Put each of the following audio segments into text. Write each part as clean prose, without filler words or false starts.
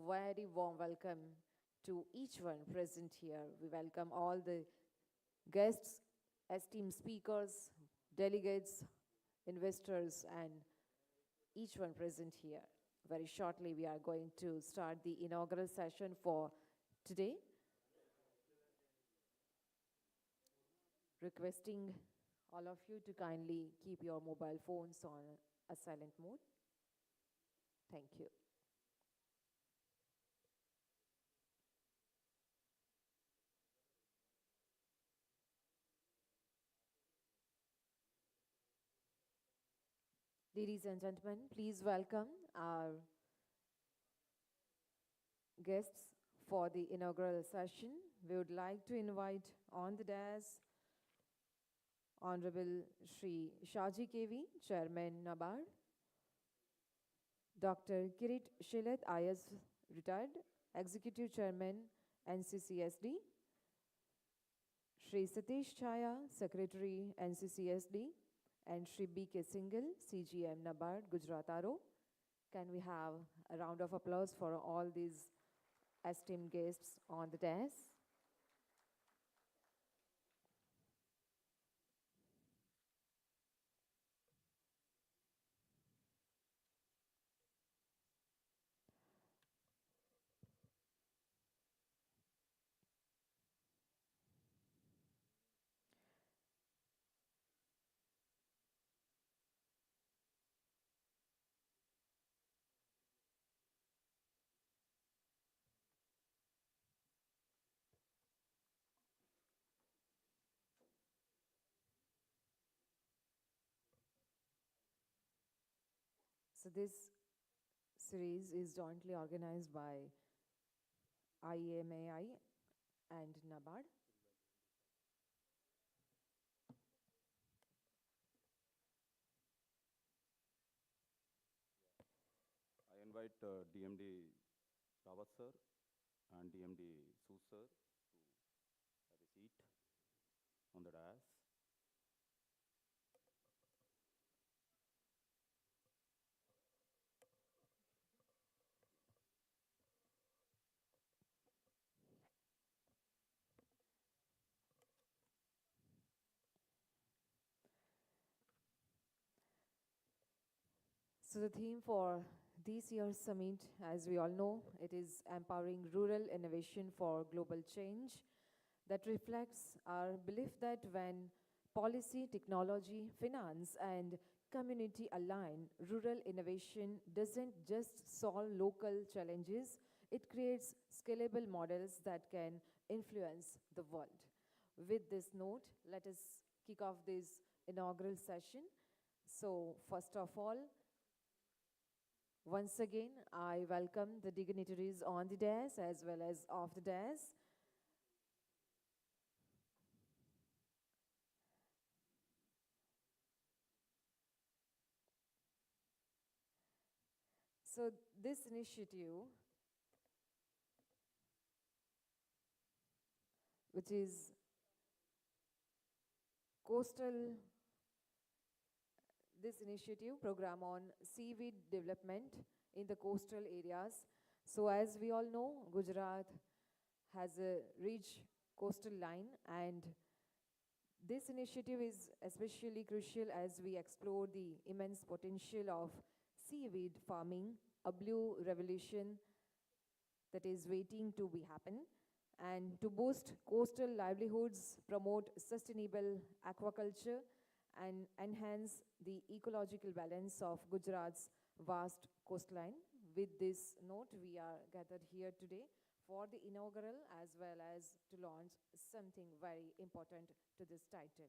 very warm welcome to each one present here. We welcome all the guests, esteemed speakers, delegates, investors, and each one present here. Very shortly, we are going to start the inaugural session for today. Requesting all of you to kindly keep your mobile phones on a silent mode. Thank you. Ladies and gentlemen, please welcome our guests for the inaugural session. We would like to invite on the dais Honorable Shri Shaji KV, Chairman NABARD, Dr. Kirit Shilet, IS retired, Executive Chairman NCCSD, Shri Satish Chaya, Secretary NCCSD, and Shri B.K. Singhal, CGM NABARD, Gujarat RO. Can we have a round of applause for all these esteemed guests on the dais? So this series is jointly organized by IEMAI and NABARD. I invite DMD Rawat sir and DMD Su sir to have a seat on the dais. So the theme for this year's summit, as we all know, it is empowering rural innovation for global change. That reflects our belief that when policy, technology, finance, and community align, rural innovation doesn't just solve local challenges, it creates scalable models that can influence the world. With this note, let us kick off this inaugural session. So, first of all, once again, I welcome the dignitaries on the dais as well as off the dais. So this initiative, which is this initiative program on seaweed development in the coastal areas. So as we all know, Gujarat has a rich coastal line, and this initiative is especially crucial as we explore the immense potential of seaweed farming, a blue revolution that is waiting to be happen, and to boost coastal livelihoods, promote sustainable aquaculture, and enhance the ecological balance of Gujarat's vast coastline. With this note, we are gathered here today for the inaugural as well as to launch something very important to this title.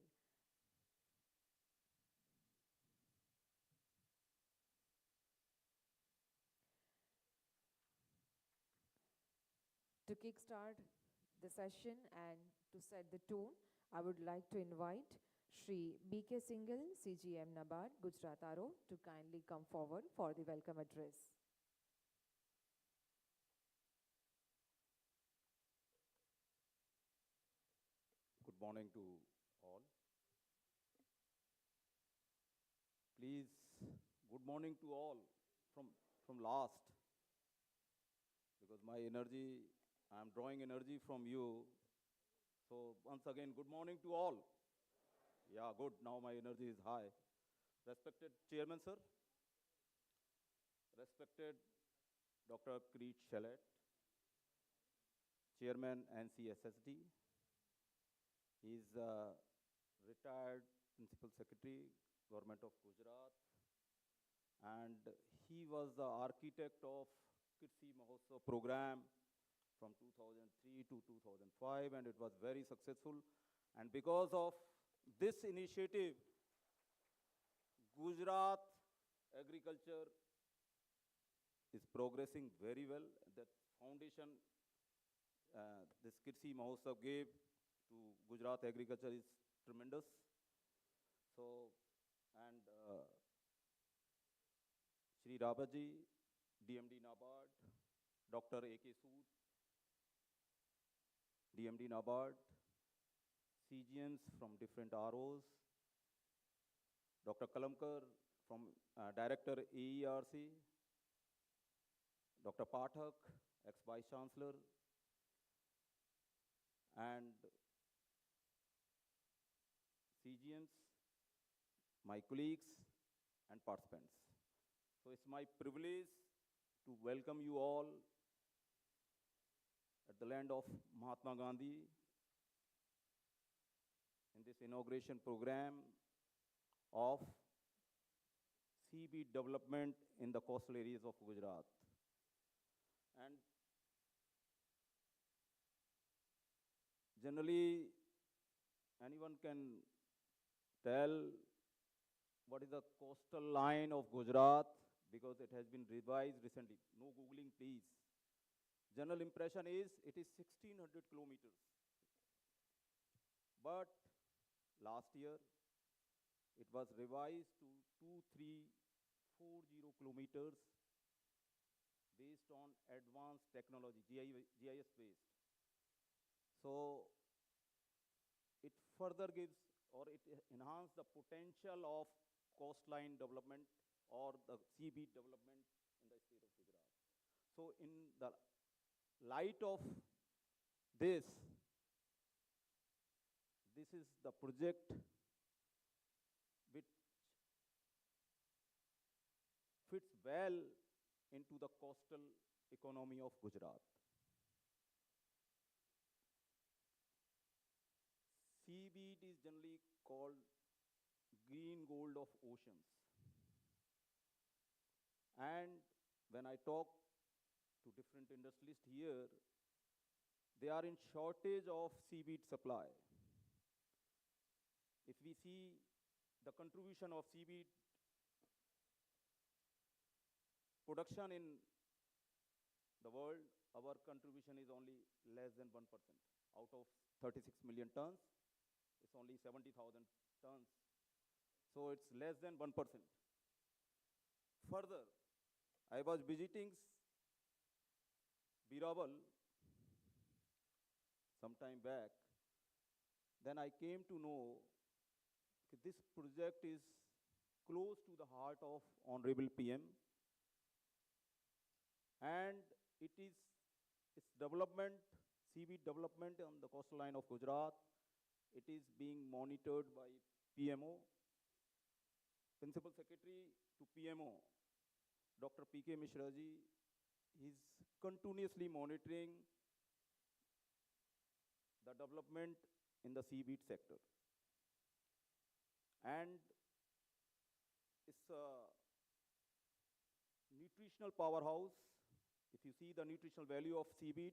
To kickstart the session and to set the tone, I would like to invite Shri B.K. Singhal, CGM NABARD, Gujarat RO, to kindly come forward for the welcome address. Good morning to all. Please, good morning to all from last, because my energy, I'm drawing energy from you. So once again, good morning to all. Yeah, good. Now my energy is high. Respected Chairman, sir. Respected Dr. Creech Shalet, Chairman NCSSD. He is retired Principal Secretary, Government of Gujarat, and he was the architect of Kirsi Mahotsav program from 2003 to 2005, and it was very successful. And because of this initiative, Gujarat agriculture is progressing very well. That foundation this Kirsi Mahotsav gave to Gujarat agriculture is tremendous. So, and Shri Rabaji, DMD NABARD, Dr. A.K. Sood, DMD NABARD, CGMs from different ROs, Dr. Kalamkar from Director AERC, Dr. Pathak, ex-Vice Chancellor, and CGMs, my colleagues and participants. So it's my privilege to welcome you all at the land of Mahatma Gandhi in this inauguration program of seaweed development in the coastal areas of Gujarat. And generally, anyone can tell what is the coastal line of Gujarat because it has been revised recently. No Googling, please. General impression is it is 1600 kilometers. But last year, it was revised to 2340 kilometers based on advanced technology, GIS based. So it further gives or it enhances the potential of coastline development or the seaweed development in the state of Gujarat. So in the light of this, this is the project which fits well into the coastal economy of Gujarat. Seaweed is generally called green gold of oceans. And when I talk to different industrialists here, they are in shortage of seaweed supply. If we see the contribution of seaweed production in the world, our contribution is only less than 1%. Out of 36 million tons, it's only 70,000 tons. So it's less than 1%. Further, I was visiting Biraval some time back. Then I came to know that this project is close to the heart of Honorable PM. And it is its development, seaweed development on the coastal line of Gujarat. It is being monitored by PMO, Principal Secretary to PMO, Dr. P.K. Mishra ji. He is continuously monitoring the development in the seaweed sector. And it's a nutritional powerhouse. If you see the nutritional value of seaweed,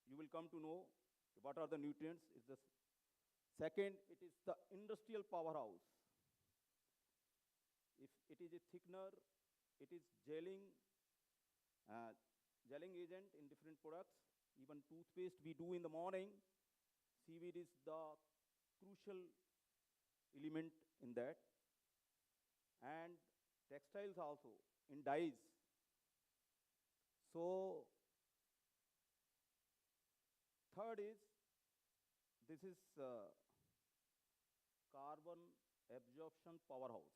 you will come to know what are the nutrients. It's the second, it is the industrial powerhouse. If it is a thickener, it is gelling agent in different products. Even toothpaste we do in the morning, seaweed is the crucial element in that. And textiles also, in dyes. So, third is, this is carbon absorption powerhouse.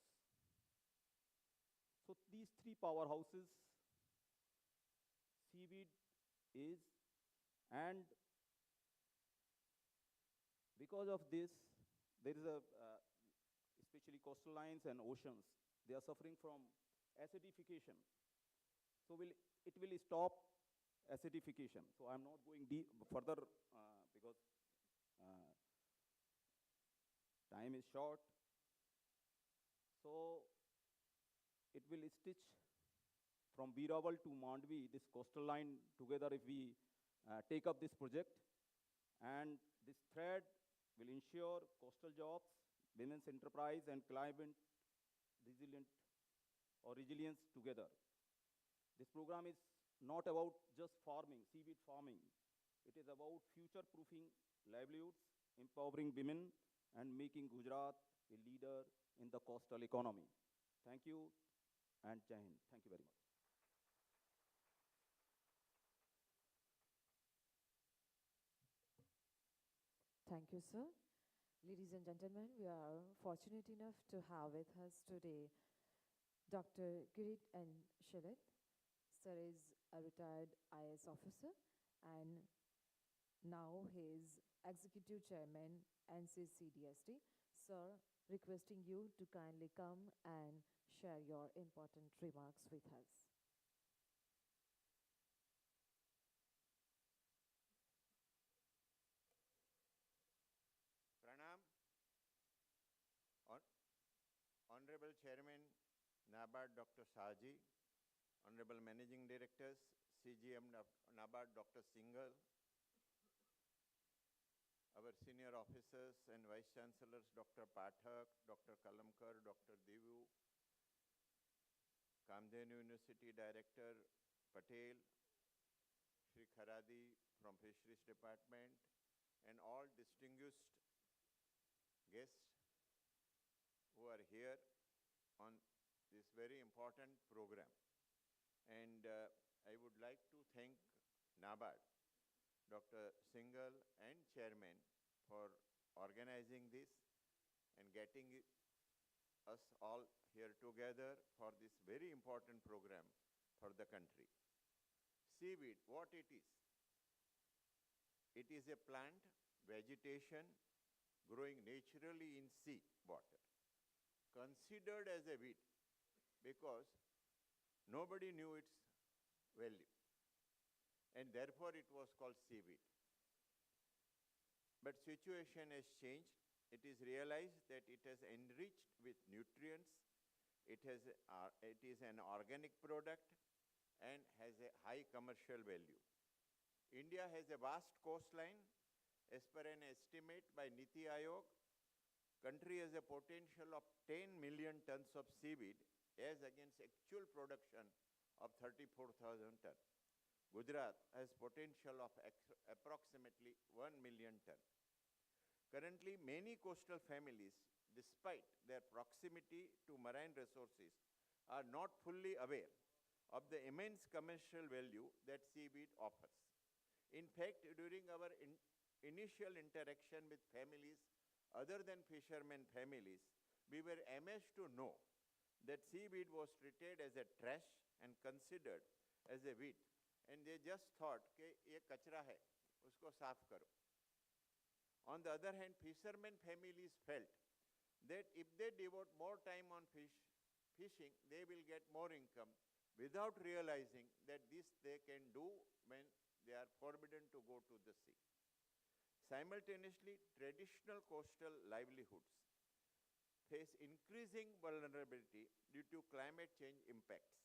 So these three powerhouses, seaweed is, and because of this, there is a, especially coastal lines and oceans, they are suffering from acidification. So it will stop acidification. So I'm not going deep further because uh, time is short. So it will stitch from Biraval to Mandvi, this coastal line together if we take up this project. And this thread will ensure coastal jobs, women's enterprise, and climate resilient or resilience together. This program is not about just farming, seaweed farming. It is about future-proofing livelihoods, empowering women, and making Gujarat a leader in the coastal economy. Thank you, and Jai Hind. Thank you very much. Thank you, sir. Ladies and gentlemen, we are fortunate enough to have with us today Dr. Girit N. Shilit. Sir is a retired IS officer and now he is Executive Chairman NCCDST. Sir, requesting you to kindly come and share your important remarks with us. Pranam, Honorable Chairman NABARD Dr. Saji, Honorable Managing Directors CGM NABARD Dr. Singhal, our senior officers and Vice Chancellors Dr. Pathak, Dr. Kalamkar, Dr. Divu, Kamdhenu University Director Patel, Shri Kharadi from Fisheries Department, and all distinguished guests who are here on this very important program. And I would like to thank NABARD, Dr. Singhal and Chairman for organizing this and getting us all here together for this very important program for the country. Seaweed, what it is? It is a plant, vegetation, growing naturally in sea water, considered as a weed because nobody knew its value. And therefore it was called seaweed. But situation has changed. It is realized that it has enriched with nutrients. It is an organic product and has a high commercial value. India has a vast coastline. As per an estimate by Niti Aayog, country has a potential of 10 million tons of seaweed as against actual production of 34,000 tons. Gujarat has potential of approximately 1 million tons. Currently, many coastal families, despite their proximity to marine resources, are not fully aware of the immense commercial value that seaweed offers. In fact, during our initial interaction with families other than fishermen families, we were amazed to know that seaweed was treated as a trash and considered as a weed. And they just thought, कि ये कचरा है, उसको साफ करो. On the other hand, fishermen families felt that if they devote more time on fishing, they will get more income without realizing that this they can do when they are forbidden to go to the sea. Simultaneously, traditional coastal livelihoods face increasing vulnerability due to climate change impacts.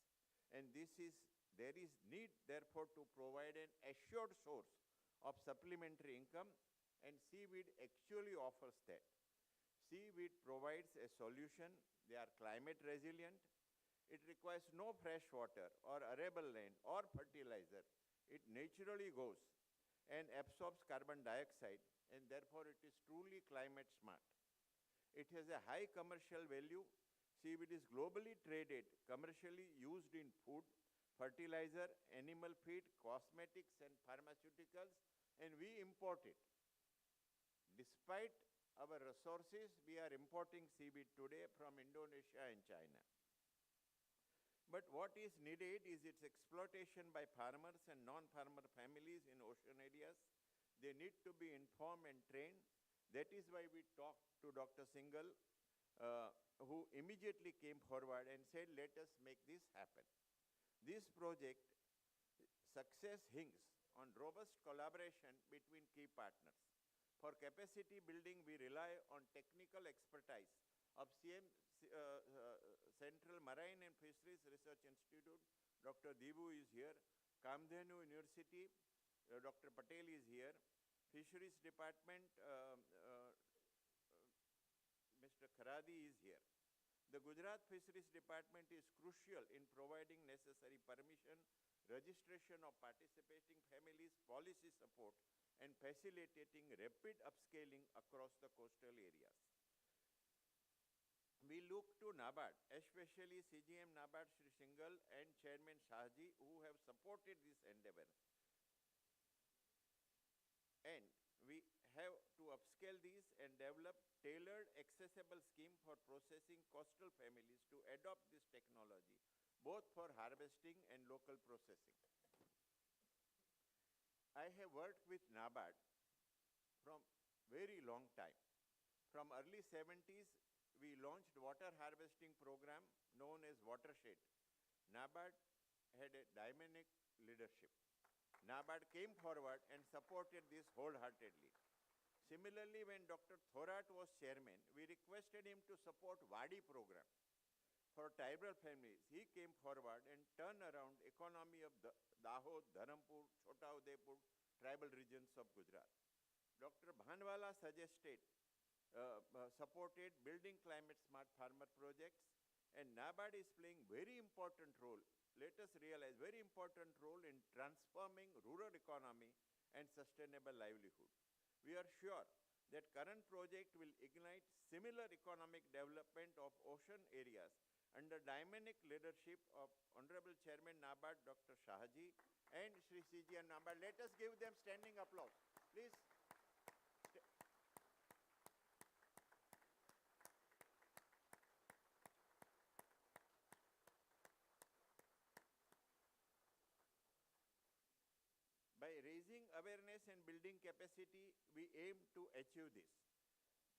And there is need, therefore, to provide an assured source of supplementary income, and seaweed actually offers that. Seaweed provides a solution. They are climate resilient. It requires no fresh water or arable land or fertilizer. It naturally goes and absorbs carbon dioxide, and therefore it is truly climate smart. It has a high commercial value. Seaweed is globally traded, commercially used in food, fertilizer, animal feed, cosmetics, and pharmaceuticals, and we import it. Despite our resources, we are importing seaweed today from Indonesia and China. But what is needed is its exploitation by farmers and non-farmer families in ocean areas. They need to be informed and trained. That is why we talked to Dr. Singhal, who immediately came forward and said, let us make this happen. This project success hinges on robust collaboration between key partners. For capacity building, we rely on technical expertise of Central Marine and Fisheries Research Institute. Dr. Dibu is here. Gandhinagar University, Dr. Patel is here. Fisheries Department, Mr. Kharadi is here. The Gujarat Fisheries Department is crucial in providing necessary permission, registration of participating families, policy support, and facilitating rapid upscaling across the coastal areas. We look to NABARD, especially CGM NABARD Shri Singhal and Chairman Shahji, who have supported this endeavor. And we have to upscale these and develop tailored accessible scheme for processing coastal families to adopt this technology, both for harvesting and local processing. I have worked with NABARD from very long time. From early 70s, we launched water harvesting program known as Watershed. NABARD had a dynamic leadership. NABARD came forward and supported this wholeheartedly. Similarly, when Dr. Thorat was chairman, we requested him to support Wadi program for tribal families. He came forward and turned around economy of the Dahod, Dharampur, Chota Udaipur tribal regions of Gujarat. Dr. Bhanwala supported building climate smart farmer projects, and NABARD is playing very important role. Let us realize very important role in transforming rural economy and sustainable livelihood. We are sure that current project will ignite similar economic development of ocean areas under dynamic leadership of Honorable Chairman NABARD, Dr. Shahji, and Shri CGM NABARD. Let us give them standing applause. Please. By raising awareness and building capacity, we aim to achieve this.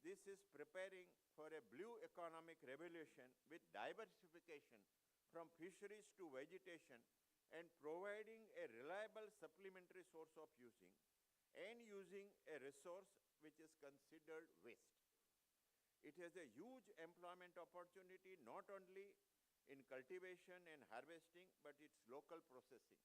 This is preparing for a blue economic revolution with diversification from fisheries to vegetation and providing a reliable supplementary source of using a resource which is considered waste. It has a huge employment opportunity not only in cultivation and harvesting but its local processing.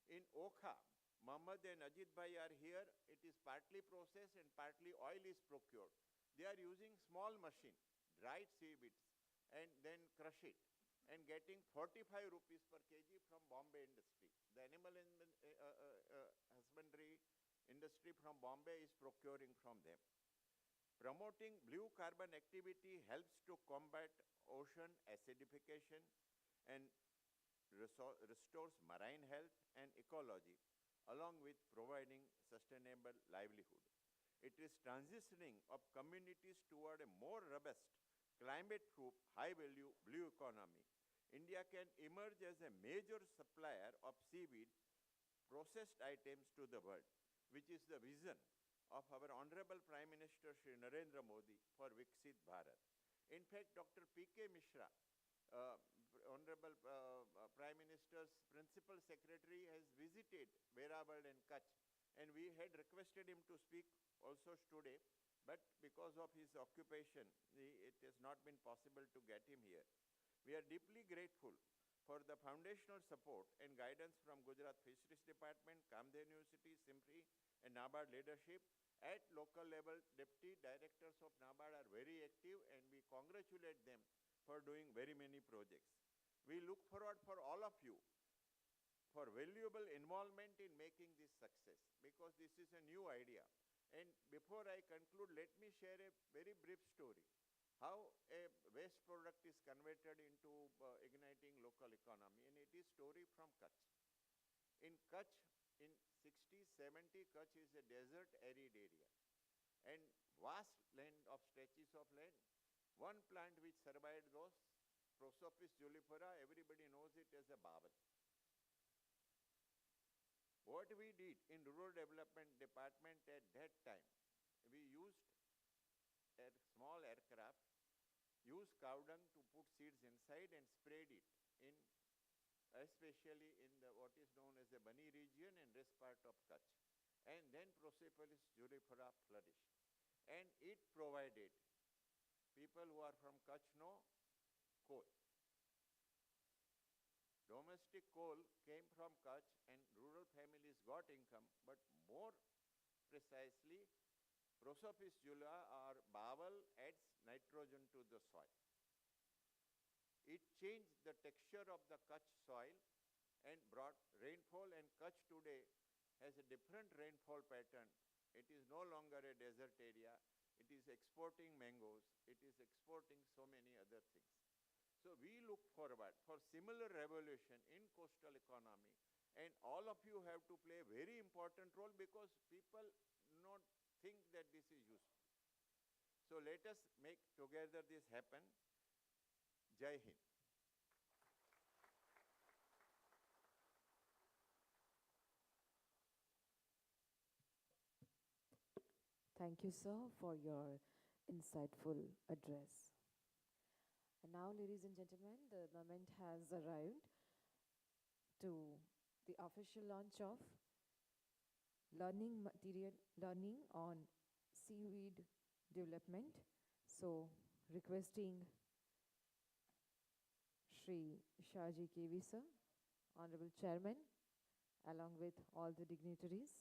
In Okha, Mohammed and Ajit Bhai are here. It is partly processed and partly oil is procured. They are using small machine, dried seaweeds, and then crush it, and getting 45 rupees per kg from Bombay industry. The animal husbandry industry from Bombay is procuring from them. Promoting blue carbon activity helps to combat ocean acidification and restores marine health and ecology, along with providing sustainable livelihood. It is transitioning of communities toward a more robust, climate-proof, high-value blue economy. India can emerge as a major supplier of seaweed processed items to the world, which is the vision of our Honorable Prime Minister Shri Narendra Modi for Viksit Bharat. In fact, Dr. P.K. Mishra, Honorable Prime Minister's Principal Secretary, has visited Verawal and Kutch, and we had requested him to speak also today, but because of his occupation, it has not been possible to get him here. We are deeply grateful for the foundational support and guidance from Gujarat Fisheries Department, Kamdeh University, SIMPRI, and NABARD leadership. At local level, deputy directors of NABARD are very active, and we congratulate them for doing very many projects. We look forward for all of you for valuable involvement in making this success, because this is a new idea. And before I conclude, let me share a very brief story. How a waste product is converted into igniting local economy, and it is story from Kutch. In Kutch, in 60s, 70s, Kutch is a desert arid area and vast land of stretches of land. One plant which survived those Prosopis julifera, everybody knows it as a bawal. What we did in Rural Development Department at that time, we used a small aircraft, used cow dung to put seeds inside and sprayed it in, especially in the what is known as the Bani region and rest part of Kutch. And then Prosopis julifera flourished. And it provided, people who are from Kutch know, coal. Domestic coal came from Kutch and rural families got income, but more precisely, Prosopis jula or bawal adds nitrogen to the soil. It changed the texture of the Kutch soil and brought rainfall, and Kutch today has a different rainfall pattern. It is no longer a desert area. It is exporting mangoes. It is exporting so many other things. So we look forward for similar revolution in coastal economy, and all of you have to play a very important role because people not think that this is useful. So let us make together this happen. Jai Hind. Thank you, sir, for your insightful address. And now, ladies and gentlemen, the moment has arrived to the official launch of learning on seaweed development. So, requesting Shri Shaji KV sir, Honorable Chairman, along with all the dignitaries.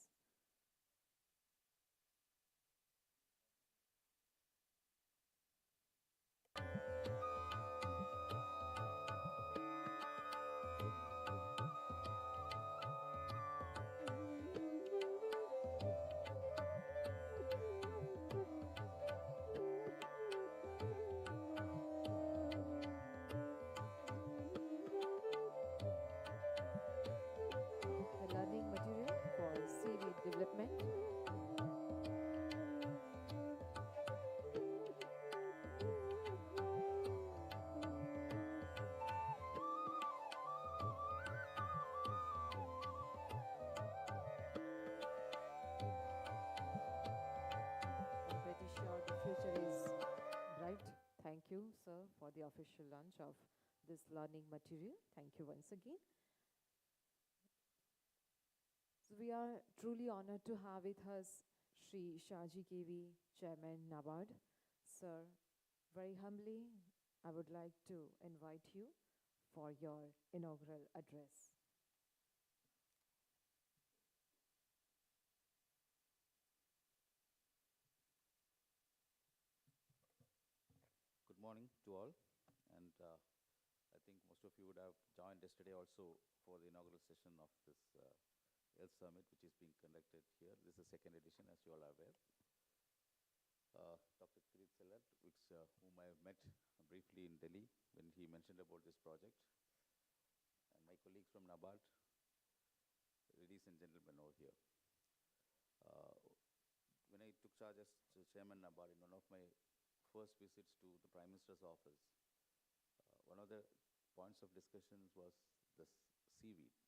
The learning material for seaweed development. I'm pretty sure the future is bright. Thank you, sir, for the official launch of this learning material. Thank you once again. So we are truly honored to have with us Shri Shaji KV, Chairman NABARD. Sir, very humbly, I would like to invite you for your inaugural address. Good morning to all, and I think most of you would have joined yesterday also for the inaugural session of this Health Summit, which is being conducted here. This is the second edition, as you all are aware. Dr. Kirit Sellat, whom I met briefly in Delhi when he mentioned about this project, and my colleagues from NABARD, ladies and gentlemen over here. When I took charge as Chairman NABARD, in one of my first visits to the Prime Minister's office, one of the points of discussions was the seaweed.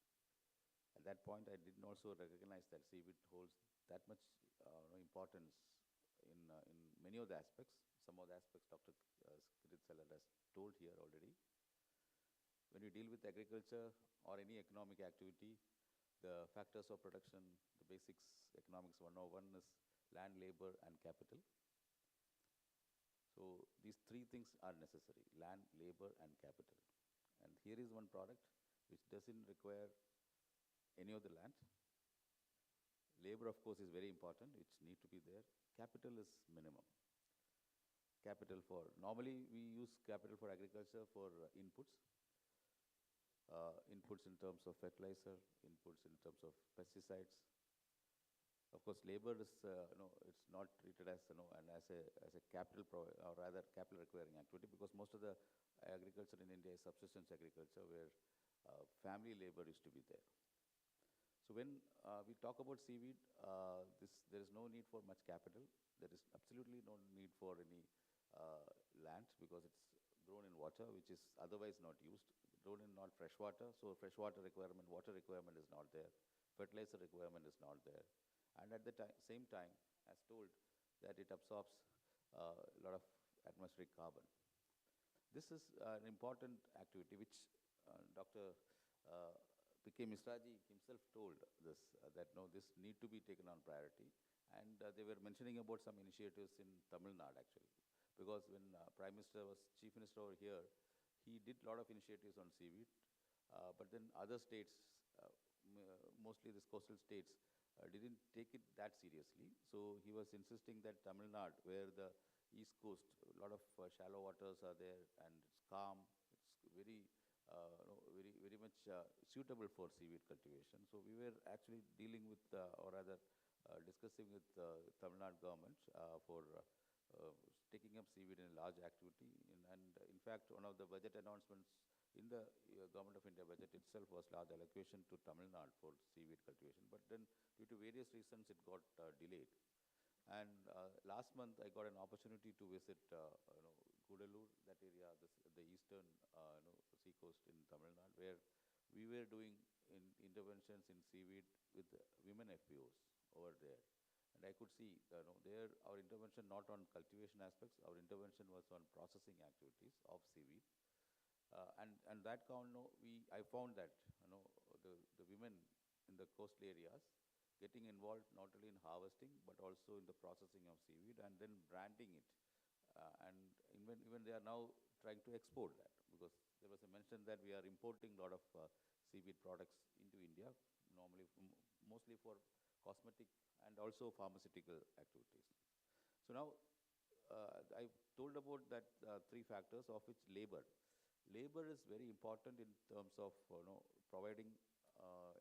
At that point, I didn't also recognize that seaweed holds that much importance in many of the aspects. Some of the aspects Dr. Kirit Sellat has told here already. When we deal with agriculture or any economic activity, the factors of production, the basics, economics 101 is land, labor, and capital. So these three things are necessary: land, labor, and capital. And here is one product which doesn't require any of the land. Labor, of course, is very important, which need to be there. Capital is minimum. Normally we use capital for agriculture for inputs. Inputs in terms of fertilizer, inputs in terms of pesticides. Of course, labor is, it's not treated as, and as a capital, or rather capital requiring activity, because most of the agriculture in India is subsistence agriculture where family labor is to be there. So when we talk about seaweed, there is no need for much capital. There is absolutely no need for any land because it's grown in water, which is otherwise not used, grown in not fresh water, so freshwater requirement, water requirement is not there, fertilizer requirement is not there, and at the same time, as told, that it absorbs a lot of atmospheric carbon. This is an important activity which Dr. Uh, P.K. Misraji himself told this, that no, this need to be taken on priority. And they were mentioning about some initiatives in Tamil Nadu actually. Because when Prime Minister was Chief Minister over here, he did a lot of initiatives on seaweed. But then other states, mostly these coastal states, didn't take it that seriously. So he was insisting that Tamil Nadu, where the east coast, a lot of shallow waters are there, and it's calm. It's very, very much suitable for seaweed cultivation. So we were actually dealing with, or rather, discussing with Tamil Nadu government for uh, taking up seaweed in a large activity. And in fact, one of the budget announcements in the Government of India budget itself was large allocation to Tamil Nadu for seaweed cultivation. But then, due to various reasons, it got delayed. And last month, I got an opportunity to visit, Gudalur, that area, the eastern, seacoast in Tamil Nadu, where we were doing interventions in seaweed with women FPOs over there. And I could see, there our intervention not on cultivation aspects, our intervention was on processing activities of seaweed. And that count, no, I found that, the women in the coastal areas getting involved not only in harvesting but also in the processing of seaweed and then branding it. And even they are now trying to export that, because there was a mention that we are importing a lot of seaweed products into India, normally mostly for cosmetic and also pharmaceutical activities. So now I told about that three factors, of which labor. Labor is very important in terms of providing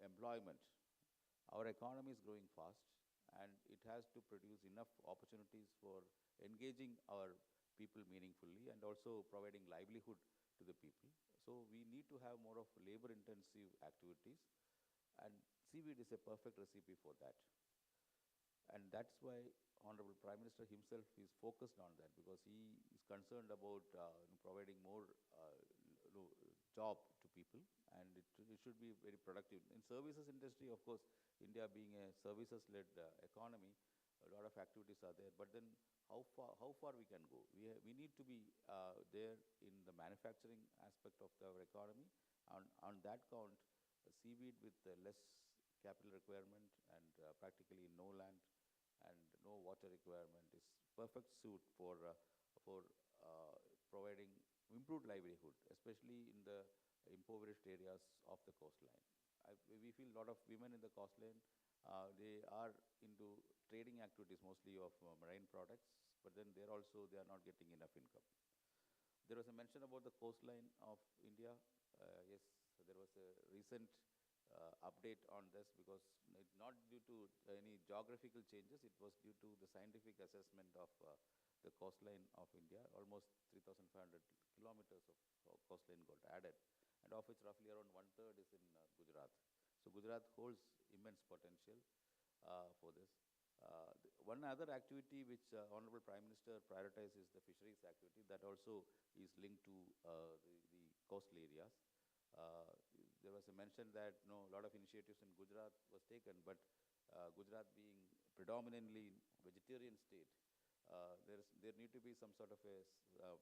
employment. Our economy is growing fast, and it has to produce enough opportunities for engaging our people meaningfully and also providing livelihood to the people. So we need to have more of labor-intensive activities, and seaweed is a perfect recipe for that. And that's why Honorable Prime Minister himself is focused on that, because he is concerned about providing more job to people, and it should be very productive. In services industry, of course, India being a services-led economy, a lot of activities are there. But then how far we can go? We need to be there in the manufacturing aspect of our economy. On that count, seaweed with less capital requirement and practically no land and no water requirement is perfect suit for providing improved livelihood, especially in the impoverished areas of the coastline. We feel a lot of women in the coastline, they are into trading activities mostly of marine products, but then they are not getting enough income. There was a mention about the coastline of India. Yes, there was a recent update on this, because it's not due to any geographical changes, it was due to the scientific assessment of the coastline of India. Almost 3,500 kilometers of coastline got added, and of which roughly around one-third is in Gujarat. So Gujarat holds immense potential for this. One other activity which Honorable Prime Minister prioritized is the fisheries activity, that also is linked to the coastal areas. There was a mention that a lot of initiatives in Gujarat was taken, but Gujarat being predominantly vegetarian state, there need to be some sort of a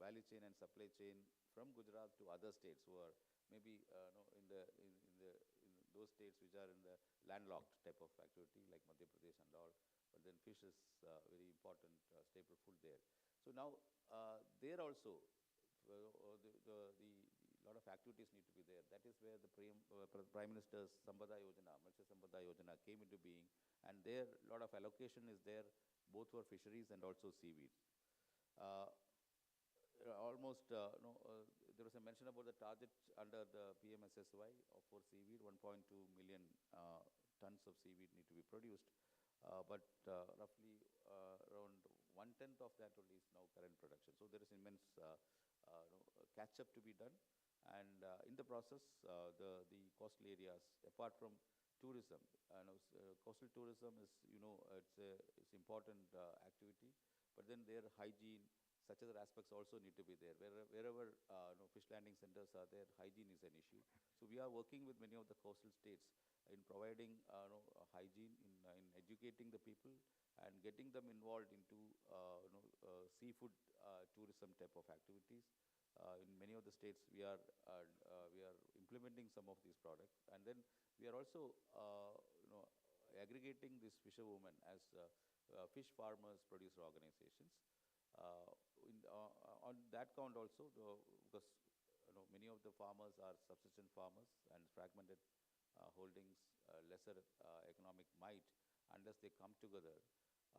value chain and supply chain from Gujarat to other states who are maybe in those states which are in the landlocked type of activity like Madhya Pradesh and all. But then fish is very important staple food there. So now there also the lot of activities need to be there. That is where the Prime Minister's Sampada Yojana, Matsya Sampada Yojana came into being, and there a lot of allocation is there, both for fisheries and also seaweed. Almost, there was a mention about the target under the PMSSY for seaweed, 1.2 million tons of seaweed need to be produced. But roughly around one-tenth of that only is now current production. So there is immense catch-up to be done. And in the process, the coastal areas, apart from tourism, coastal tourism is, it's important activity, but then their hygiene, such other aspects also need to be there. Wherever fish landing centers are there, hygiene is an issue. So we are working with many of the coastal states in providing hygiene, in educating the people, and getting them involved into seafood tourism type of activities. In many of the states, we are implementing some of these products, and then we are also aggregating these fisherwomen as fish farmers, producer organizations. On that count also, because many of the farmers are subsistence farmers and fragmented holdings, lesser economic might, unless they come together,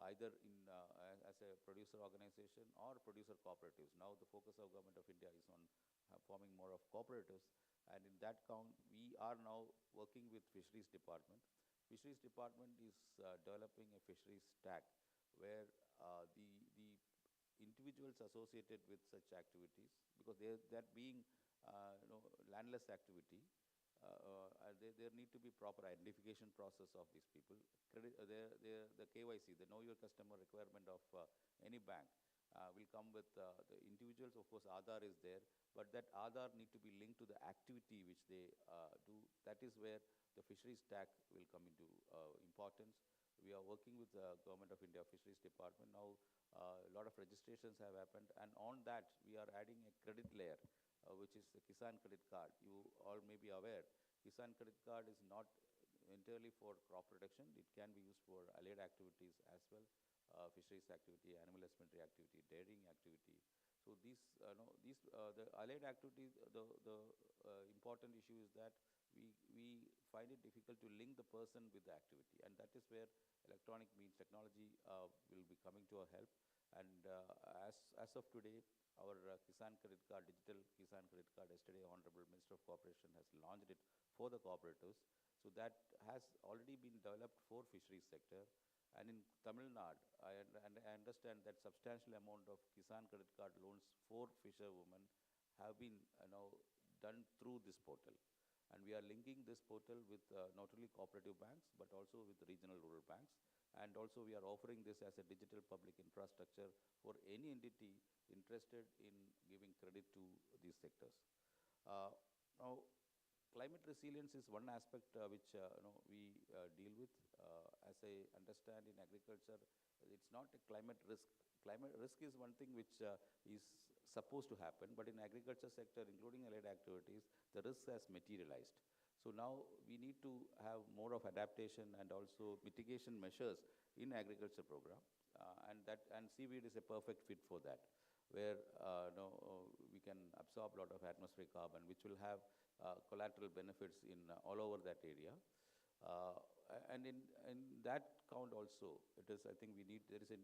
either as a producer organization or producer cooperatives. Now the focus of Government of India is on forming more of cooperatives, and in that count, we are now working with Fisheries Department. Fisheries Department is developing a fisheries stack where the individuals associated with such activities, because that being landless activity, there need to be proper identification process of these people. The KYC, the Know Your Customer requirement of any bank will come with the individuals. Of course, Aadhaar is there, but that Aadhaar need to be linked to the activity which they do. That is where the fisheries stack will come into importance. We are working with the Government of India Fisheries Department. Now, a lot of registrations have happened, and on that, we are adding a credit layer, which is the Kisan Credit Card. You all may be aware, Kisan Credit Card is not entirely for crop protection. It can be used for allied activities as well, fisheries activity, animal husbandry activity, dairying activity. So the allied activity, the important issue is that we find it difficult to link the person with the activity, and that is where electronic means technology will be coming to our help. And as of today, our Kisan Credit Card, digital Kisan Credit Card, yesterday Honorable Minister of Corporation has launched it for the cooperatives. So that has already been developed for fisheries sector. And in Tamil Nadu, I understand that substantial amount of Kisan Credit Card loans for fisherwomen have been now done through this portal. And we are linking this portal with not only cooperative banks, but also with regional rural banks. And also we are offering this as a digital public infrastructure for any entity interested in giving credit to these sectors. Now, climate resilience is one aspect which we deal with. As I understand, in agriculture, it's not a climate risk. Climate risk is one thing which is supposed to happen, but in agriculture sector, including allied activities, the risk has materialized. So now we need to have more of adaptation and also mitigation measures in agriculture program, and seaweed is a perfect fit for that, where we can absorb a lot of atmospheric carbon, which will have collateral benefits in all over that area. And in that count also, I think there is a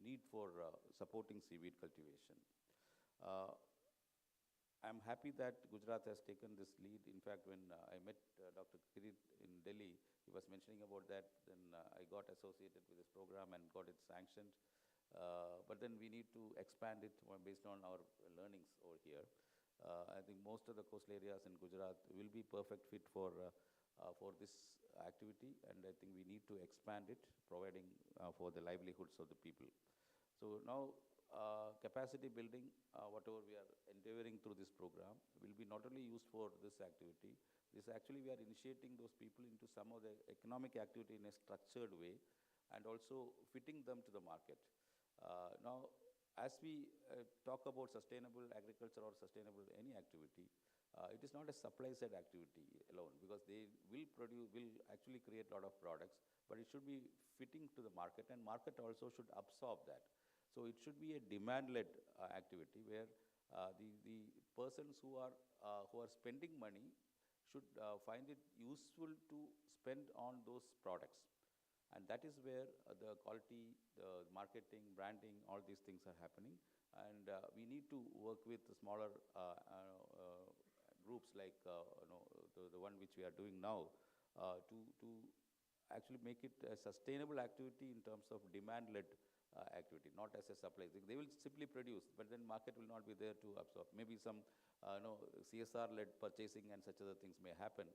need for supporting seaweed cultivation. I'm happy that Gujarat has taken this lead. In fact, when I met Dr. Kirit in Delhi, he was mentioning about that. Then I got associated with this program and got it sanctioned. But then we need to expand it based on our learnings over here. I think most of the coastal areas in Gujarat will be perfect fit for this activity, and I think we need to expand it, providing for the livelihoods of the people. So now, capacity building, whatever we are endeavoring through this program, will be not only used for this activity. This actually, we are initiating those people into some of the economic activity in a structured way, and also fitting them to the market. Now, as we talk about sustainable agriculture or sustainable any activity, it is not a supply side activity alone, because they will actually create a lot of products, but it should be fitting to the market, and market also should absorb that. So it should be a demand-led activity where the persons who are spending money should find it useful to spend on those products. And that is where the quality, the marketing, branding, all these things are happening. And we need to work with the smaller groups like the one which we are doing now to actually make it a sustainable activity in terms of demand-led activity, not as a supply. They will simply produce, but then market will not be there to absorb. Maybe some CSR-led purchasing and such other things may happen.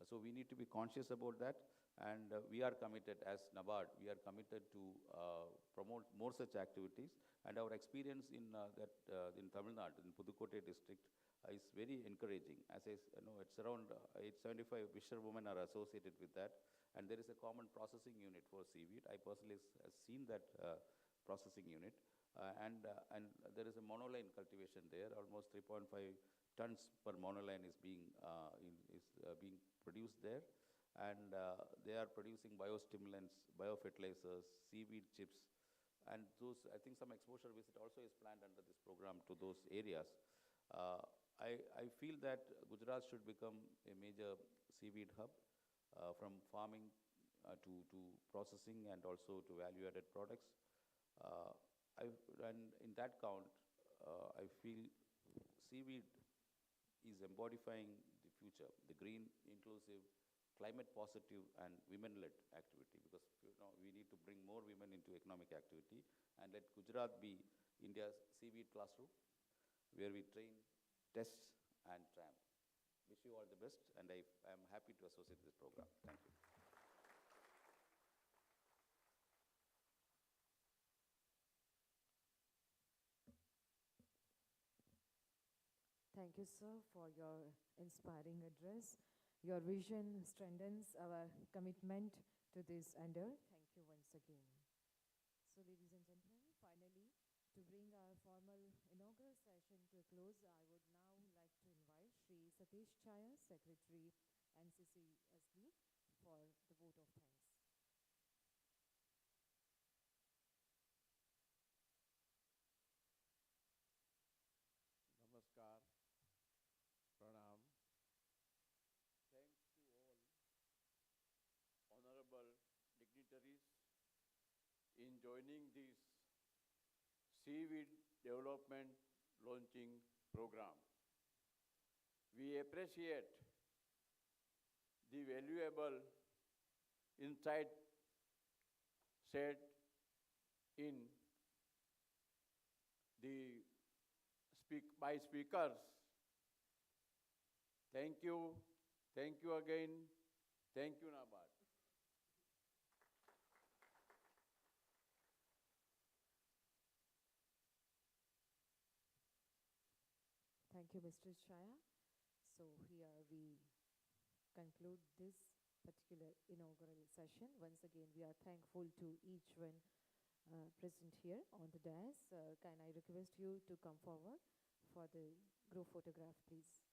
So we need to be conscious about that. And we are committed, as NABARD, we are committed to promote more such activities. And our experience in Tamil Nadu, in Pudukkottai district, is very encouraging. As I know, it's around 875 fisherwomen are associated with that. And there is a common processing unit for seaweed. I personally have seen that processing unit. And there is a monoline cultivation there. Almost 3.5 tons per monoline is being produced there. And they are producing biostimulants, biofertilizers, seaweed chips, and those, I think some exposure visit also is planned under this program to those areas. Uh, I feel that Gujarat should become a major seaweed hub, from farming to processing and also to value-added products. Uh, and in that count, I feel seaweed is embodying the future, the green, inclusive, climate positive, and women-led activity. Because we need to bring more women into economic activity, and let Gujarat be India's seaweed classroom, where we train, test, and tramp. Wish you all the best, and I am happy to associate this program. Thank you. Thank you, sir, for your inspiring address. Your vision strengthens our commitment to this endeavor. Thank you once again. So, ladies and gentlemen, finally, to bring our formal inaugural session to a close, I would now like to invite Sri Satish Chaya, Secretary, NCCSB, for the vote of thanks. Namaskar, Pranam. Thanks to all honorable dignitaries in joining this seaweed development launching program. We appreciate the valuable insight shared in the by speakers. Thank you. Thank you again. Thank you, NABARD. Thank you, Mr. Chaya. So here we conclude this particular inaugural session. Once again, we are thankful to each one present here on the dais. Can I request you to come forward for the group photograph, please?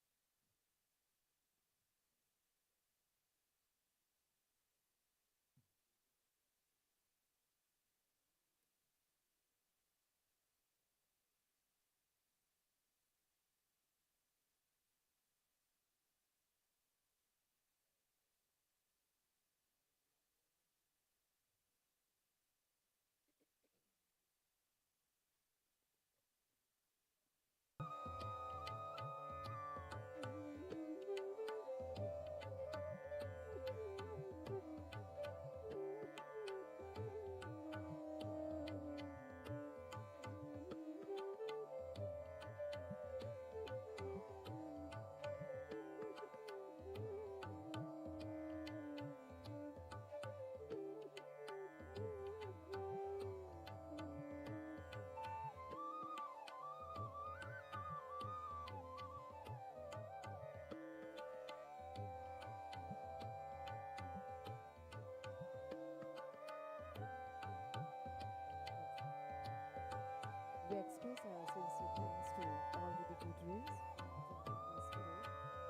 We express our sincere thanks to all the dignitaries joining us today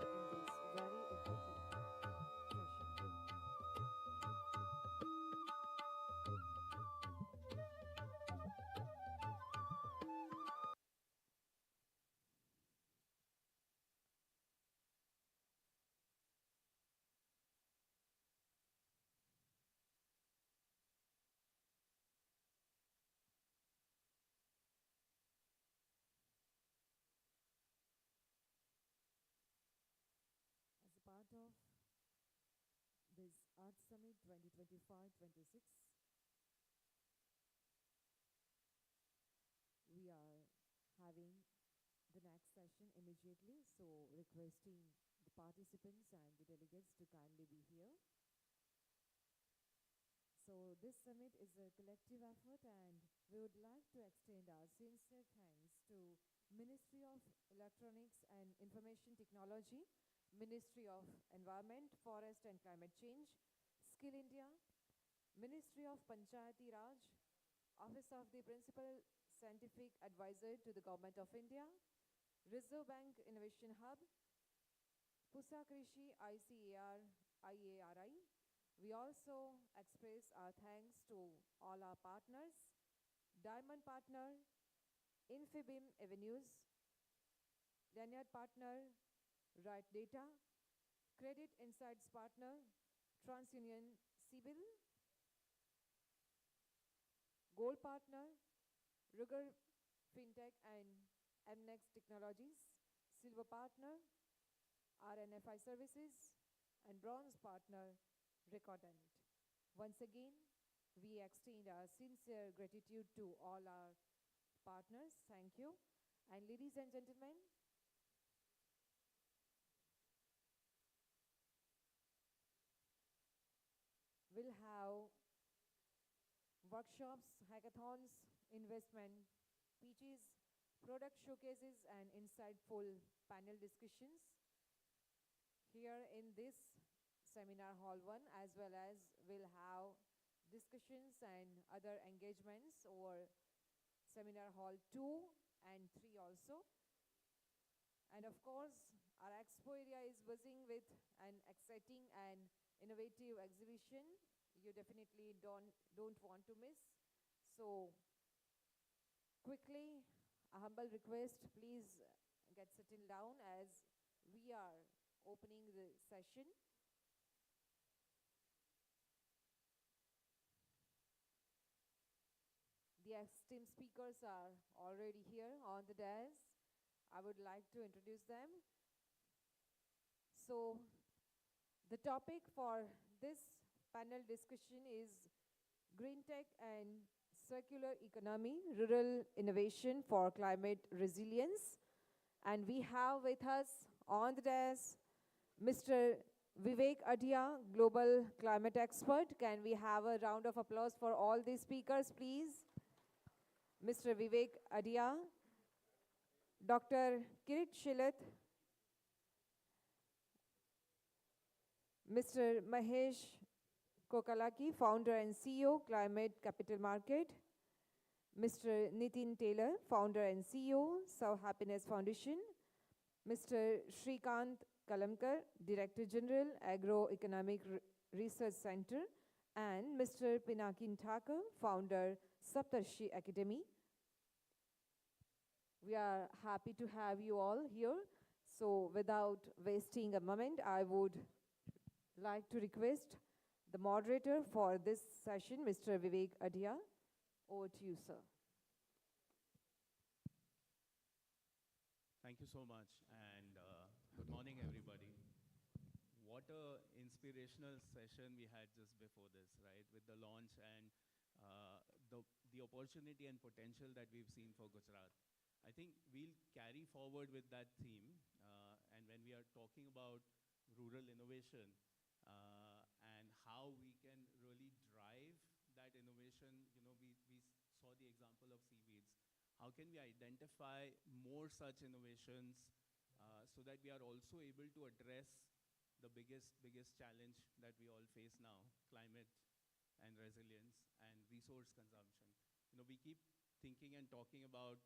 in this very important session. As a part of this Art Summit 2025-26, we are having the next session immediately, so requesting the participants and the delegates to kindly be here. So this summit is a collective effort, and we would like to extend our sincere thanks to Ministry of Electronics and Information Technology, Ministry of Environment, Forest and Climate Change, Skill India, Ministry of Panchayati Raj, Office of the Principal Scientific Advisor to the Government of India, Reserve Bank Innovation Hub, Pusa Krishi ICAR IARI. We also express our thanks to all our partners, Diamond Partner, Infibim Avenues, Lanyard Partner, Right Data, Credit Insights Partner, TransUnion Sibyl, Gold Partner, Ruger FinTech and MNext Technologies, Silver Partner, RNFI Services, and Bronze Partner, Recordant. Once again, we extend our sincere gratitude to all our partners. Thank you. And ladies and gentlemen, we'll have workshops, hackathons, investment pitches, product showcases, and insightful panel discussions here in this seminar hall 1, as well as we'll have discussions and other engagements over seminar hall 2 and 3 also. And of course, our expo area is buzzing with an exciting and innovative exhibition you definitely don't want to miss. So quickly, a humble request, please get settled down as we are opening the session. The esteemed speakers are already here on the dais. I would like to introduce them. So the topic for this panel discussion is Green Tech and Circular Economy, Rural Innovation for Climate Resilience. And we have with us on the desk Mr. Vivek Adia, Global Climate Expert. Can we have a round of applause for all these speakers, please? Mr. Vivek Adia, Dr. Kirit Shilat, Mr. Mahesh Kokalaki, Founder and CEO, Climate Capital Market, Mr. Nitin Taylor, Founder and CEO, South Happiness Foundation, Mr. Shrikant Kalamkar, Director General, Agro-Economic Research Center, and Mr. Pinakin Thakur, Founder, Saptarshi Academy. We are happy to have you all here. So without wasting a moment, I would like to request the moderator for this session, Mr. Vivek Adia. Over to you, sir. Thank you so much, and good morning, everybody. What a inspirational session we had just before this, right? With the launch and the opportunity and potential that we've seen for Gujarat. I think we'll carry forward with that theme, and when we are talking about rural innovation and how we can really drive that innovation, we saw the example of seaweeds. How can we identify more such innovations so that we are also able to address the biggest challenge that we all face now, climate and resilience and resource consumption. We keep thinking and talking about,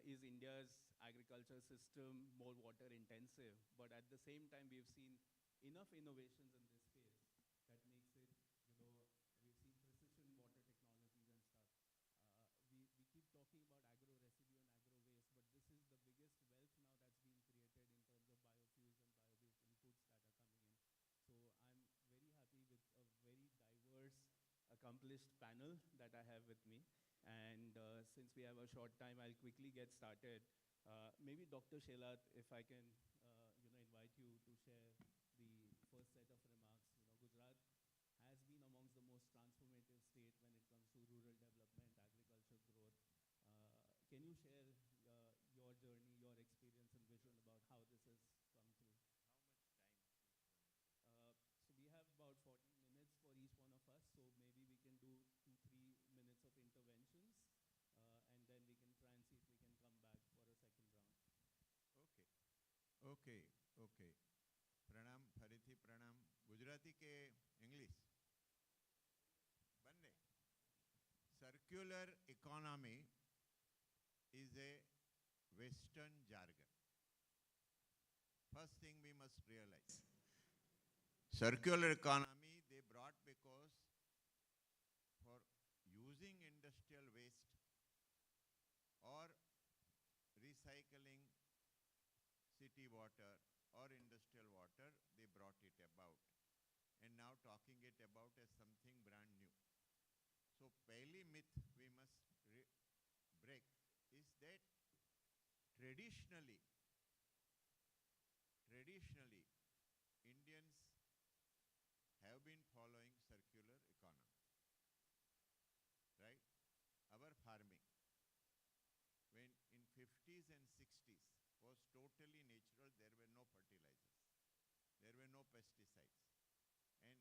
is India's agriculture system more water intensive? But at the same time, we've seen enough innovations in this space that makes it, we've seen precision water technologies and stuff. We keep talking about agro residue and agro waste, but this is the biggest wealth now that's being created in terms of biofuels and bio-based inputs that are coming in. So I'm very happy with a very diverse, accomplished panel that I have with me. And since we have a short time, I'll quickly get started. Maybe Dr. Shelat, if I can, invite you to share the first set of remarks. Gujarat has been amongst the most transformative state when it comes to rural development, agriculture growth. Can you share your journey, your experience and vision about how this has come through? So we have about 40 minutes for each one of us, so maybe we can do okay okay પ્રણામ ફરીથી પ્રણામ ગુજરાતી કે English બંને circular economy is a Western jargon. First thing we must realize. Circular economy they brought because for using industrial waste or recycling city water or industrial water, they brought it about. And now talking it about as something brand new. So, pehli myth we must break is that traditionally, Indians have been following circular economy, right? Our farming, when in 50s and 60s was totally natural, there were no fertilizers, there were no pesticides. And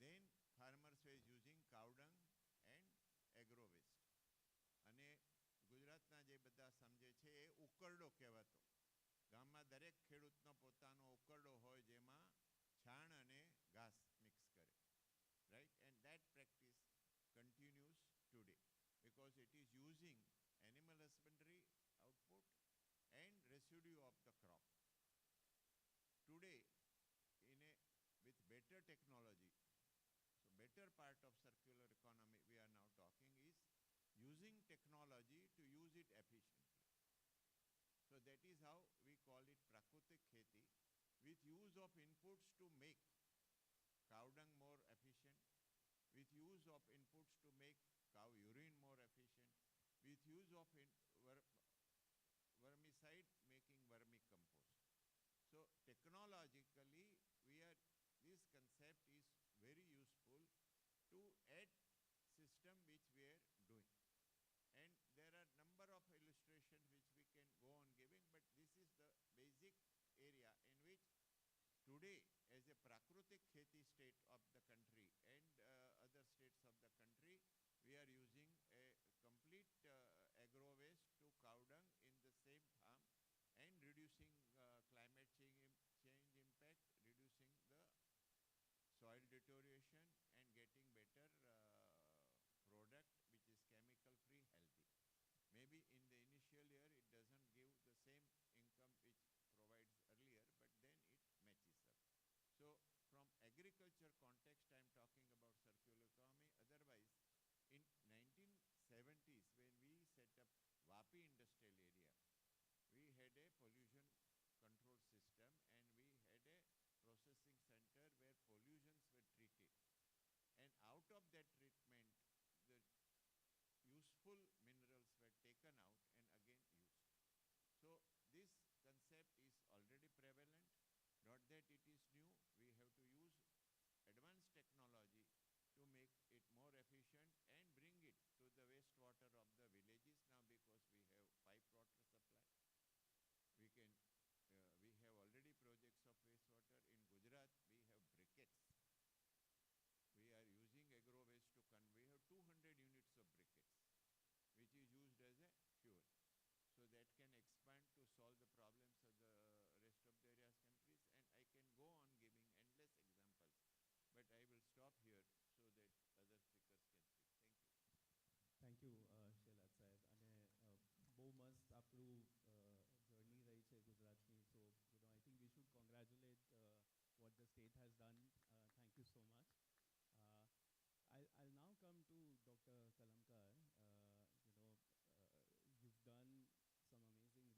then farmers were using cow dung and agro waste. અને ગુજરાતના જે બધા સમજે છે એ ઉકરડો કહેવાતો. ગામમાં દરેક ખેડૂતનો પોતાનો ઉકરડો હોય જેમાં છાણ અને ઘાસ મિક્સ કરે. Right? And that practice continues today because it is using animal husbandry output and residue of the crop. Today, with better technology, so better part of circular economy we are now talking is using technology to use it efficiently. So that is how we call it prakrutik kheti, with use of inputs to make cow dung more efficient, with use of inputs to make cow urine more efficient, with use of vermicide making vermicompost. So technologically, this concept is very useful to add system which we are doing. And there are number of illustrations which we can go on giving, but this is the basic area in which today as a prakrutik kheti state of the country and other states of the country, we are using a complete agro waste to cow dung in the same farm and reducing climate change impact, reducing the soil deterioration and getting better product which is chemical free, healthy. Maybe in the initial year it doesn't give the same income which provides earlier, but then it matches up. So from agriculture context I am talking about circular economy. Otherwise, in 1970s when we set up Vapi industrial area, we had a pollution control system and we had a processing center where pollutions were treated. And out of that treatment, the useful minerals were taken out and again used. So this concept is already prevalent, not that it is new. We have to use advanced technology to make it more efficient and bring it to the wastewater of the villages now because we have piped water supply. We have already projects of wastewater. In Gujarat, we have briquettes. We are using agro waste to we have 200 units of briquettes, which is used as a fuel. So that can expand to solve the problems of the rest of the area's countries. And I can go on giving endless examples, but I will stop here so that other speakers can speak. Thank you. Thank you Shailaj સાહેબ અને બહુ મસ્ત આપણું journey રહી છે ગુજરાતની so I think we should congratulate what the state has done. Thank you so much. I'll now come to Dr. Kalamkar. You've done some amazing research,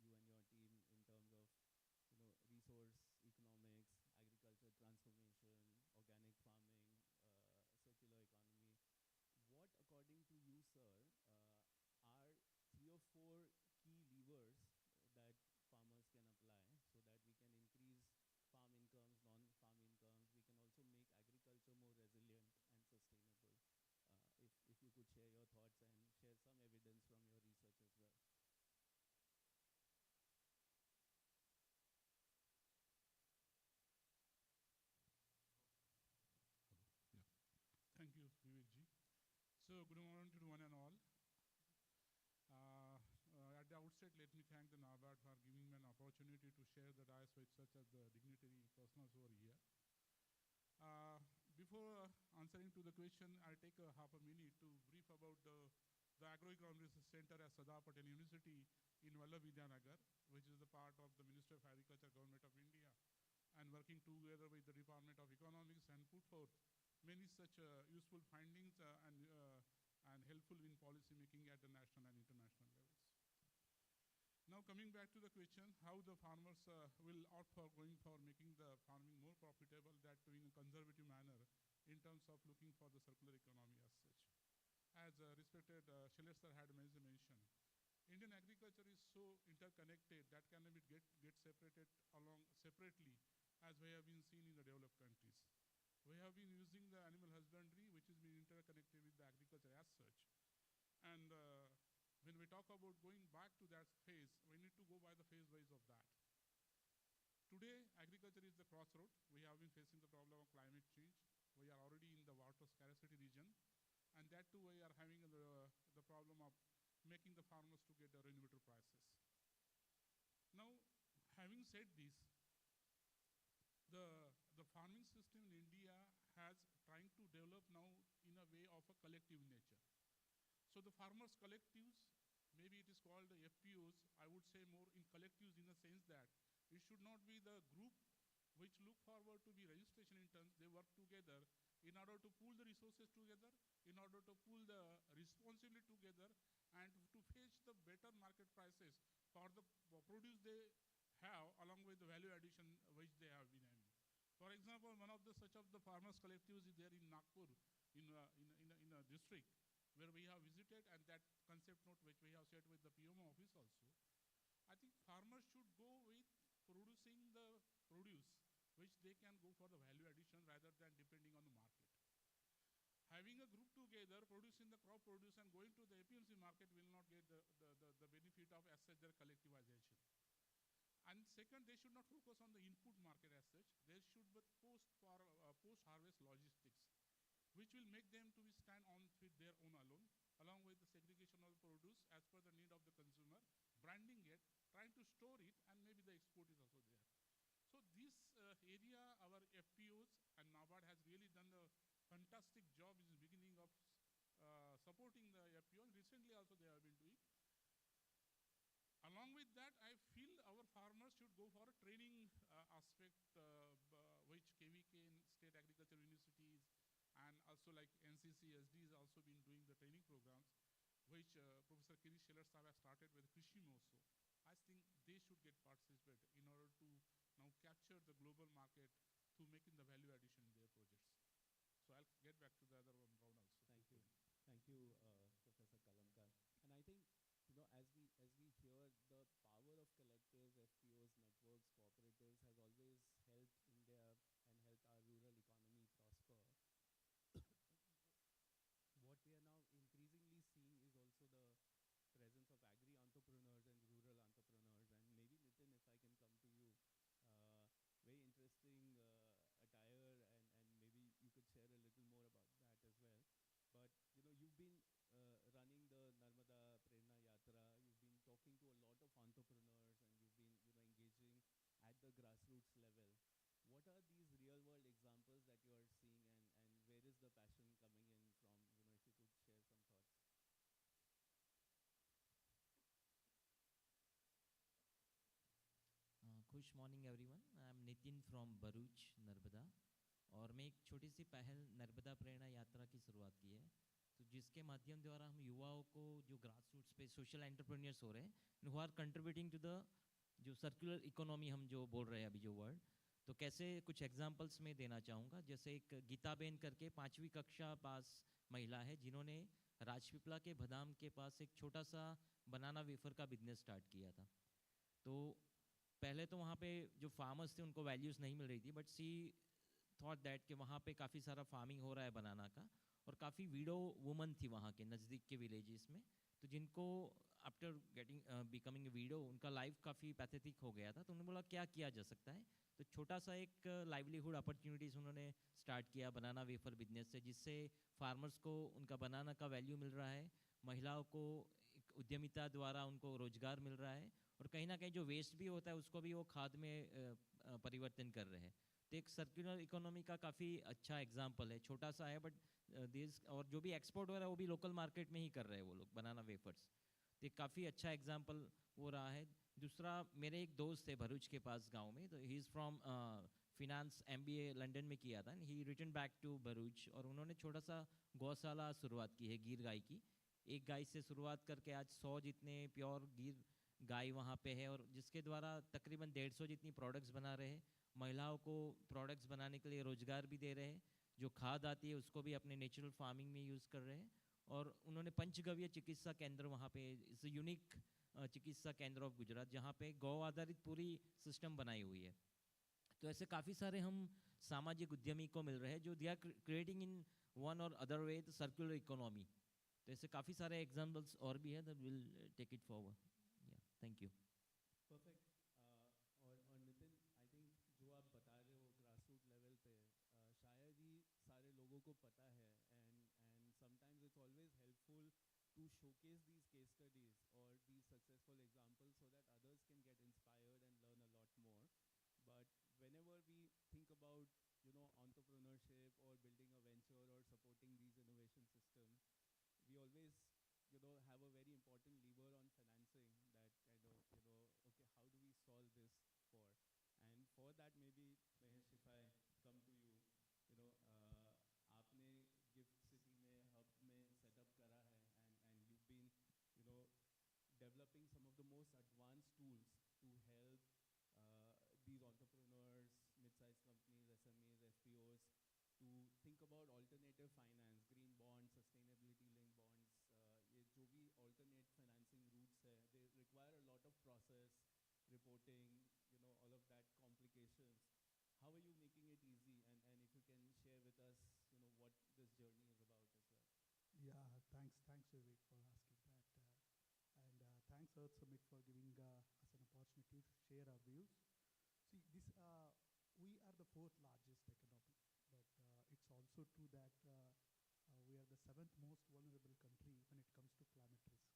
you and your team, in terms of resource economics, agriculture transformation, organic farming, circular economy. What, according to you, sir, are 3 or 4 key levers that farmers can apply so that we can increase farm incomes, non-farm incomes? We can also make agriculture more resilient and sustainable. If you could share your thoughts and share some evidence from your research as well. Thank you, Vivekji. So, good morning to one and all. At the outset, outset, let me thank the NABARD for giving me an opportunity to share the dais with such as the dignitary personals over here. Uh, before answering to the question, I'll take a half a minute to brief about the Agroeconomic Research Center at Sardar Patel University in Vallabh which is the part of the Ministry of Agriculture, Government of India, and working together with the Department of Economics and put forth many such useful findings and helpful in policy making at the national and international levels. Now coming back to the question, how the farmers will opt for going for making the farming more profitable, that too in a conservative manner in terms of looking for the circular economy as such. As respected Shailesh sir had mentioned, Indian agriculture is so interconnected that cannot get separated along separately as we have been seen in the developed countries. We have been using the animal husbandry, which is being interconnected with the agriculture as such. And when we talk about going back to that phase, we need to go by the phase wise of that. Today, agriculture is the crossroad. We have been facing the problem of climate change. We are already in the water scarcity region. And that too, we are having the problem of making the farmers to get the renewable prices. Now, having said this, the farming system in India has trying to develop now in a way of a collective nature. So the farmers collectives, maybe it is called the FPOs, I would say more in collectives in the sense that it should not be the group which look forward to be registration interns. They work together in order to pool the resources together, in order to pool the responsibility together, and to fetch the better market prices for the produce they have along with the value addition which they have been having. For example, one of the such of the farmers collectives is there in Nagpur, in a district where we have visited, and that concept note which we have shared with the PMO office also. I think farmers should go with producing the produce which they can go for the value addition rather than depending on the market. Having a group together, producing the crop produce and going to the APMC market will not get the benefit of as such their collectivization. And second, they should not focus on the input market as such. They should be post-harvest logistics, which will make them to stand on with their own alone, along with the segregation of the produce as per the need of the consumer, branding it, trying to store it, and maybe the export is also there. So this area, our FPOs and NABARD has really done a fantastic job in the beginning of supporting the FPO, and recently also they have been doing. Along with that, I feel our farmers should go for a training aspect, which KVK and State Agriculture Universities and also like NCCSD has also been doing the training programs, which Professor Kirish Shailesh Sahab has started with Krishim also. I think they should get participated in order to now capture the global market to making the value addition in their projects. So I'll get back to the other one round also. Thank you. Thank you, Professor Kalamkar. And I think, as we hear, the power of collectives, FPOs, networks, cooperatives has always helped India and helped our rural economy prosper. What we are now increasingly seeing is also the presence of agri-entrepreneurs and rural entrepreneurs. And maybe Nitin, if I can come to you, very interesting attire, and maybe you could share a little more about that as well. But you've been running the Narmada Prerna Yatra. You've been talking to a lot of entrepreneurs, and you've been engaging at the grassroots level. What are these real-world examples that you are seeing, and where is the passion coming in from? If you could share some thoughts. खुश morning everyone, I am Nitin from Bharuch Narmada, और मैं एक छोटी सी पहल नर्मदा प्रेरणा यात्रा की शुरुआत की है, तो जिसके माध्यम द्वारा हम युवाओं को जो ग्रास रूट्स पे सोशल एंटरप्रेन्योर्स हो रहे हैं who are contributing to the जो सर्कुलर इकोनॉमी हम जो बोल रहे हैं अभी जो वर्ड, तो कैसे कुछ एग्जांपल्स में देना चाहूँगा। जैसे एक गीताबेन करके 5वीं कक्षा पास महिला है जिन्होंने राजपीपला के भदाम के पास एक छोटा सा बनाना वेफर का बिजनेस स्टार्ट किया था। तो पहले तो वहाँ पे जो फार्मर्स थे उनको वैल्यूज़ नहीं मिल रही थी, बट सी थॉट दैट कि वहाँ पे काफ़ी सारा फार्मिंग हो रहा है बनाना का, और काफ़ी वीडो वुमन थी वहाँ के नज़दीक के विलेजेस में, तो जिनको आफ्टर गेटिंग बिकमिंग वीडो उनका लाइफ काफ़ी पैथेटिक हो गया था। तो उन्होंने बोला क्या किया जा सकता है, तो छोटा सा एक लाइवलीहुड अपॉर्चुनिटीज़ उन्होंने स्टार्ट किया बनाना वेफर बिजनेस से, जिससे फार्मर्स को उनका बनाना का वैल्यू मिल रहा है, महिलाओं को एक उद्यमिता द्वारा उनको रोजगार मिल रहा है, और कहीं ना कहीं जो वेस्ट भी होता है उसको भी वो खाद में परिवर्तन कर रहे हैं। तो एक सर्कुलर इकोनॉमी का काफ़ी अच्छा एग्जाम्पल है, छोटा सा है बट देश, और जो भी एक्सपोर्ट हो रहा है वो भी लोकल मार्केट में ही कर रहे हैं वो लोग, बनाना वेफर्स। तो एक काफ़ी अच्छा एग्जाम्पल वो रहा है। दूसरा, मेरे एक दोस्त है भरूच के पास गांव में, तो he is from finance MBA London में किया था, ही रिटर्न बैक टू भरूच, और उन्होंने छोटा सा गौशाला शुरुआत की है गिर गाय की। एक गाय से शुरुआत करके आज 100 जितने प्योर गिर गाय वहाँ पे है, और जिसके द्वारा तकरीबन 150 जितनी प्रोडक्ट्स बना रहे हैं। महिलाओं को प्रोडक्ट्स बनाने के लिए रोजगार भी दे रहे हैं, जो खाद आती है उसको भी अपने नेचुरल फार्मिंग में यूज़ कर रहे हैं। और उन्होंने पंचगव्य चिकित्सा केंद्र वहाँ पे, इट्स यूनिक चिकित्सा केंद्र ऑफ गुजरात, जहाँ पे गौ आधारित पूरी सिस्टम बनाई हुई है। तो ऐसे काफ़ी सारे हम सामाजिक उद्यमी को मिल रहे हैं जो they are creating in one और other way the circular economy. तो ऐसे काफ़ी सारे एग्जाम्पल्स और भी है, that will take it forward. Yeah thank you. Perfect. और नितिन, आई थिंक जो आप बता रहे हो ग्रास रूट लेवल पे, शायद ही सारे लोगों को पता है, and sometimes it's always helpful to showcase these case studies और these successful examples so that others can get inspired and learn a lot more. But whenever we think about, entrepreneurship or building a venture or supporting these innovation systems, we always, have a very important lever on financing that kind of, okay, how do we solve this for? And for that, maybe, Mahesh, if I come to you, आपने gift city में hub में setup करा है, and you've been, you know, developing some of the most advanced tools to help these entrepreneurs, mid-sized companies, SMEs, FPOs, to think about alternative finance, green bonds, sustainability linked bonds, ये जो भी alternate financing routes है, they require a lot of process, reporting, all of that complications. How are you making it easy? And if you can share with us, what this journey is about as well. Yeah, thanks, Vivek, for asking that. And thanks, Earth Summit, for giving us an opportunity to share our views. See, we are the fourth largest economy, but it's also true that we are the seventh most vulnerable country when it comes to climate risk.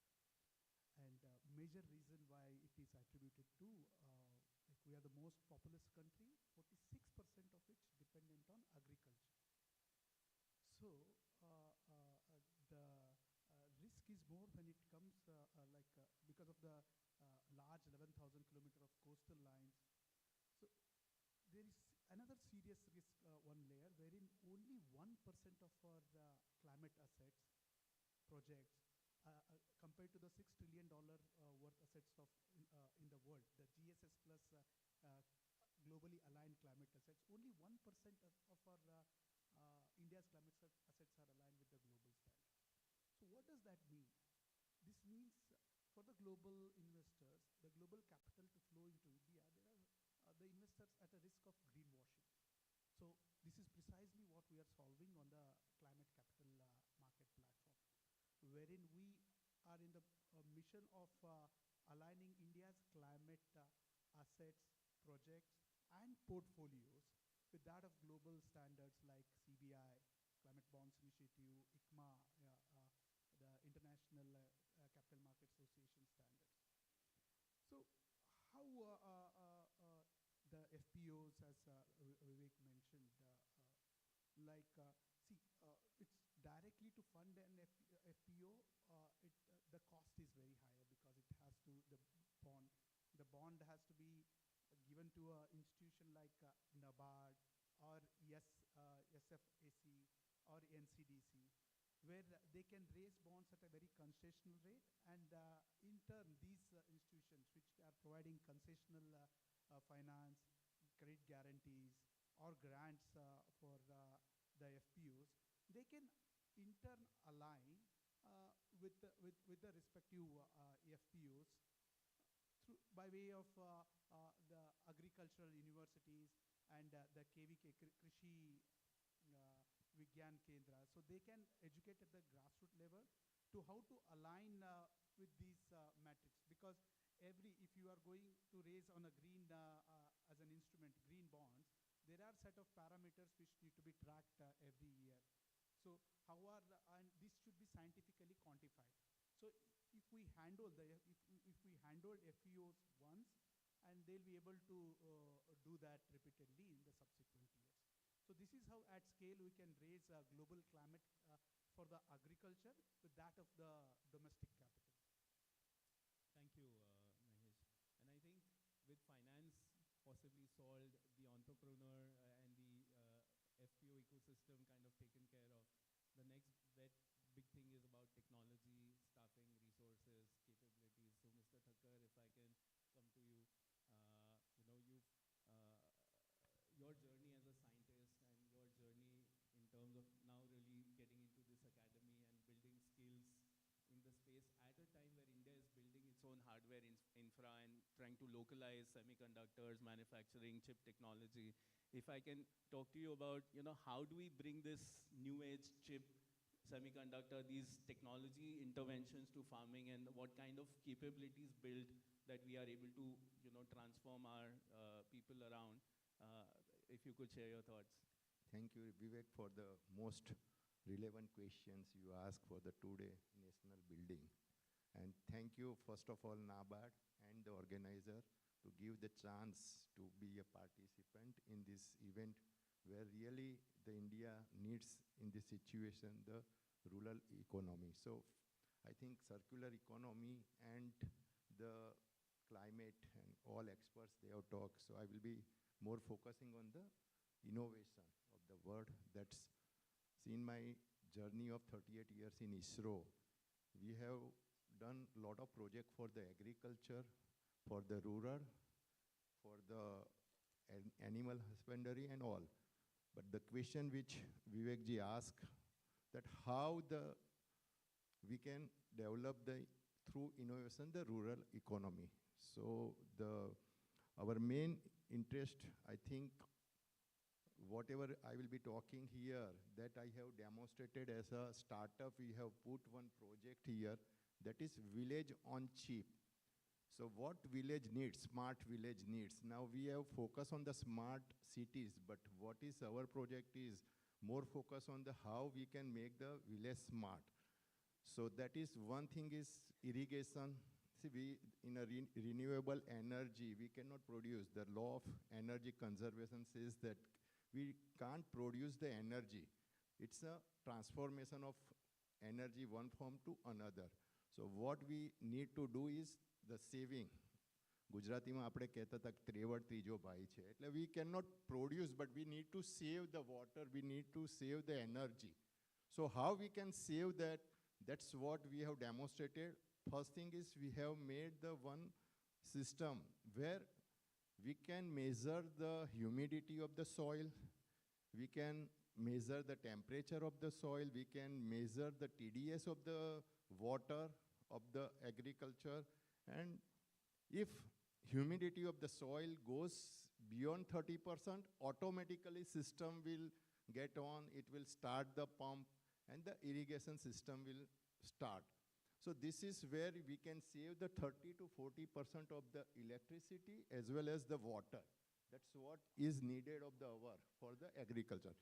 And major reason why it is attributed to, like we are the most populous country, 46% of which dependent on agriculture. So the risk is more when it comes because of the large 11,000 kilometer of coastal lines. So there is another serious risk, one layer, wherein only 1% of our climate assets, projects, compared to the $6 trillion worth assets in the world, the GSS plus globally aligned climate assets, only 1% of our India's climate assets are aligned with the global standard. So what does that mean? This means for the global investors, the global capital to flow into India, there are the investors at a risk of greenwashing. So this is precisely what we are solving on the climate capital market platform, wherein we are in the mission of aligning India's climate assets, projects, and portfolios with that of global standards like CBI, Climate Bonds Initiative, ICMA, the International Capital Market Association standards. So how the FPOs, as Vivek mentioned, it's directly to fund an FPO, the cost is very higher because it has to, the bond has to be given to an institution like NABARD or SFAC or NCDC, where they can raise bonds at a very concessional rate, and in turn these institutions which are providing concessional finance, credit guarantees or grants for the FPOs, they can in turn align with the respective FPOs by way of the agricultural universities and the KVK Krishi Vigyan Kendra. So they can educate at the grassroots level to how to align with these metrics, because if you are going to raise on a green as an instrument, green bonds, there are set of parameters which need to be tracked every year. So and this should be scientifically quantified. So if we we handle FEOs once, and they'll be able to do that repeatedly in the subsequent years. So this is how at scale we can raise global climate for the agriculture with that of the domestic capital. Thank you, Mahesh. And I think with finance possibly solved, the entrepreneur and the FPO ecosystem kind of taken care of, the next big thing is about technology, staffing, resources, capabilities. So, Mr. Thakkar, if I can come to you, you've your journey as a scientist and your journey in terms of now really getting into this academy and building skills in the space at a time where India is building its own hardware infra and trying to localize semiconductors, manufacturing, chip technology. If I can talk to you about, how do we bring this new age chip semiconductor, these technology interventions to farming, and what kind of capabilities build that we are able to, transform our people around. If you could share your thoughts. Thank you, Vivek, for the most relevant questions you asked for the today national building. And thank you, first of all, NABARD and the organizer to give the chance to be a participant in this event where really the India needs in this situation the rural economy. So I think circular economy and the climate and all experts, they have talked. So I will be more focusing on the innovation of the word. That's seen my journey of 38 years in ISRO. We have done a lot of projects for the agriculture, for the rural, for the animal husbandry and all. But the question which Vivekji asked, that how we can develop through innovation the rural economy. So our main interest, I think, whatever I will be talking here, that I have demonstrated as a startup, we have put one project here, that is village on chip. So what village needs, smart village needs. Now we have focus on the smart cities, but what is our project is more focus on the how we can make the village smart. So that is one thing is irrigation. See, in a renewable energy, we cannot produce. The law of energy conservation says that we can't produce the energy. It's a transformation of energy one form to another. So what we need to do is the saving. ગુજરાતીમાં આપણે કહેતા હતા કે ત્રેવડ ત્રીજો ભાઈ છે. એટલે we cannot produce, but we need to save the water, we need to save the energy. So how we can save that, that's what we have demonstrated. First thing is we have made the one system where we can measure the humidity of the soil, we can measure the temperature of the soil, we can measure the TDS of the water of the agriculture, and if humidity of the soil goes beyond 30%, automatically system will get on, it will start the pump, and the irrigation system will start. So this is where we can save the 30 to 40% of the electricity as well as the water. That's what is needed of the hour for the agriculture.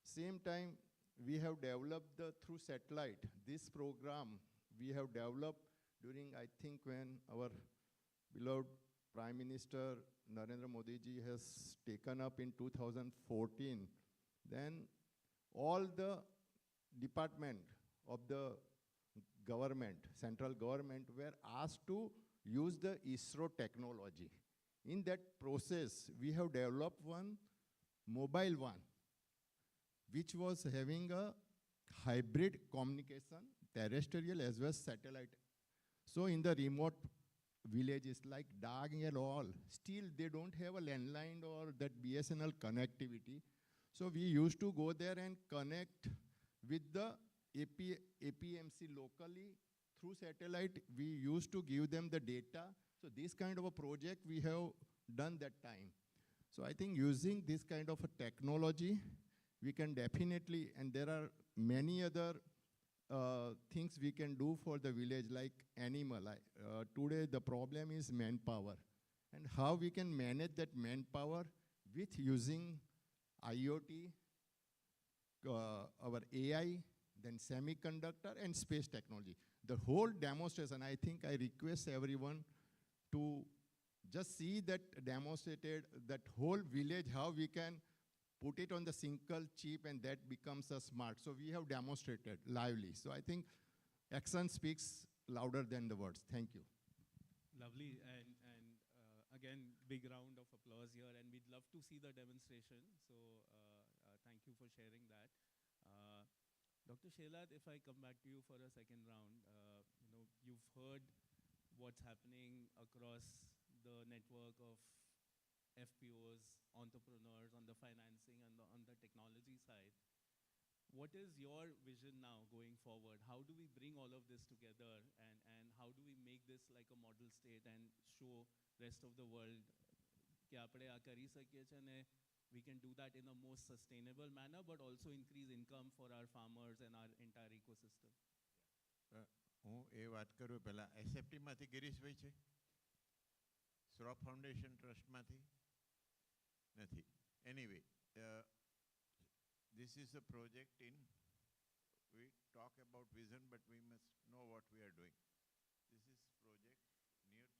Same time, we have developed through satellite, this program we have developed during, I think, when our beloved Prime Minister Narendra Modi ji has taken up in 2014. Then all the department of the government, central government, were asked to use the ISRO technology. In that process, we have developed one mobile one, which was having a hybrid communication, terrestrial as well as satellite. So in the remote villages like Dag and all, still they don't have a landline or that BSNL connectivity. So we used to go there and connect with the APMC locally through satellite. We used to give them the data. So this kind of a project we have done that time. So I think using this kind of a technology, we can definitely, and there are many other things we can do for the village, like animal. Today the problem is manpower, and how we can manage that manpower with using IoT, our AI, then semiconductor and space technology. the whole demonstration, I think I request everyone to just see that demonstrated, that whole village, how we can put it on the single chip and that becomes a smart. So we have demonstrated lively. So I think action speaks louder than the words. Thank you. Lovely, and again, big round of applause here, and we'd love to see the demonstration. So thank you for sharing that. Dr. Sheilad, if I come back to you for a second round, you've heard what's happening across the network of FPOs, entrepreneurs on the financing and on the technology side. What is your vision now going forward? How do we bring all of this together, and how do we make this like a model state and show rest of the world કે આપણે આ કરી શકીએ છીએ અને we can do that in a most sustainable manner but also increase income for our farmers and our entire ecosystem? હું એ વાત કરું પહેલાં એસએફટીમાંથી ગિરીશભાઈ છે, શ્રોફ ફાઉન્ડેશન ટ્રસ્ટમાંથી નથી. Anyway, this is a project in, we talk about vision, but we must know what we are doing. This is project near Chota Udeipur,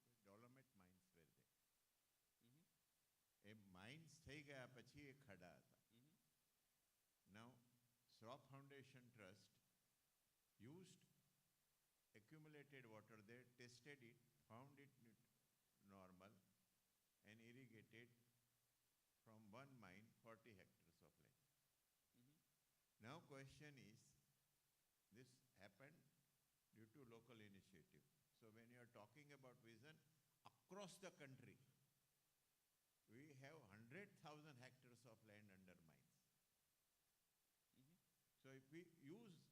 where dolomite mines were there. A mines થઈ ગયા પછી એ ખડા હતા. Now, Srop Foundation Trust used accumulated water there, tested it, found it normal, and irrigated from one mine 40 hectares of land. Now question is, this happened due to local initiative. So when you are talking about vision, across the country, we have 100,000 hectares of land under mines. So if we use,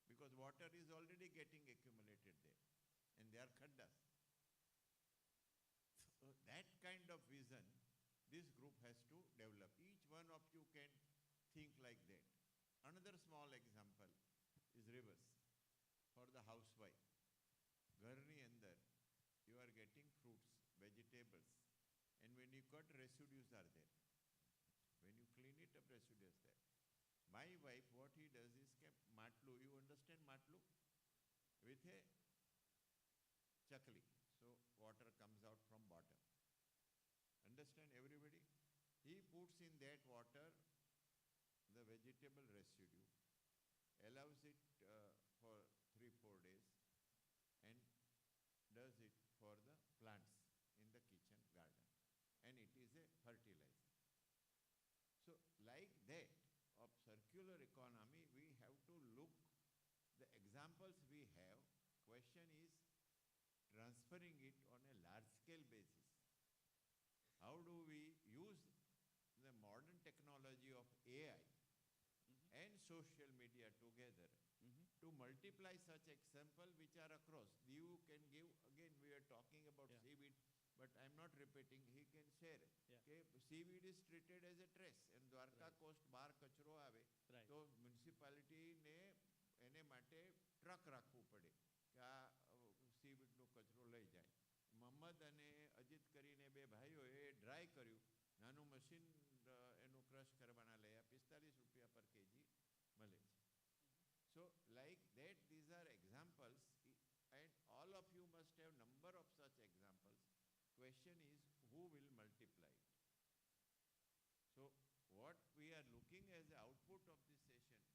because water is already getting accumulated there, and they are khaddas. So that kind of vision, this group has to develop. Each one of you can think like that. Another small example is rivers for the housewife. ઘરની અંદર you are getting fruits, vegetables, and when you cut, residues are there. When you clean it up, residues there. My wife, what he does is kept matlu. You understand matlu? With a chakli. So water comes out from bottom. Understand everybody? He puts in that water the vegetable residue, allows it for 3-4 days, and does it for the plants in the kitchen garden. And it is a fertilizer. So like that of circular economy, we have to look the examples we have. Question is transferring it on a large scale basis. How do we use the modern technology of AI and social media together to multiply such examples which are across? You can give, again we are talking about seaweed, but I'm not repeating, he can share. Okay, seaweed is treated as a trash, and Dwarka coast બહાર કચરો આવે તો મ્યુનિસિપાલિટીને એને માટે truck રાખવું પડે કે આ સીવીડનો કચરો લઈ જાય. મોહમ્મદ અને અજીત કરીને બે ભાઈઓએ ડ્રાય કર્યું, નાનું મશીન એનું ક્રશ કરવાના લયા, 45 રૂપિયા પર કેજી મળે છે. So like that, these are examples, and all of you must have number of such examples. Question is, who will multiply it? So what we are looking as the output of this session,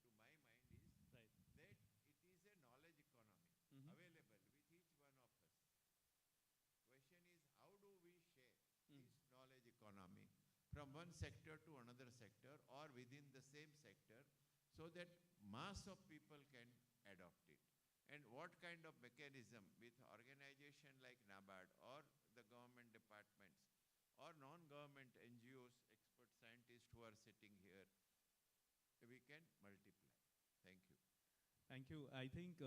to my mind, is that it is a knowledge economy available with each one of us. Question is, how do we share this knowledge economy from one sector to another sector or within the same sector, so that mass of people can adopt it? And what kind of mechanism with organization like NABARD or the government departments or non-government NGOs, expert scientists who are sitting here, we can multiply. Thank you. Thank you. I think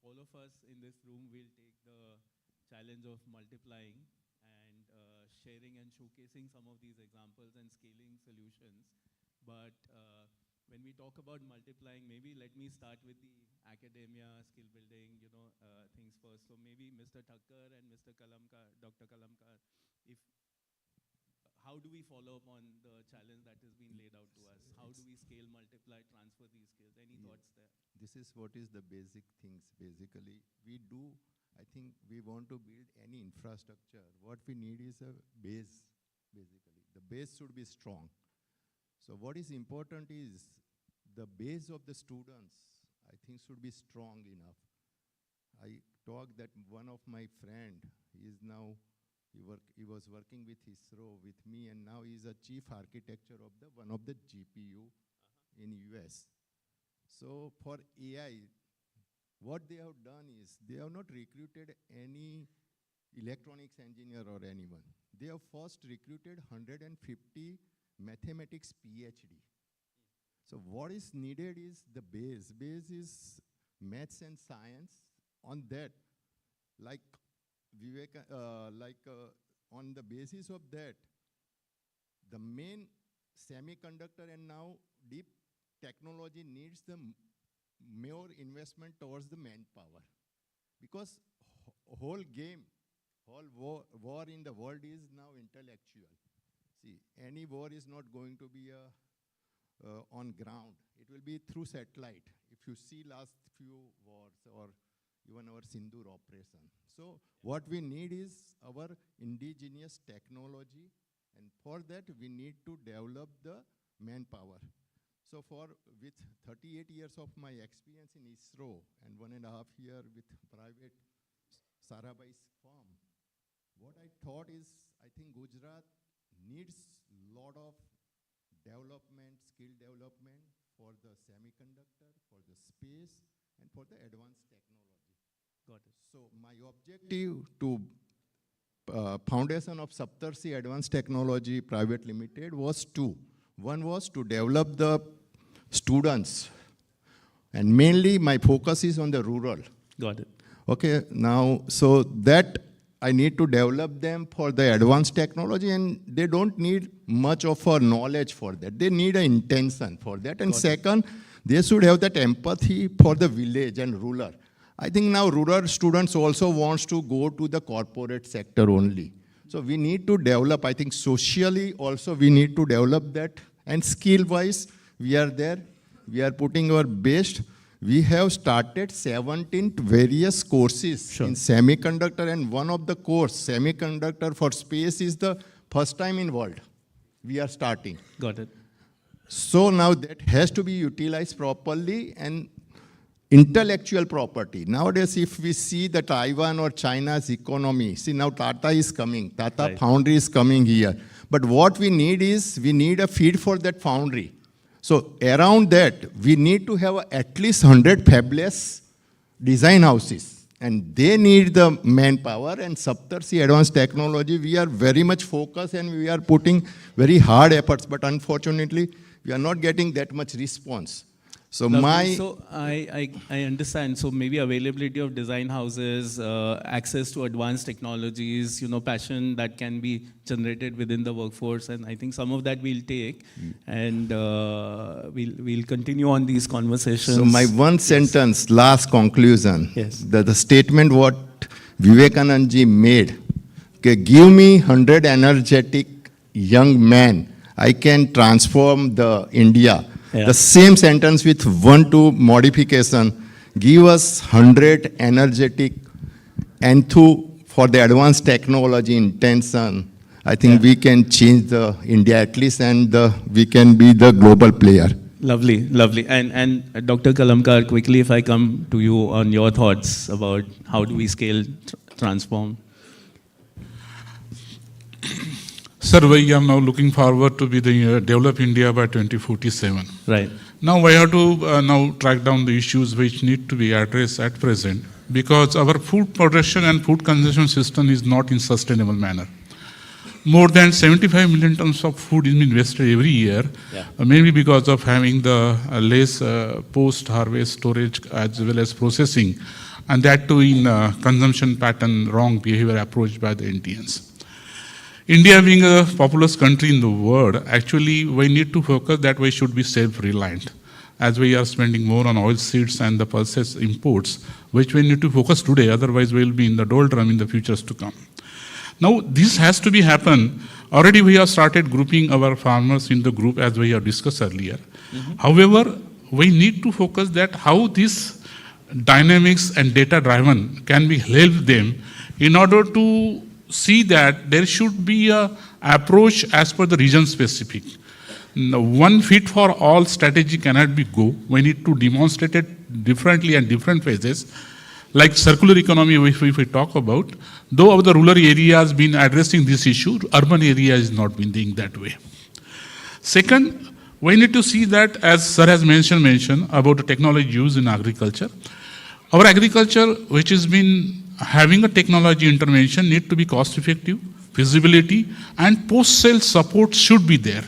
all of us in this room will take the challenge of multiplying and sharing and showcasing some of these examples and scaling solutions. But when we talk about multiplying, maybe let me start with the academia, skill building, things first. So maybe Mr. Thakkar and Mr. Kalamkar, Dr. Kalamkar, if how do we follow up on the challenge that has been laid out to us? How do we scale, multiply, transfer these skills? Any thoughts there? This is what is the basic things. Basically, we do, I think we want to build any infrastructure. What we need is a base, basically. The base should be strong. So what is important is the base of the students, I think, should be strong enough. I talked that one of my friend, he was working with ISRO with me, and now he is a chief architecture of one of the GPU in US. So for AI, what they have done is they have not recruited any electronics engineer or anyone. They have first recruited 150 mathematics PhD. So what is needed is the base. Base is maths and science. On that, like Vivek, on the basis of that, the main semiconductor and now deep technology needs the more investment towards the manpower. Because whole game, whole war in the world is now intellectual. See, any war is not going to be on ground. It will be through satellite. If you see last few wars or even our Sindoor operation. So what we need is our indigenous technology, and for that we need to develop the manpower. So with 38 years of my experience in ISRO and 1.5 years with private Sarabhai's firm, what I thought is, I think Gujarat needs a lot of development, skill development for the semiconductor, for the space, and for the advanced technology. Got it. So my objective to foundation of Saptarshi Advanced Technology Private Limited was two. One was to develop the students, and mainly my focus is on the rural. Got it. Okay, now, so that I need to develop them for the advanced technology, and they don't need much of a knowledge for that. They need an intention for that. And second, they should have that empathy for the village and rural. I think now rural students also wants to go to the corporate sector only. So we need to develop, I think socially also we need to develop that. And skill-wise, we are there. We are putting our best. We have started 17 various courses in semiconductor, and one of the course, semiconductor for space, is the first time in world. We are starting. Got it. So now that has to be utilized properly, and intellectual property. Nowadays, if we see the Taiwan or China's economy, see now Tata is coming, Tata Foundry is coming here. But what we need is, we need a feed for that foundry. So around that, we need to have at least 100 fabless design houses. And they need the manpower, and Saptarshi Advanced Technology, we are very much focused and we are putting very hard efforts, but unfortunately, we are not getting that much response. So So I understand. So maybe availability of design houses, access to advanced technologies, passion that can be generated within the workforce, and I think some of that we'll take, and we'll continue on these conversations. So my one sentence, last conclusion. Yes. The statement what Vivekanand ji made, okay, give me 100 energetic young men, I can transform the India. Yeah. The same sentence with 1-2 modification, give us 100 energetic for the advanced technology intention. I think we can change the India at least, and we can be the global player. Lovely, lovely. And Dr. Kalamkar, quickly, if I come to you on your thoughts about how do we scale, transform. Sir, we are now looking forward to be the develop India by 2047. Right. Now we have to now track down the issues which need to be addressed at present, because our food production and food consumption system is not in sustainable manner. More than 75 million tons of food is being wasted every year, mainly because of having the less post-harvest storage as well as processing, and that too in consumption pattern, wrong behavior approach by the Indians. India being a populous country in the world, actually we need to focus that we should be self-reliant, as we are spending more on oil seeds and the pulses imports, which we need to focus today, otherwise we will be in the doldrum in the futures to come. Now this has to be happen already we have started grouping our farmers in the group as we have discussed earlier. However, we need to focus that how this dynamics and data driven can be help them in order to see that there should be a approach as per the region specific. One fit for all strategy cannot be go. We need to demonstrate it differently and different phases. Like circular economy, if we talk about, though the rural area has been addressing this issue, urban area is not been doing that way. Second, we need to see that, as sir has mentioned about the technology used in agriculture. Our agriculture, which has been having a technology intervention, need to be cost effective, feasibility, and post-sale support should be there.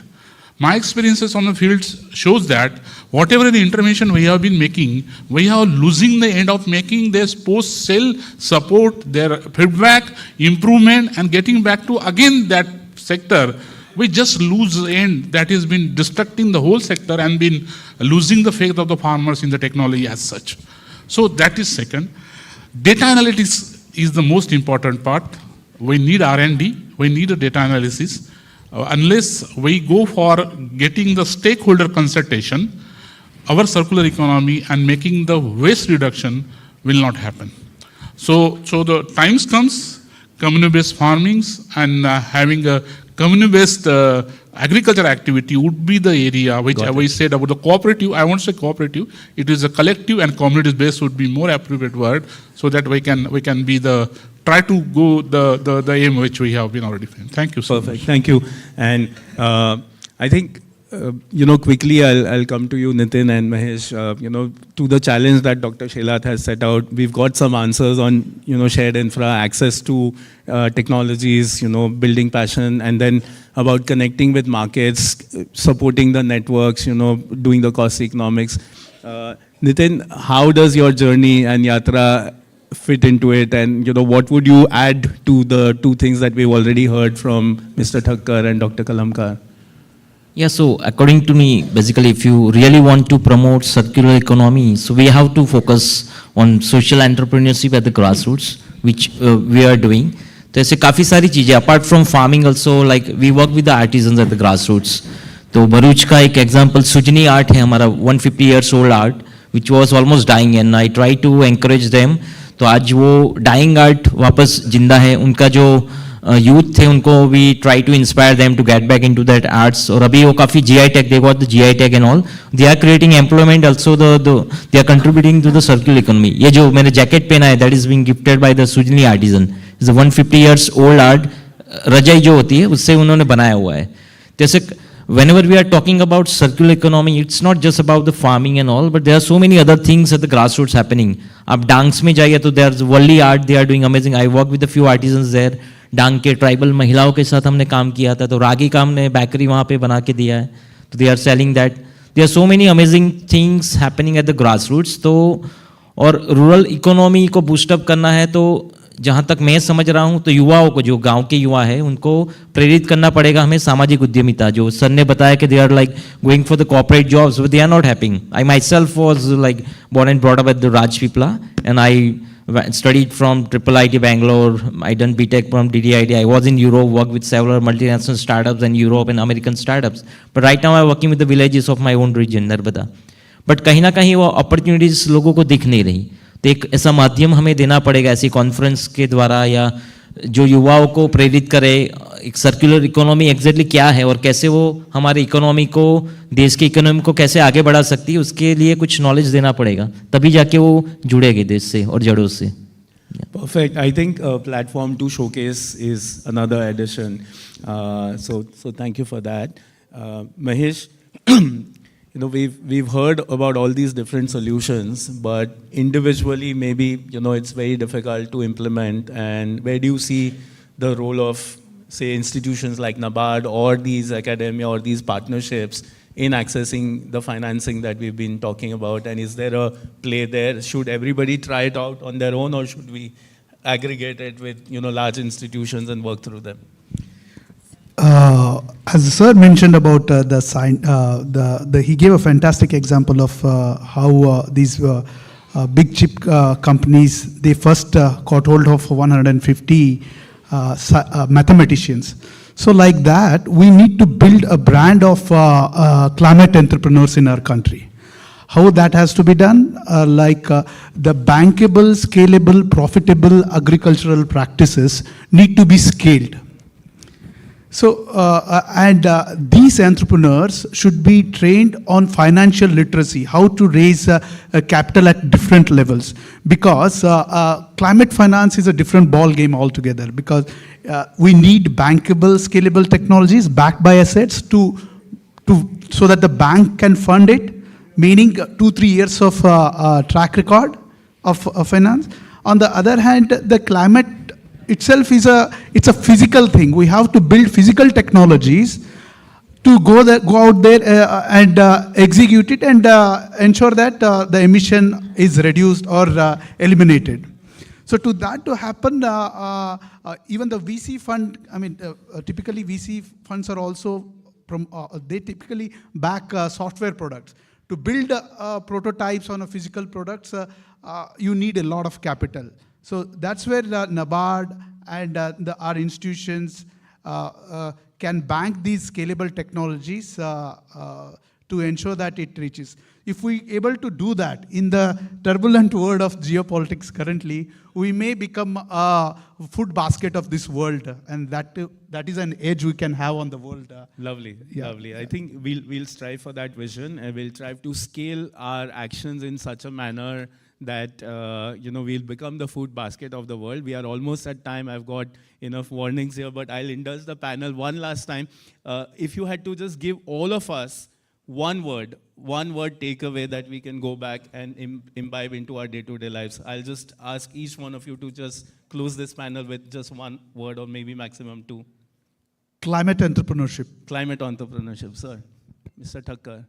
My experiences on the fields shows that whatever the intervention we have been making, we are losing the end of making this post-sale support, their feedback, improvement, and getting back to again that sector. We just lose the end that has been destructing the whole sector and been losing the faith of the farmers in the technology as such. So that is second. Data analytics is the most important part. We need R&D, we need a data analysis. Unless we go for getting the stakeholder consultation, our circular economy and making the waste reduction will not happen. So the times comes, community-based farmings and having a community-based agriculture activity would be the area which I said about the cooperative. I won't say cooperative. It is a collective, and community-based would be more appropriate word, so that we can be the try to go the aim which we have been already found. Thank you so Perfect. much. Thank you. And I think, quickly I'll come to you, Nitin and Mahesh. To the challenge that Dr. Shelat has set out, we've got some answers on, shared infra, access to technologies, building passion, and then about connecting with markets, supporting the networks, doing the cost economics. Nitin, how does your journey and Yatra fit into it, and what would you add to the two things that we've already heard from Mr. Thakkar and Dr. Kalamkar? Yeah, so according to me, basically, if you really want to promote circular economy, so we have to focus on social entrepreneurship at the grassroots, which we are doing. तो ऐसे काफ़ी सारी चीज़ें apart from farming also, like we work with the artisans at the grassroots. तो भरूच का एक example Sujani art है हमारा 150 years old art, which was almost dying, and I try to encourage them. तो आज वो डाइंग आर्ट वापस जिंदा है. उनका जो यूथ थे उनको we try to inspire them to get back into that arts. और अभी वो काफ़ी GI tag, they got the GI tag and all. They are creating employment also, they are contributing to the circular economy. ये जो मैंने jacket पहना है, that is being gifted by the Sujni artisan. Is 150 years old art. रजाई जो होती है उससे उन्होंने बनाया हुआ है. जैसे whenever we are talking about circular economy, it's not just about the farming and all, but there are so many other things at the grassroots happening. आप डांग्स में जाइए तो there's worldly art, they are doing amazing. I work with a few artisans there. डांग के tribal महिलाओं के साथ हमने काम किया था, तो रागी का हमने बेकरी वहाँ पे बना के दिया है, तो they are selling that. There are so many amazing things happening at the grassroots. तो और रूरल इकोनॉमी को बूस्टअप करना है, तो जहाँ तक मैं समझ रहा हूँ तो युवाओं को, जो गांव के युवा है, उनको प्रेरित करना पड़ेगा हमें सामाजिक उद्यमिता. जो सर ने बताया कि they are like going for the corporate jobs, but they are not हैपिंग. I myself was like born and brought up at the Rajpipla, and I studied from IIIT Bangalore. I done BTech from DDIT. I was in Europe, worked with several multinational startups in Europe and American startups. But right now I'm working with the villages of my own region, Narmada. But कहीं ना कहीं वो opportunities लोगों को दिख नहीं रही. तो एक ऐसा माध्यम हमें देना पड़ेगा ऐसी कॉन्फ्रेंस के द्वारा, या जो युवाओं को प्रेरित करे एक सर्कुलर इकोनॉमी एग्जैक्टली क्या है और कैसे वो हमारे इकोनॉमी को, देश की इकोनॉमी को कैसे आगे बढ़ा सकती है, उसके लिए कुछ नॉलेज देना पड़ेगा, तभी जाके वो जुड़ेंगे देश से और जड़ों से. Perfect. I think a platform to showcase is another addition. So thank you for that. Mahesh, we've heard about all these different solutions, but individually maybe, it's very difficult to implement. And where do you see the role of, say, institutions like NABARD or these academia or these partnerships in accessing the financing that we've been talking about? And is there a play there? Should everybody try it out on their own, or should we aggregate it with, large institutions and work through them? As the sir mentioned about he gave a fantastic example of how these big chip companies, they first caught hold of 150 mathematicians. So like that, we need to build a brand of climate entrepreneurs in our country. How that has to be done? The bankable, scalable, profitable agricultural practices need to be scaled. So, these entrepreneurs should be trained on financial literacy, how to raise capital at different levels. Because climate finance is a different ball game altogether. Because we need bankable, scalable technologies backed by assets so that the bank can fund it, meaning 2-3 years of track record of finance. On the other hand, the climate itself it's a physical thing. We have to build physical technologies to go out there and execute it and ensure that the emission is reduced or eliminated. So to that to happen, even the VC fund, typically VC funds are also, they typically back software products. To build prototypes on a physical products, you need a lot of capital. So that's where NABARD and our institutions can bank these scalable technologies to ensure that it reaches. If we able to do that in the turbulent world of geopolitics currently, we may become a food basket of this world, and that is an edge we can have on the world. Lovely, Yeah. lovely. I think we'll strive for that vision, and we'll try to scale our actions in such a manner that we'll become the food basket of the world. We are almost at time. I've got enough warnings here, but I'll indulge the panel one last time. If you had to just give all of us one word takeaway that we can go back and imbibe into our day-to-day lives, I'll just ask each one of you to just close this panel with just one word or maybe maximum two. Climate entrepreneurship. Climate entrepreneurship, sir. Mr. Thakkar.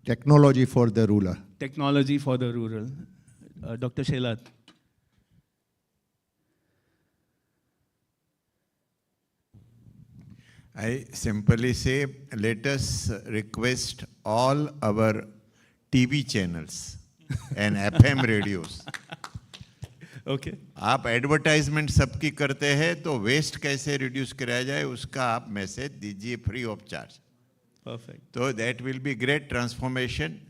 Technology for the ruler. Technology for the rural. Dr. Shelat. I simply say, let us request all our TV channels and FM radios. Okay. आप advertisement सबकी करते हैं तो waste कैसे reduce कराया जाए उसका आप मैसेज दीजिए free of charge. Perfect. So that will be great transformation,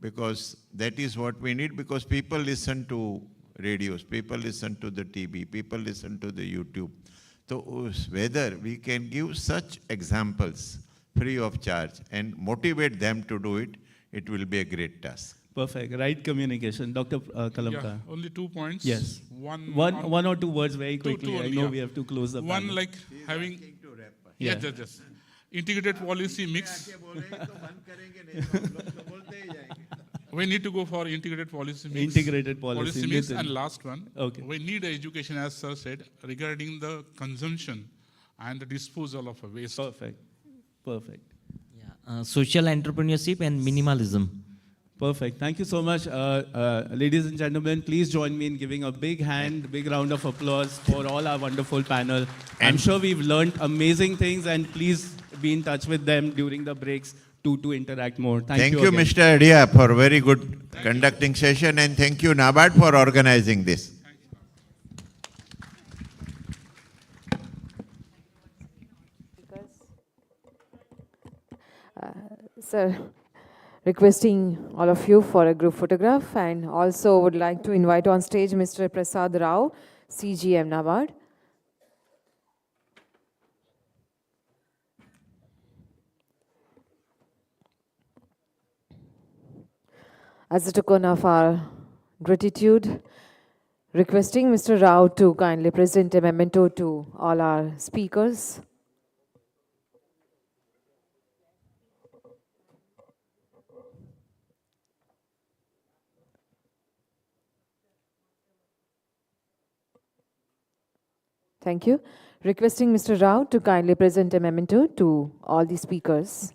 because that is what we need, because people listen to radios, people listen to the TV, people listen to the YouTube. So whether we can give such examples free of charge and motivate them to do it, it will be a great task. Perfect. Right communication. Dr. Kalamkar. Yeah, only 2 points. Yes. One or two words very quickly. I know we have to close the One, panel. like having... Yeah. Yes. Integrated policy mix. We need to go for integrated policy mix. Integrated policy mix. Nitin. And last one, Okay. we need education, as sir said, regarding the consumption and the disposal of a waste. Perfect. Yeah, social entrepreneurship and minimalism. Perfect. Thank you so much. Ladies and gentlemen, please join me in giving a big round of applause for all our wonderful panel. I'm sure we've learned amazing things, and please be in touch with them during the breaks to interact more. Thank you again. Mr. Adia, for very good conducting session, and thank you NABARD for organizing this. Sir, requesting all of you for a group photograph, and also would like to invite on stage Mr. Prasad Rao, CGM NABARD. As a token of our gratitude, requesting Mr. Rao to kindly present a memento to all our speakers. Thank you. Requesting Mr. Rao to kindly present a memento to all the speakers.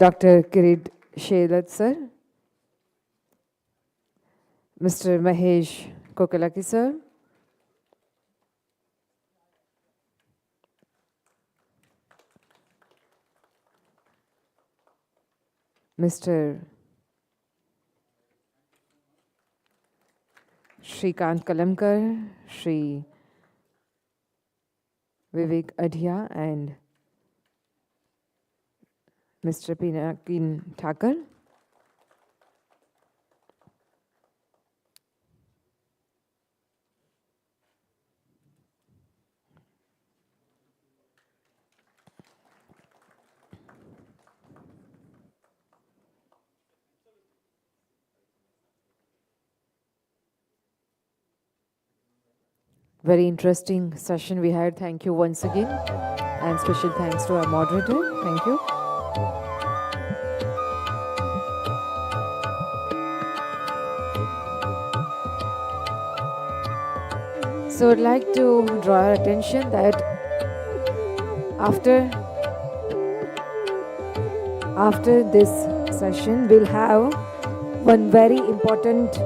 Dr. Kirit Shelat, sir. Mr. Mahesh Kokalaki, sir. Mr. Shrikant Kalamkar, Shri Vivek Adhia, and Mr. Pinakin Thakur. Very interesting session we had. Thank you once again. And special thanks to our moderator. Thank you. So I'd like to draw our attention that after this session, we'll have one very important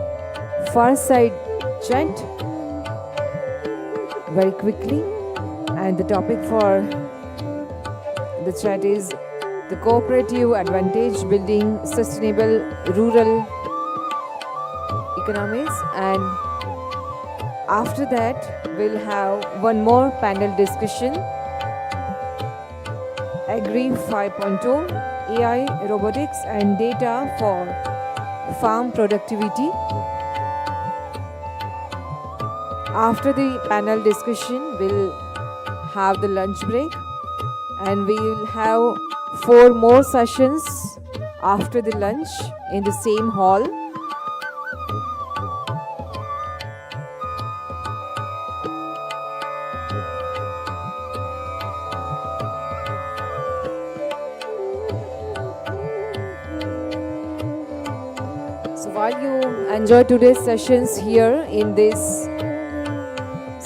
far side chat very quickly. And the topic for the chat is the cooperative advantage building sustainable rural economies. And after that, we'll have one more panel discussion, Agri 5.0, AI, robotics and data for farm productivity. After the panel discussion, we'll have the lunch break, and we'll have 4 more sessions after the lunch in the same hall. So while you enjoy today's sessions here in this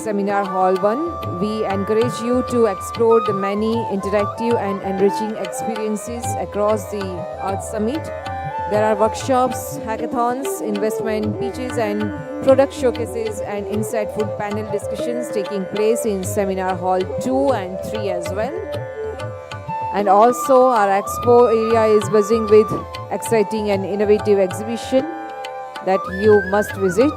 Seminar Hall 1, we encourage you to explore the many interactive and enriching experiences across the Earth Summit. There are workshops, hackathons, investment pitches and product showcases and insightful panel discussions taking place in Seminar Hall 2 and 3 as well. And also our expo area is buzzing with exciting and innovative exhibition that you must visit.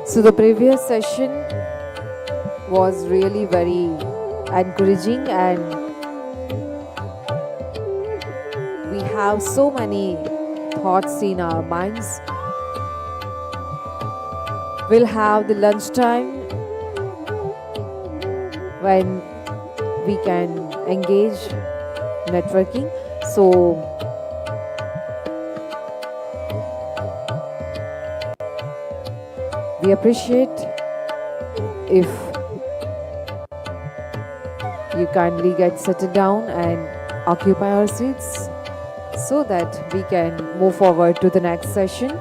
So the previous session was really very encouraging, and we have so many thoughts in our minds. We'll have the lunchtime when we can engage networking. So we appreciate if you kindly get settled down and occupy our seats so that we can move forward to the next session.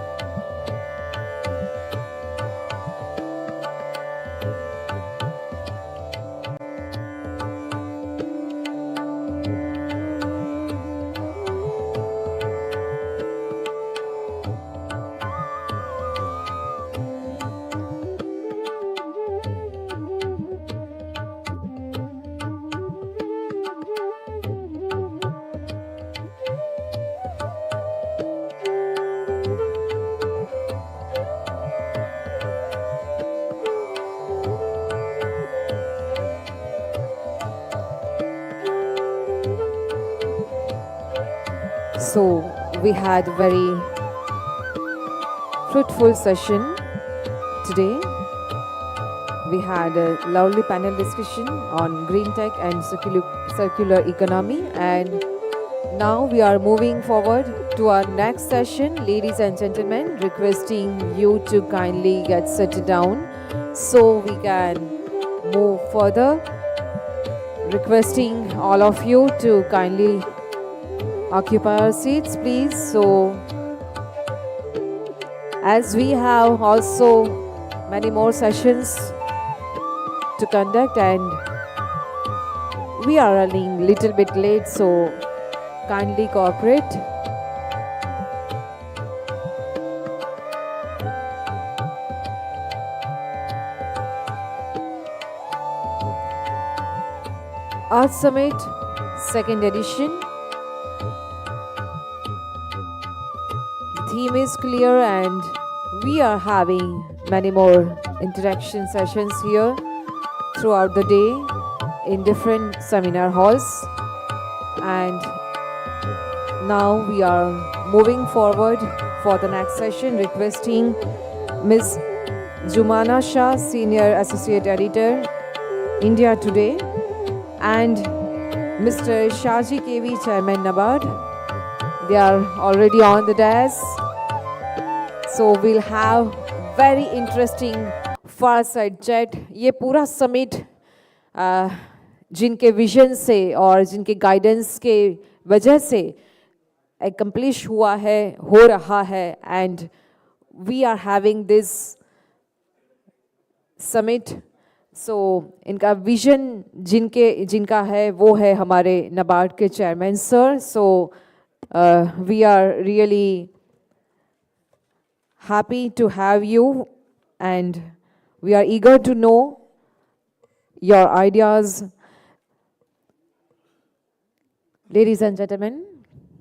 So we had a very fruitful session today. We had a lovely panel discussion on green tech and circular economy, and now we are moving forward to our next session. Ladies and gentlemen, requesting you to kindly get settled down so we can move further. Requesting all of you to kindly occupy our seats, please. So, as we have also many more sessions to conduct and we are running a little bit late, so kindly cooperate. Art Summit, second edition. The theme is clear and we are having many more interaction sessions here throughout the day in different seminar halls. And now we are moving forward for the next session, requesting Ms. Jumana Shah, Senior Associate Editor, India Today, and Mr. Shaji KV, Chairman NABARD. They are already on the dais. So we'll have very interesting fireside chat. ये पूरा summit जिनके vision से और जिनके guidance के वजह से accomplish हुआ है, हो रहा है, and we are having this summit. So इनका विजन जिनका है वो है हमारे NABARD के chairman sir. So we are really happy to have you and we are eager to know your ideas. Ladies and gentlemen,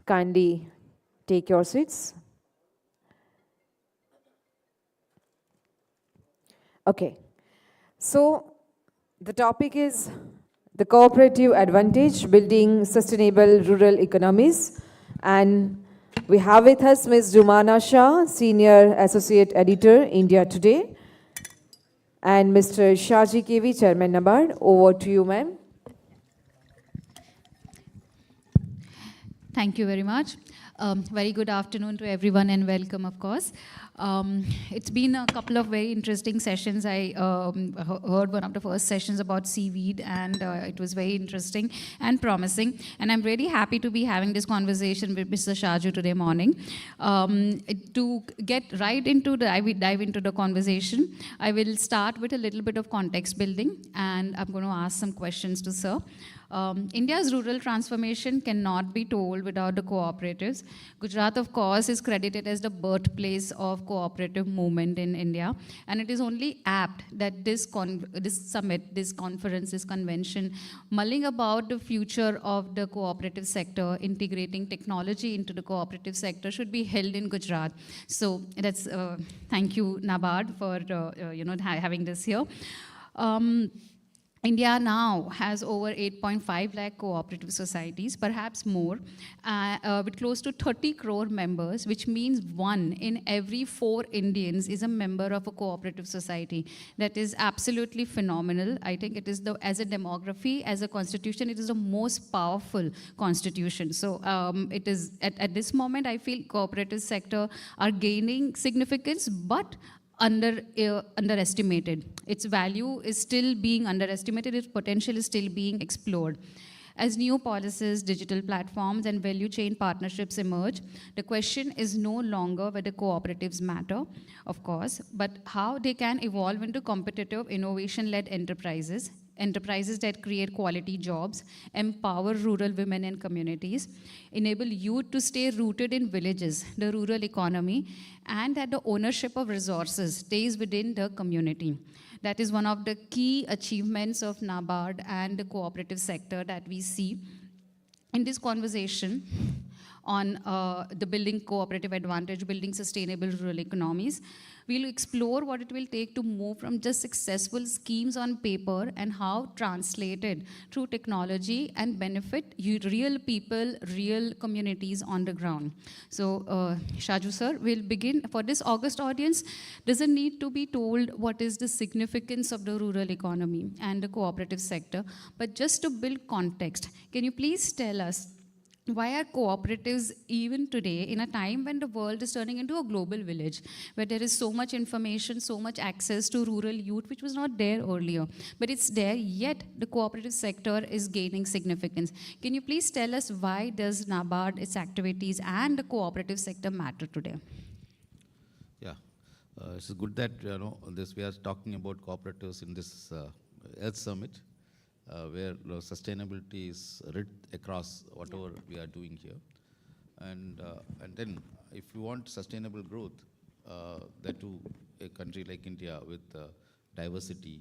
kindly take your seats. Okay. So the topic is the cooperative advantage, building sustainable rural economies. And we have with us Ms. Jumana Shah, Senior Associate Editor, India Today, and Mr. Shaji KV, Chairman NABARD. Over to you, ma'am. Thank you very much. Very good afternoon to everyone and welcome, of course. It's been a couple of very interesting sessions. I heard one of the first sessions about seaweed and it was very interesting and promising. And I'm really happy to be having this conversation with Mr. Shaju today morning. To get right into dive into the conversation, I will start with a little bit of context building and I'm going to ask some questions to Sir. India's rural transformation cannot be told without the cooperatives. Gujarat, of course, is credited as the birthplace of cooperative movement in India. And it is only apt that this summit, this conference, this convention, mulling about the future of the cooperative sector, integrating technology into the cooperative sector, should be held in Gujarat. So that's, thank you, NABARD, for having this here. India now has over 8.5 lakh cooperative societies, perhaps more, with close to 30 crore members, which means 1 in every 4 Indians is a member of a cooperative society. That is absolutely phenomenal. I think it is, as a demography, as a constitution, it is the most powerful constitution. So it is, at this moment, I feel cooperative sector are gaining significance, but underestimated. Its value is still being underestimated, its potential is still being explored. As new policies, digital platforms, and value chain partnerships emerge, the question is no longer whether cooperatives matter, of course, but how they can evolve into competitive, innovation-led enterprises that create quality jobs, empower rural women and communities, enable youth to stay rooted in villages, the rural economy, and that the ownership of resources stays within the community. That is one of the key achievements of NABARD and the cooperative sector that we see. In this conversation, on the building cooperative advantage, building sustainable rural economies. We'll explore what it will take to move from just successful schemes on paper and how translated through technology and benefit real people, real communities on the ground. So, Shaju sir, we'll begin. For this August audience, doesn't need to be told what is the significance of the rural economy and the cooperative sector, but just to build context, can you please tell us why are cooperatives even today, in a time when the world is turning into a global village, where there is so much information, so much access to rural youth, which was not there earlier, but it's there, yet the cooperative sector is gaining significance. Can you please tell us why does NABARD, its activities, and the cooperative sector matter today? Yeah, it's good that this we are talking about cooperatives in this Earth Summit, where sustainability is writ across whatever we are doing here, and then if you want sustainable growth, that to a country like India with diversity,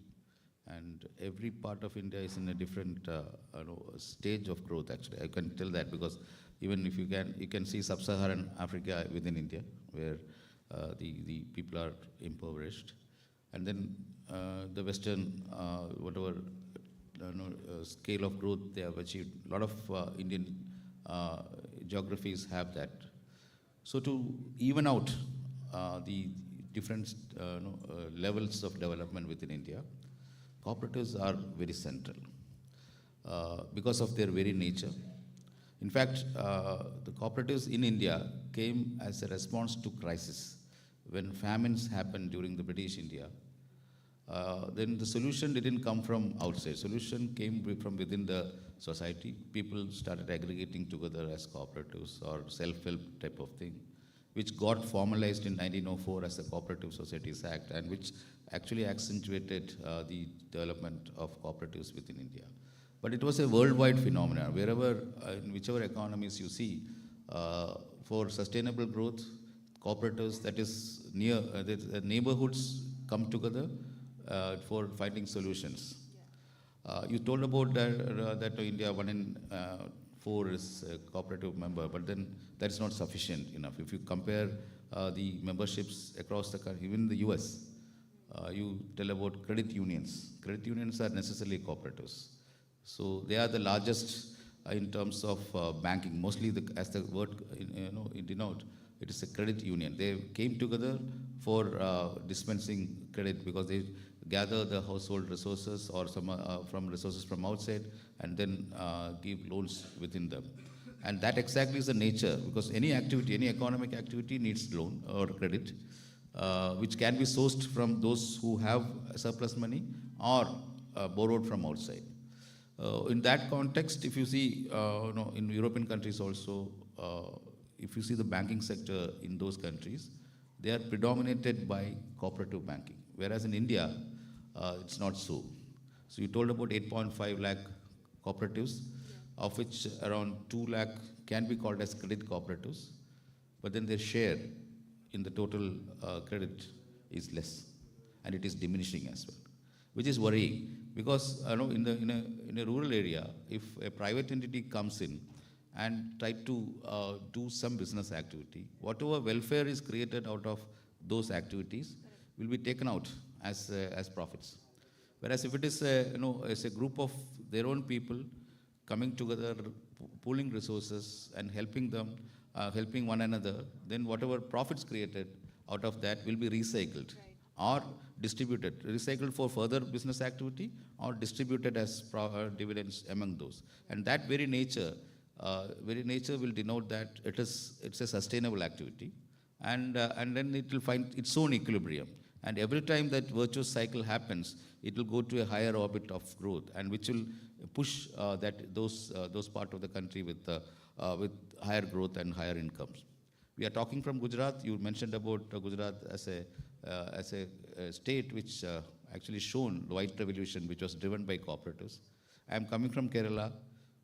and every part of India is in a different stage of growth. Actually, I can tell that because even if you can see sub-Saharan Africa within India, where the people are impoverished, and then the Western whatever scale of growth they have achieved. A lot of Indian geographies have that. So to even out the different levels of development within India, cooperatives are very central because of their very nature. In fact, the cooperatives in India came as a response to crisis. When famines happened during the British India, then the solution didn't come from outside. Solution came from within the society. People started aggregating together as cooperatives or self-help type of thing, which got formalized in 1904 as the Cooperative Societies Act, and which actually accentuated the development of cooperatives within India. But it was a worldwide phenomenon. Wherever, in whichever economies you see, for sustainable growth, cooperatives, that is near the neighborhoods come together for finding solutions. You told about that India 1 in 4 is a cooperative member, but then that is not sufficient enough. If you compare the memberships across the country, even the US, you tell about credit unions. Credit unions are necessarily cooperatives. So they are the largest in terms of banking. Mostly, as the word it denotes, it is a credit union. They came together for dispensing credit because they gather the household resources or some from resources from outside, and then give loans within them. And that exactly is the nature, because any activity, any economic activity needs loan or credit, which can be sourced from those who have surplus money or borrowed from outside. In that context, if you see, in European countries also, if you see the banking sector in those countries, they are predominated by cooperative banking. Whereas in India, it's not so. So you told about 8.5 lakh cooperatives, of which around 2 lakh can be called as credit cooperatives, but then their share in the total credit is less, and it is diminishing as well, which is worrying, because in a rural area, if a private entity comes in and try to do some business activity, whatever welfare is created out of those activities will be taken out as profits. Whereas if it is as a group of their own people coming together, pooling resources and helping them, helping one another, then whatever profits created out of that will be recycled or distributed, recycled for further business activity or distributed as dividends among those. And that very nature will denote that it's a sustainable activity, and then it will find its own equilibrium. And every time that virtuous cycle happens, it will go to a higher orbit of growth, and which will push those part of the country with higher growth and higher incomes. We are talking from Gujarat. You mentioned about Gujarat as a state which actually shown the white revolution, which was driven by cooperatives. I am coming from Kerala,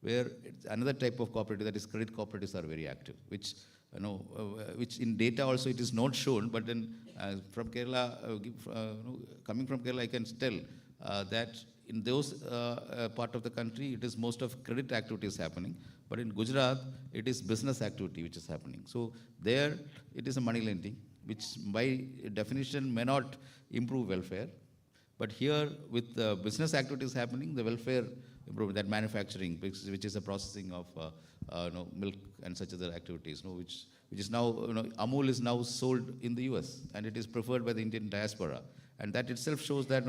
where it's another type of cooperative, that is credit cooperatives, are very active, which in data also it is not shown, but then from Kerala, coming from Kerala, I can tell that in those part of the country, it is most of credit activities happening, But in Gujarat, it is business activity which is happening. So there, it is a money lending, which by definition may not improve welfare. But here, with business activities happening, the welfare improvement, that manufacturing, which is a processing of milk and such other activities, which is now, Amul is now sold in the US, and it is preferred by the Indian diaspora. And that itself shows that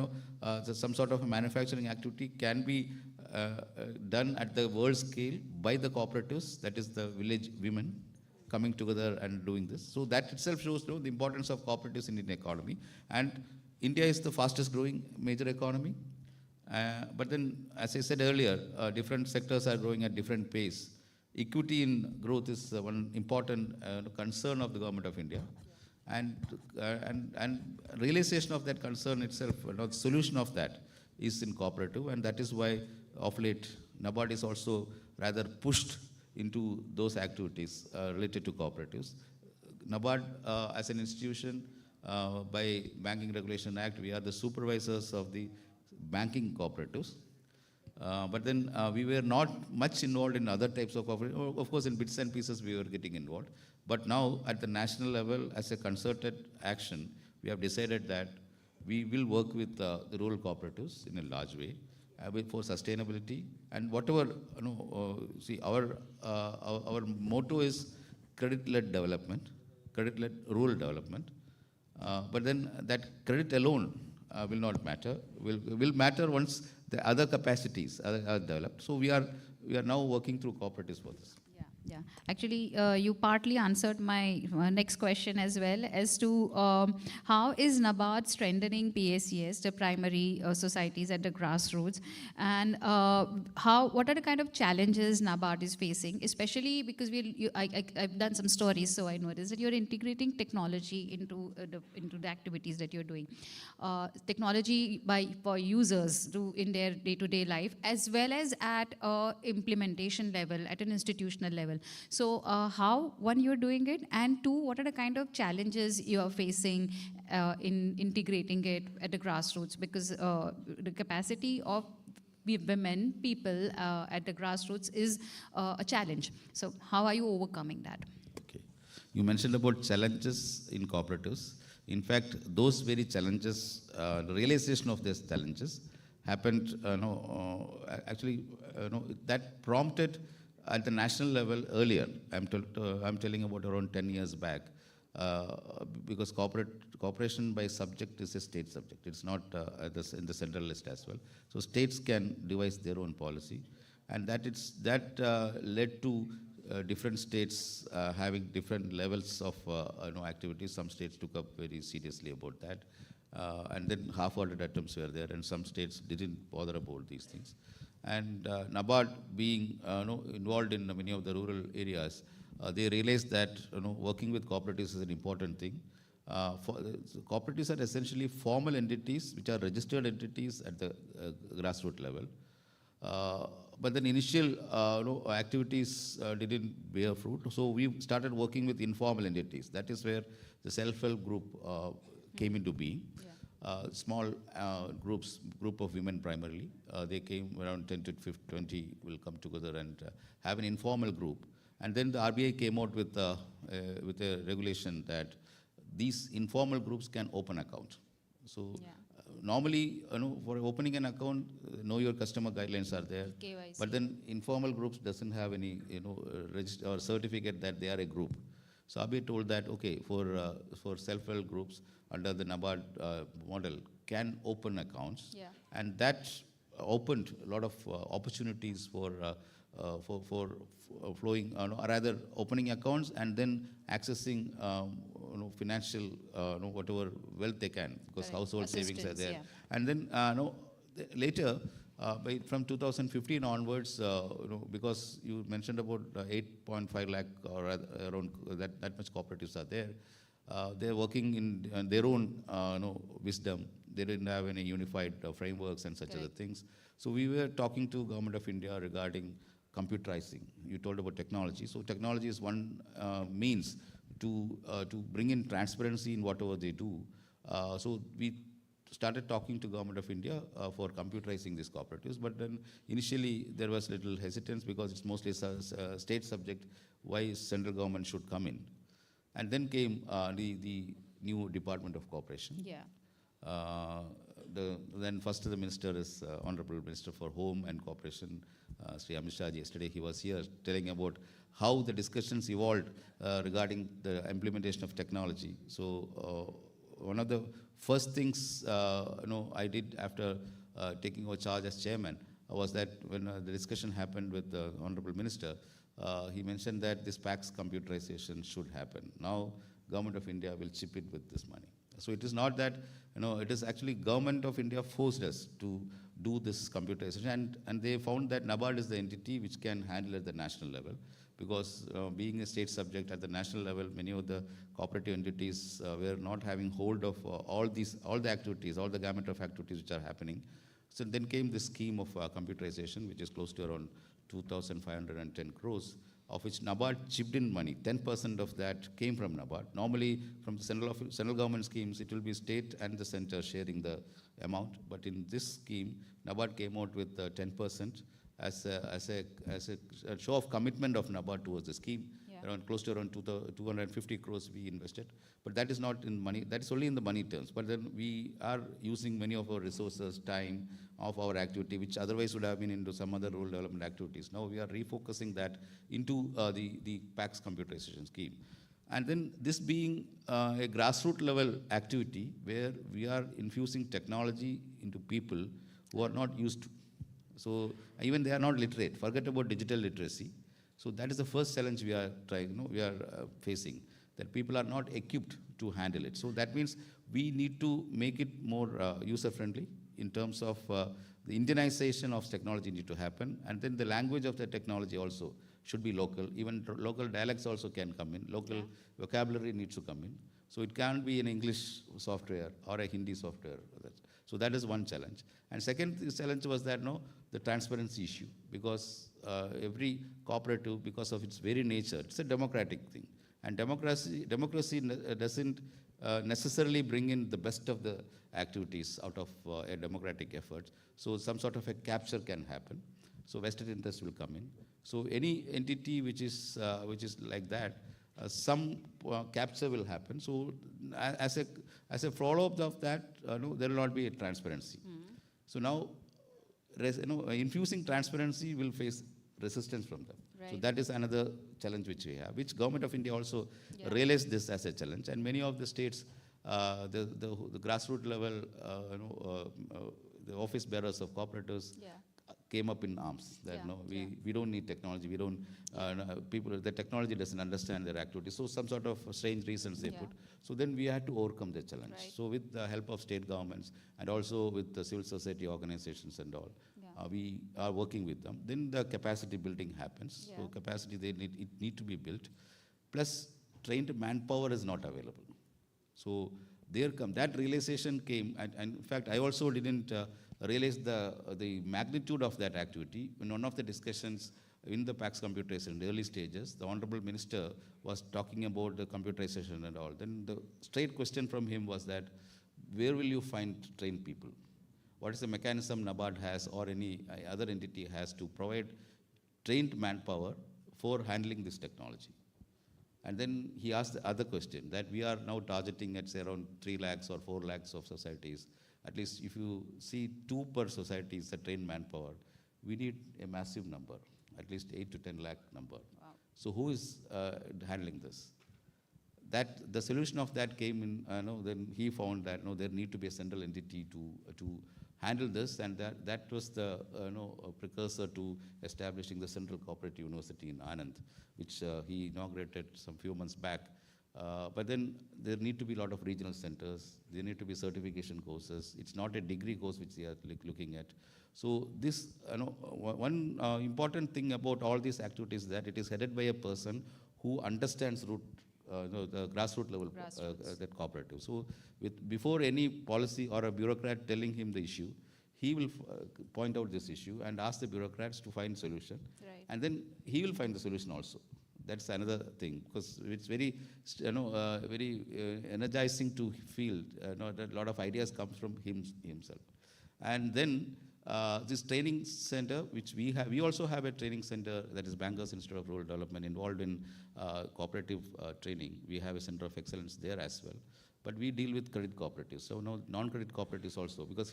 some sort of a manufacturing activity can be done at the world scale by the cooperatives, that is the village women coming together and doing this. So that itself shows the importance of cooperatives in Indian economy. And India is the fastest growing major economy. But then, as I said earlier, different sectors are growing at different pace. Equity in growth is one important concern of the government of India. And realization of that concern itself, the solution of that is in cooperative, and that is why of late NABARD is also rather pushed into those activities related to cooperatives. NABARD as an institution, by Banking Regulation Act, we are the supervisors of the banking cooperatives. But then we were not much involved in other types of cooperatives. Of course, in bits and pieces we were getting involved. But now at the national level, as a concerted action, we have decided that we will work with the rural cooperatives in a large way for sustainability. And whatever, see, our motto is credit-led development, credit-led rural development. But then that credit alone will not matter. Will matter once the other capacities are developed. So we are now working through cooperatives for this. Yeah. Actually, you partly answered my next question as well as to how is NABARD strengthening PACS, the primary societies at the grassroots, and what are the kind of challenges NABARD is facing, especially because I've done some stories, so I noticed that you're integrating technology into the activities that you're doing. Technology for users in their day-to-day life, as well as at implementation level, at an institutional level. So how, one, you're doing it, and two, what are the kind of challenges you're facing in integrating it at the grassroots? Because the capacity of women, people at the grassroots is a challenge. So how are you overcoming that? Okay. You mentioned about challenges in cooperatives. In fact, those very challenges, the realization of these challenges happened, actually, that prompted at the national level earlier. I'm telling about around 10 years back, because cooperation by subject is a state subject. It's not in the central list as well. So states can devise their own policy, and that led to different states having different levels of activities. Some states took up very seriously about that, and then half-hearted attempts were there, and some states didn't bother about these things. And NABARD being involved in many of the rural areas, they realized that working with cooperatives is an important thing. Cooperatives are essentially formal entities which are registered entities at the grassroots level. But then initial activities didn't bear fruit. So we started working with informal entities. That is where the self-help group came into being. Small group of women primarily. They came around 10 to 20 will come together and have an informal group. And then the RBI came out with a regulation that these informal groups can open accounts. So normally, for opening an account, know your customer guidelines are there. KYC. But then informal groups doesn't have any register or certificate that they are a group. So RBI told that, okay, for self-help groups under the NABARD model can open accounts, and that opened a lot of opportunities for flowing, or rather opening accounts and then accessing financial whatever wealth they can, because household savings are there. And then later, from 2015 onwards, because you mentioned about 8.5 lakh or around that much cooperatives are there. They're working in their own wisdom. They didn't have any unified frameworks and such other things. So we were talking to Government of India regarding computerizing. You told about technology. So technology is one means to bring in transparency in whatever they do. So we started talking to Government of India for computerizing these cooperatives, but then initially there was little hesitance because it's mostly a state subject, why central government should come in. And then came the new Department of Cooperation. Yeah. Then first the minister is Honorable Minister for Home and Cooperation, Sri Amit Shah ji. Yesterday he was here telling about how the discussions evolved regarding the implementation of technology. So one of the first things I did after taking over charge as chairman was that when the discussion happened with the Honorable Minister, he mentioned that this PAX computerization should happen. Now, Government of India will chip in with this money. So it is not that, it is actually Government of India forced us to do this computerization, and they found that NABARD is the entity which can handle at the national level, because being a state subject at the national level, many of the cooperative entities were not having hold of all the activities, all the gamut of activities which are happening. So then came this scheme of computerization, which is close to around 2,510 crores, of which NABARD chipped in money. 10% of that came from NABARD. Normally, from the central government schemes, it will be state and the center sharing the amount. But in this scheme, NABARD came out with 10% as a show of commitment of NABARD towards the scheme. Yeah. Close to around 250 crores we invested. But that is not in money, that is only in the money terms. But then we are using many of our resources, time of our activity, which otherwise would have been into some other rural development activities. Now we are refocusing that into the PAX computerization scheme. And then this being a grassroots level activity where we are infusing technology into people who are not used to. So even they are not literate, forget about digital literacy. So that is the first challenge we are facing, that people are not equipped to handle it. So that means we need to make it more user-friendly in terms of the Indianization of technology need to happen, and then the language of the technology also should be local. Even local dialects also can come in. Local vocabulary needs to come in. So it can't be an English software or a Hindi software. So that is one challenge. And second challenge was that the transparency issue, because every cooperative, because of its very nature, it's a democratic thing. And democracy doesn't necessarily bring in the best of the activities out of a democratic effort. So some sort of a capture can happen. So vested interest will come in. So any entity which is like that, some capture will happen. So as a follow-up of that, there will not be a transparency. So now, infusing transparency will face resistance from them. Right. So that is another challenge which we have, which Government of India also realized this as a challenge. And many of the states, the grassroots level, the office bearers of cooperatives came up in arms that we don't need technology, we don't, the technology doesn't understand their activities. So some sort of strange reasons they put. So then we had to overcome the challenge. Right. So with the help of state governments and also with the civil society organizations and all, we are working with them. Then the capacity building happens. So capacity, it need to be built. Plus trained manpower is not available. So that realization came, and in fact, I also didn't realize the magnitude of that activity. In one of the discussions in the PAX computerization in the early stages, the Honorable Minister was talking about the computerization and all. Then the straight question from him was that, where will you find trained people? What is the mechanism NABARD has or any other entity has to provide trained manpower for handling this technology? And then he asked the other question, that we are now targeting at say around 3 lakhs or 4 lakhs of societies. At least if you see 2 per society is the trained manpower, we need a massive number, at least 8 to 10 lakh number. Wow. So who is handling this? That the solution of that came in. Then he found that there need to be a central entity to handle this, and that was the precursor to establishing the Central Cooperative University in Anand, which he inaugurated some few months back. But then there need to be a lot of regional centers. There need to be certification courses. It's not a degree course which they are looking at. So this, one important thing about all these activities is that it is headed by a person who understands the grassroots level that cooperative. So before any policy or a bureaucrat telling him the issue, he will point out this issue and ask the bureaucrats to find solution. Right. And then he will find the solution also. That's another thing, because it's very, very energizing to feel that a lot of ideas come from himself. And then this training center, which we also have a training center that is Bankers Institute of Rural Development involved in cooperative training. We have a center of excellence there as well. But we deal with credit cooperatives, so no non-credit cooperatives also, because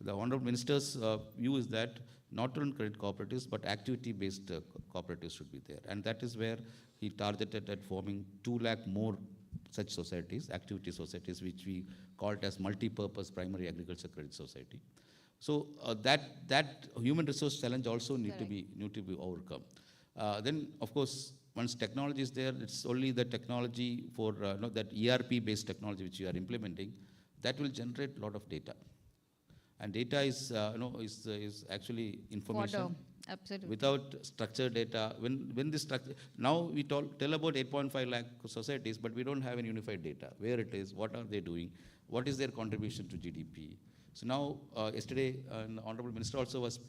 the Honorable Minister's view is that not only credit cooperatives, but activity-based cooperatives should be there. And that is where he targeted at forming 2 lakh more such societies, activity societies, which we called as multi-purpose primary agriculture credit society. So that human resource challenge also need to be overcome. Then, of course, once technology is there, it's only the technology for that ERP-based technology which you are implementing that will generate a lot of data. And data is actually information. Fodder. Absolutely. Without structured data, when this structure, now we tell about 8.5 lakh societies, but we don't have any unified data. Where it is, what are they doing, what is their contribution to GDP. So now, yesterday, the Honorable Minister also was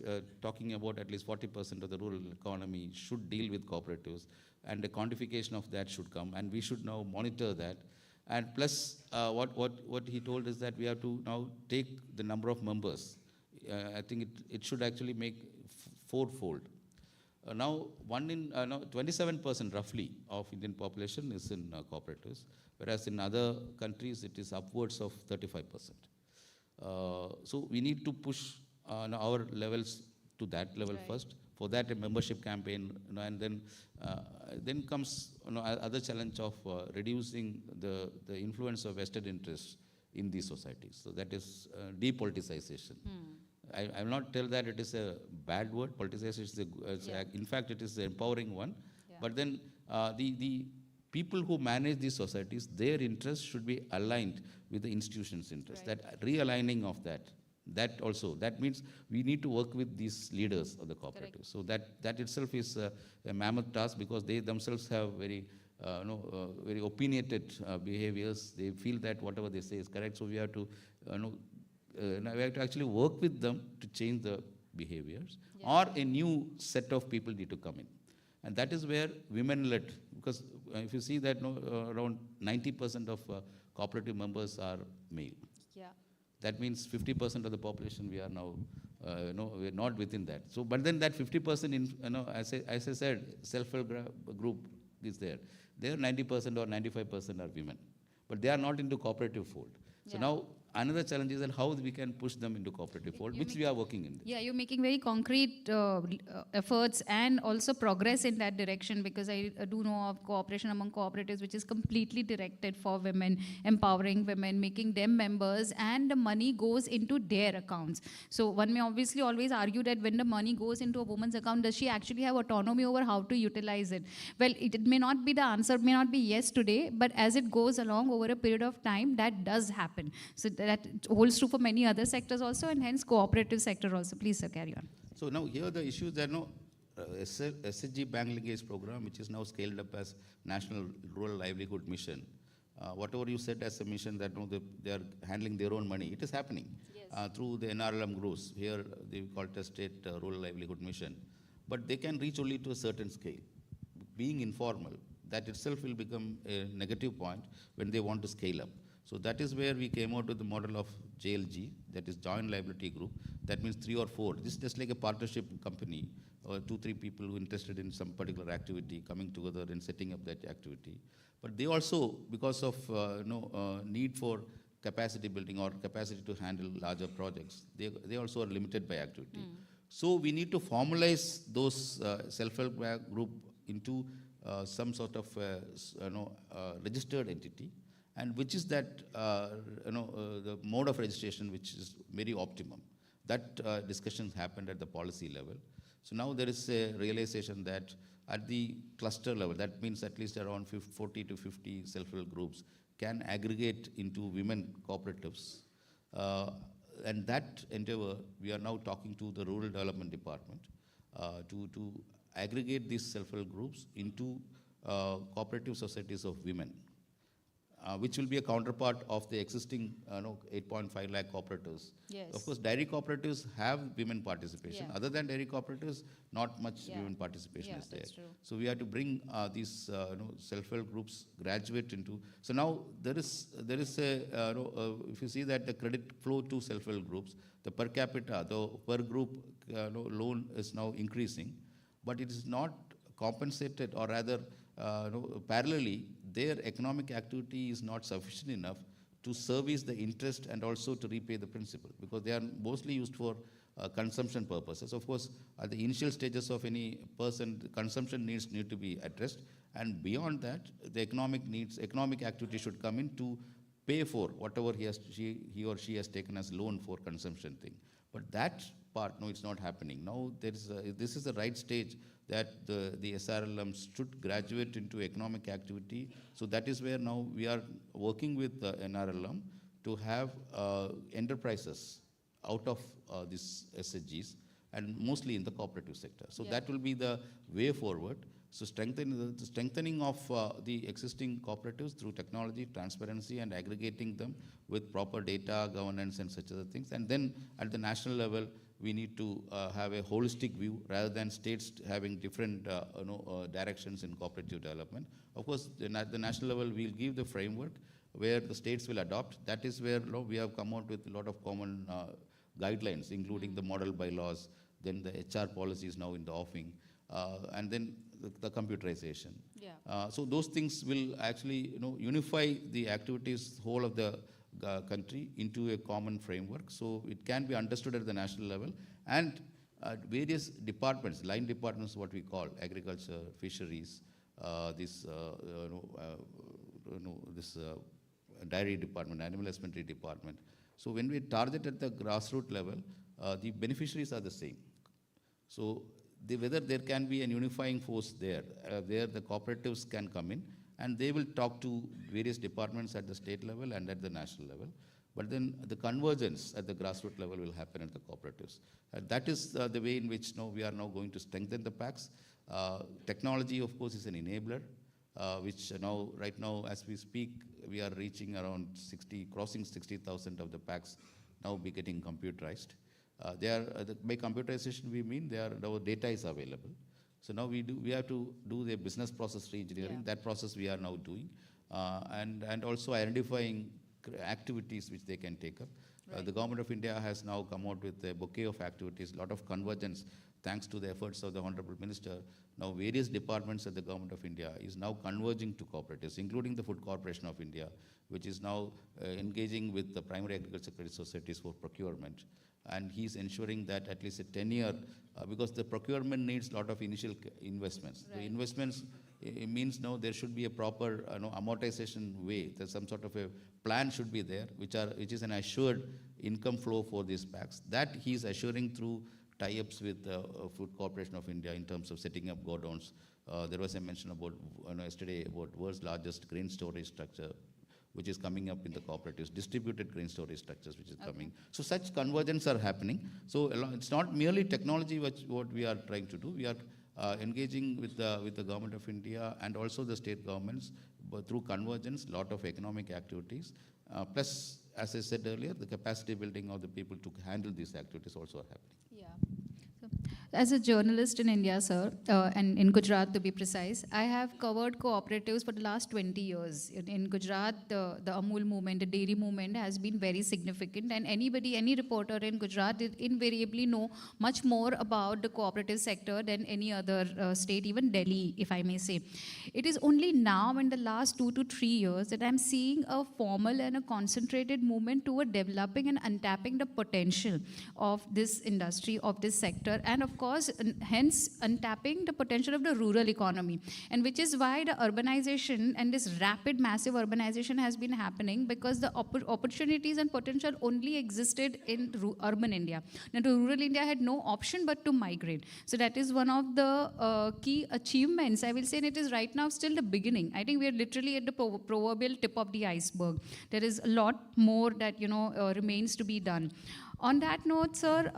talking about at least 40% of the rural economy should deal with cooperatives, and the quantification of that should come, and we should now monitor that. And plus, what he told is that we have to now take the number of members. I think it should actually make fourfold. Now, 27% roughly of Indian population is in cooperatives, whereas in other countries it is upwards of 35%. So we need to push our levels to that level first. For that, a membership campaign, and then comes other challenge of reducing the influence of vested interests in these societies. So that is depoliticization. I will not tell that it is a bad word. Politicization is in fact, it is an empowering one. Yeah. But then the people who manage these societies, their interests should be aligned with the institution's interests. Right. That realigning of that also, that means we need to work with these leaders of the cooperatives. So that itself is a mammoth task, because they themselves have very very opinionated behaviors. They feel that whatever they say is correct. So we have to we have to actually work with them to change the behaviors, or a new set of people need to come in. And that is where women-led, because if you see that around 90% of cooperative members are male. Yeah. That means 50% of the population we are now, we're not within that. So, but then that 50%, as I said, self-help group is there. There 90% or 95% are women, but they are not into cooperative fold. So now another challenge is that how we can push them into cooperative fold, which we are working in. Yeah, you're making very concrete efforts and also progress in that direction, because I do know of cooperation among cooperatives, which is completely directed for women, empowering women, making them members, and the money goes into their accounts. So one may obviously always argue that when the money goes into a woman's account, does she actually have autonomy over how to utilize it? Well, it may not be, the answer may not be yes today, but as it goes along over a period of time, that does happen. So that holds true for many other sectors also, and hence cooperative sector also. Please, sir, carry on. So now here the issue is that SHG Bank Linkage Program, which is now scaled up as National Rural Livelihood Mission. Whatever you said as a mission that they are handling their own money, it is happening through the NRLM groups. Here they call it a State Rural Livelihood Mission. But they can reach only to a certain scale. Being informal, that itself will become a negative point when they want to scale up. So that is where we came out with the model of JLG, that is Joint Liability Group. That means 3 or 4. This is just like a partnership company, or 2-3 people who are interested in some particular activity coming together and setting up that activity. But they also, because of need for capacity building or capacity to handle larger projects, they also are limited by activity. So we need to formalize those self-help group into some sort of registered entity, and which is that the mode of registration which is very optimum. That discussions happened at the policy level. So now there is a realization that at the cluster level, that means at least around 40 to 50 self-help groups can aggregate into women cooperatives. And that endeavor, we are now talking to the Rural Development Department to aggregate these self-help groups into cooperative societies of women. which will be a counterpart of the existing 8.5 lakh cooperatives. Yes. Of course, dairy cooperatives have women participation. Yeah. Other than dairy cooperatives, not much Yeah. women participation Yeah, is there. that's true. So we have to bring these self-help groups graduate into. So now there is a if you see that the credit flow to self-help groups, the per capita, the per group loan is now increasing, but it is not compensated, or rather parallelly their economic activity is not sufficient enough to service the interest and also to repay the principal, because they are mostly used for consumption purposes. Of course, at the initial stages of any person, the consumption needs need to be addressed, and beyond that, the economic activity should come in to pay for whatever he or she has taken as loan for consumption thing. But that part, no, it's not happening. Now this is the right stage that the SRLMs should graduate into economic activity. So that is where now we are working with the NRLM to have enterprises out of these SHGs, and mostly in the cooperative sector. So Yeah. that will be the way forward. So the strengthening of the existing cooperatives through technology, transparency, and aggregating them with proper data, governance, and such other things. And then at the national level, we need to have a holistic view rather than states having different directions in cooperative development. Of course, at the national level, we'll give the framework where the states will adopt. That is where we have come out with a lot of common guidelines, including the model bylaws, then the HR policies now in the offing, and then the computerization. Yeah. So those things will actually unify the activities whole of the country into a common framework. So it can be understood at the national level, and various departments, line departments, what we call agriculture, fisheries, this dairy department, animal husbandry department. So when we target at the grassroots level, the beneficiaries are the same. So whether there can be an unifying force there, where the cooperatives can come in, and they will talk to various departments at the state level and at the national level. But then the convergence at the grassroots level will happen at the cooperatives. That is the way in which we are now going to strengthen the packs. Technology, of course, is an enabler, which right now, as we speak, we are reaching around crossing 60,000 of the packs now be getting computerized. By computerization, we mean our data is available. So now we have to do the business process re-engineering. Yeah. That process we are now doing, and also identifying activities which they can take up. Right. The Government of India has now come out with a bouquet of activities, a lot of convergence, thanks to the efforts of the Honorable Minister. Now various departments at the Government of India is now converging to cooperatives, including the Food Corporation of India, which is now engaging with the primary agriculture credit societies for procurement. And he's ensuring that at least a 10-year, because the procurement needs a lot of initial investments. Right. The investments, it means now there should be a proper amortization way. There's some sort of a plan should be there, which is an assured income flow for these packs. That he's assuring through tie-ups with the Food Corporation of India in terms of setting up godowns. There was a mention about yesterday about world's largest grain storage structure, which is coming up in the cooperatives, distributed grain storage structures, which is coming. So such convergence are happening. So it's not merely technology what we are trying to do. We are engaging with the Government of India and also the state governments, but through convergence, lot of economic activities. Plus, as I said earlier, the capacity building of the people to handle these activities also are happening. Yeah. As a journalist in India, sir, and in Gujarat to be precise, I have covered cooperatives for the last 20 years. In Gujarat, the Amul movement, the dairy movement has been very significant, and any reporter in Gujarat invariably know much more about the cooperative sector than any other state, even Delhi, if I may say. It is only now in the last 2 to 3 years that I'm seeing a formal and a concentrated movement toward developing and untapping the potential of this industry, of this sector, and of course, hence untapping the potential of the rural economy. And which is why the urbanization and this rapid, massive urbanization has been happening, because the opportunities and potential only existed in urban India. Now, to rural India had no option but to migrate. So that is one of the key achievements, I will say, and it is right now still the beginning. I think we are literally at the proverbial tip of the iceberg. There is a lot more that, remains to be done. On that note, sir,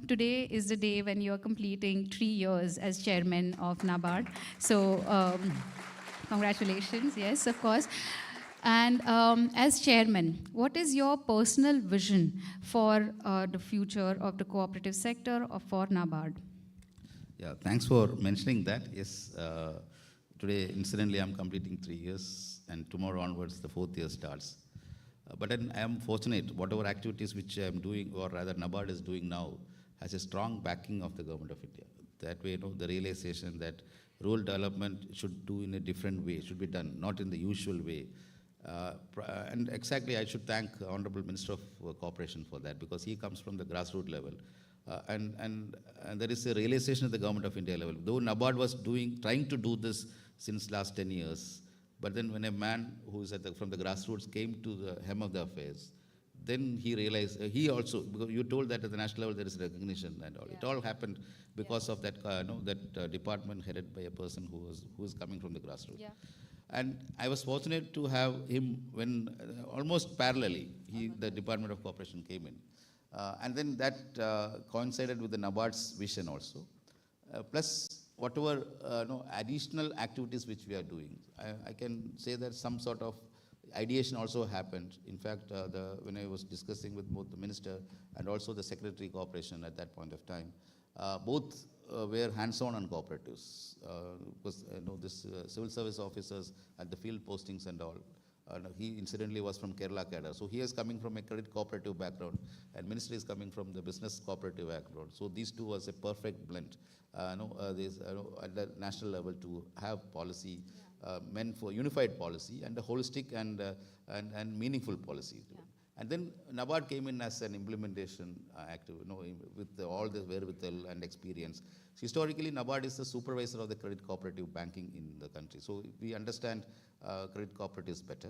today is the day when you are completing 3 years as chairman of NABARD. So, congratulations, yes, of course. And as chairman, what is your personal vision for the future of the cooperative sector or for NABARD? Yeah, thanks for mentioning that. Yes, today, incidentally, I'm completing 3 years, and tomorrow onwards, the 4th year starts. But then I am fortunate, whatever activities which I am doing, or rather NABARD is doing now, has a strong backing of the government of India. That way, the realization that rural development should do in a different way, should be done, not in the usual way. And exactly, I should thank Honorable Minister of Cooperation for that, because he comes from the grassroots level. And there is a realization at the government of India level. Though NABARD was trying to do this since last 10 years, but then when a man who is from the grassroots came to the hem of the affairs, then he realized, he also, because you told that at the national level there is recognition and all. Yeah. It all happened because of that department headed by a person who is coming from the grassroots. Yeah. And I was fortunate to have him when almost parallelly, the Department of Cooperation came in. And then that coincided with the NABARD's vision also. Plus, whatever additional activities which we are doing, I can say that some sort of ideation also happened. In fact, when I was discussing with both the minister and also the secretary cooperation at that point of time, both were hands-on on cooperatives. Because this civil service officers at the field postings and all, he incidentally was from Kerala cadre. So he is coming from a credit cooperative background, and minister is coming from the business cooperative background. So these two was a perfect blend. At the national level to have policy meant for unified policy and a holistic and meaningful policy. Yeah. And then NABARD came in as an implementation active, with all the wherewithal and experience. So historically, NABARD is the supervisor of the credit cooperative banking in the country. So we understand credit cooperatives better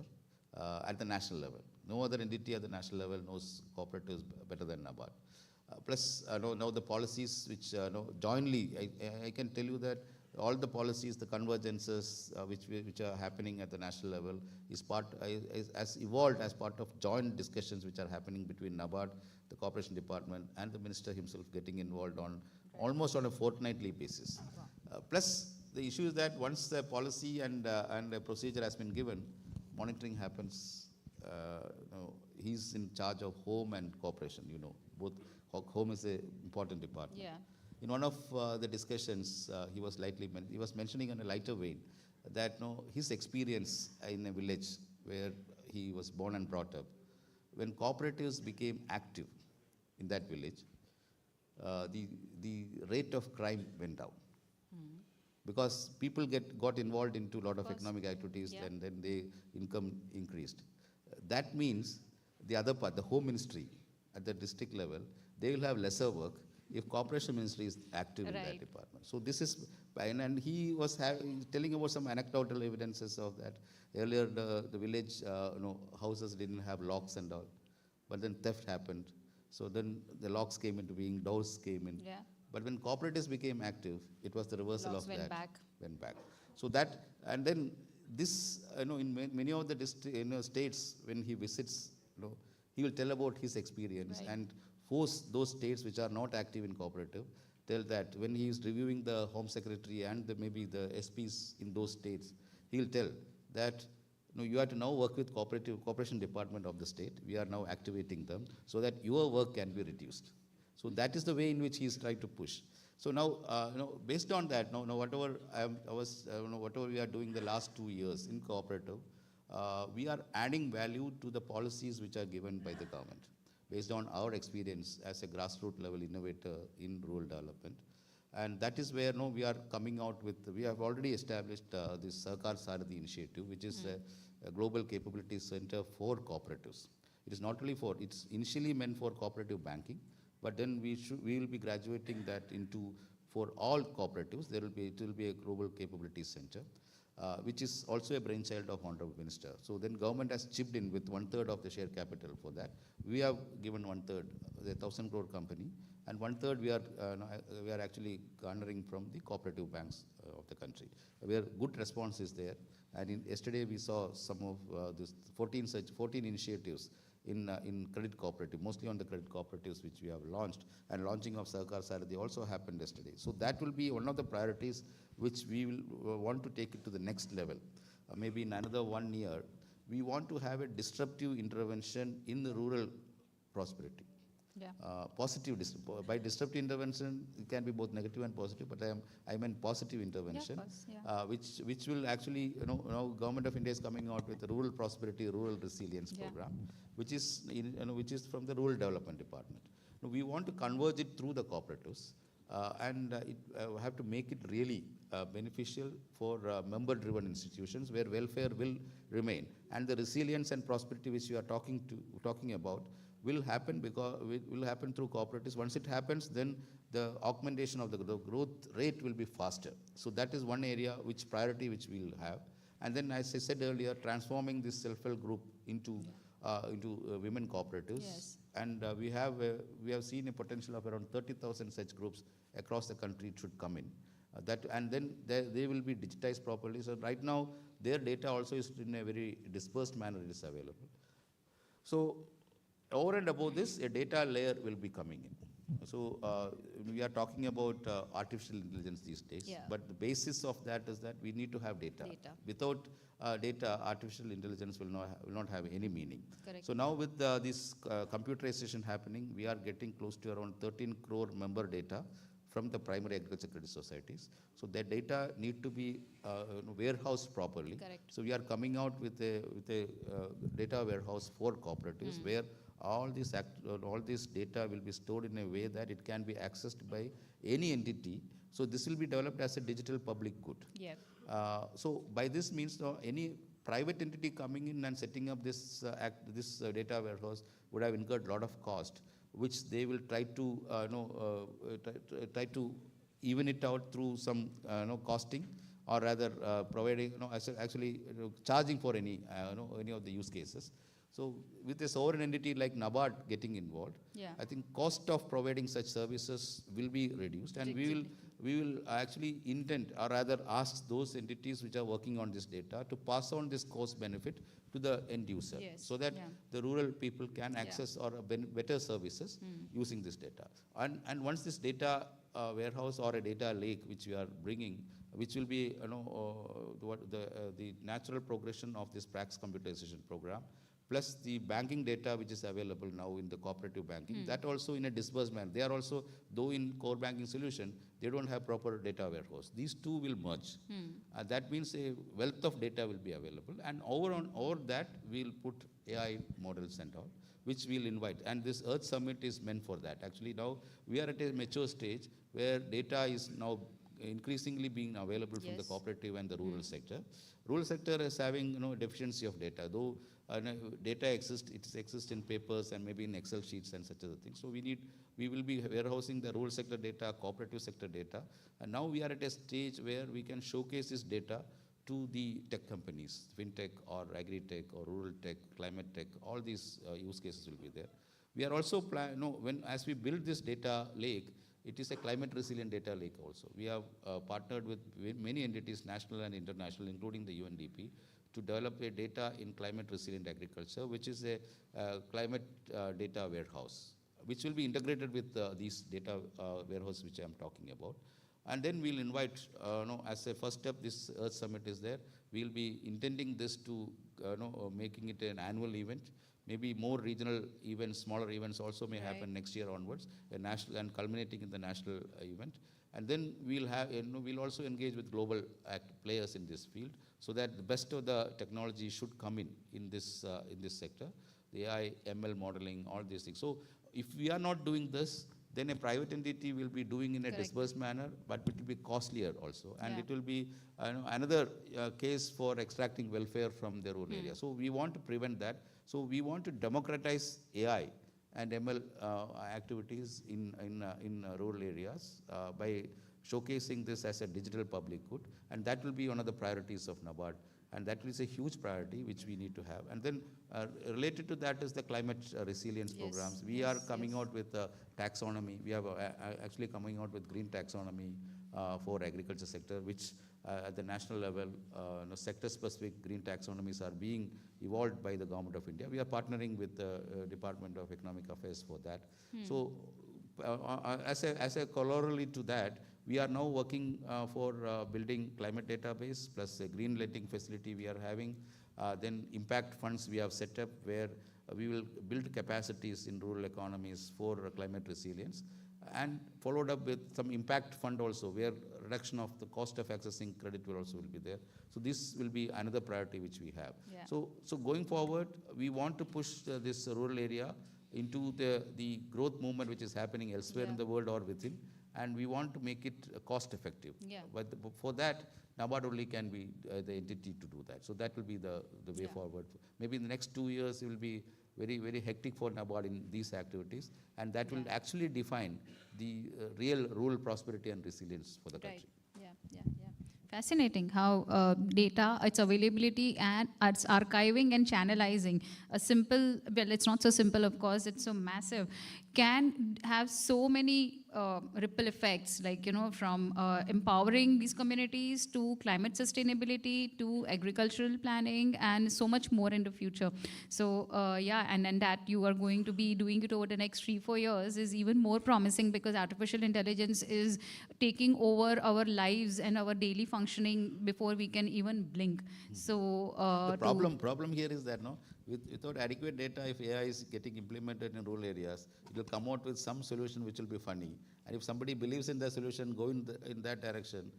at the national level. No other entity at the national level knows cooperatives better than NABARD. Plus, now the policies which jointly, I can tell you that all the policies, the convergences which are happening at the national level has evolved as part of joint discussions which are happening between NABARD, the Cooperation Department, and the Minister himself getting involved on almost on a fortnightly basis. Plus, the issue is that once the policy and the procedure has been given, monitoring happens. He's in charge of home and cooperation, both. Home is an important department. Yeah. In one of the discussions, he was mentioning in a lighter vein that his experience in a village where he was born and brought up, when cooperatives became active in that village, the rate of crime went down. Because people got involved into a lot of economic activities, yeah, and then their income increased. That means the other part, the home ministry at the district level, they will have lesser work if Cooperation Ministry is active in that department. So this is, and he was telling about some anecdotal evidences of that. Earlier, the village houses didn't have locks and all, but then theft happened. So then the locks came into being, doors came in. Yeah. But when cooperatives became active, it was the reversal of that. Went back. So that, and then this, in many of the states, when he visits, he will tell about his experience and force those states which are not active in cooperative, tell that when he is reviewing the Home Secretary and maybe the SPs in those states, he will tell that you have to now work with Cooperation Department of the state. We are now activating them so that your work can be reduced. So that is the way in which he is trying to push. So now, based on that, whatever whatever we are doing the last 2 years in cooperative, we are adding value to the policies which are given by the government, based on our experience as a grassroots level innovator in rural development. And that is where we are coming out with, we have already established this Sahakar Sarathi initiative, which is a global capability center for cooperatives. It is not only it's initially meant for cooperative banking, but then we will be graduating that into, for all cooperatives, it will be a global capability center. Which is also a brainchild of Honorable Minister. So then government has chipped in with 1/3 of the share capital for that. We have given 1/3, the 1,000 crore company, and 1/3 we are actually garnering from the cooperative banks of the country. Good response is there. And yesterday we saw some of this 14 initiatives in credit cooperative, mostly on the credit cooperatives which we have launched, and launching of Sahakar Sarathi also happened yesterday. So that will be one of the priorities which we will want to take it to the next level. Maybe in another 1 year, we want to have a disruptive intervention in the rural prosperity. Yeah. Positive, by disruptive intervention, it can be both negative and positive, but I meant positive intervention, course, yeah. which will actually, now Government of India is coming out with the Rural Prosperity, Rural Resilience Yeah. Program, which is, which is from the Rural Development Department. Now, we want to converge it through the cooperatives, and have to make it really beneficial for member-driven institutions where welfare will remain, and the resilience and prosperity which you are talking about will happen will happen through cooperatives. Once it happens, then the augmentation of the growth rate will be faster. So that is one area which priority which we will have. And then, as I said earlier, transforming this self-help group into women cooperatives. Yes. And we have seen a potential of around 30,000 such groups across the country should come in. And then they will be digitized properly. So right now, their data also is in a very dispersed manner is available. So over and above this, a data layer will be coming in. So we are talking about artificial intelligence these days, Yeah. but the basis of that is that we need to have data. Data. Without data, artificial intelligence will not have any meaning. Correct. So now with this computerization happening, we are getting close to around 13 crore member data from the primary agriculture credit societies. So that data need to be warehoused properly. Correct. So we are coming out with a data warehouse for cooperatives where all this data will be stored in a way that it can be accessed by any entity. So this will be developed as a digital public good. Yeah. So by this means, any private entity coming in and setting up this data warehouse would have incurred a lot of cost, which they will try to try to even it out through some costing, or rather providing actually charging for any of the use cases. So with a sovereign entity like NABARD getting involved, Yeah. I think cost of providing such services will be reduced, and we will actually intend, or rather ask those entities which are working on this data to pass on this cost benefit to the end user, Yes. so that Yeah. the rural people can access or better services using this data. And once this data warehouse or a data lake which we are bringing, which will be the natural progression of this PRAX computerization program, plus the banking data which is available now in the cooperative banking, that also in a dispersed manner. They are also, though in core banking solution, they don't have proper data warehouse. These two will merge. That means a wealth of data will be available, and over that, we'll put AI models and all, which we'll invite. And this Earth Summit is meant for that. Actually, now we are at a mature stage where data is now increasingly being available from the Yes. cooperative and the rural sector. Rural sector is having deficiency of data, though data exists in papers and maybe in Excel sheets and such other things. So we will be warehousing the rural sector data, cooperative sector data, and now we are at a stage where we can showcase this data to the tech companies, fintech or agri-tech or rural tech, climate tech. All these use cases will be there. We are also as we build this data lake, it is a climate resilient data lake also. We have partnered with many entities, national and international, including the UNDP, to develop a data in climate resilient agriculture, which is a climate data warehouse, which will be integrated with these data warehouse which I am talking about. And then we'll invite, as a first step, this Earth Summit is there. We'll be intending this to, making it an annual event. Maybe more regional events, smaller events also may happen next year onwards, a national and culminating in the national event. And then we'll have, we'll also engage with global players in this field, so that the best of the technology should come in this sector, the AI, ML modeling, all these things. So if we are not doing this, then a private entity will be doing in a dispersed manner, but it will be costlier also. And it will be another case for extracting welfare from the rural area. So we want to prevent that. So we want to democratize AI and ML activities in rural areas by showcasing this as a digital public good. And that will be one of the priorities of NABARD. And that is a huge priority which we need to have. And then related to that is the climate resilience programs. We are coming out with taxonomy. We are actually coming out with green taxonomy for agriculture sector, which at the national level, sector-specific green taxonomies are being evolved by the Government of India. We are partnering with the Department of Economic Affairs for that. So as a corollary to that, we are now working for building climate database plus a green lending facility we are having. Then impact funds we have set up where we will build capacities in rural economies for climate resilience, and followed up with some impact fund also, where reduction of the cost of accessing credit will also will be there. So this will be another priority which we have. Yeah. So going forward, we want to push this rural area into the growth movement which is happening elsewhere in the world or within, and we want to make it cost effective. Yeah. But for that, NABARD only can be the entity to do that. So that will be the way forward. Maybe in the next 2 years, it will be very, very hectic for NABARD in these activities, and that will actually define the real rural prosperity and resilience for the country. Yeah. Fascinating how data, its availability and its archiving and channelizing, a simple, well, it's not so simple, of course, it's so massive, can have so many ripple effects, like, you know, from empowering these communities to climate sustainability to agricultural planning and so much more in the future. So and that you are going to be doing it over the next 3-4 years is even more promising, because artificial intelligence is taking over our lives and our daily functioning before we can even blink. So the problem here is that without adequate data, if AI is getting implemented in rural areas, it will come out with some solution which will be funny. And if somebody believes in the solution, go in that direction,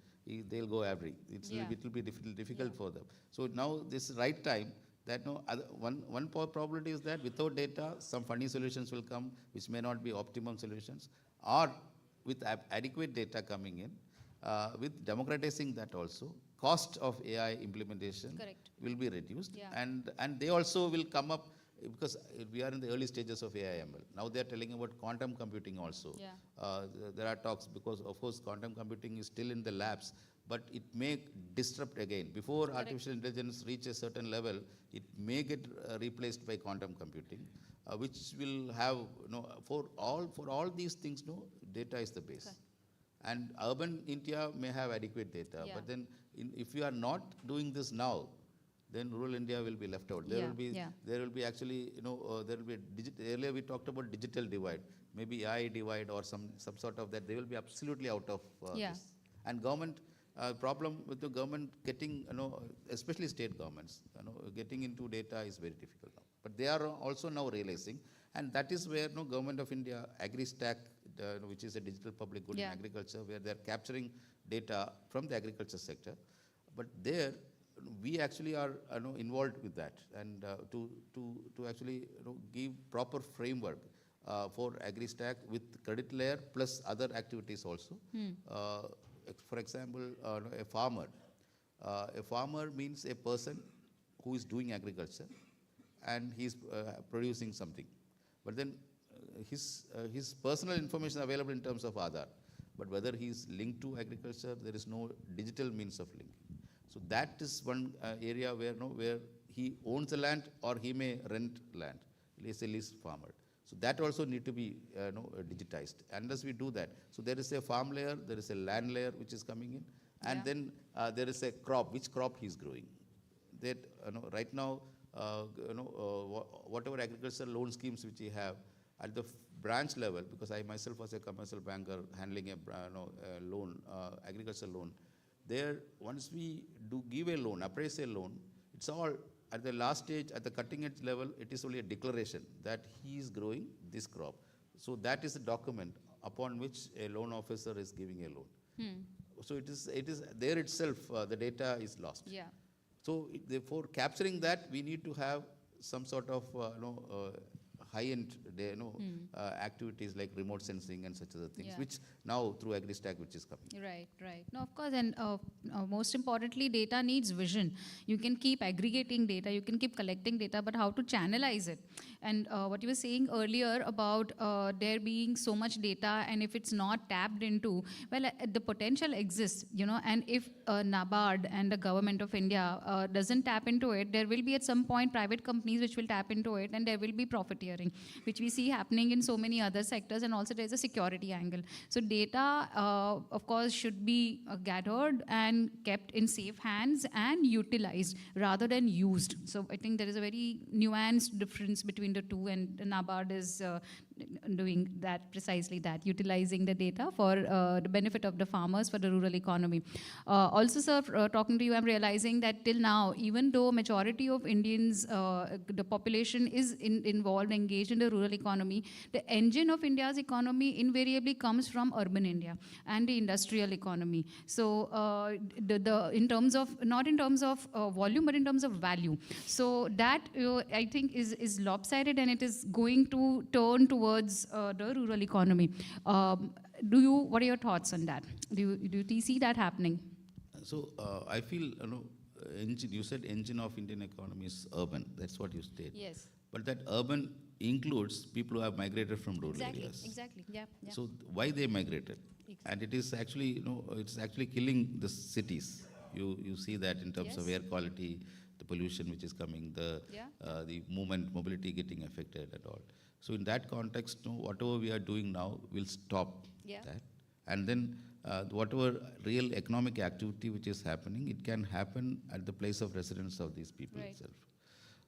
they'll go every. It will be difficult for them. So now this is right time that one probability is that without data, some funny solutions will come which may not be optimum solutions, or with adequate data coming in, with democratizing that also, cost of AI implementation will be reduced, and they also will come up, because we are in the early stages of AI/ML. Now they are telling about quantum computing also. There are talks, because of course quantum computing is still in the labs, but it may disrupt again. Before artificial intelligence reach a certain level, it may get replaced by quantum computing, which will have, for all these things, data is the base. And urban India may have adequate data, but then if you are not doing this now, then rural India will be left out. There will be actually, there will be earlier we talked about digital divide, maybe AI divide or some sort of that. They will be absolutely out of this. And government, problem with the government getting, especially state governments, getting into data is very difficult now. But they are also now realizing, and that is where Government of India, AgriStack, which is a digital public good in agriculture, where they are capturing data from the agriculture sector. But there, we actually are involved with that, and to actually give proper framework for AgriStack with credit layer plus other activities also. For example, a farmer. A farmer means a person who is doing agriculture, and he's producing something. But then his personal information is available in terms of Aadhaar. But whether he's linked to agriculture, there is no digital means of linking. So that is one area where he owns the land or he may rent land. He's a lease farmer. So that also need to be digitized. Unless we do that, so there is a farm layer, there is a land layer which is coming in, and then there is a crop. Which crop he's growing? That right now, whatever agricultural loan schemes which we have at the branch level, because I myself was a commercial banker handling a loan, agricultural loan. There, once we do give a loan, appraise a loan, it's all at the last stage, at the cutting edge level, it is only a declaration that he is growing this crop. So that is a document upon which a loan officer is giving a loan. So it is there itself, the data is lost. So therefore, capturing that, we need to have some sort of high-end activities like remote sensing and such other things, which now through AgriStack, which is coming. Right. No, of course, and most importantly, data needs vision. You can keep aggregating data, you can keep collecting data, but how to channelize it? And what you were saying earlier about there being so much data, and if it's not tapped into, well, the potential exists, and if NABARD and the government of India doesn't tap into it, there will be at some point private companies which will tap into it, and there will be profiteering, which we see happening in so many other sectors, and also there's a security angle. So data, of course, should be gathered and kept in safe hands and utilized rather than used. So I think there is a very nuanced difference between the two, and NABARD is doing that, precisely that, utilizing the data for the benefit of the farmers for the rural economy. Also, sir, talking to you, I'm realizing that till now, even though majority of Indians, the population is involved, engaged in the rural economy, the engine of India's economy invariably comes from urban India and the industrial economy. So in terms of, not in terms of volume, but in terms of value. So that I think is lopsided, and it is going to turn towards the rural economy. What are your thoughts on that? Do you see that happening? So I feel, engine, you said engine of Indian economy is urban. That's what you stated. Yes. But that urban includes people who have migrated from rural areas. Exactly. Yeah. So why they migrated? And it is actually, it's actually killing the cities. You see that in terms of air quality, the pollution which is coming, the mobility getting affected and all. So in that context, whatever we are doing now will stop that. And then whatever real economic activity which is happening, it can happen at the place of residence of these people itself.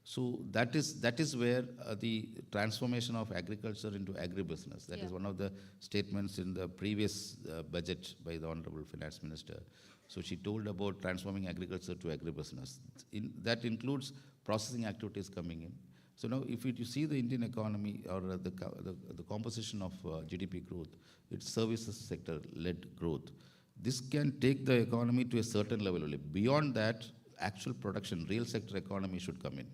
So that is where the transformation of agriculture into agribusiness. That is one of the statements in the previous budget by the Honorable Finance Minister. So she told about transforming agriculture to agribusiness. That includes processing activities coming in. So now, if you see the Indian economy or the composition of GDP growth, it's services sector-led growth. This can take the economy to a certain level only. Beyond that, actual production, real sector economy should come in.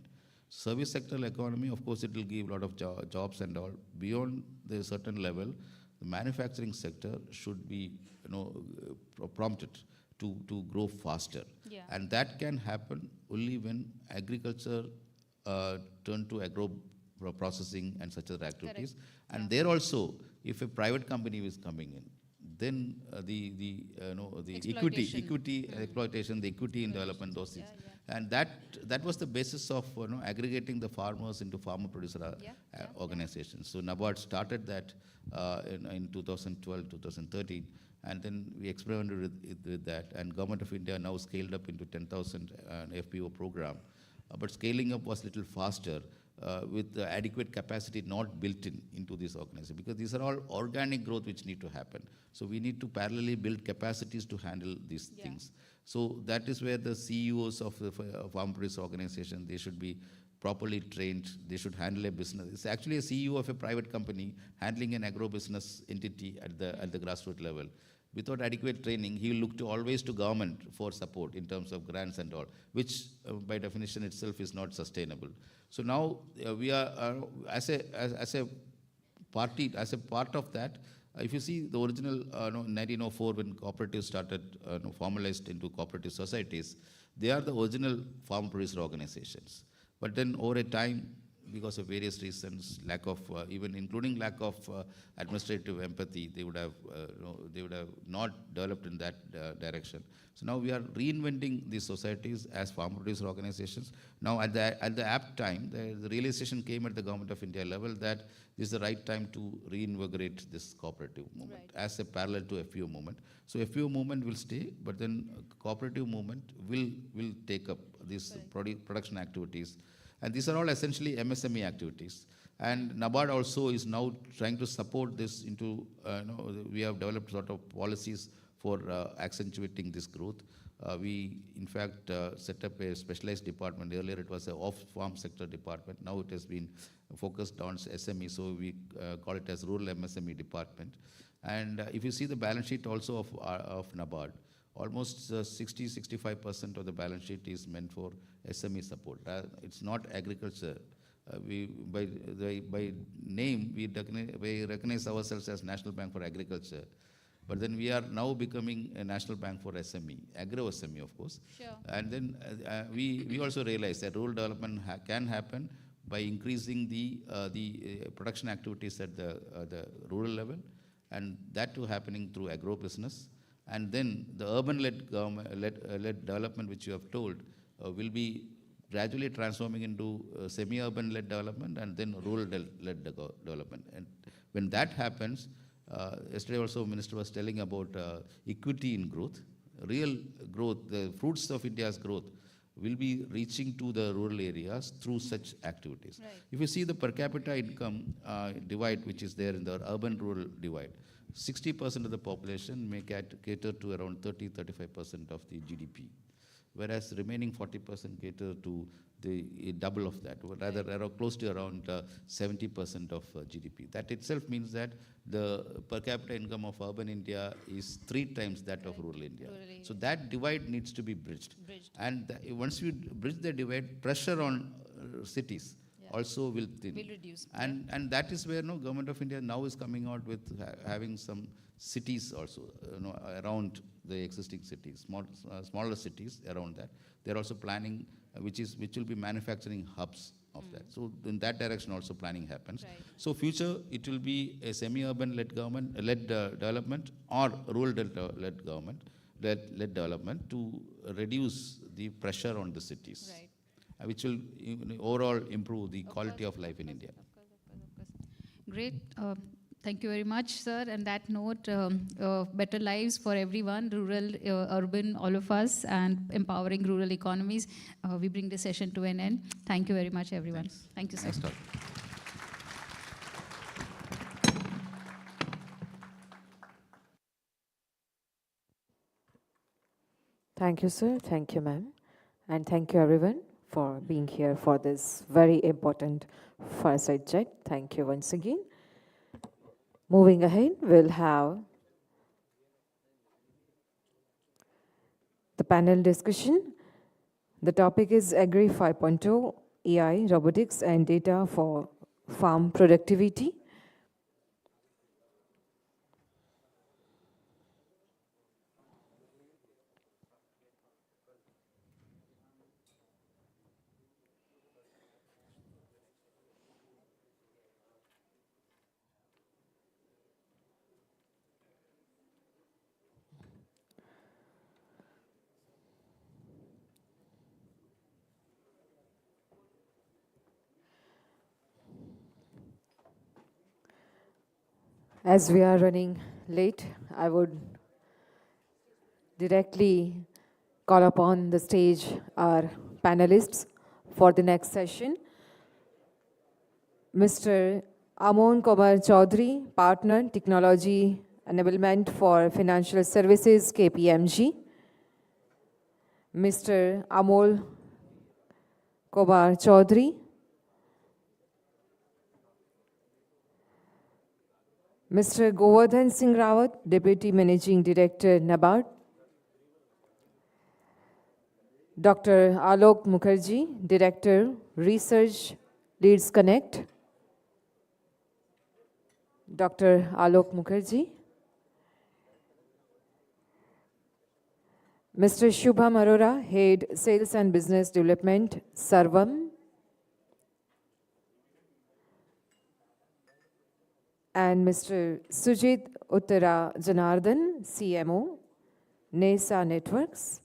Service sector economy, of course, it will give a lot of jobs and all. Beyond the certain level, the manufacturing sector should be, prompted to grow faster. And that can happen only when agriculture turn to agro processing and such other activities. And there also, if a private company is coming in, then the equity exploitation, the equity in development, those things. And that was the basis of aggregating the farmers into farmer-producer organizations. So NABARD started that in 2012, 2013, and then we experimented with that. And Government of India now scaled up into 10,000 FPO program. But scaling up was a little faster with the adequate capacity not built into this organization, because these are all organic growth which need to happen. So we need to parallelly build capacities to handle these things. So that is where the CEOs of the farm producer organization, they should be properly trained. They should handle a business. It's actually a CEO of a private company handling an agro-business entity at the grassroots level. Without adequate training, he will look always to government for support in terms of grants and all, which by definition itself is not sustainable. So now we are, as a party, as a part of that, if you see the original 1904 when cooperatives started, formalized into cooperative societies, they are the original farm producer organizations. But then over a time, because of various reasons, lack of even including lack of administrative empathy, they would have not developed in that direction. So now we are reinventing these societies as farm producer organizations. Now at the apt time, the realization came at the Government of India level that this is the right time to reinvigorate this cooperative movement as a parallel to FPO movement. So FPO movement will stay, but then cooperative movement will take up these production activities. And these are all essentially MSME activities. And NABARD also is now trying to support this into, we have developed sort of policies for accentuating this growth. We, in fact, set up a specialized department. Earlier it was an off-farm sector department. Now it has been focused on SME, so we call it as Rural MSME Department. And if you see the balance sheet also of NABARD, almost 60-65% of the balance sheet is meant for SME support. It's not agriculture. By name, we recognize ourselves as National Bank for Agriculture. But then we are now becoming a National Bank for SME, agro-SME, of course. Sure. And then we also realize that rural development can happen by increasing the production activities at the rural level, and that too happening through agro-business. And then the urban-led development, which you have told, will be gradually transforming into semi-urban-led development and then rural-led development. And when that happens, yesterday also Minister was telling about equity in growth, real growth, the fruits of India's growth will be reaching to the rural areas through such activities. Right. If you see the per capita income divide, which is there in the urban-rural divide, 60% of the population may cater to around 30-35% of the GDP, whereas remaining 40% cater to the double of that, or rather close to around 70% of GDP. That itself means that the per capita income of urban India is 3 times that of rural India. So that divide needs to be bridged. And once you bridge the divide, pressure on cities also will thin. Will reduce. And that is where Government of India now is coming out with having some cities also around the existing cities, smaller cities around that. They're also planning which will be manufacturing hubs of that. So in that direction also planning happens. Right. So future it will be a semi-urban led development or rural led development to reduce the pressure on the cities. Right. Which will overall improve the quality of life in India. Great. Thank you very much, sir. And that note, better lives for everyone, rural, urban, all of us, and empowering rural economies. We bring the session to an end. Thank you very much, everyone. Thanks. Thank you, sir. Next talk. Thank you, sir. Thank you, ma'am. And thank you, everyone, for being here for this very important fireside chat. Thank you once again. Moving ahead, we'll have the panel discussion. The topic is Agri 5.0, AI, robotics, and data for farm productivity. As we are running late, I would directly call upon the stage our panelists for the next session. Mr. Amon Kumar Chaudhary, Partner, Technology Enablement for Financial Services, KPMG. Mr. Amol Kumar Chaudhary, Mr. Govardhan Singh Rawat, Deputy Managing Director, NABARD. Dr. Alok Mukherjee, Director, Research, Leads Connect. Dr. Alok Mukherjee. Mr. Shubham Arora, Head, Sales and Business Development, Sarvam. And Mr. Sujit Uttara Janardhan, CMO, NESA Networks.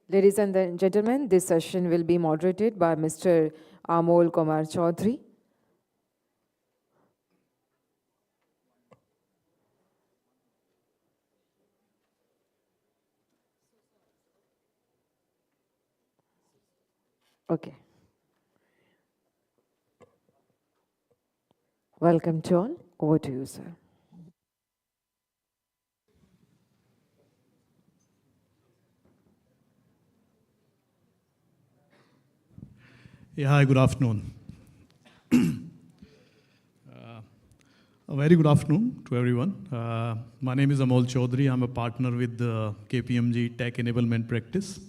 Ladies and gentlemen, this session will be moderated by Mr. Amol Kumar Chaudhary. Okay. Welcome to all. Over to you, sir. Yeah, hi, good afternoon. A very good afternoon to everyone. My name is Amol Chaudhary. I'm a partner with the KPMG Tech Enablement Practice.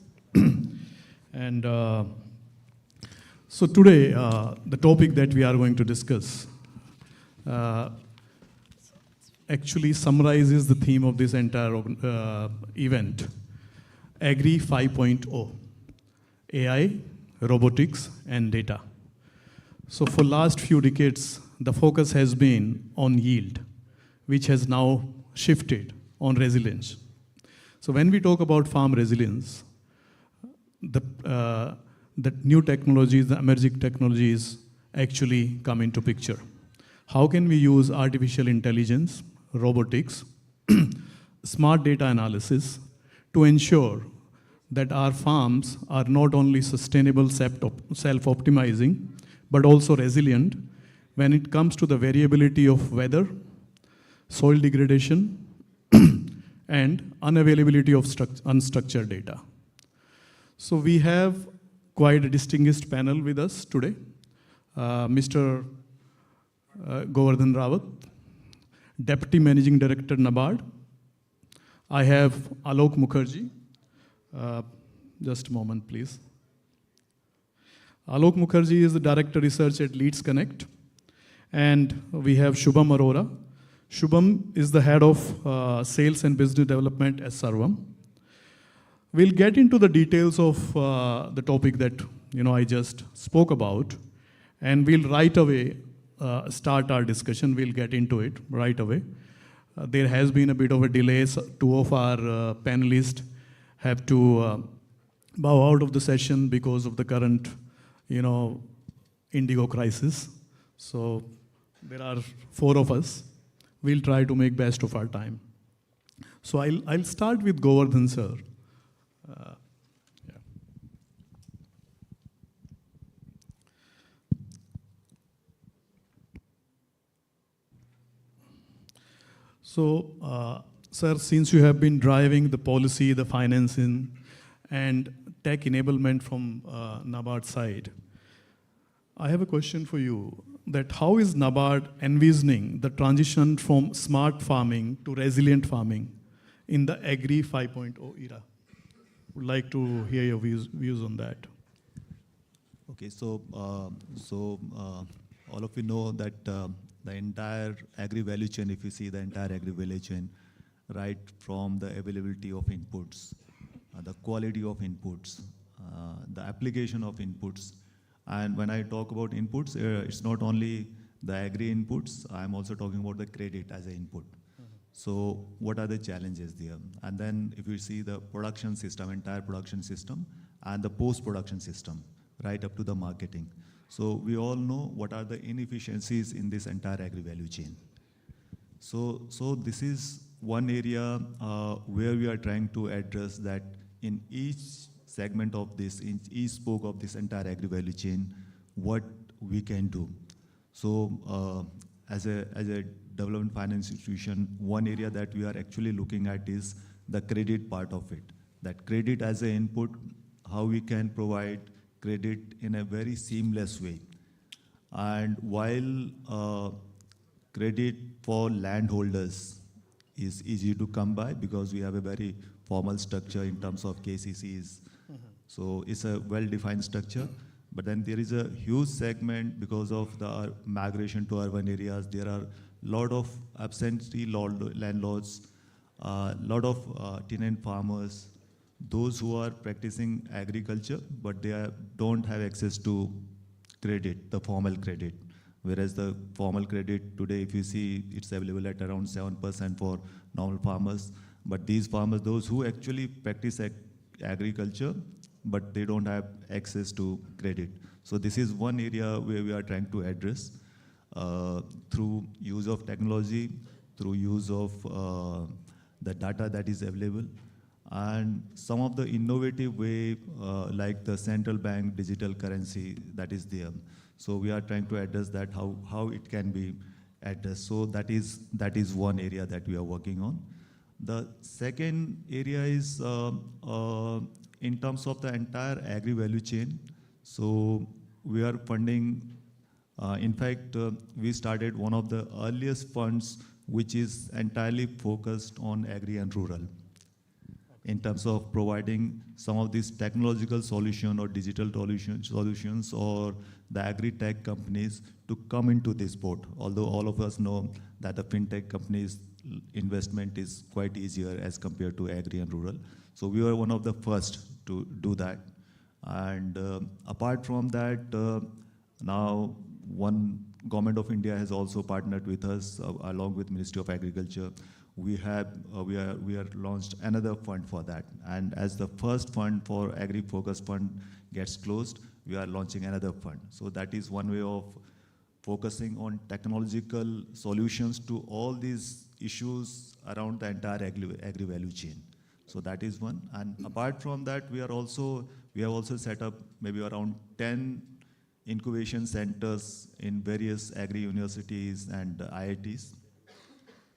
And so today, the topic that we are going to discuss actually summarizes the theme of this entire event, Agri 5.0, AI, robotics, and data. So for last few decades, the focus has been on yield, which has now shifted on resilience. So when we talk about farm resilience, the new technologies, the emerging technologies actually come into picture. How can we use artificial intelligence, robotics, smart data analysis to ensure that our farms are not only sustainable, self-optimizing, but also resilient when it comes to the variability of weather, soil degradation, and unavailability of unstructured data. So we have quite a distinguished panel with us today. Mr. Govardhan Rawat, Deputy Managing Director, NABARD. I have Alok Mukherjee. Just a moment, please. Alok Mukherjee is the Director Research at Leads Connect. And we have Shubham Arora. Shubham is the Head of Sales and Business Development at Sarvam. We'll get into the details of the topic that I just spoke about, and we'll right away start our discussion. We'll get into it right away. There has been a bit of a delay. So two of our panelists have to bow out of the session because of the current, indigo crisis. So there are 4 of us. We'll try to make best of our time. So I'll start with Govardhan sir. So, sir, since you have been driving the policy, the financing, and tech enablement from NABARD side, I have a question for you, that how is NABARD envisioning the transition from smart farming to resilient farming in the Agri 5.0 era? Would like to hear your views on that. Okay, so all of you know that the entire agri value chain, if you see the entire agri value chain, right from the availability of inputs, the quality of inputs, the application of inputs. And when I talk about inputs, it's not only the agri inputs, I'm also talking about the credit as an input. So what are the challenges there? And then if you see the production system, entire production system, and the post-production system, right up to the marketing. So we all know what are the inefficiencies in this entire agri-value chain. So this is one area where we are trying to address that in each segment of this, in each spoke of this entire agri-value chain, what we can do. So as a development finance institution, one area that we are actually looking at is the credit part of it. That credit as an input, how we can provide credit in a very seamless way. And while credit for landholders is easy to come by because we have a very formal structure in terms of KCCs. So it's a well-defined structure. But then there is a huge segment because of the migration to urban areas. There are a lot of absentee landlords, a lot of tenant farmers, those who are practicing agriculture, but they don't have access to credit, the formal credit. Whereas the formal credit today, if you see, it's available at around 7% for normal farmers. But these farmers, those who actually practice agriculture, but they don't have access to credit. So this is one area where we are trying to address through use of technology, through use of the data that is available, and some of the innovative way, like the central bank digital currency that is there. So we are trying to address that, how it can be addressed. So that is one area that we are working on. The second area is in terms of the entire agri-value chain. So we are funding, in fact, we started one of the earliest funds which is entirely focused on agri and rural in terms of providing some of these technological solutions or digital solutions or the agri-tech companies to come into this boat. Although all of us know that the fintech companies investment is quite easier as compared to agri and rural. So we were one of the first to do that. And apart from that, now one Government of India has also partnered with us along with Ministry of Agriculture. We are launched another fund for that. And as the first fund for Agri Focus Fund gets closed, we are launching another fund. So that is one way of focusing on technological solutions to all these issues around the entire agri value chain. So that is one. And apart from that, we have also set up maybe around 10 incubation centers in various agri universities and IITs.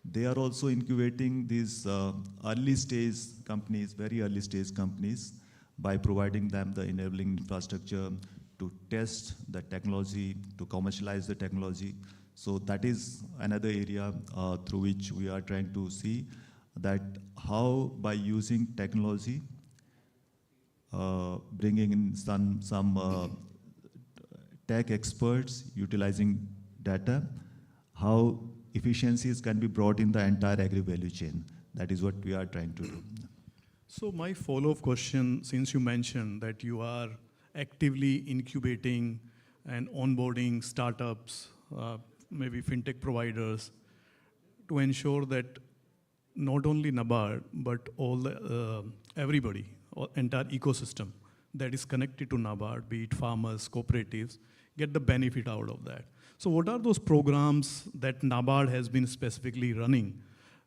They are also incubating these early stage companies, very early stage companies, by providing them the enabling infrastructure to test the technology, to commercialize the technology. So that is another area through which we are trying to see that how by using technology, bringing in some tech experts, utilizing data, how efficiencies can be brought in the entire agri value chain. That is what we are trying to do. So my follow-up question, since you mentioned that you are actively incubating and onboarding startups, maybe fintech providers, to ensure that not only NABARD, but all the, everybody, entire ecosystem that is connected to NABARD, be it farmers, cooperatives, get the benefit out of that. So what are those programs that NABARD has been specifically running,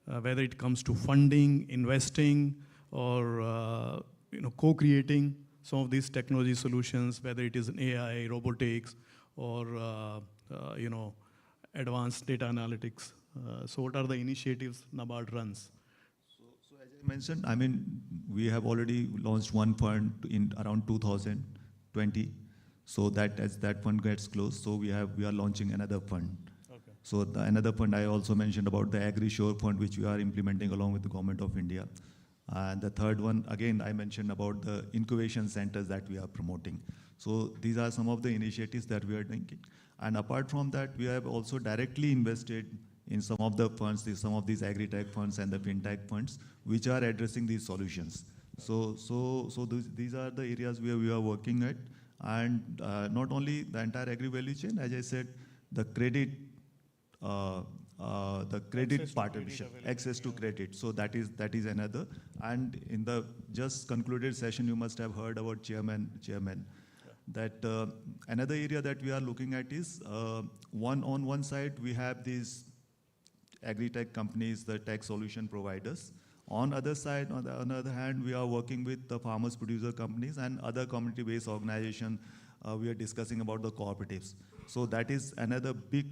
whether it comes to funding, investing, or co-creating some of these technology solutions, whether it is in AI, robotics, or advanced data analytics. So what are the initiatives NABARD runs? So as I mentioned, I mean, we have already launched one fund in around 2020. So that as that fund gets closed, so we are launching another fund. Okay. So another fund I also mentioned about the Agri-Shore Fund, which we are implementing along with the Government of India. And the third one, again, I mentioned about the incubation centers that we are promoting. So these are some of the initiatives that we are doing. And apart from that, we have also directly invested in some of the funds, some of these agri-tech funds and the fintech funds, which are addressing these solutions. So these are the areas where we are working at. And not only the entire agri value chain, as I said, the credit partnership, access to credit. So that is another. And in the just concluded session, you must have heard about chairman. That another area that we are looking at is on one side we have these agri-tech companies, the tech solution providers. On the other hand, we are working with the farmers producer companies and other community-based organizations. We are discussing about the cooperatives. So that is another big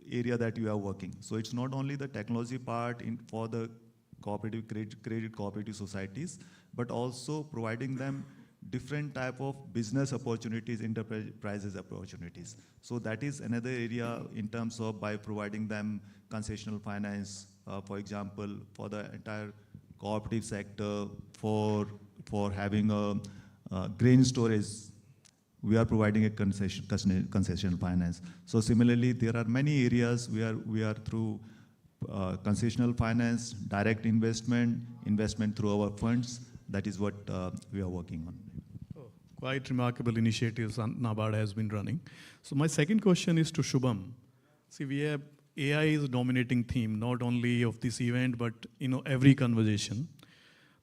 area that we are working. So it's not only the technology part for the cooperative credit cooperative societies, but also providing them different type of business opportunities, enterprises opportunities. So that is another area in terms of by providing them concessional finance, for example, for the entire cooperative sector, for having a grain storage, we are providing a concession finance. So similarly, there are many areas where we are through concessional finance, direct investment through our funds. That is what we are working on. Oh, quite remarkable initiatives NABARD has been running. So my second question is to Shubham. See, we have AI is a dominating theme, not only of this event, but every conversation.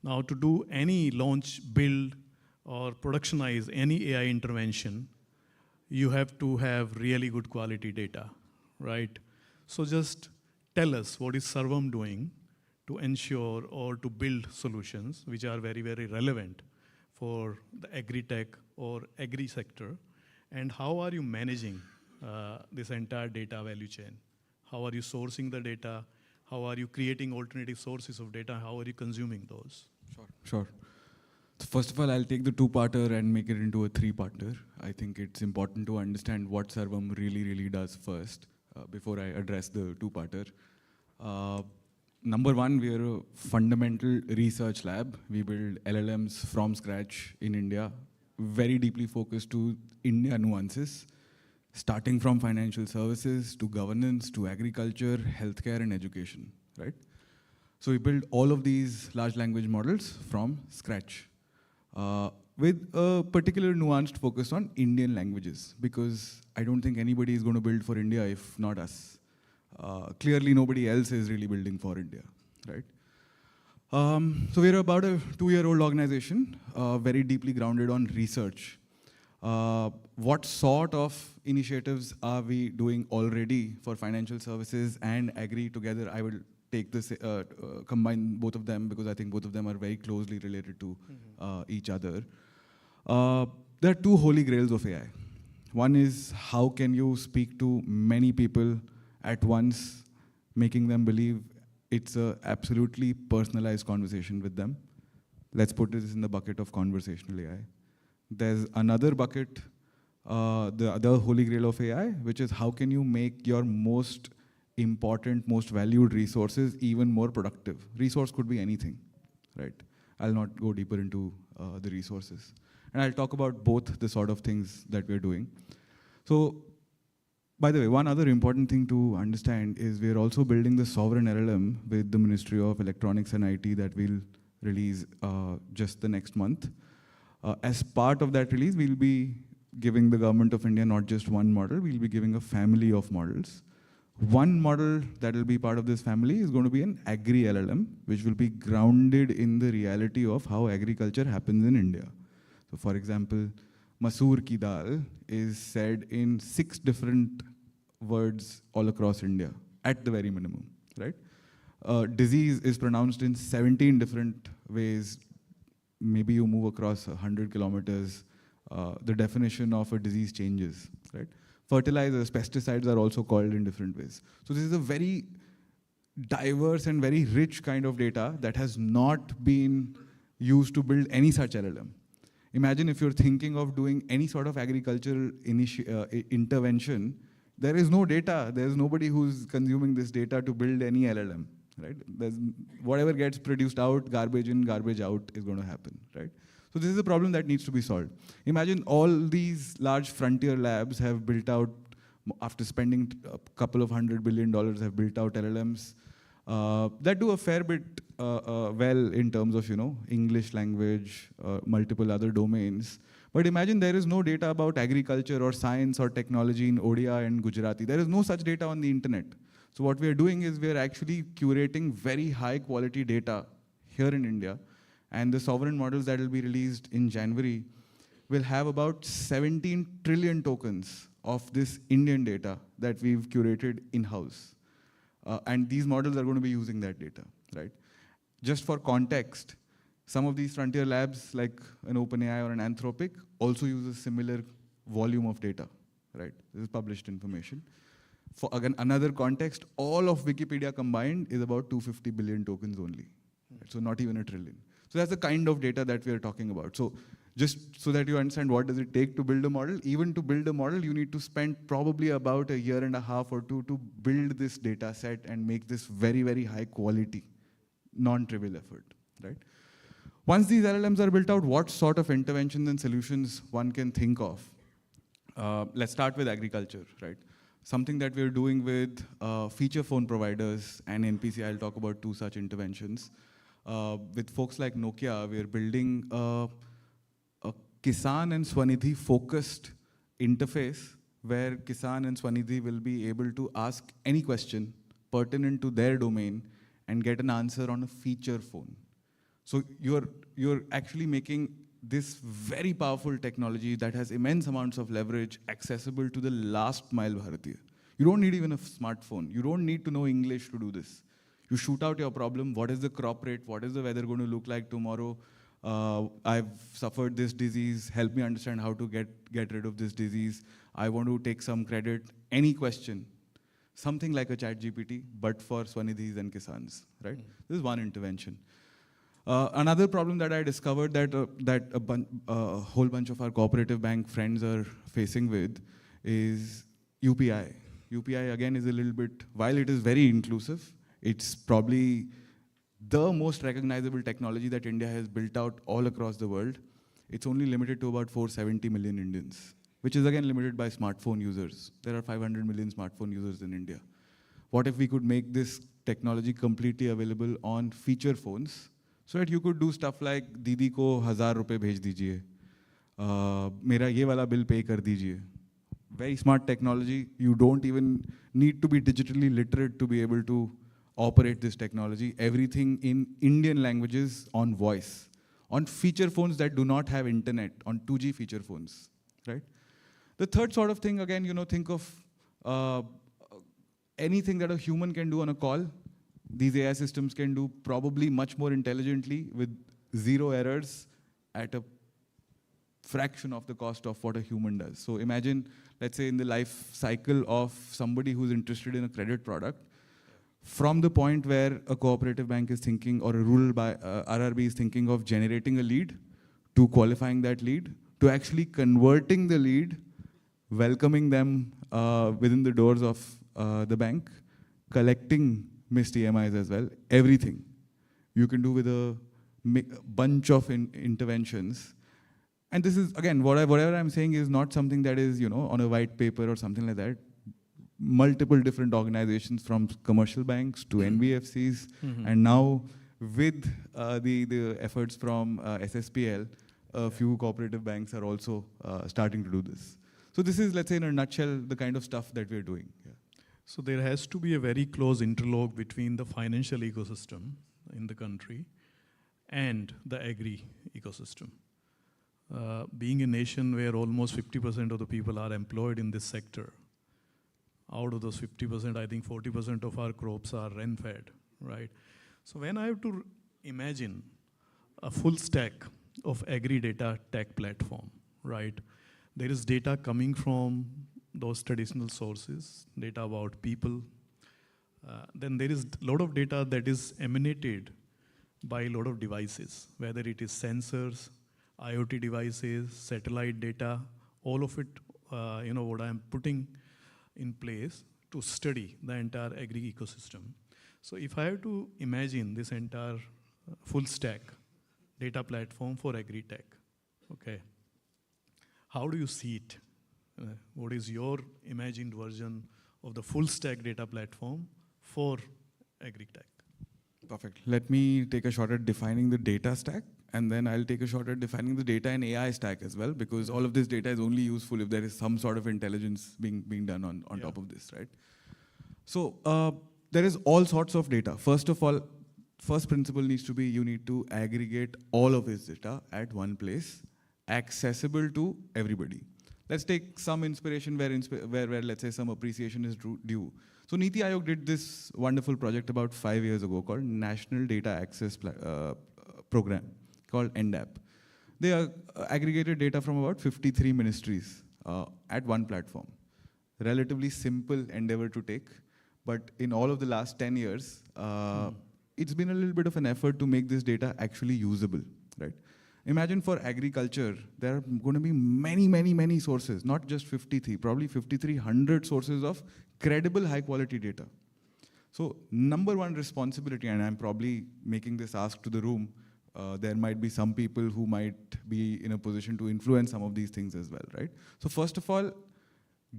Now, to do any launch, build, or productionize any AI intervention, you have to have really good quality data, right? So just tell us, what is Sarvam doing to ensure or to build solutions which are very, very relevant for the agri-tech or agri sector, and how are you managing this entire data value chain? How are you sourcing the data? How are you creating alternative sources of data? How are you consuming those? Sure. So first of all, I'll take the two-parter and make it into a three-parter. I think it's important to understand what Sarvam really does first before I address the two-parter. Number one, we are a fundamental research lab. We build LLMs from scratch in India, very deeply focused to India nuances, starting from financial services to governance to agriculture, healthcare, and education, right? So we build all of these large language models from scratch. with a particular nuanced focus on Indian languages, because I don't think anybody is going to build for India if not us. Clearly, nobody else is really building for India, right? So we're about a 2-year-old organization, very deeply grounded on research. What sort of initiatives are we doing already for financial services and agri together? I will take this, combine both of them because I think both of them are very closely related to each other. There are two holy grails of AI. One is how can you speak to many people at once, making them believe it's a absolutely personalized conversation with them. Let's put this in the bucket of conversational AI. There's another bucket, the other holy grail of AI, which is how can you make your most important, most valued resources even more productive. Resource could be anything, right? I'll not go deeper into the resources. And I'll talk about both the sort of things that we're doing. So, by the way, one other important thing to understand is we're also building the sovereign LLM with the Ministry of Electronics and IT that we'll release just the next month. As part of that release, we'll be giving the government of India not just one model, we'll be giving a family of models. One model that will be part of this family is going to be an agri LLM, which will be grounded in the reality of how agriculture happens in India. So for example, Masoor ki dal is said in 6 different words all across India, at the very minimum, right? Disease is pronounced in 17 different ways. Maybe you move across 100 kilometers, the definition of a disease changes, right? Fertilizers, pesticides are also called in different ways. So this is a very diverse and very rich kind of data that has not been used to build any such LLM. Imagine if you're thinking of doing any sort of agricultural intervention, there is no data. There's nobody who's consuming this data to build any LLM, right? Whatever gets produced out, garbage in, garbage out is going to happen, right? So this is a problem that needs to be solved. Imagine all these large frontier labs have built out, after spending a couple of $100 billion, have built out LLMs that do a fair bit well in terms of, English language, multiple other domains. But imagine there is no data about agriculture or science or technology in Odia and Gujarati. There is no such data on the internet. So what we are doing is we are actually curating very high quality data here in India. And the sovereign models that will be released in January will have about 17 trillion tokens of this Indian data that we've curated in-house. And these models are going to be using that data, right? Just for context, some of these frontier labs, like an OpenAI or an Anthropic, also use a similar volume of data, right? This is published information. For again, another context, all of Wikipedia combined is about 250 billion tokens only, right? So not even a trillion. So that's the kind of data that we are talking about. So just so that you understand what does it take to build a model, even to build a model, you need to spend probably about a year and a half or two to build this data set and make this very, very high quality, non-trivial effort, right? Once these LLMs are built out, what sort of interventions and solutions one can think of? Let's start with agriculture, right? Something that we're doing with feature phone providers and NPC, I'll talk about 2 such interventions. With folks like Nokia, we're building a Kisan and Swanidhi focused interface where Kisan and Swanidhi will be able to ask any question pertinent to their domain and get an answer on a feature phone. So you're actually making this very powerful technology that has immense amounts of leverage accessible to the last mile Bharatiya. You don't need even a smartphone. You don't need to know English to do this. You shoot out your problem. What is the crop rate? What is the weather going to look like tomorrow? I've suffered this disease. Help me understand how to get rid of this disease. I want to take some credit. Any question. Something like a ChatGPT, but for Swanidhis and Kisans, right? This is one intervention. Another problem that I discovered that a whole bunch of our cooperative bank friends are facing with is UPI. UPI, again, is a little bit, while it is very inclusive, it's probably the most recognizable technology that India has built out all across the world. It's only limited to about 470 million Indians, which is again limited by smartphone users. There are 500 million smartphone users in India. What if we could make this technology completely available on feature phones so that you could do stuff like Didi ko 1000 rupees bhej dijiye, मेरा ये वाला bill pay कर दीजिए. Very smart technology. You don't even need to be digitally literate to be able to operate this technology. Everything in Indian languages on voice, on feature phones that do not have internet, on 2G feature phones, right? The third sort of thing, again, think of anything that a human can do on a call. These AI systems can do probably much more intelligently with zero errors at a fraction of the cost of what a human does. So imagine, let's say in the life cycle of somebody who's interested in a credit product, from the point where a cooperative bank is thinking or a rural RRB is thinking of generating a lead, to qualifying that lead, to actually converting the lead, welcoming them within the doors of the bank, collecting missed EMIs as well, everything you can do with a bunch of interventions. And this is, again, whatever I'm saying is not something that is, on a white paper or something like that. Multiple different organizations from commercial banks to NBFCs, and now with the efforts from SSPL, a few cooperative banks are also starting to do this. So this is, let's say in a nutshell, the kind of stuff that we're doing. Yeah. So there has to be a very close interlock between the financial ecosystem in the country and the agri ecosystem. Being a nation where almost 50% of the people are employed in this sector, out of those 50%, I think 40% of our crops are rain-fed, right? So when I have to imagine a full stack of agri-data tech platform, right? There is data coming from those traditional sources, data about people. Then there is a lot of data that is emanated by a lot of devices, whether it is sensors, IoT devices, satellite data, all of it, what I'm putting in place to study the entire agri ecosystem. So if I have to imagine this entire full stack data platform for agri-tech, okay, how do you see it? What is your imagined version of the full stack data platform for agri-tech? Perfect. Let me take a shot at defining the data stack, and then I'll take a shot at defining the data and AI stack as well, because all of this data is only useful if there is some sort of intelligence being done on top of this, right? So there is all sorts of data. First of all, first principle needs to be you need to aggregate all of this data at one place, accessible to everybody. Let's take some inspiration where let's say some appreciation is due. So Niti Aayog did this wonderful project about 5 years ago called National Data Access Program, called NDAP. They aggregated data from about 53 ministries at one platform. Relatively simple endeavor to take, but in all of the last 10 years, it's been a little bit of an effort to make this data actually usable, right? Imagine for agriculture, there are going to be many sources, not just 53, probably 5,300 sources of credible high quality data. So number one responsibility, and I'm probably making this ask to the room, there might be some people who might be in a position to influence some of these things as well, right? So first of all,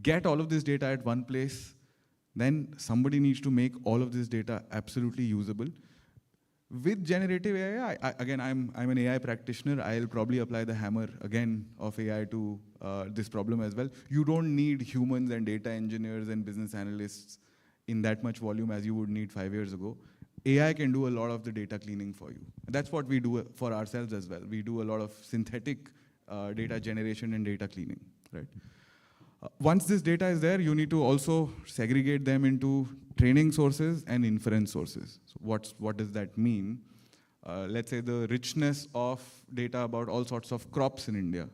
get all of this data at one place, then somebody needs to make all of this data absolutely usable. With generative AI, again, I'm an AI practitioner. I'll probably apply the hammer again of AI to this problem as well. You don't need humans and data engineers and business analysts in that much volume as you would need 5 years ago. AI can do a lot of the data cleaning for you. That's what we do for ourselves as well. We do a lot of synthetic data generation and data cleaning, right? Once this data is there, you need to also segregate them into training sources and inference sources. So what does that mean? Let's say the richness of data about all sorts of crops in India.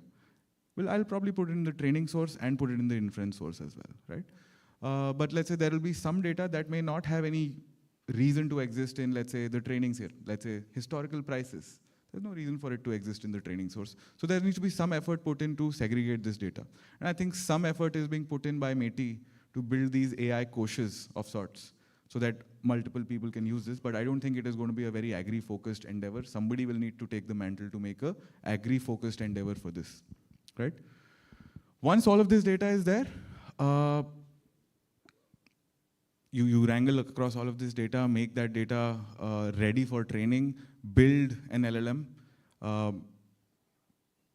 Well, I'll probably put it in the training source and put it in the inference source as well, right? But let's say there will be some data that may not have any reason to exist in, let's say, the trainings here. Let's say historical prices. There's no reason for it to exist in the training source. So there needs to be some effort put in to segregate this data. And I think some effort is being put in by METI to build these AI coaches of sorts so that multiple people can use this. But I don't think it is going to be a very agri-focused endeavor. Somebody will need to take the mantle to make a agri-focused endeavor for this, right? Once all of this data is there, you wrangle across all of this data, make that data ready for training, build an LLM.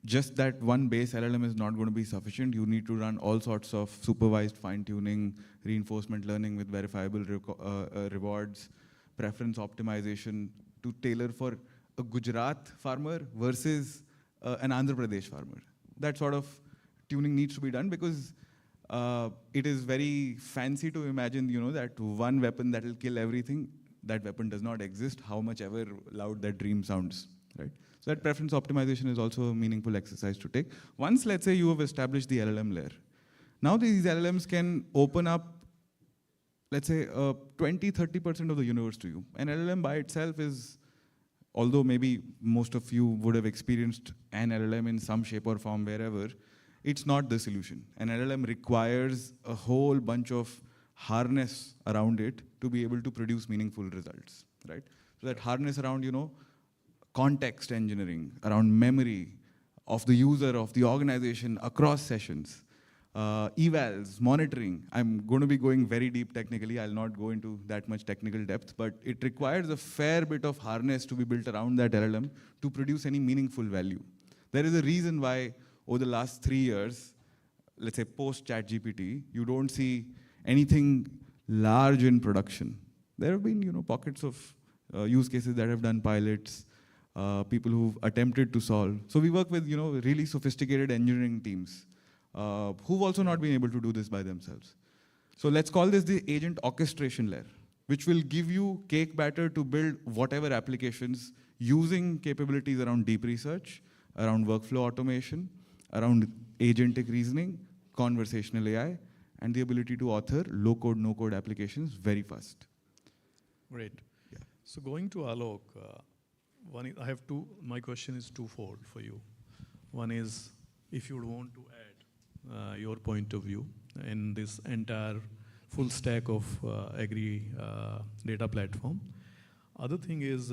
just that one base LLM is not going to be sufficient. You need to run all sorts of supervised fine-tuning, reinforcement learning with verifiable rewards, preference optimization to tailor for a Gujarat farmer versus an Andhra Pradesh farmer. That sort of tuning needs to be done because it is very fancy to imagine, that one weapon that will kill everything. That weapon does not exist, how much ever loud that dream sounds, right? So that preference optimization is also a meaningful exercise to take. Once, let's say, you have established the LLM layer, now these LLMs can open up, let's say, 20–30% of the universe to you. An LLM by itself is, although maybe most of you would have experienced an LLM in some shape or form wherever, it's not the solution. An LLM requires a whole bunch of harness around it to be able to produce meaningful results, right? So that harness around, context engineering, around memory of the user, of the organization across sessions, evals, monitoring. I'm going to be going very deep technically. I'll not go into that much technical depth, but it requires a fair bit of harness to be built around that LLM to produce any meaningful value. There is a reason why over the last 3 years, let's say post ChatGPT, you don't see anything large in production. There have been, pockets of use cases that have done pilots, people who've attempted to solve. So we work with, really sophisticated engineering teams who've also not been able to do this by themselves. So let's call this the agent orchestration layer, which will give you cake batter to build whatever applications using capabilities around deep research, around workflow automation, around agentic reasoning, conversational AI, and the ability to author low-code, no-code applications very fast. Great. Yeah. So going to Alok, my question is twofold for you. One is, if you would want to add your point of view in this entire full stack of agri data platform. Other thing is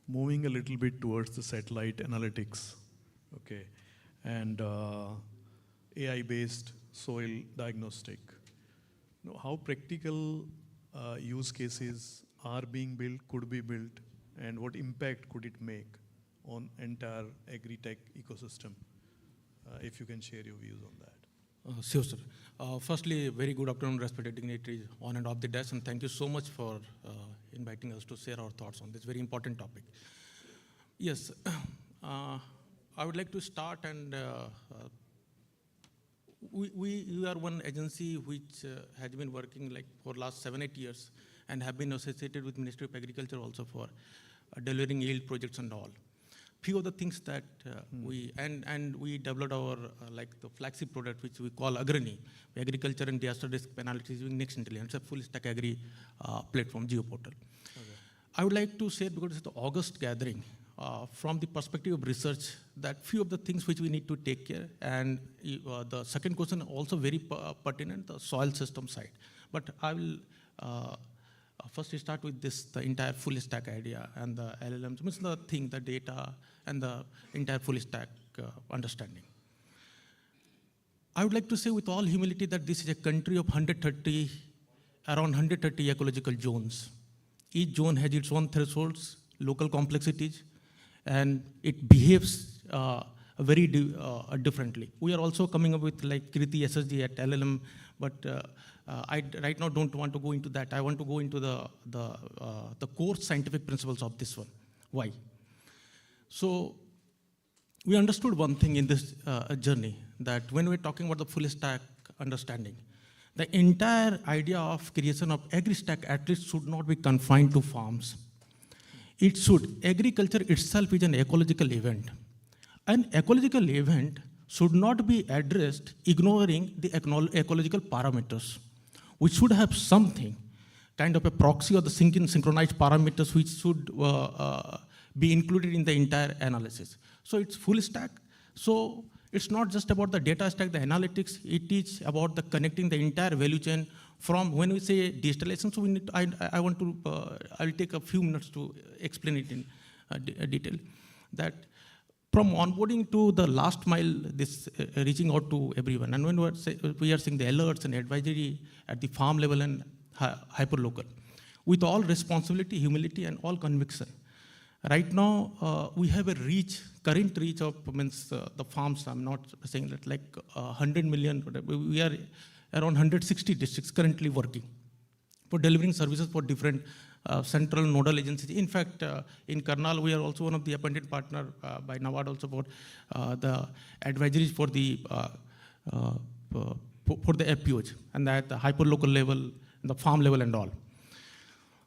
moving a little bit towards the satellite analytics, okay, and AI-based soil diagnostic. How practical use cases are being built, could be built, and what impact could it make on entire agri-tech ecosystem? If you can share your views on that. Sure, sir. Firstly, very good afternoon, respected dignitaries on and off the desk, and thank you so much for inviting us to share our thoughts on this very important topic. Yes, I would like to start, and we are one agency which has been working like for last 7–8 years and have been associated with Ministry of Agriculture also for delivering yield projects and all. Few of the things that we developed our like the flagship product which we call Agrani, Agriculture and Disaster Risk Analysis using Next Intelligence, a full stack agri platform, geoportal. Okay. I would like to say, because it's the August gathering, from the perspective of research, that few of the things which we need to take care, and the second question also very pertinent, the soil system side. But I will first start with this, the entire full stack idea and the LLMs, means the thing, the data, and the entire full stack understanding. I would like to say with all humility that this is a country of around 130 ecological zones. Each zone has its own thresholds, local complexities, and it behaves very differently. We are also coming up with like Kriti SSG at LLM, but I right now don't want to go into that. I want to go into the core scientific principles of this one. Why? So we understood one thing in this journey, that when we're talking about the full stack understanding, the entire idea of creation of agri-stack at least should not be confined to farms. It should, agriculture itself is an ecological event. An ecological event should not be addressed ignoring the ecological parameters. We should have something, kind of a proxy of the synchronized parameters which should be included in the entire analysis. So it's full stack. So it's not just about the data stack, the analytics, it is about the connecting the entire value chain from when we say digitalization. So we need to, I will take a few minutes to explain it in detail. That from onboarding to the last mile, this reaching out to everyone. And when we are seeing the alerts and advisory at the farm level and hyper-local, with all responsibility, humility, and all conviction. Right now, we have a current reach of the farms. I'm not saying that like 100 million. We are around 160 districts currently working for delivering services for different central nodal agencies. In fact, in Karnal, we are also one of the appointed partner by NABARD also for the advisories for the FPOs, and at the hyperlocal level, the farm level and all.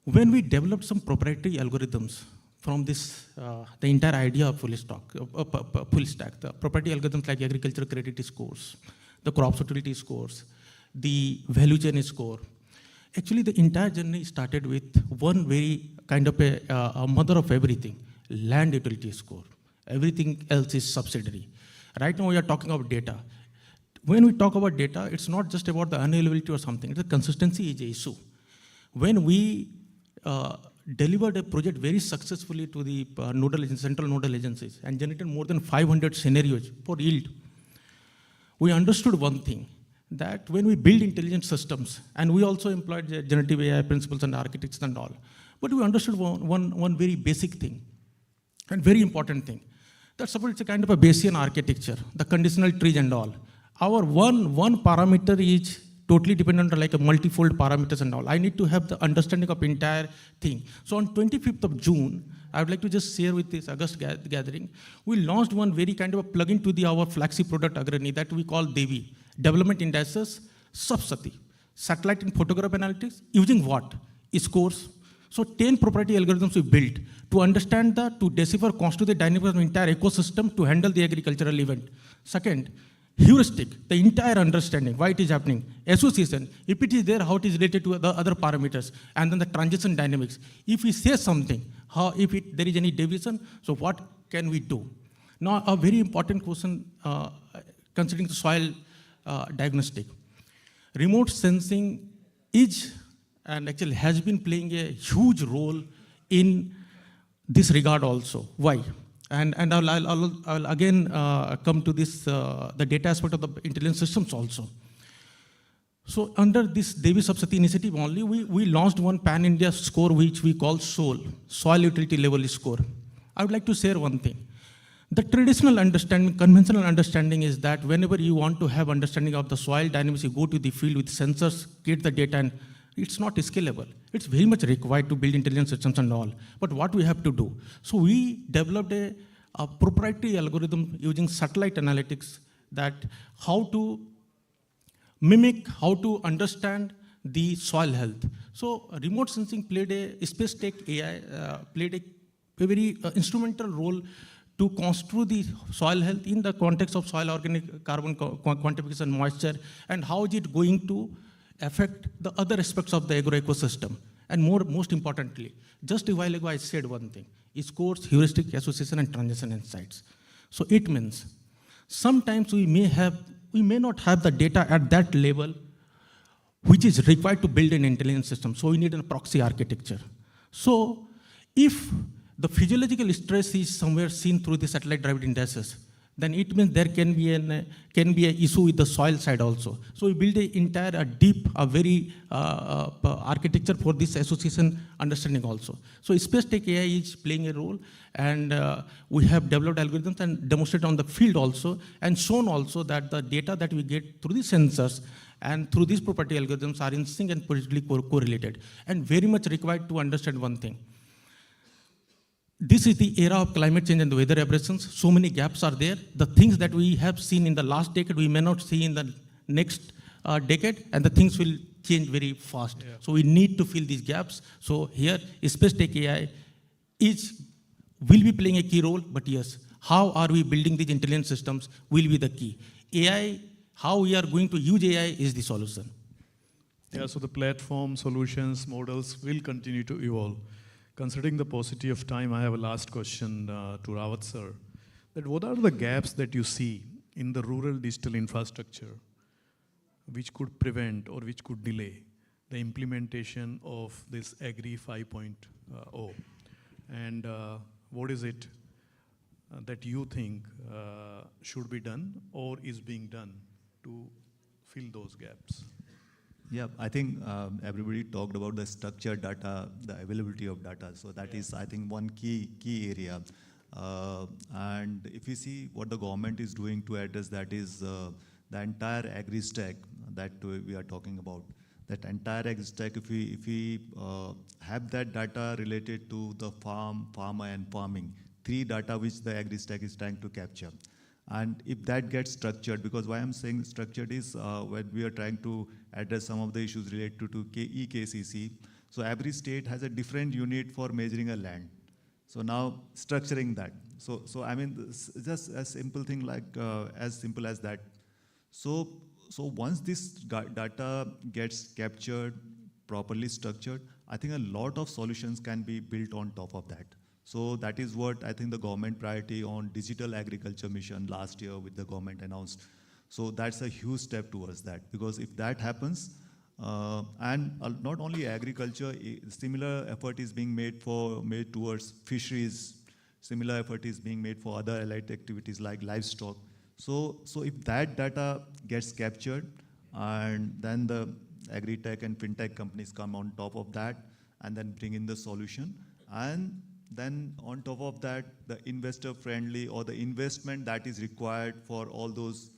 When we developed some proprietary algorithms from this, the entire idea of full stack, the proprietary algorithms like agricultural credit scores, the crop fertility scores, the value chain score. Actually, the entire journey started with one very kind of a mother of everything, land utility score. Everything else is subsidiary. Right now, we are talking about data. When we talk about data, it's not just about the unavailability or something. The consistency is an issue. When we delivered a project very successfully to the central nodal agencies and generated more than 500 scenarios for yield, we understood one thing, that when we build intelligent systems, and we also employed generative AI principles and architects and all, but we understood one very basic thing and very important thing, that suppose it's a kind of a Bayesian architecture, the conditional trees and all. Our one parameter is totally dependent on like a multifold parameters and all. I need to have the understanding of entire thing. So on 25th of June, I would like to just share with this August gathering, we launched one very kind of a plugin to our flagship product Agrani that we call Devi, Development Indices Subsati, satellite and photograph analytics, using what? Scores. So 10 proprietary algorithms we built to understand to decipher constitute the dynamics of the entire ecosystem to handle the agricultural event. Second, heuristic, the entire understanding, why it is happening. Association, if it is there, how it is related to the other parameters. And then the transition dynamics. If we say something, if there is any deviation, so what can we do? Now, a very important question considering the soil diagnostic. Remote sensing is and actually has been playing a huge role in this regard also. Why? And I'll again come to this, the data aspect of the intelligent systems also. So under this Devi Sapsati initiative only, we launched one pan-India score which we call SOL, Soil Utility Level Score. I would like to share one thing. The traditional understanding, conventional understanding is that whenever you want to have understanding of the soil dynamics, you go to the field with sensors, get the data, and it's not scalable. It's very much required to build intelligent systems and all. But what we have to do? So we developed a proprietary algorithm using satellite analytics that how to mimic, how to understand the soil health. So remote sensing played space tech AI played a very instrumental role to construe the soil health in the context of soil organic carbon quantification, moisture, and how is it going to affect the other aspects of the agro-ecosystem. And most importantly, just a while ago I said one thing, scores, heuristic, association, and transition insights. So it means sometimes we may not have the data at that level which is required to build an intelligent system. So we need a proxy architecture. So if the physiological stress is somewhere seen through the satellite derived indices, then it means there can be an issue with the soil side also. So we build an entire very architecture for this association understanding also. So space tech AI is playing a role, and we have developed algorithms and demonstrated on the field also, and shown also that the data that we get through the sensors and through these property algorithms are in sync and positively correlated, and very much required to understand one thing. This is the era of climate change and the weather aberrations. So many gaps are there. The things that we have seen in the last decade, we may not see in the next decade, and the things will change very fast. Yeah. So we need to fill these gaps. So here, space tech AI will be playing a key role, but yes, how are we building these intelligent systems will be the key. AI, how we are going to use AI is the solution. Yeah, so the platform, solutions, models will continue to evolve. Considering the paucity of time, I have a last question to Rawat sir. That what are the gaps that you see in the rural digital infrastructure which could prevent or which could delay the implementation of this Agri 5.0? And what is it that you think should be done or is being done to fill those gaps? Yeah, I think everybody talked about the structured data, the availability of data. So that is, I think, one key area. And if you see what the government is doing to address that is the entire agri stack that we are talking about. That entire agri stack, if we have that data related to the farmer and farming, three data which the agri stack is trying to capture. And if that gets structured, because why I'm saying structured is when we are trying to address some of the issues related to EKCC. So every state has a different unit for measuring a land. So now structuring that. So I mean, just a simple thing like as simple as that. So once this data gets captured, properly structured, I think a lot of solutions can be built on top of that. So that is what I think the government priority on digital agriculture mission last year with the government announced. So that's a huge step towards that, because if that happens, and not only agriculture, similar effort is being made towards fisheries, similar effort is being made for other allied activities like livestock. So if that data gets captured, and then the agri-tech and fintech companies come on top of that, and then bring in the solution, and then on top of that, the investor-friendly or the investment that is required for all those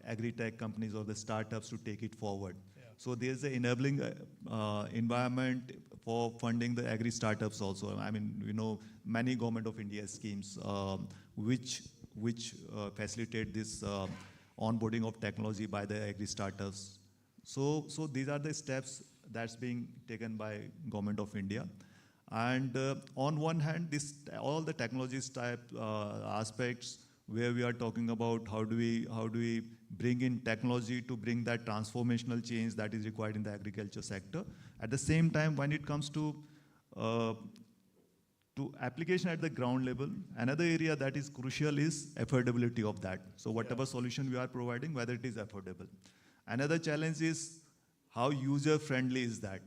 agri-tech companies or the startups to take it forward. Yeah. So there's an enabling environment for funding the agri-startups also. I mean, many Government of India schemes which facilitate this onboarding of technology by the agri-startups. So these are the steps that's being taken by Government of India. And on one hand, all the technologies type aspects where we are talking about how do we bring in technology to bring that transformational change that is required in the agriculture sector. At the same time, when it comes to application at the ground level, another area that is crucial is affordability of that. So whatever solution we are providing, whether it is affordable. Another challenge is how user-friendly is that.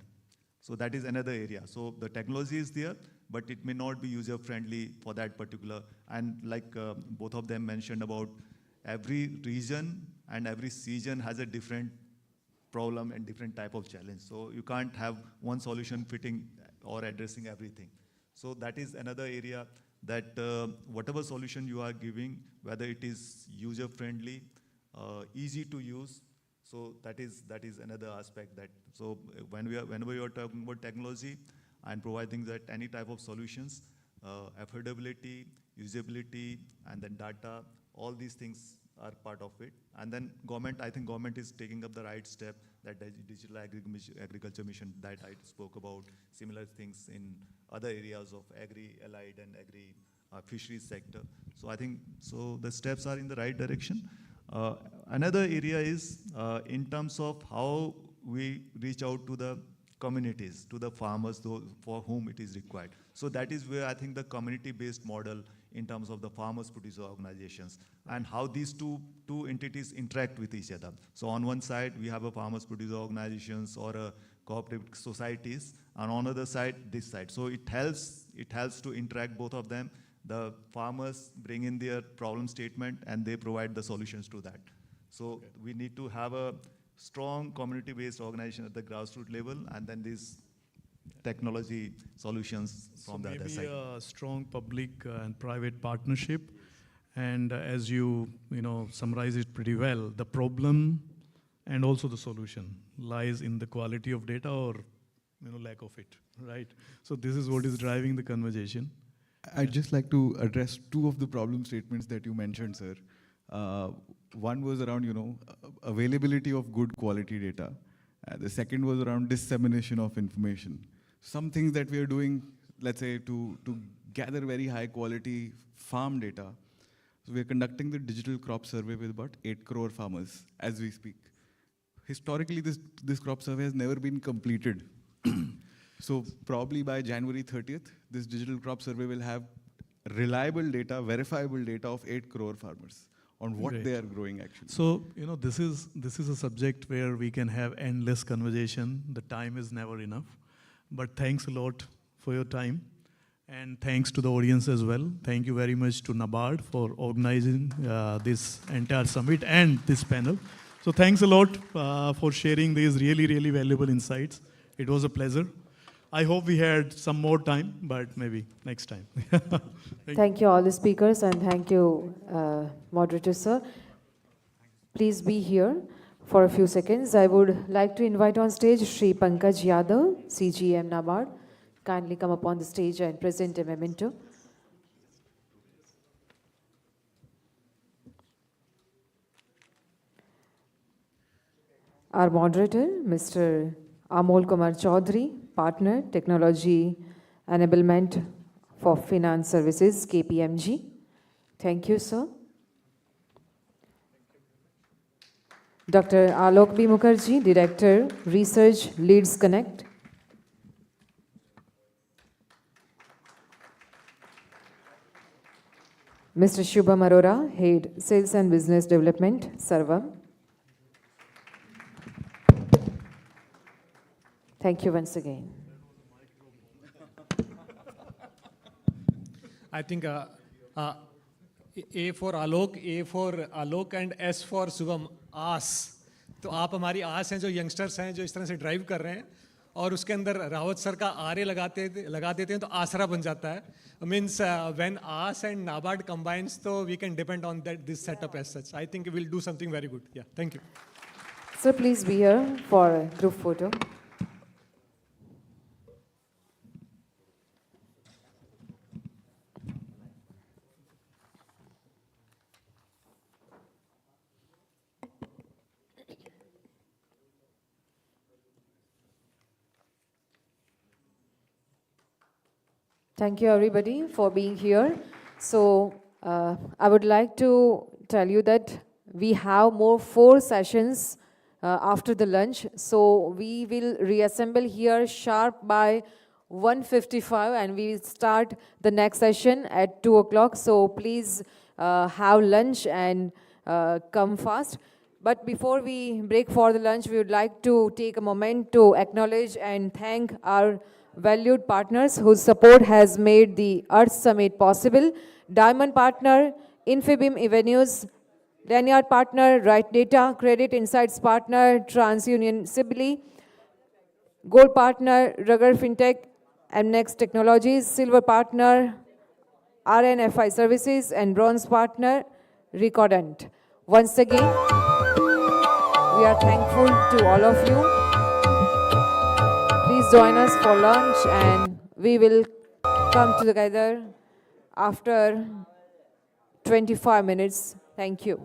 So that is another area. So the technology is there, but it may not be user-friendly for that particular. And like both of them mentioned about every region and every season has a different problem and different type of challenge. So you can't have one solution fitting or addressing everything. So that is another area that whatever solution you are giving, whether it is user-friendly, easy to use, so that is another aspect that, so whenever you are talking about technology and providing that any type of solutions, affordability, usability, and then data, all these things are part of it. And then I think government is taking up the right step, that digital agriculture mission that I spoke about, similar things in other areas of agri-allied and agri-fisheries sector. So I think, the steps are in the right direction. Another area is in terms of how we reach out to the communities, to the farmers for whom it is required. So that is where I think the community-based model in terms of the farmers producer organizations and how these two entities interact with each other. So on one side, we have a farmers producer organizations or a cooperative societies, and on the other side, this side. So it helps to interact both of them. The farmers bring in their problem statement and they provide the solutions to that. So we need to have a strong community-based organization at the grassroots level, and then these technology solutions from the other side. Maybe a strong public and private partnership. And as you summarize it pretty well, the problem and also the solution lies in the quality of data or lack of it, right? So this is what is driving the conversation. I'd just like to address two of the problem statements that you mentioned, sir. One was around, availability of good quality data. The second was around dissemination of information. Some things that we are doing, let's say, to gather very high quality farm data. So we are conducting the digital crop survey with about 8 crore farmers as we speak. Historically, this crop survey has never been completed. So probably by January 30th, this digital crop survey will have reliable data, verifiable data of 8 crore farmers on what they are growing actually. So, this is a subject where we can have endless conversation. The time is never enough. But thanks a lot for your time. And thanks to the audience as well. Thank you very much to NABARD for organizing this entire summit and this panel. So thanks a lot for sharing these really, really valuable insights. It was a pleasure. I hope we had some more time, but maybe next time. Thank you all the speakers, and thank you, moderator sir. Please be here for a few seconds. I would like to invite on stage Shri Pankaj Yadav, CGM NABARD. Kindly come upon the stage and present a memento. Our moderator, Mr. Amol Kumar Chaudhary, Partner, Technology Enablement for Finance Services, KPMG. Thank you, sir. Dr. Alok B. Mukherjee, Director, Research, Leads Connect. Mr. Shubham Arora, Head, Sales and Business Development, Sarvam. Thank you once again. I think A for Alok and S for Subham, आस. तो आप हमारी आस हैं जो youngsters हैं जो इस तरह से ड्राइव कर रहे हैं और उसके अंदर रावत सर का आरे लगा देते हैं तो आसरा बन जाता है. Means when us and NABARD combines तो we can depend on that this setup as such. I think will do something very good. Yeah thank you. Sir, please be here for a group photo. Thank you, everybody, for being here. So I would like to tell you that we have more 4 sessions after the lunch. So we will reassemble here sharp by 1:55, and we will start the next session at 2 o'clock. So please have lunch and come fast. But before we break for the lunch, we would like to take a moment to acknowledge and thank our valued partners whose support has made the Earth Summit possible. Diamond partner, Infibim Avenues. Lanyard partner, Right Data. Credit Insights partner, TransUnion Sibley. Gold partner, Rugger Fintech, MNext Technologies. Silver partner, RNFI Services. And bronze partner, Recordant. Once again, we are thankful to all of you. Please join us for lunch, and we will come together after 25 minutes. Thank you.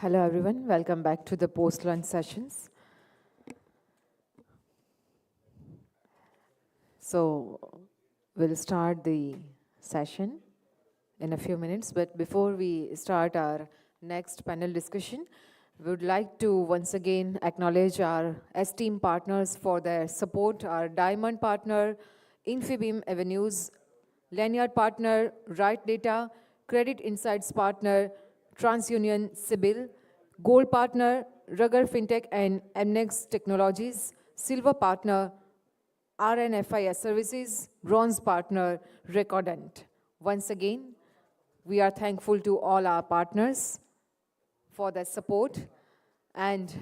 Hello everyone, welcome back to the post-lunch sessions. So we'll start the session in a few minutes, but before we start our next panel discussion, we would like to once again acknowledge our esteemed partners for their support, our diamond partner, Infibeam Avenues, Lanyard partner, Right Data, Credit Insights partner, TransUnion Sibyl, Gold partner, Rugger Fintech and MNEX Technologies, Silver partner, RNFIS Services, Bronze partner, Recordant. Once again, we are thankful to all our partners for their support, and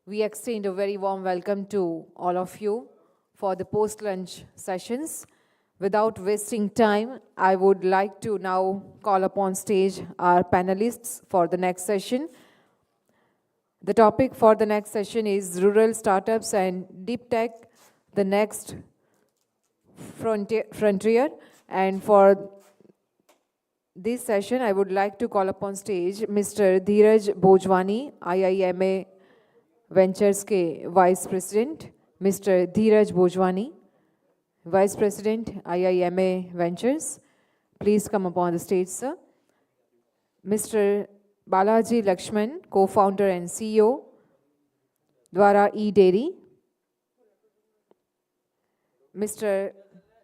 we extend a very warm welcome to all of you for the post-lunch sessions. Without wasting time, I would like to now call upon stage our panelists for the next session. The topic for the next session is Rural Startups and Deep Tech, the Next Frontier. And for this session, I would like to call upon stage Mr. Dheeraj Bhojwani, IIMA Ventures के Vice President, Mr. Dheeraj Bhojwani, Vice President, IIMA Ventures. Please come upon the stage, sir. Mr. Balaji Lakshman, Co-founder and CEO, Dwara E-Dairy. Mr.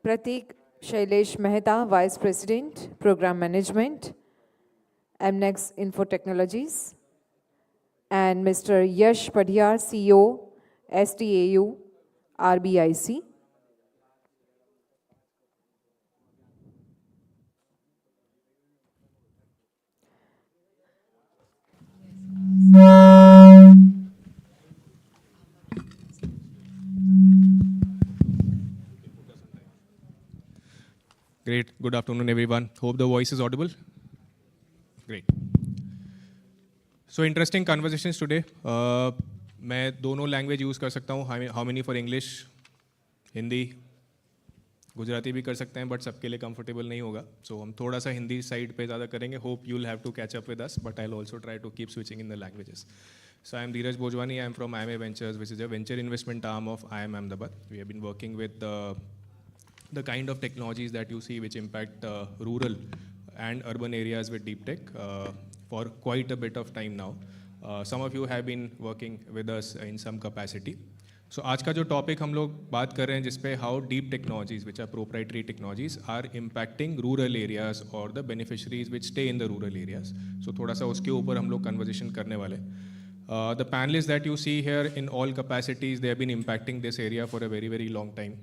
Pratik Shailesh Mehta, Vice President, Program Management, MNEX Info Technologies. And Mr. Yash Padhiyar, CEO, STAU, RBIC. Great. Good afternoon, everyone. Hope the voice is audible. Great. So interesting conversations today. मैं दोनों language use कर सकता हूँ. How many for English? Hindi, Gujarati भी कर सकते हैं, but सबके लिए कंफर्टेबल नहीं होगा. So हम थोड़ा सा हिंदी साइड पे ज़्यादा करेंगे. Hope you'll have to catch up with us, but I'll also try to keep switching in the languages. So I'm Dheeraj Bhojwani. I'm from IIMA Ventures, which is a venture investment arm of IIM Ahmedabad. We have been working with the kind of technologies that you see which impact rural and urban areas with deep tech for quite a bit of time now. Some of you have been working with us in some capacity. So आज का जो topic हम लोग बात कर रहे हैं जिसपे how deep technologies, which are proprietary technologies, are impacting rural areas or the beneficiaries which stay in the rural areas. So थोड़ा सा उसके ऊपर हम लोग conversation करने वाले. The panelists that you see here in all capacities, they have been impacting this area for a very, very long time.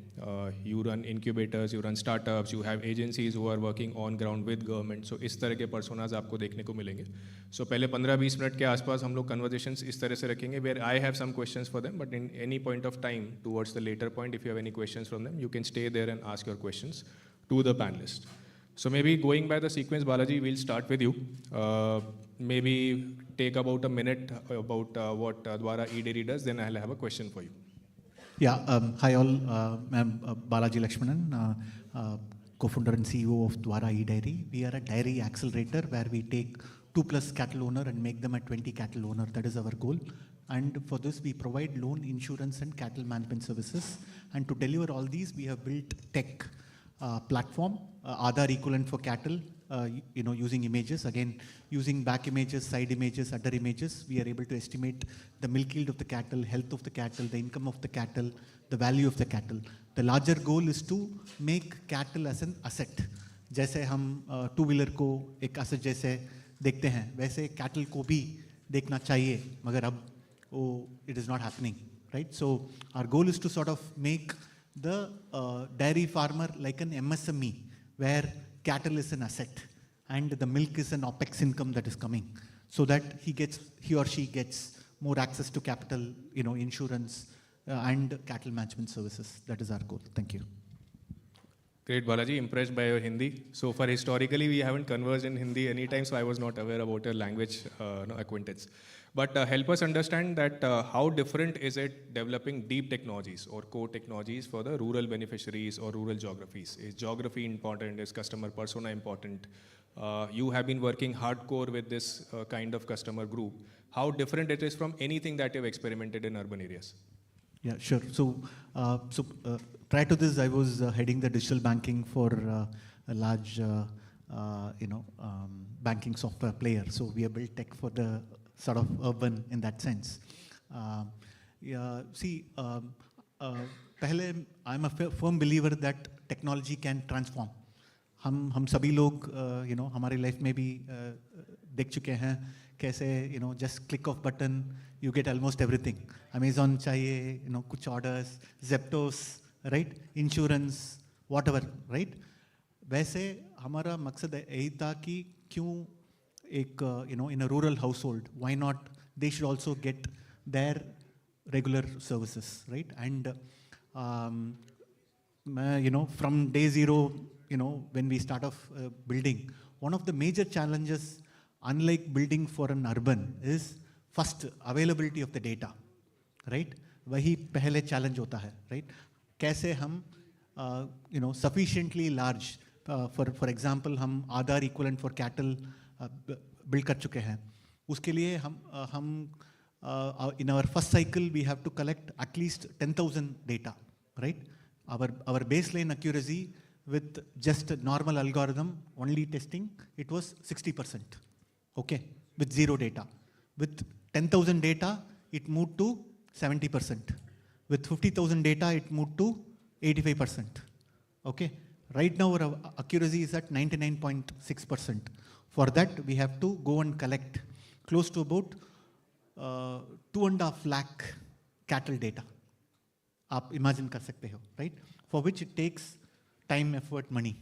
You run incubators, you run startups, you have agencies who are working on ground with government. So इस तरह के personas आपको देखने को मिलेंगे. So पहले 15-20 minute के आसपास हम लोग conversations इस तरह से रखेंगे where I have some questions for them, but in any point of time towards the later point, if you have any questions from them, you can stay there and ask your questions to the panelists. So maybe going by the sequence, Balaji, we'll start with you. Maybe take about a minute about what Dwara E-Dairy does, then I'll have a question for you. Yeah, hi all, I'm Balaji Lakshmanan, co-founder and CEO of Dwara E-Dairy. We are a dairy accelerator where we take 2+ cattle owner and make them a 20 cattle owner. That is our goal. And for this, we provide loan, insurance, and cattle management services. And to deliver all these, we have built tech platform, Aadhaar equivalent for cattle, using images. Again, using back images, side images, udder images, we are able to estimate the milk yield of the cattle, health of the cattle, the income of the cattle, the value of the cattle. The larger goal is to make cattle as an asset. जैसे हम two-wheeler को एक asset जैसे देखते हैं, वैसे cattle को भी देखना चाहिए, मगर अब वो it is not happening, right? So our goal is to sort of make the dairy farmer like an MSME, where cattle is an asset and the milk is an OPEX income that is coming, so that he or she gets more access to capital, insurance and cattle management services. That is our goal. Thank you. Great, Balaji. Impressed by your Hindi. So far, historically, we haven't conversed in Hindi anytime, so I was not aware about your language acquaintance. But help us understand that how different is it developing deep technologies or core technologies for the rural beneficiaries or rural geographies? Is geography important? Is customer persona important? You have been working hardcore with this kind of customer group. How different it is from anything that you've experimented in urban areas? Yeah, sure. So, prior to this, I was heading the digital banking for a large, banking software player. So we have built tech for the sort of urban in that sense. पहले I'm a firm believer that technology can transform. हम सभी लोग हमारी life में भी देख चुके हैं कैसे just click of button you get almost everything. Amazon चाहिए कुछ orders, Zeptos, right? Insurance, whatever, right? वैसे हमारा मकसद यही था कि क्यों एक in a rural household, why not they should also get their regular services, right? And from day zero, when we start off building, one of the major challenges, unlike building for an urban, is first availability of the data, right? वही पहले challenge होता है, right? कैसे हम sufficiently large, for example, हम Aadhaar equivalent for cattle build कर चुके हैं. उसके लिए हम in our first cycle we have to collect at least 10,000 data, right? Our baseline accuracy with just a normal algorithm only testing, it was 60%, okay, with zero data. With 10,000 data, it moved to 70%. With 50,000 data, it moved to 85%, okay? Right now, our accuracy is at 99.6%. For that, we have to go and collect close to about 2.5 lakh cattle data. आप imagine कर सकते हो, right? For which it takes time, effort, money,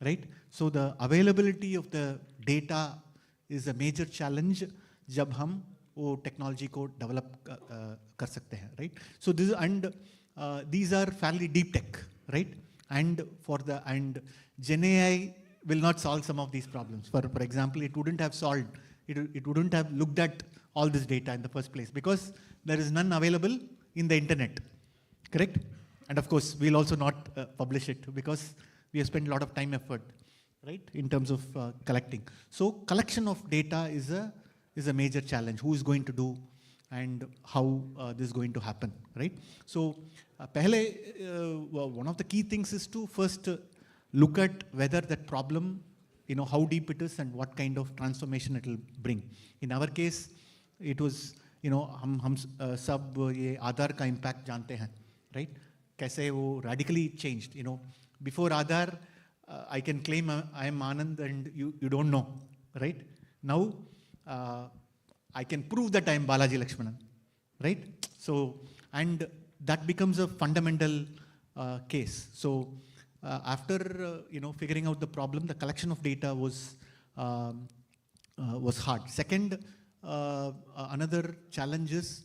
right? So the availability of the data is a major challenge जब हम वो technology को develop कर सकते हैं, right? So this these are fairly deep tech, right? And Gen AI will not solve some of these problems. For example, it wouldn't have solved, it wouldn't have looked at all this data in the first place because there is none available in the internet, correct? And of course, we'll also not publish it because we have spent a lot of time, effort, right, in terms of collecting. So collection of data is a major challenge. Who is going to do and how this is going to happen, right? So one of the key things is to first look at whether that problem, how deep it is and what kind of transformation it will bring. In our case, it was, हम सब ये आधार का impact जानते हैं, right? कैसे वो radically changed, Before Aadhaar, I can claim I am Anand and you don't know, right? Now, I can prove that I am Balaji Lakshmanan, right? So, and that becomes a fundamental case. So, after figuring out the problem, the collection of data was hard. Second, another challenge is,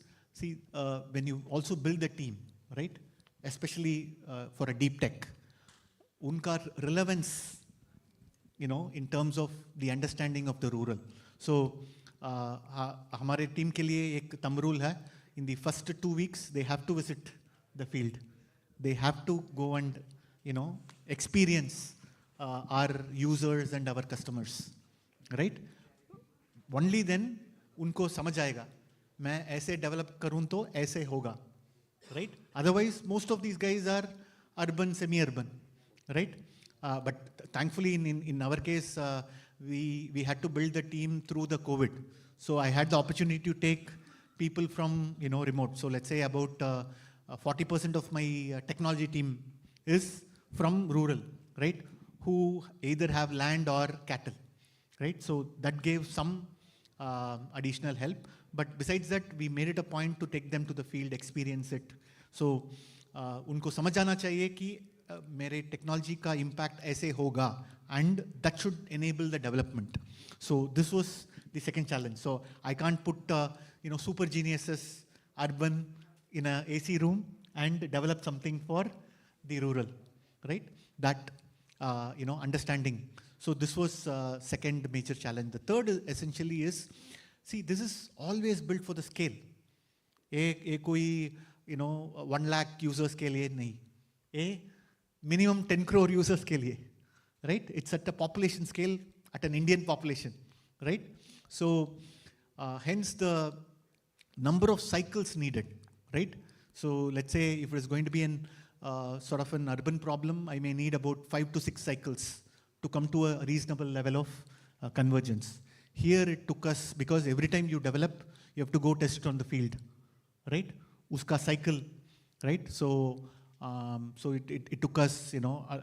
when you also build a team, right? Especially for a deep tech, unka relevance, in terms of the understanding of the rural. So, हमारे team के लिए एक thumb rule है, in the first 2 weeks, they have to visit the field. They have to go and, experience our users and our customers, right? Only then, उनको समझ आएगा, मैं ऐसे develop करूँ तो ऐसे होगा, right? Otherwise, most of these guys are urban, semi-urban, right? But thankfully, in our case, we had to build the team through the COVID. So I had the opportunity to take people from remote. So let's say about 40% of my technology team is from rural, right? Who either have land or cattle, right? So that gave some additional help. But besides that, we made it a point to take them to the field, experience it. So उनको समझ आना चाहिए कि मेरे technology का impact ऐसे होगा, and that should enable the development. So this was the second challenge. So I can't put super geniuses urban in a AC room and develop something for the rural, right? That understanding. So this was second major challenge. The third essentially is, this is always built for the scale. कोई 1 lakh users के लिए नहीं, minimum 10 crore users के लिए, right? It's at the population scale. at an Indian population, right? So hence the number of cycles needed, right? So let's say if it is going to be an sort of an urban problem, I may need about 5 to 6 cycles to come to a reasonable level of convergence. Here it took us, because every time you develop, you have to go test it on the field, right? Uska cycle, right? So it took us,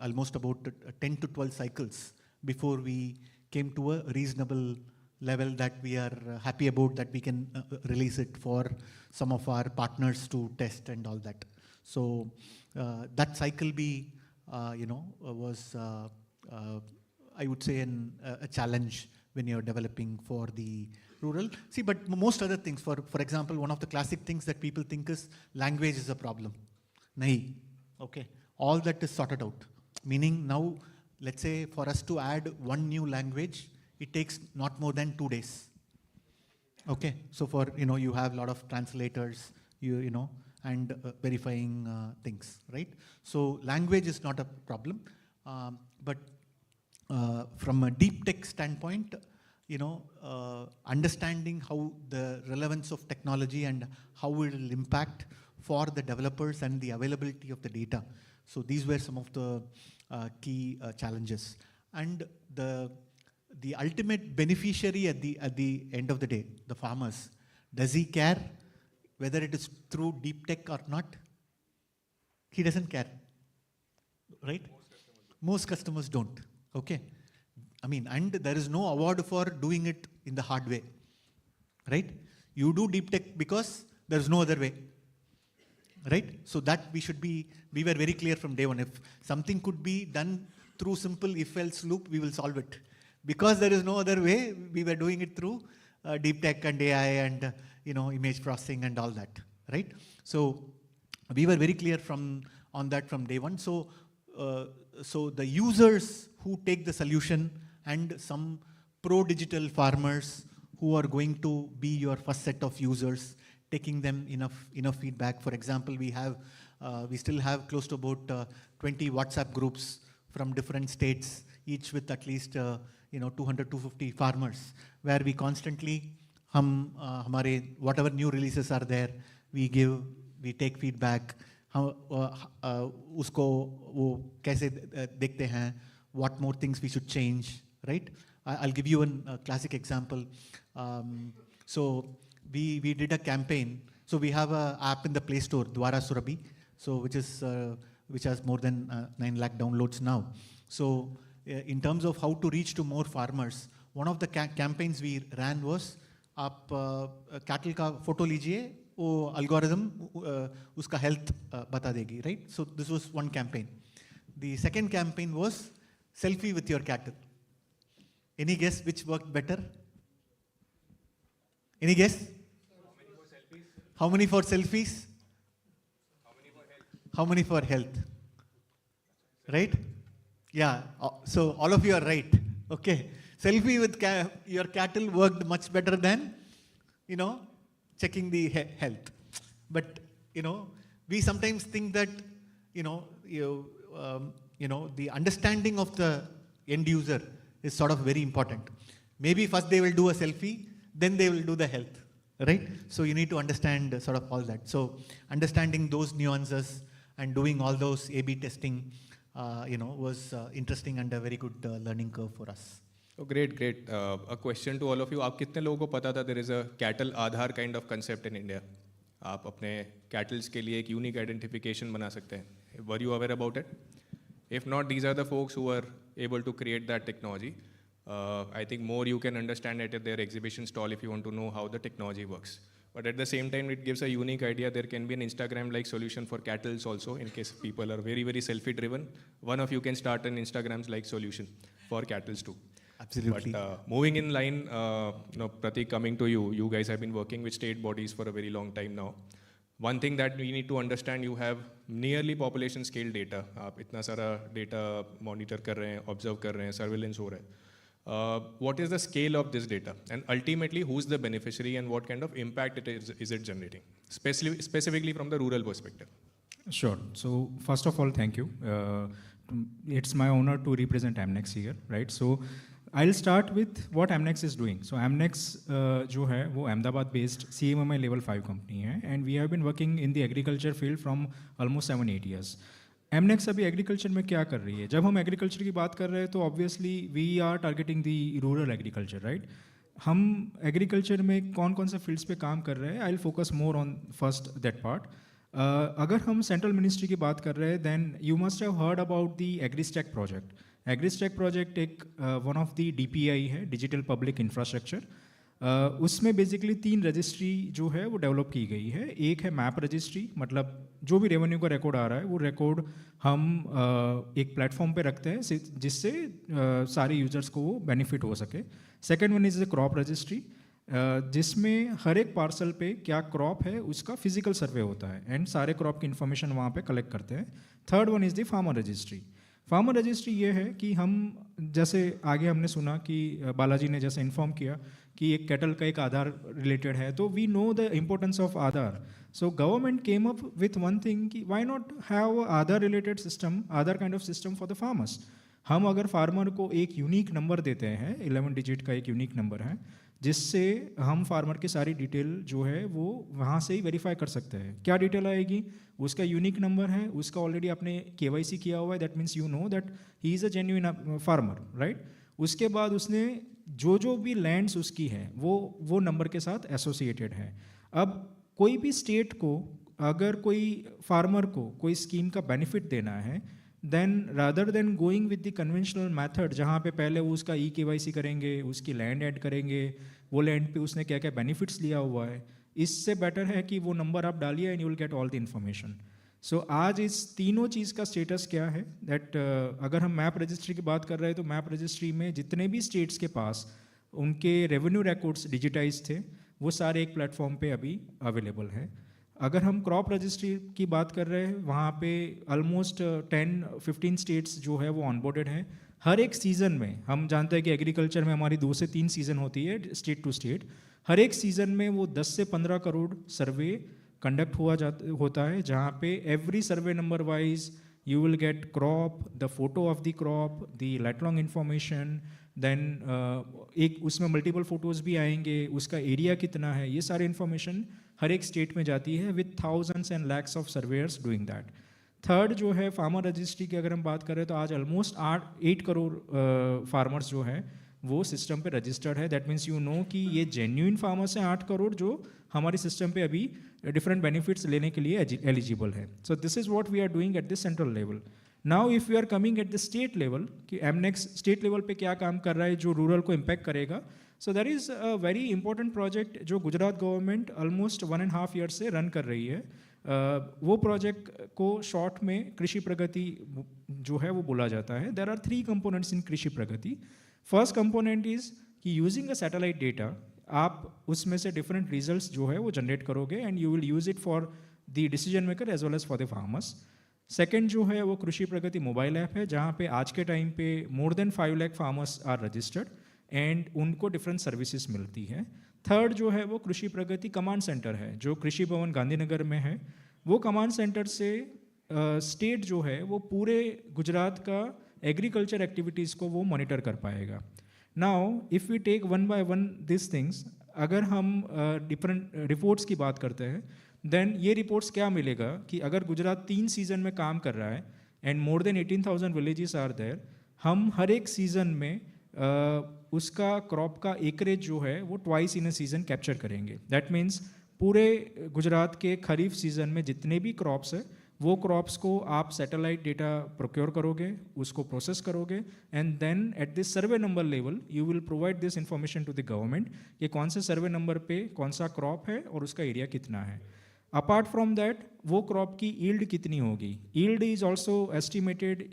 almost about 10 to 12 cycles before we came to a reasonable level that we are happy about, that we can release it for some of our partners to test and all that. So that cycle was, I would say, a challenge when you're developing for the rural. See, but most other things, for example, one of the classic things that people think is language is a problem. Nahi. Okay. All that is sorted out. Meaning now, let's say for us to add one new language, it takes not more than 2 days. Okay. So for, you have a lot of translators, and verifying things, right? So language is not a problem. But from a deep tech standpoint, understanding how the relevance of technology and how it will impact for the developers and the availability of the data. So these were some of the key challenges. And the ultimate beneficiary at the end of the day, the farmers, does he care whether it is through deep tech or not? He doesn't care, right? Most customers don't, okay? And there is no award for doing it in the hard way, right? You do deep tech because there's no other way, right? So that we were very clear from day one. If something could be done through simple if-else loop, we will solve it. Because there is no other way, we were doing it through deep tech and AI and image processing and all that, right? So we were very clear on that from day one. So the users who take the solution and some pro-digital farmers who are going to be your first set of users, taking them enough feedback. For example, we still have close to about 20 WhatsApp groups from different states, each with at least 200, 250 farmers, where we constantly, whatever new releases are there, we take feedback. Usko wo kaise dekhte hain, what more things we should change, right? I'll give you a classic example. So we did a campaign. So we have an app in the Play Store, Dwara Surabhi, so which has more than 9 lakh downloads now. So in terms of how to reach to more farmers, one of the campaigns we ran was, आप cattle का photo लीजिए, वो algorithm उसका health बता देगी, right? So this was one campaign. The second campaign was selfie with your cattle. Any guess which worked better? Any guess? How many for selfies? How many for health? Right? Yeah. So all of you are right. Okay. Selfie with your cattle worked much better than, checking the health. But, we sometimes think that, the understanding of the end user is sort of very important. Maybe first they will do a selfie, then they will do the health, right? So you need to understand sort of all that. So understanding those nuances and doing all those A/B testing, was interesting and a very good learning curve for us. Oh, great. A question to all of you. आप कितने लोगों को पता था there is a cattle Aadhaar kind of concept in India? आप अपने cattles के लिए एक unique identification बना सकते हैं. Were you aware about it? If not, these are the folks who were able to create that technology. I think more you can understand it at their exhibition stall if you want to know how the technology works. But at the same time, it gives a unique idea. There can be an Instagram-like solution for cattle also, in case people are very, very selfie-driven. One of you can start an Instagram-like solution for cattle too. Absolutely. But moving in line, Pratik, coming to you, you guys have been working with state bodies for a very long time now. One thing that we need to understand, you have nearly population scale data. आप इतना सारा data monitor कर रहे हैं, observe कर रहे हैं, surveillance हो रहा है. What is the scale of this data? And ultimately, who's the beneficiary and what kind of impact is it generating? Specifically from the rural perspective. Sure. So first of all, thank you. It's my honor to represent Amnex here, right? So I'll start with what Amnex is doing. So Amnex जो है वो Ahmedabad based CMMI level 5 company है and we have been working in the agriculture field from almost 7-8 years. Amnex अभी agriculture में क्या कर रही है? जब हम agriculture की बात कर रहे हैं तो obviously we are targeting the rural agriculture, right? हम agriculture में कौन कौन से fields पे काम कर रहे हैं? I'll focus more on first that part. अगर हम सेंट्रल मिनिस्ट्री की बात कर रहे हैं then you must have heard about the AgriStack project. AgriStack project एक वन ऑफ दी DPI है, डिजिटल पब्लिक इंफ्रास्ट्रक्चर. उसमें बेसिकली 3 रजिस्ट्री जो है वो डेवलप की गई है. एक है मैप रजिस्ट्री, मतलब जो भी रेवेन्यू का रिकॉर्ड आ रहा है वो रिकॉर्ड हम एक प्लेटफॉर्म पे रखते हैं जिससे सारे यूजर्स को वो बेनिफिट हो सके. Second one is the crop registry, जिसमें हर एक पार्सल पे क्या क्रॉप है उसका फिजिकल सर्वे होता है एंड सारे क्रॉप की इन्फॉर्मेशन वहाँ पे कलेक्ट करते हैं. Third one is the farmer registry. Farmer registry ये है कि हम जैसे आगे हमने सुना कि बालाजी ने जैसे इन्फॉर्म किया कि एक कैटल का एक आधार रिलेटेड है, तो we know the importance of Aadhaar. So government came up with one thing कि why not have Aadhaar related system, Aadhaar kind of system for the farmers. हम अगर फार्मर को एक यूनिक नंबर देते हैं, 11 डिजिट का एक यूनिक नंबर है, जिससे हम फार्मर की सारी डिटेल जो है वो वहाँ से ही वेरीफाई कर सकते हैं. क्या डिटेल आएगी? उसका यूनिक नंबर है, उसका ऑलरेडी आपने KYC किया हुआ है, that means you know that he is a genuine farmer, right. उसके बाद उसने जो भी लैंड्स उसकी हैं वो नंबर के साथ एसोसिएटेड है. अब कोई भी स्टेट को अगर कोई फार्मर को कोई स्कीम का बेनिफिट देना है, then rather than going with the conventional method जहाँ पे पहले वो उसका KYC करेंगे, उसकी लैंड ऐड करेंगे, वो लैंड पे उसने क्या क्या बेनिफिट्स लिया हुआ है, इससे बेटर है कि वो नंबर आप डालिए and you will get all the information. So आज इस तीनों चीज़ का स्टेटस क्या है दैट अगर हम मैप रजिस्ट्री की बात कर रहे हैं तो मैप रजिस्ट्री में जितने भी स्टेट्स के पास उनके रेवेन्यू रिकॉर्ड्स डिजिटाइज थे वो सारे एक प्लेटफॉर्म पे अभी अवेलेबल है. अगर हम क्रॉप रजिस्ट्री की बात कर रहे हैं वहाँ पे ऑलमोस्ट 10-15 स्टेट्स जो है वो ऑनबोर्डेड हैं. हर एक सीज़न में हम जानते हैं कि एग्रीकल्चर में हमारी 2 से 3 सीज़न होती है स्टेट टू स्टेट. हर एक सीज़न में वो 10 से 15 करोड़ सर्वे कंडक्ट होता है, जहाँ पे every survey number wise you will get crop, the photo of the crop, the latlong information, then एक उसमें मल्टीपल फोटोज़ भी आएंगे, उसका एरिया कितना है, ये सारे इन्फॉर्मेशन हर एक स्टेट में जाती है with thousands and lakhs of surveyor's doing that. Third जो है फार्मर रजिस्ट्री की अगर हम बात करें तो आज ऑलमोस्ट 8 करोड़ फार्मर्स जो हैं वो सिस्टम पे रजिस्टर्ड है. दैट मीन्स यू नो कि ये जेन्युइन फार्मर्स हैं 8 करोड़ जो हमारे सिस्टम पे अभी डिफरेंट बेनिफिट्स लेने के लिए एलिजिबल है. So this is what we are doing at the central level. Now if you are coming at the state level कि एमनेक्स स्टेट लेवल पे क्या काम कर रहा है जो रूरल को इम्पैक्ट करेगा. So that is a very important project जो गुजरात गवर्नमेंट ऑलमोस्ट 1.5 ईयर से रन कर रही है. वो प्रोजेक्ट को शॉर्ट में कृषि प्रगति जो है वो बोला जाता है. देयर आर 3 कंपोनेंट्स इन कृषि प्रगति. फर्स्ट कंपोनेंट इज़ कि यूजिंग अ सैटेलाइट डेटा आप उसमें से डिफरेंट रिजल्ट्स जो है वो जनरेट करोगे and you will use it for the decision maker as well as for the farmers. Second जो है वो कृषि प्रगति मोबाइल ऐप है जहाँ पे आज के टाइम पे more than 5 lakh farmers are registered and उनको डिफरेंट सर्विसेज मिलती है. थर्ड जो है वो कृषि प्रगति कमांड सेंटर है जो कृषि भवन गांधीनगर में है. वो कमांड सेंटर से स्टेट जो है वो पूरे गुजरात का एग्रीकल्चर एक्टिविटीज़ को वो मॉनिटर कर पाएगा. Now if we take one by one this things, अगर हम डिफरेंट रिपोर्ट्स की बात करते हैं देन ये रिपोर्ट्स क्या मिलेगा कि अगर गुजरात 3 सीज़न में काम कर रहा है and more than 18,000 villages are there, हम हर एक सीज़न में उसका क्रॉप का एकरेज जो है वो twice in a season capture करेंगे. दैट मीन्स पूरे गुजरात के खरीफ सीज़न में जितने भी क्रॉप्स है वो क्रॉप्स को आप सैटेलाइट डेटा प्रोक्योर करोगे, उसको प्रोसेस करोगे and then at this survey number level you will provide this information to the government कि कौन से सर्वे नंबर पे कौन सा क्रॉप है और उसका एरिया कितना है. अपार्ट फ्रॉम दैट वो क्रॉप की ईल्ड कितनी होगी. Yield is also estimated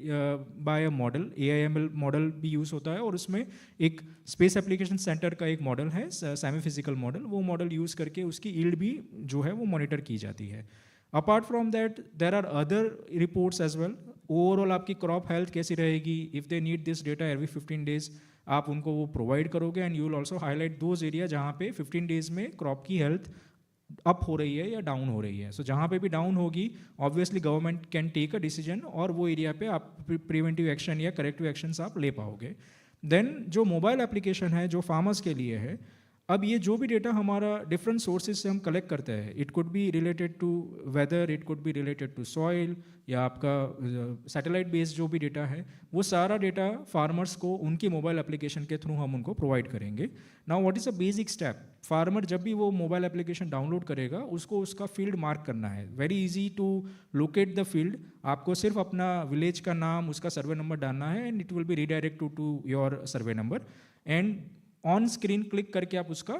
by a model, AIML model भी यूज़ होता है और उसमें एक स्पेस एप्लीकेशन सेंटर का एक मॉडल है सेमी फिजिकल मॉडल, वो मॉडल यूज़ करके उसकी ईल्ड भी जो है वो मॉनिटर की जाती है. Apart from that there are other reports as well. Overall आपकी क्रॉप हेल्थ कैसी रहेगी, if they need this data every 15 days आप उनको वो प्रोवाइड करोगे and you will also highlight those area जहाँ पे 15 डेज में क्रॉप की हेल्थ अप हो रही है या डाउन हो रही है. सो जहाँ पे भी डाउन होगी obviously government can take a decision और वो एरिया पे आप प्रिवेंटिव एक्शन या करेक्टिव एक्शंस आप ले पाओगे. देन जो मोबाइल एप्लीकेशन है जो फार्मर्स के लिए है, अब ये जो भी डेटा हमारा डिफरेंट सोर्सेज से हम कलेक्ट करते हैं, it could be related to weather, it could be related to soil, या आपका सैटेलाइट बेस्ड जो भी डेटा है, वो सारा डेटा फार्मर्स को उनकी मोबाइल एप्लीकेशन के थ्रू हम उनको प्रोवाइड करेंगे. Now what is a basic step? Farmer जब भी वो मोबाइल एप्लीकेशन डाउनलोड करेगा, उसको उसका फील्ड मार्क करना है. Very easy to locate the field. आपको सिर्फ अपना विलेज का नाम, उसका सर्वे नंबर डालना है, and it will be redirect to your survey number. And on screen click करके आप उसका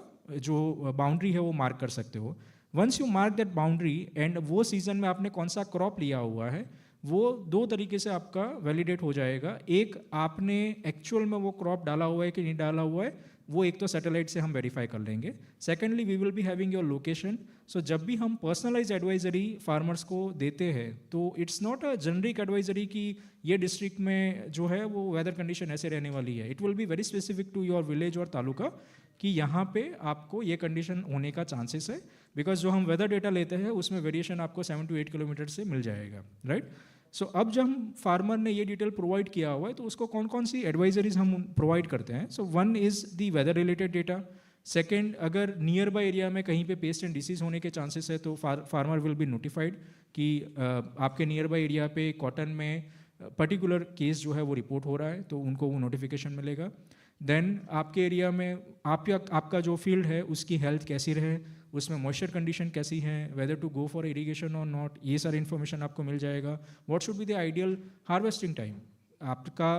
जो बाउंड्री है वो मार्क कर सकते हो. Once you mark that boundary, and वो सीजन में आपने कौन सा क्रॉप लिया हुआ है, वो दो तरीके से आपका वैलिडेट हो जाएगा. एक, आपने एक्चुअल में वो क्रॉप डाला हुआ है कि नहीं डाला हुआ है, वो एक तो सैटेलाइट से हम वेरीफाई कर लेंगे. Secondly, we will be having your location. So जब भी हम पर्सनलाइज एडवाइजरी फार्मर्स को देते हैं, तो it's not a generic advisory कि ये डिस्ट्रिक्ट में जो है वो वेदर कंडीशन ऐसे रहने वाली है. It will be very specific to your village और तालुका कि यहाँ पे आपको ये कंडीशन होने का चांसेस है. बिकॉज जो हम वेदर डेटा लेते हैं उसमें वेरिएशन आपको 7 to 8 किलोमीटर से मिल जाएगा, राइट. सो अब जब हम फार्मर ने ये डिटेल प्रोवाइड किया हुआ है, तो उसको कौन कौन सी एडवाइजरीज हम प्रोवाइड करते हैं. So one is the weather related data. Second, अगर नियर बाय एरिया में कहीं पे पेस्ट एंड डिसीज होने के चांसेस है, तो फार्मर विल बी नोटिफाइड कि आपके नियर बाय एरिया पे कॉटन में पर्टिकुलर केस जो है वो रिपोर्ट हो रहा है, तो उनको वो नोटिफिकेशन मिलेगा. देन आपके एरिया में आपका जो फील्ड है उसकी हेल्थ कैसी रहे, उसमें मॉइस्चर कंडीशन कैसी है, whether to go for irrigation और नॉट, ये सारी इन्फॉर्मेशन आपको मिल जाएगा. What should be the ideal harvesting time, आपका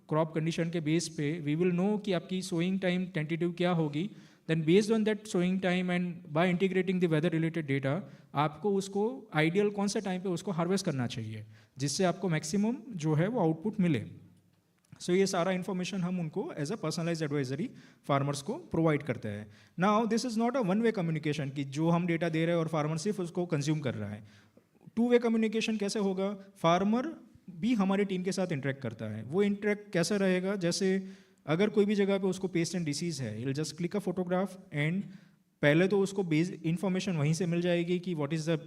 क्रॉप कंडीशन के बेस पे वी विल नो कि आपकी सोइंग टाइम टेंटेटिव क्या होगी. Then based on that sowing time and by integrating the weather related data, आपको उसको आइडियल कौन सा टाइम पे उसको हार्वेस्ट करना चाहिए, जिससे आपको मैक्सिमम जो है वो आउटपुट मिले. सो ये सारा इन्फॉर्मेशन हम उनको as a personalize advisory farmers को प्रोवाइड करते हैं. Now this is not a one way communication कि जो हम डेटा दे रहे हैं और फार्मर सिर्फ उसको कंज्यूम कर रहा है. टू वे कम्युनिकेशन कैसे होगा? फार्मर भी हमारी टीम के साथ इंटरेक्ट करता है. वो इंटरेक्ट कैसा रहेगा? जैसे अगर कोई भी जगह पे उसको पेस्ट एंड डिसीज़ है, I'll just click a photograph, and पहले तो उसको बेस इन्फॉर्मेशन वहीं से मिल जाएगी कि what is the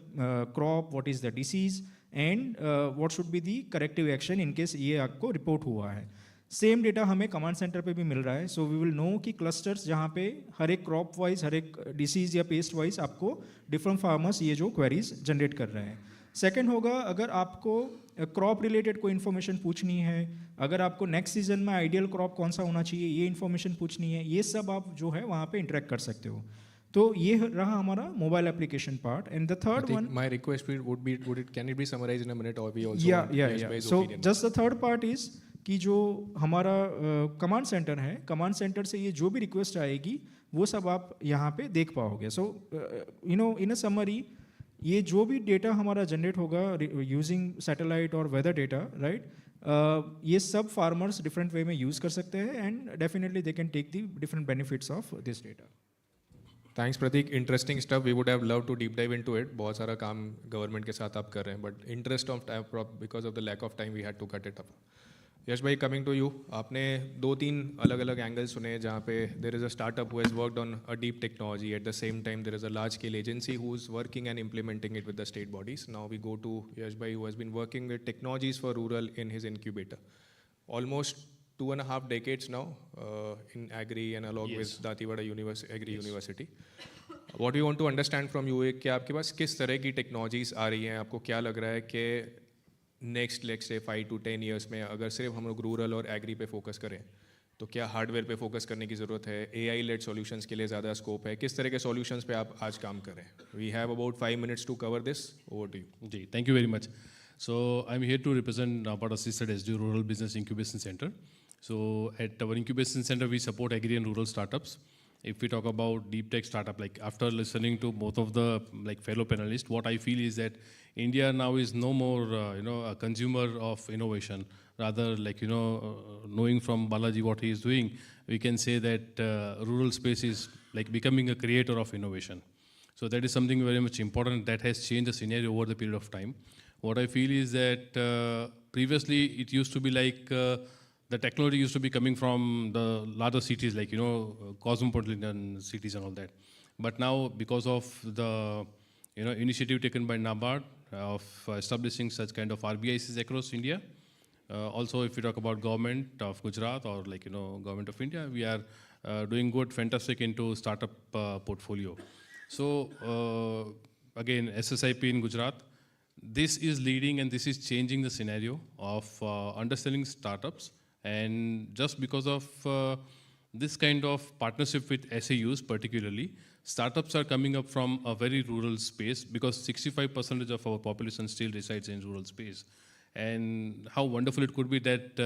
crop, what is the disease, and what should be the corrective action in case ये आपको रिपोर्ट हुआ है. सेम डेटा हमें कमांड सेंटर पे भी मिल रहा है. सो वी विल नो कि क्लस्टर्स जहाँ पे हर एक क्रॉप वाइज, हर एक डिसीज़ या पेस्ट वाइज आपको डिफरेंट फार्मर्स ये जो क्वेरीज जनरेट कर रहे हैं. सेकेंड होगा, अगर आपको क्रॉप रिलेटेड कोई इन्फॉर्मेशन पूछनी है, अगर आपको नेक्स्ट सीजन में आइडियल क्रॉप कौन सा होना चाहिए ये इन्फॉर्मेशन पूछनी है, ये सब आप जो है वहाँ पे इंटरेक्ट कर सकते हो. तो ये रहा हमारा mobile application part. And the third one, my request would it can it be summarized in a minute, or we also yeah want yeah Yash yeah bhai's so opinion? just the third part is कि जो हमारा command centre है, command centre से ये जो भी request आएगी वो सब आप यहाँ पे देख पाओगे. So you know, in a summary, ये जो भी डेटा हमारा जनरेट होगा यूजिंग सैटेलाइट और वेदर डेटा, राइट, ये सब फार्मर्स डिफरेंट वे में यूज़ कर सकते हैं, and definitely they can take the different benefits of this data. Thanks Pratik, interesting stuff. We would have loved to deep dive into it. बहुत सारा काम government के साथ आप कर रहे हैं, but interest of time, because of the lack of time, we had to cut it up. यश भाई, कमिंग टू यू, आपने 2-3 अलग अलग एंगल्स सुने जहाँ पे there is a startup who has worked on a deep technology, at the same time there is a large scale agency who is working and implementing it with the state bodies. Now we go to Yash भाई who has been working with technologies for rural in his incubator. Almost 2.5 decades now in agri and along with Dantewada Agri University. What we want to understand from you है कि आपके पास किस तरह की technologies आ रही हैं. आपको क्या लग रहा है कि next let's say 5 to 10 years में अगर सिर्फ हम लोग रूरल और एग्री पे फोकस करें तो क्या हार्डवेयर पे फोकस करने की ज़रूरत है? AI लेड सॉल्यूशंस के लिए ज़्यादा स्कोप है? किस तरह के सॉल्यूशंस पे आप आज काम करें? We have about 5 minutes to cover this. Over to you. जी, thank you very much. So I'm here to represent Nabard Assisted SDU Rural Business Incubation Center. So at our incubation center, we support agri and rural startups. If we talk about deep tech startup, like after listening to both of the fellow panelists, what I feel is that India now is no more a consumer of innovation. Rather, knowing from Balaji what he is doing, we can say that rural space is becoming a creator of innovation. So that is something very much important that has changed the scenario over the period of time. What I feel is that previously it used to be the technology used to be coming from the larger cities, cosmopolitan cities and all that. But now, because of the initiative taken by NABARD of establishing such kind of RBICs across India, Also, if we talk about government of Gujarat or like, government of India, we are doing good, fantastic into startup portfolio. So again, SSIP in Gujarat, this is leading and this is changing the scenario of understanding startups. And just because of this kind of partnership with SAUs particularly, startups are coming up from a very rural space because 65% of our population still resides in rural space. And how wonderful it could be that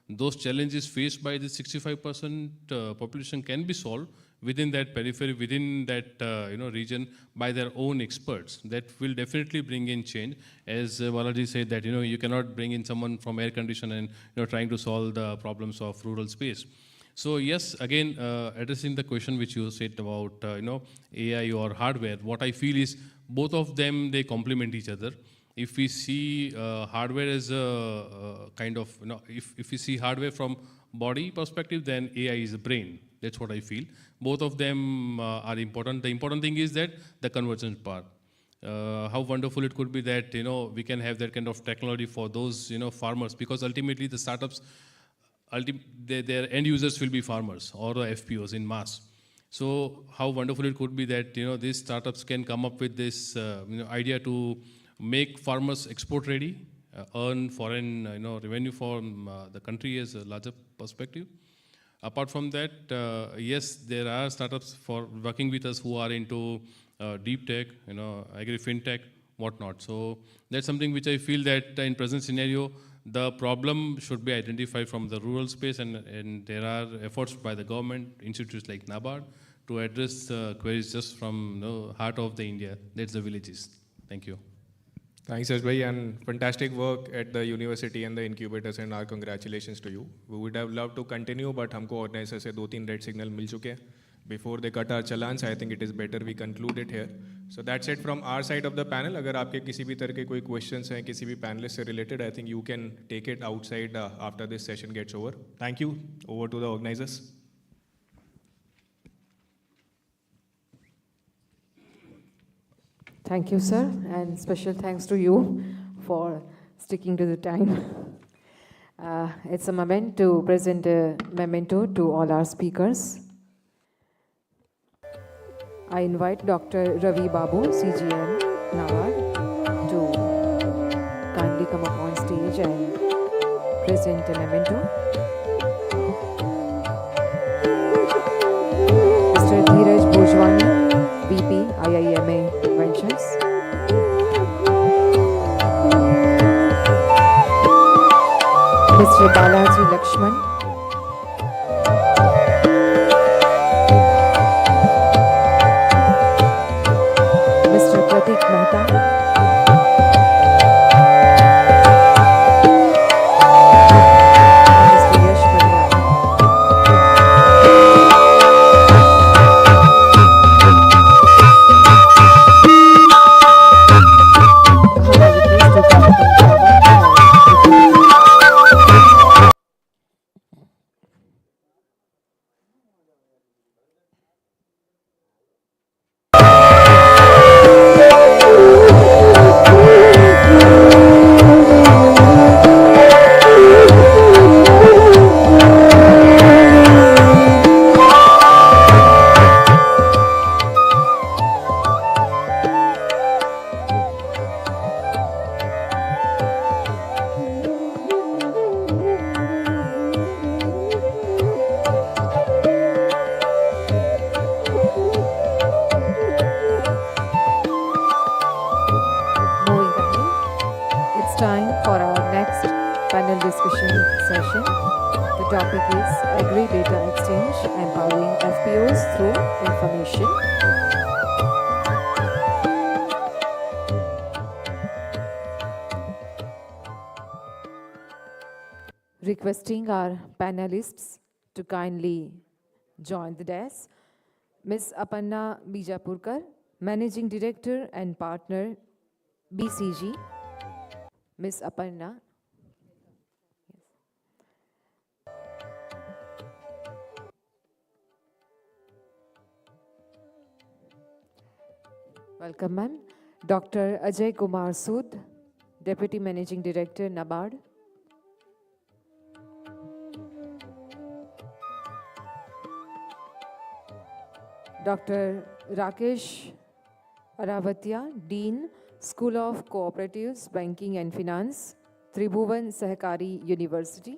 those challenges faced by the 65% population can be solved within that periphery, within that region by their own experts. That will definitely bring in change. As Balaji said that you cannot bring in someone from air condition and trying to solve the problems of rural space. So yes, again, addressing the question which you said about AI or hardware, what I feel is both of them, they complement each other. If we see hardware as a kind of, if we see hardware from body perspective, then AI is the brain. That's what I feel. Both of them are important. The important thing is that the convergence part. How wonderful it could be that we can have that kind of technology for those farmers, because ultimately the startups, their end users will be farmers or the FPOs in mass. So how wonderful it could be that these startups can come up with this idea to make farmers export ready, earn foreign revenue from the country as a larger perspective. Apart from that, yes, there are startups for working with us who are into deep tech, agri fintech, whatnot. So that's something which I feel that in present scenario, the problem should be identified from the rural space, and there are efforts by the government, institutes like NABARD, to address queries just from the heart of the India, that's the villages. Thank you. Thanks, Ashbhai, and fantastic work at the university and the incubators, and our congratulations to you. We would have loved to continue, but हमको organizer से 2-3 red signal मिल चुके हैं. Before they cut our challans, I think it is better we conclude it here. So that's it from our side of the panel. अगर आपके किसी भी तरह के कोई questions हैं किसी भी panelist से related, I think you can take it outside after this session gets over. Thank you. Over to the organizers. Thank you, sir, and special thanks to you for sticking to the time. It's a moment to present a memento to all our speakers. I invite Dr. Ravi Babu, CGM, NABARD, to kindly come up on stage and present a memento. Mr. Dheeraj Bhojwani, VP, IIMA Ventures. Mr. Balaji Lakshman. Mr. Pratik Mehta. Requesting our panelists to kindly join the desk. Ms. Aparna Bijapurkar, Managing Director and Partner, BCG. Ms. Aparna. Welcome, ma'am. Dr. Ajay Kumar Sood, Deputy Managing Director, NABARD. Dr. Rakesh Aravatia, Dean, School of Cooperatives, Banking and Finance, Tribhuvan Sahakari University.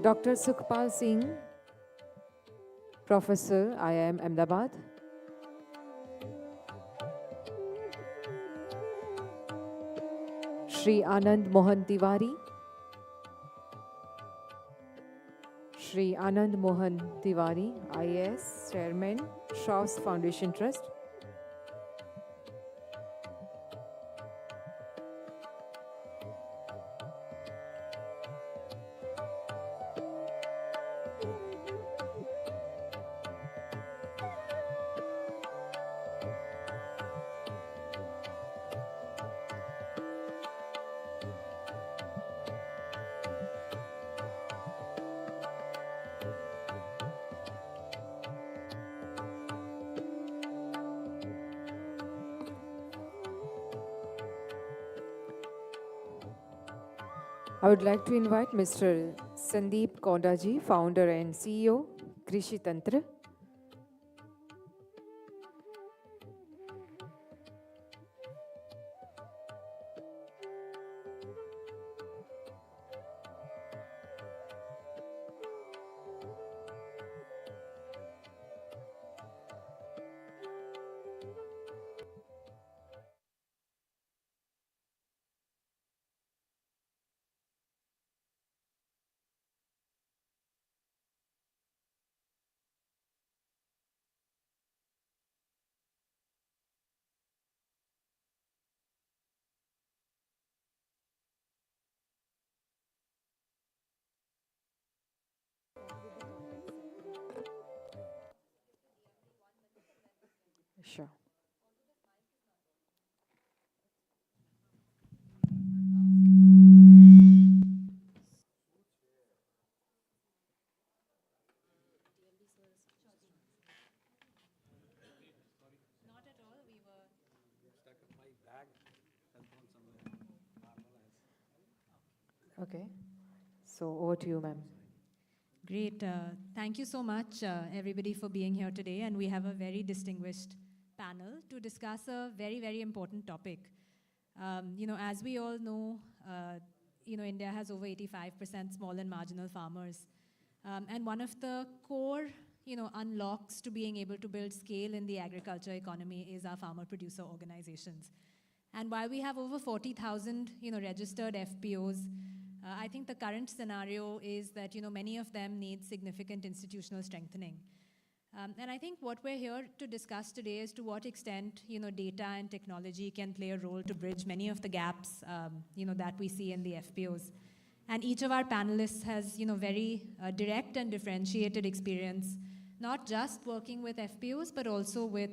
Dr. Sukhpal Singh, Professor, IIM Ahmedabad. Shri Anand Mohan Tiwari. Shri Anand Mohan Tiwari, IAS, Chairman, Strauss Foundation Trust. I would like to invite Mr. Sandeep Kondaji, founder and CEO, Krishi Tantra. Sure. Okay. So over to you, ma'am. Great. Thank you so much, everybody, for being here today. And we have a very distinguished panel to discuss a very, very important topic. As we all know, India has over 85% small and marginal farmers. And one of the core, unlocks to being able to build scale in the agriculture economy is our farmer-producer organizations. And while we have over 40,000, registered FPOs, I think the current scenario is that, many of them need significant institutional strengthening. And I think what we're here to discuss today is to what extent, data and technology can play a role to bridge many of the gaps, that we see in the FPOs. And each of our panelists has, very direct and differentiated experience, not just working with FPOs, but also with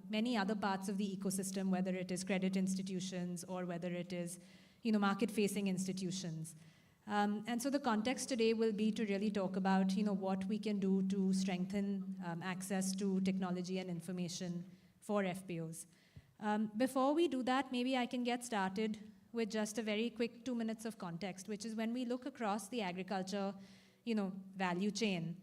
many other parts of the ecosystem, whether it is credit institutions or whether it is, market-facing institutions. And so the context today will be to really talk about, what we can do to strengthen access to technology and information for FPOs. Before we do that, maybe I can get started with just a very quick 2 minutes of context, which is when we look across the agriculture, value chain.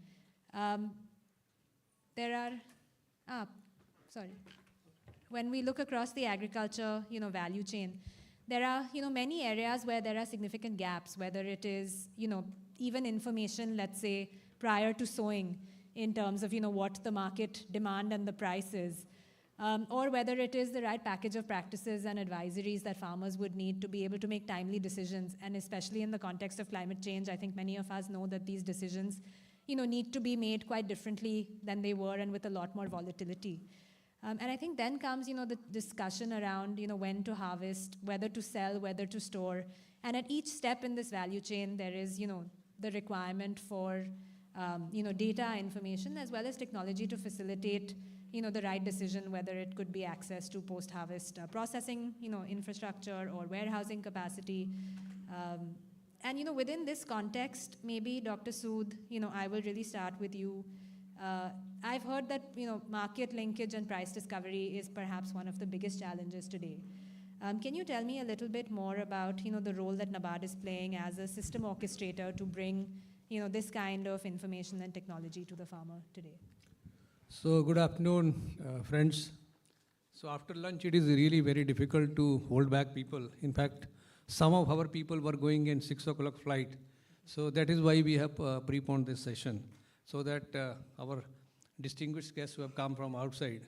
When we look across the agriculture, value chain, there are, many areas where there are significant gaps, whether it is, even information, let's say, prior to sowing in terms of, what the market demand and the price is, or whether it is the right package of practices and advisories that farmers would need to be able to make timely decisions. And especially in the context of climate change, I think many of us know that these decisions, need to be made quite differently than they were and with a lot more volatility. And I think then comes, the discussion around, when to harvest, whether to sell, whether to store. And at each step in this value chain, there is, the requirement for, data information as well as technology to facilitate, the right decision, whether it could be access to post-harvest processing, infrastructure or warehousing capacity. And, within this context, maybe Dr. Sood, I will really start with you. I've heard that, market linkage and price discovery is perhaps one of the biggest challenges today. Can you tell me a little bit more about, the role that NABARD is playing as a system orchestrator to bring, this kind of information and technology to the farmer today? So good afternoon, friends. So after lunch, it is really very difficult to hold back people. In fact, some of our people were going in 6 o'clock flight. So that is why we have preponed this session, so that our distinguished guests who have come from outside,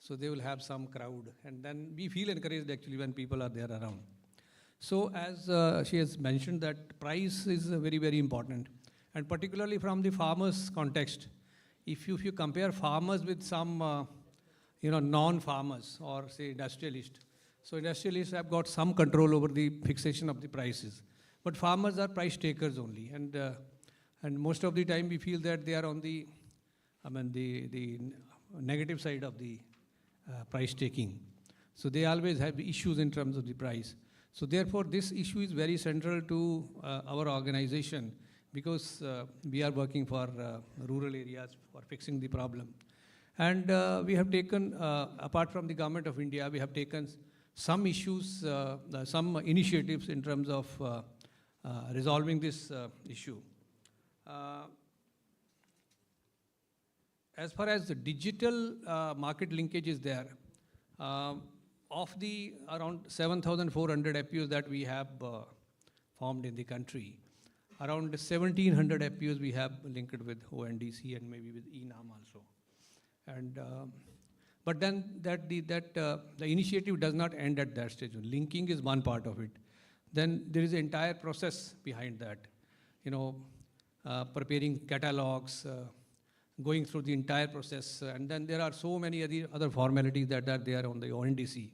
so they will have some crowd. And then we feel encouraged actually when people are there around. So as she has mentioned, that price is very, very important. And particularly from the farmers' context, if you compare farmers with some non-farmers or say industrialists, so industrialists have got some control over the fixation of the prices. But farmers are price takers only. And most of the time we feel that they are on the negative side of the price taking. So they always have issues in terms of the price. So therefore this issue is very central to our organization, because we are working for rural areas for fixing the problem. And we have taken, apart from the Government of India, we have taken some issues, some initiatives in terms of resolving this issue. As far as the digital market linkage is there, of the around 7,400 FPOs that we have formed in the country, around 1,700 FPOs we have linked with ONDC and maybe with ENAM also. And but then the initiative does not end at that stage. Linking is one part of it. Then there is an entire process behind that. Preparing catalogs, going through the entire process, and then there are so many other formalities that are there on the ONDC,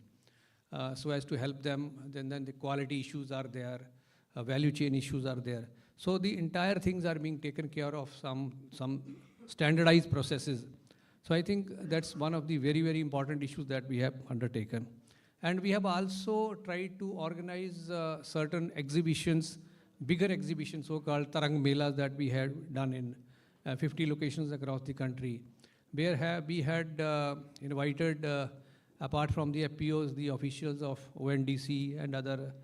so as to help them. Then the quality issues are there, value chain issues are there. So the entire things are being taken care of, some standardized processes. So I think that's one of the very, very important issues that we have undertaken. And we have also tried to organize certain exhibitions, bigger exhibitions, so-called Tarang Melas, that we had done in 50 locations across the country, where we had invited, apart from the FPOs, the officials of ONDC and other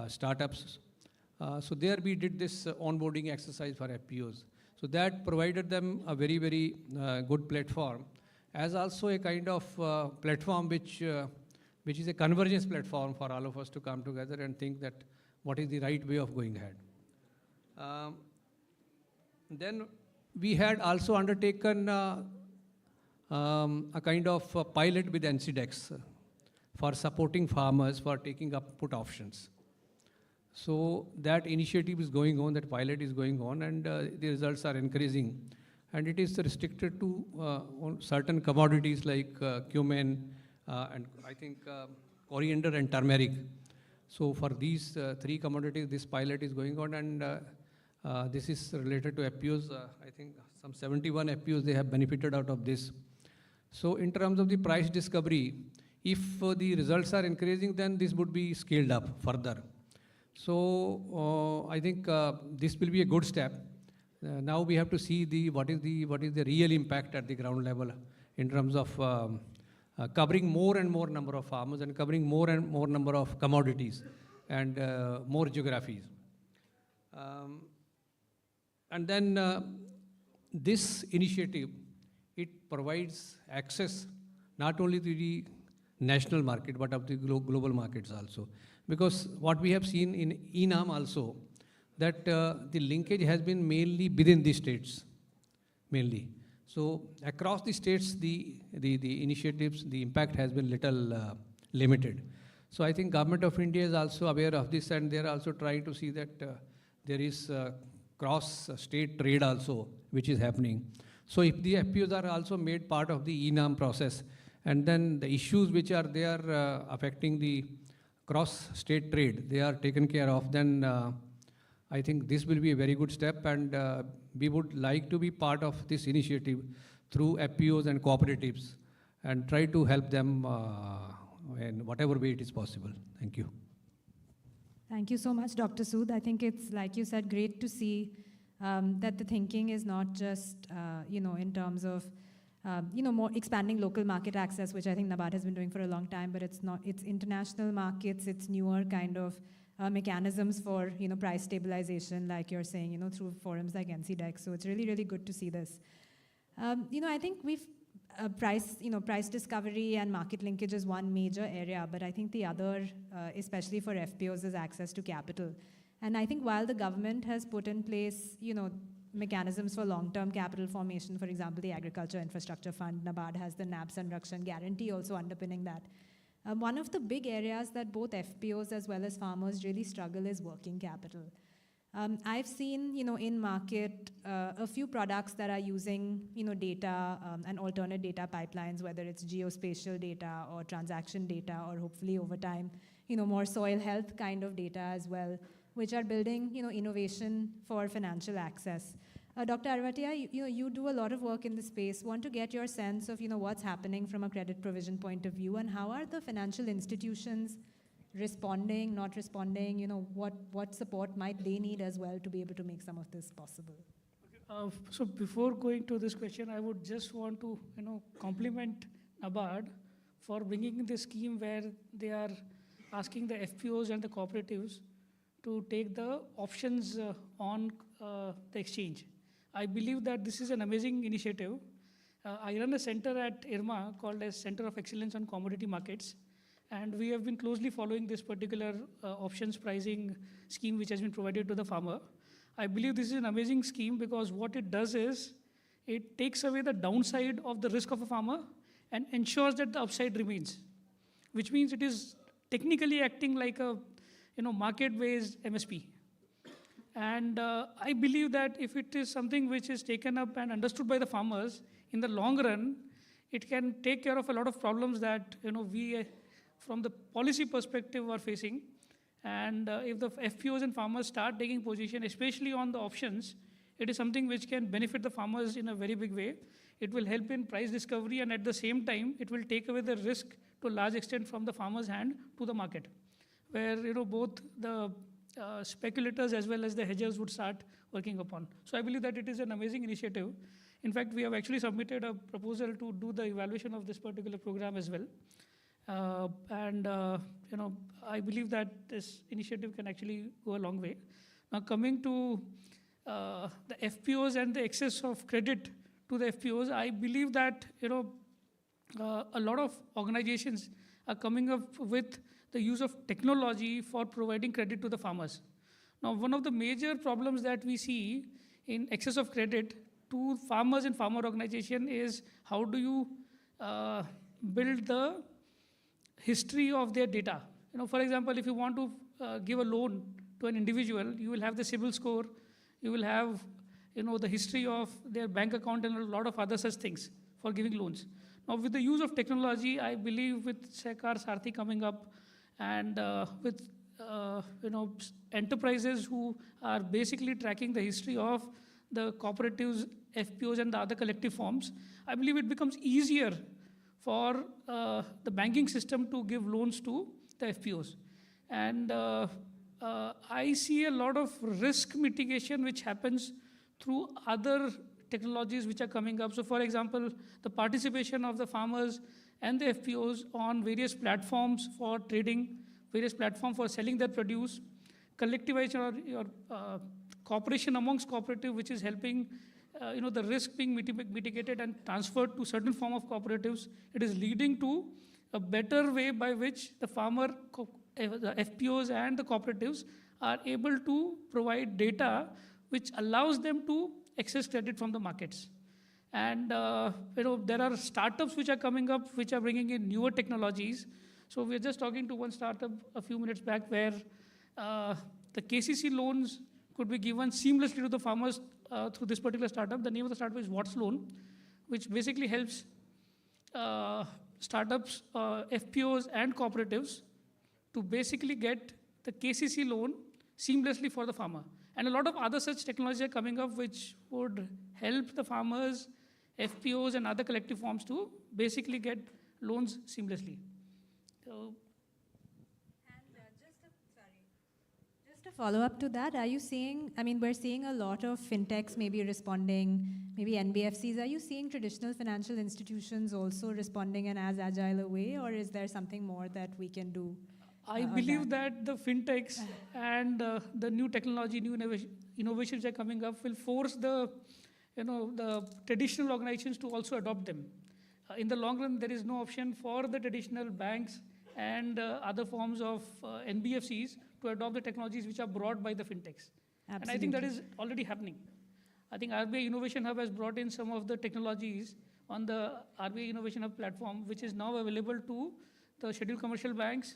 startups. So there we did this onboarding exercise for FPOs. So that provided them a very, very good platform, as also a kind of platform which is a convergence platform for all of us to come together and think that what is the right way of going ahead. Then we had also undertaken a kind of pilot with NCDEX for supporting farmers for taking up put options. So that initiative is going on, that pilot is going on, and the results are increasing. And it is restricted to on certain commodities like cumin and I think coriander and turmeric. So for these 3 commodities, this pilot is going on, and this is related to FPOs. I think some 71 FPOs, they have benefited out of this. So in terms of the price discovery, if the results are increasing, then this would be scaled up further. So I think this will be a good step. Now we have to see what is the real impact at the ground level in terms of covering more and more number of farmers and covering more and more number of commodities and more geographies. And then this initiative, it provides access not only to the national market but of the global markets also. Because what we have seen in ENAM also, that the linkage has been mainly within the states, mainly. So across the states, the initiatives, the impact has been little limited. So I think Government of India is also aware of this, and they are also trying to see that there is cross-state trade also, which is happening. So if the FPOs are also made part of the ENAM process, and then the issues which are there affecting the cross-state trade, they are taken care of, then I think this will be a very good step, and we would like to be part of this initiative through FPOs and cooperatives and try to help them in whatever way it is possible. Thank you. Thank you so much, Dr. Sood. I think it's, like you said, great to see that the thinking is not just, in terms of more expanding local market access, which I think NABARD has been doing for a long time, but it's international markets, it's newer kind of mechanisms for, price stabilization, like you're saying, through forums like NCDEX. So it's really, really good to see this. I think price discovery and market linkage is one major area, but I think the other, especially for FPOs, is access to capital. And I think while the government has put in place, mechanisms for long-term capital formation, for example, the Agriculture Infrastructure Fund, NABARD has the NAB Sanrakshan guarantee also underpinning that. One of the big areas that both FPOs as well as farmers really struggle is working capital. I've seen, in market, a few products that are using, data and alternate data pipelines, whether it's geospatial data or transaction data, or hopefully over time, more soil health kind of data as well, which are building, innovation for financial access. Dr. Arvatia, you do a lot of work in the space. Want to get your sense of, what's happening from a credit provision point of view, and how are the financial institutions responding, not responding, what support might they need as well to be able to make some of this possible? So before going to this question, I would just want to, compliment NABARD for bringing this scheme where they are asking the FPOs and the cooperatives to take the options on the exchange. I believe that this is an amazing initiative. I run a center at IRMA called as Center of Excellence on Commodity Markets, and we have been closely following this particular options pricing scheme which has been provided to the farmer. I believe this is an amazing scheme because what it does is it takes away the downside of the risk of a farmer and ensures that the upside remains, which means it is technically acting like a market-based MSP. And I believe that if it is something which is taken up and understood by the farmers, in the long run, it can take care of a lot of problems that we, from the policy perspective, are facing. And if the FPOs and farmers start taking position, especially on the options, it is something which can benefit the farmers in a very big way. It will help in price discovery, and at the same time, it will take away the risk to a large extent from the farmer's hand to the market, where both the speculators as well as the hedgers would start working upon. So I believe that it is an amazing initiative. In fact, we have actually submitted a proposal to do the evaluation of this particular program as well. I believe that this initiative can actually go a long way. Now, coming to the FPOs and the excess of credit to the FPOs, I believe that a lot of organizations are coming up with the use of technology for providing credit to the farmers. Now, one of the major problems that we see in excess of credit to farmers and farmer organization is how do you build the history of their data. For example, if you want to give a loan to an individual, you will have the CIBIL score, you will have the history of their bank account and a lot of other such things for giving loans. Now, with the use of technology, I believe with Sehkar Sarthi coming up, and with enterprises who are basically tracking the history of the cooperatives, FPOs, and the other collective forms, I believe it becomes easier for the banking system to give loans to the FPOs. And I see a lot of risk mitigation which happens through other technologies which are coming up. So for example, the participation of the farmers and the FPOs on various platforms for trading, various platforms for selling their produce, collectivization or cooperation amongst cooperative, which is helping the risk being mitigated and transferred to certain form of cooperatives. It is leading to a better way by which the farmer, the FPOs and the cooperatives are able to provide data which allows them to access credit from the markets. And there are startups which are coming up which are bringing in newer technologies. So we were just talking to one startup a few minutes back where the KCC loans could be given seamlessly to the farmers through this particular startup. The name of the startup is What's Loan, which basically helps startups, FPOs and cooperatives to basically get the KCC loan seamlessly for the farmer. And a lot of other such technologies are coming up which would help the farmers, FPOs and other collective forms to basically get loans seamlessly. So, just a follow-up to that. Are you seeing, I mean, we're seeing a lot of fintechs maybe responding, maybe NBFCs. Are you seeing traditional financial institutions also responding in as agile a way, or is there something more that we can do? I believe that the fintechs and the new technology, new innovations are coming up will force the traditional organizations to also adopt them. In the long run, there is no option for the traditional banks and other forms of NBFCs to adopt the technologies which are brought by the fintechs. And I think that is already happening. I think RBI Innovation Hub has brought in some of the technologies on the RBI Innovation Hub platform, which is now available to the scheduled commercial banks,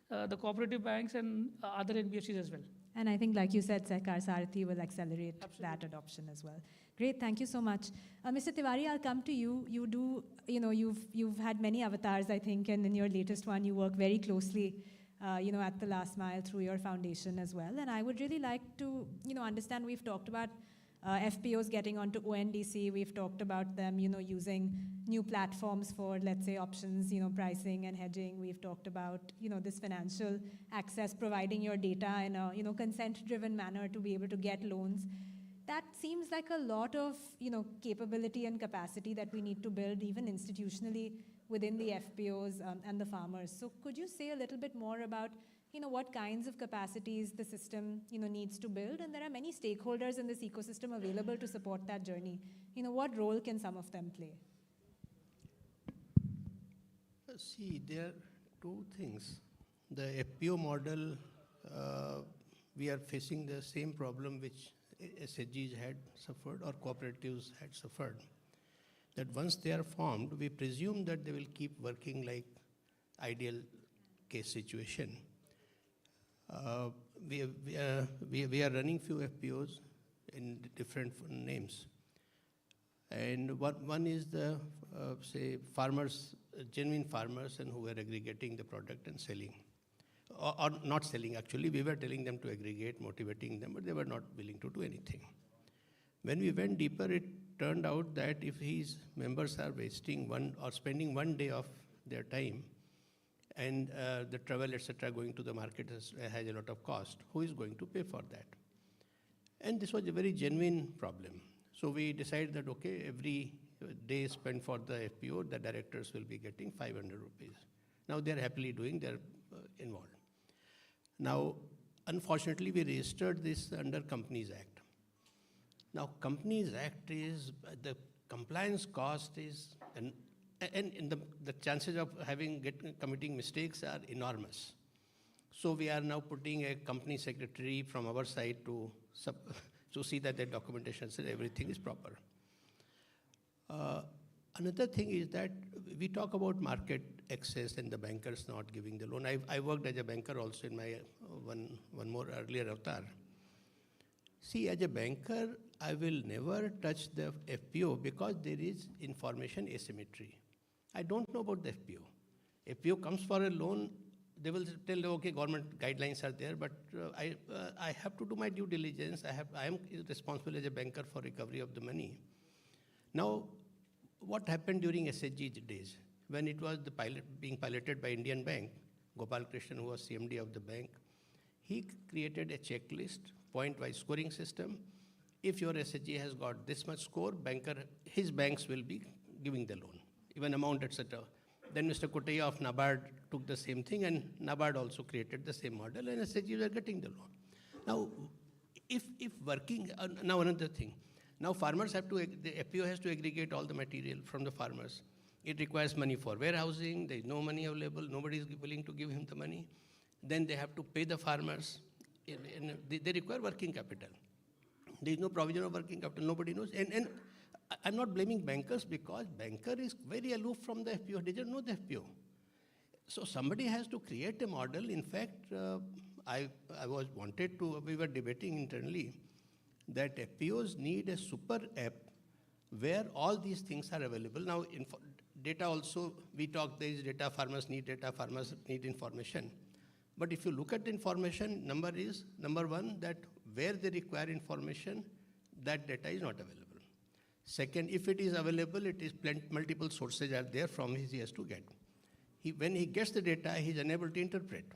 the cooperative banks, and other NBFCs as well. And I think, like you said, Sehkar Sarathi will accelerate that adoption as well. Great, thank you so much. Mr. Tiwari, I'll come to you. You've had many avatars, I think, and in your latest one, you work very closely, at the last mile through your foundation as well. And I would really like to, understand, we've talked about FPOs getting onto ONDC. We've talked about them, using new platforms for, let's say, options, pricing and hedging. We've talked about, this financial access, providing your data in a, consent-driven manner to be able to get loans. That seems like a lot of, capability and capacity that we need to build even institutionally within the FPOs and the farmers. So could you say a little bit more about what kinds of capacities the system, needs to build? And there are many stakeholders in this ecosystem available to support that journey. What role can some of them play? See, there are two things. The FPO model, we are facing the same problem which SHGs had suffered or cooperatives had suffered. That once they are formed, we presume that they will keep working like ideal case situation. We are running few FPOs in different names. And one is the, say, farmers, genuine farmers, and who were aggregating the product and selling. Or not selling, actually. We were telling them to aggregate, motivating them, but they were not willing to do anything. When we went deeper, it turned out that if his members are wasting spending 1 day of their time, and the travel, etc., going to the market has a lot of cost, who is going to pay for that? And this was a very genuine problem. So we decided that, okay, every day spent for the FPO, the directors will be getting 500 rupees. Now they're happily doing, they're involved. Now, unfortunately, we registered this under Companies Act. Now, Companies Act is, the compliance cost is, and the chances of committing mistakes are enormous. So we are now putting a company secretary from our side to see that the documentation says everything is proper. Another thing is that we talk about market access and the bankers not giving the loan. I worked as a banker also in my one more earlier avatar. See, as a banker, I will never touch the FPO because there is information asymmetry. I don't know about the FPO. FPO comes for a loan, they will tell, okay, government guidelines are there, but I have to do my due diligence. I am responsible as a banker for recovery of the money. Now, what happened during SHG days? When it was being piloted by Indian Bank, Gopal Krishnan, who was CMD of the bank, he created a checklist, point-wise scoring system. If your SHG has got this much score, his banks will be giving the loan, even amount, etc. Then Mr. Koteya of NABARD took the same thing, and NABARD also created the same model, and SHGs are getting the loan. Now, if working, now another thing. Now farmers the FPO has to aggregate all the material from the farmers. It requires money for warehousing, there is no money available, nobody is willing to give him the money. Then they have to pay the farmers. They require working capital. There is no provision of working capital, nobody knows. And I'm not blaming bankers because banker is very aloof from the FPO, they don't know the FPO. So somebody has to create a model. In fact, we were debating internally that FPOs need a super app where all these things are available. Now, data also, we talk, there is data, farmers need information. But if you look at the information, number one, that where they require information, that data is not available. Second, if it is available, it is multiple sources are there from which he has to get. When he gets the data, he is unable to interpret.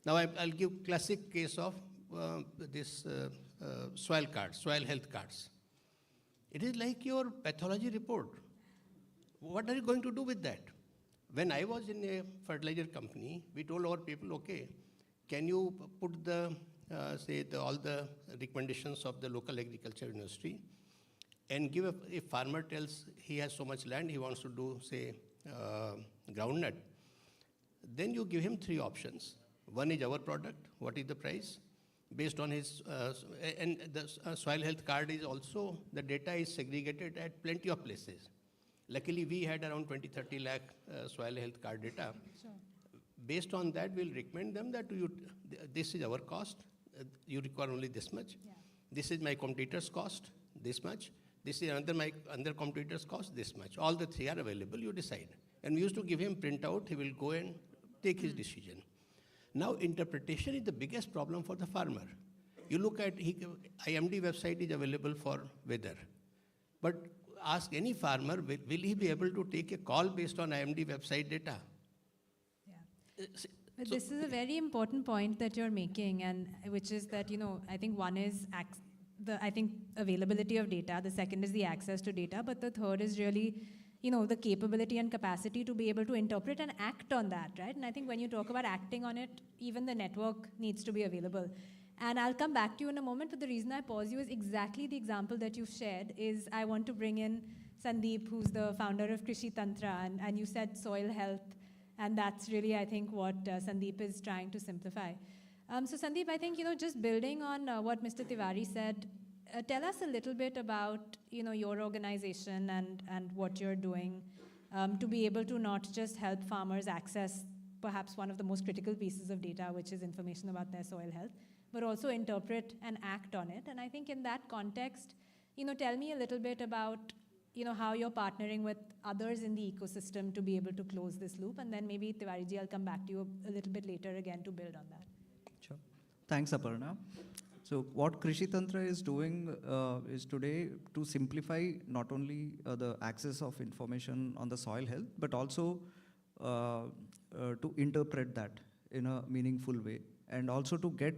Now, I'll give classic case of this soil cards, soil health cards. It is like your pathology report. What are you going to do with that? When I was in a fertilizer company, we told our people, okay, can you put the, all the recommendations of the local agriculture university and give if farmer tells he has so much land, he wants to do, say, groundnut, then you give him 3 options. One is our product, what is the price? Based on his, and the soil health card is also, the data is segregated at plenty of places. Luckily, we had around 20-30 lakh soil health card data. Sure. Based on that, we'll recommend them that this is our cost, you require only this much. Yeah. This is my competitor's cost, this much. This is another competitor's cost, this much. All the 3 are available, you decide. And we used to give him printout, he will go and take his decision. Now, interpretation is the biggest problem for the farmer. You look at, IMD website is available for weather. But ask any farmer, will he be able to take a call based on IMD website data? Yeah. But this is a very important point that you're making, and which is that, I think one is availability of data, the second is the access to data, but the third is really the capability and capacity to be able to interpret and act on that, right? And I think when you talk about acting on it, even the network needs to be available. And I'll come back to you in a moment, but the reason I pause you is exactly the example that you've shared is I want to bring in Sandeep, who's the founder of Krishi Tantra, and you said soil health, and that's really, I think, what Sandeep is trying to simplify. So Sandeep, I think, just building on what Mr. Tiwari said, tell us a little bit about, your organization and what you're doing to be able to not just help farmers access perhaps one of the most critical pieces of data, which is information about their soil health, but also interpret and act on it. And I think in that context, tell me a little bit about, how you're partnering with others in the ecosystem to be able to close this loop. And then maybe, Tiwari ji, I'll come back to you a little bit later again to build on that. Sure. Thanks, Aparna. So what Krishi Tantra is doing is today to simplify not only the access of information on the soil health, but also to interpret that in a meaningful way, and also to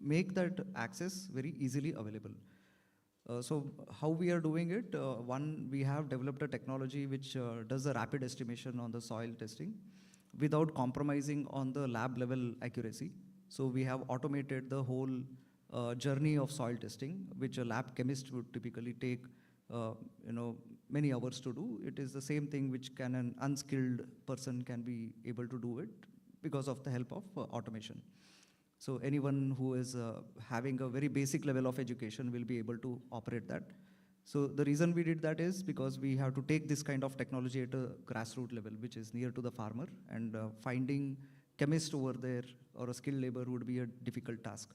make that access very easily available. So how we are doing it, one, we have developed a technology which does a rapid estimation on the soil testing without compromising on the lab level accuracy. So we have automated the whole journey of soil testing, which a lab chemist would typically take many hours to do. It is the same thing which an unskilled person can be able to do it because of the help of automation. So anyone who is having a very basic level of education will be able to operate that. So the reason we did that is because we have to take this kind of technology at a grassroots level, which is near to the farmer, and finding chemist over there or a skilled labor would be a difficult task.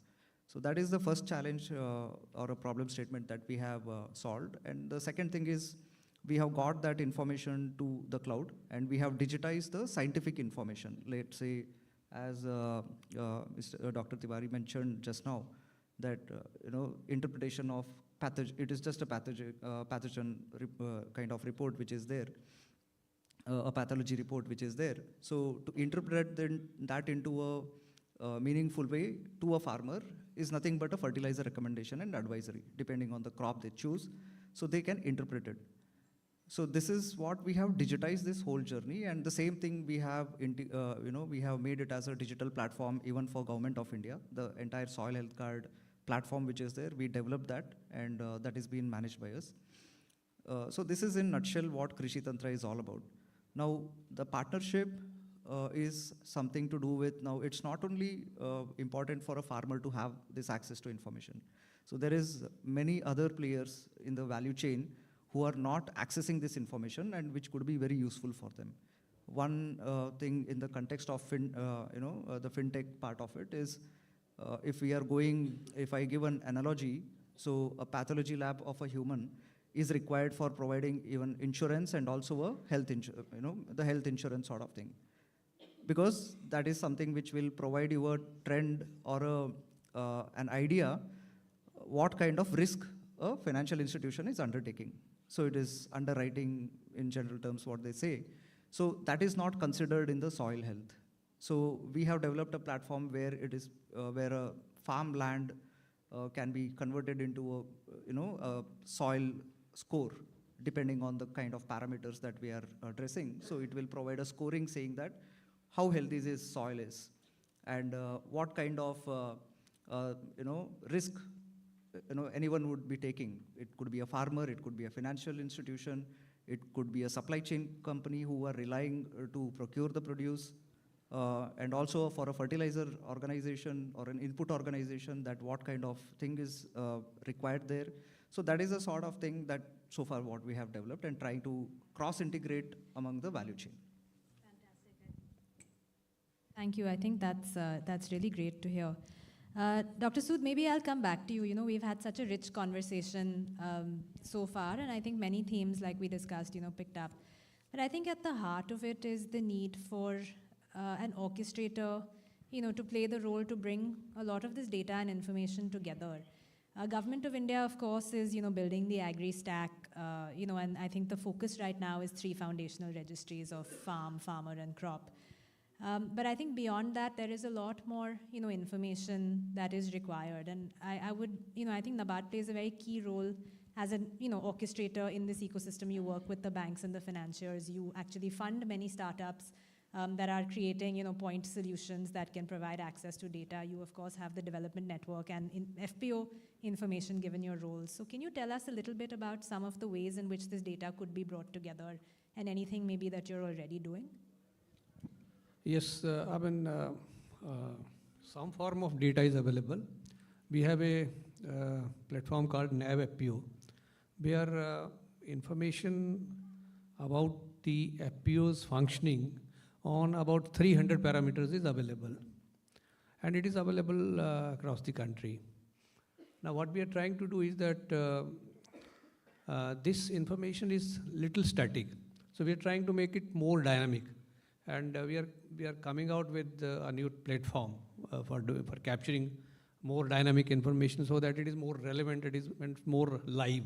So that is the first challenge or a problem statement that we have solved. And the second thing is we have got that information to the cloud, and we have digitized the scientific information. Let's say, as Dr. Tiwari mentioned just now, that interpretation of pathogen, it is just a pathogen kind of report which is there, a pathology report which is there. So to interpret that into a meaningful way to a farmer is nothing but a fertilizer recommendation and advisory, depending on the crop they choose, so they can interpret it. So this is what we have digitized this whole journey, and the same thing we have, we have made it as a digital platform even for Government of India. The entire soil health card platform which is there, we developed that, and that is being managed by us. So this is in nutshell what Krishi Tantra is all about. Now the partnership is something to do with, now it's not only important for a farmer to have this access to information. So there is many other players in the value chain who are not accessing this information and which could be very useful for them. One thing in the context of the fintech part of it is, if I give an analogy, so a pathology lab of a human is required for providing even insurance and also a health the health insurance sort of thing. Because that is something which will provide you a trend or an idea what kind of risk a financial institution is undertaking. So it is underwriting in general terms what they say. So that is not considered in the soil health. So we have developed a platform where it is where a farmland can be converted into a soil score depending on the kind of parameters that we are addressing. So it will provide a scoring saying that how healthy this soil is and what kind of risk anyone would be taking. It could be a farmer, it could be a financial institution, it could be a supply chain company who are relying to procure the produce, and also for a fertilizer organization or an input organization, that what kind of thing is required there. So that is a sort of thing that so far what we have developed and trying to cross-integrate among the value chain. Thank you. I think that's really great to hear. Dr. Sood, maybe I'll come back to you. You know, we've had such a rich conversation so far, and I think many themes, like we discussed, picked up. But I think at the heart of it is the need for an orchestrator, to play the role to bring a lot of this data and information together. Government of India, of course, is, building the agri stack, and I think the focus right now is 3 foundational registries of farm, farmer, and crop. But I think beyond that, there is a lot more, information that is required. And I think NABARD plays a very key role as an, orchestrator in this ecosystem. You work with the banks and the financiers. You actually fund many startups that are creating, point solutions that can provide access to data. You, of course, have the development network and FPO information given your roles. So can you tell us a little bit about some of the ways in which this data could be brought together and anything maybe that you're already doing? Yes, some form of data is available. We have a platform called NAV FPO, where information about the FPO's functioning on about 300 parameters is available. And it is available across the country. Now, what we are trying to do is that this information is little static. So we are trying to make it more dynamic. And we are coming out with a new platform for capturing more dynamic information so that it is more relevant, it is more live.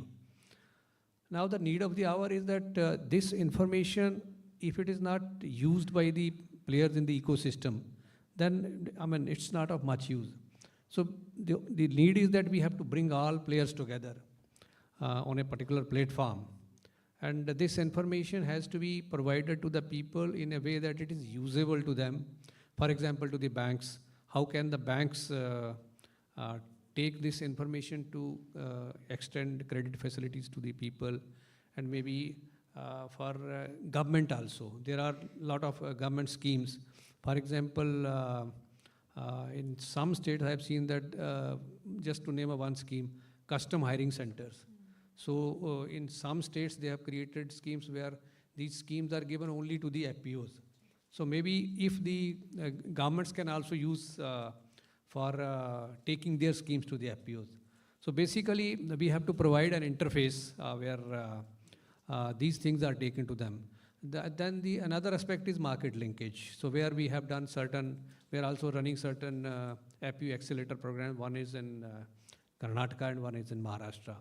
Now the need of the hour is that this information, if it is not used by the players in the ecosystem, then it's not of much use. So the need is that we have to bring all players together on a particular platform. And this information has to be provided to the people in a way that it is usable to them. For example, to the banks. How can the banks take this information to extend credit facilities to the people? And maybe for government also. There are a lot of government schemes. For example, in some states I have seen that, just to name one scheme, custom hiring centers. So in some states, they have created schemes where these schemes are given only to the FPOs. So maybe if the governments can also use for taking their schemes to the FPOs. So basically, we have to provide an interface where these things are taken to them. Then another aspect is market linkage. So where we have done we are also running certain FPO accelerator programs. One is in Karnataka and one is in Maharashtra.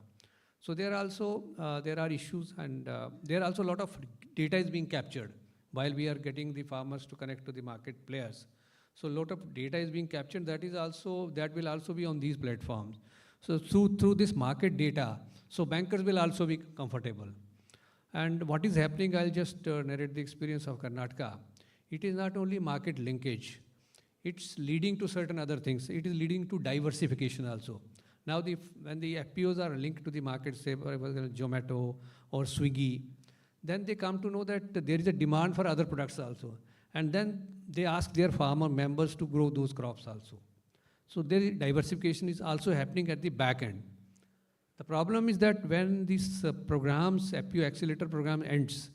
So there are issues, and there are also a lot of data is being captured while we are getting the farmers to connect to the market players. So a lot of data is being captured. That will also be on these platforms. So through this market data, so bankers will also be comfortable. And what is happening, I'll just narrate the experience of Karnataka. It is not only market linkage. It's leading to certain other things. It is leading to diversification also. Now, when the FPOs are linked to the market, say for example, Zomato or Swiggy, then they come to know that there is a demand for other products also. And then they ask their farmer members to grow those crops also. So diversification is also happening at the back end. The problem is that when these programs, FPO accelerator program ends,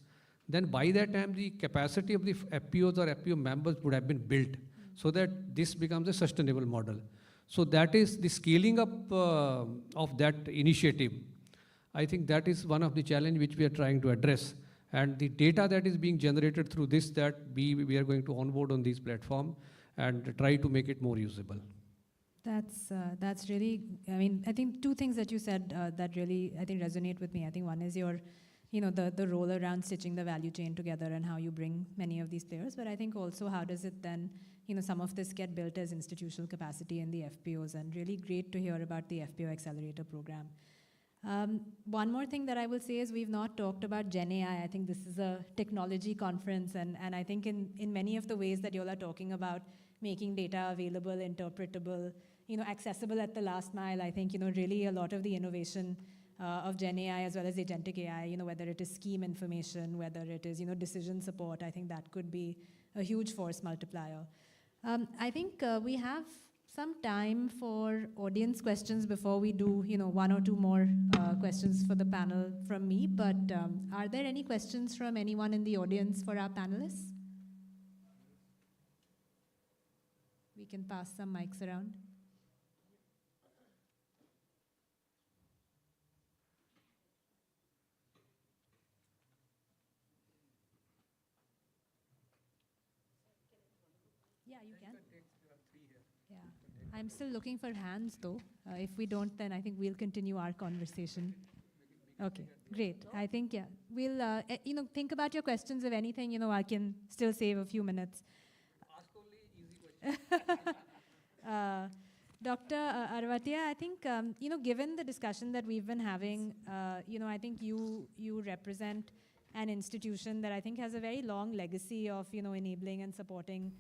then by that time the capacity of the FPOs or FPO members would have been built so that this becomes a sustainable model. So that is the scaling up of that initiative. I think that is one of the challenge which we are trying to address. And the data that is being generated through this, that we are going to onboard on this platform and try to make it more usable. That's really, I think 2 things that you said that really, I think, resonate with me. I think one is your, the role around stitching the value chain together and how you bring many of these players. But I think also how does it then, some of this get built as institutional capacity in the FPOs, and really great to hear about the FPO Accelerator program. One more thing that I will say is we've not talked about Gen AI. I think this is a technology conference, and I think in many of the ways that you all are talking about making data available, interpretable, accessible at the last mile, I think, really a lot of the innovation of Gen AI as well as agentic AI, whether it is scheme information, whether it is, decision support, I think that could be a huge force multiplier. I think we have some time for audience questions before we do, one or two more questions for the panel from me. But are there any questions from anyone in the audience for our panelists? We can pass some mics around. Yeah, you can. Yeah, I'm still looking for hands though. If we don't, then I think we'll continue our conversation. Okay, great. I think, yeah, we'll, think about your questions. If anything, I can still save a few minutes. Ask only easy questions. Dr. Arvatia, I think, given the discussion that we've been having, I think you represent an institution that I think has a very long legacy of, enabling and supporting,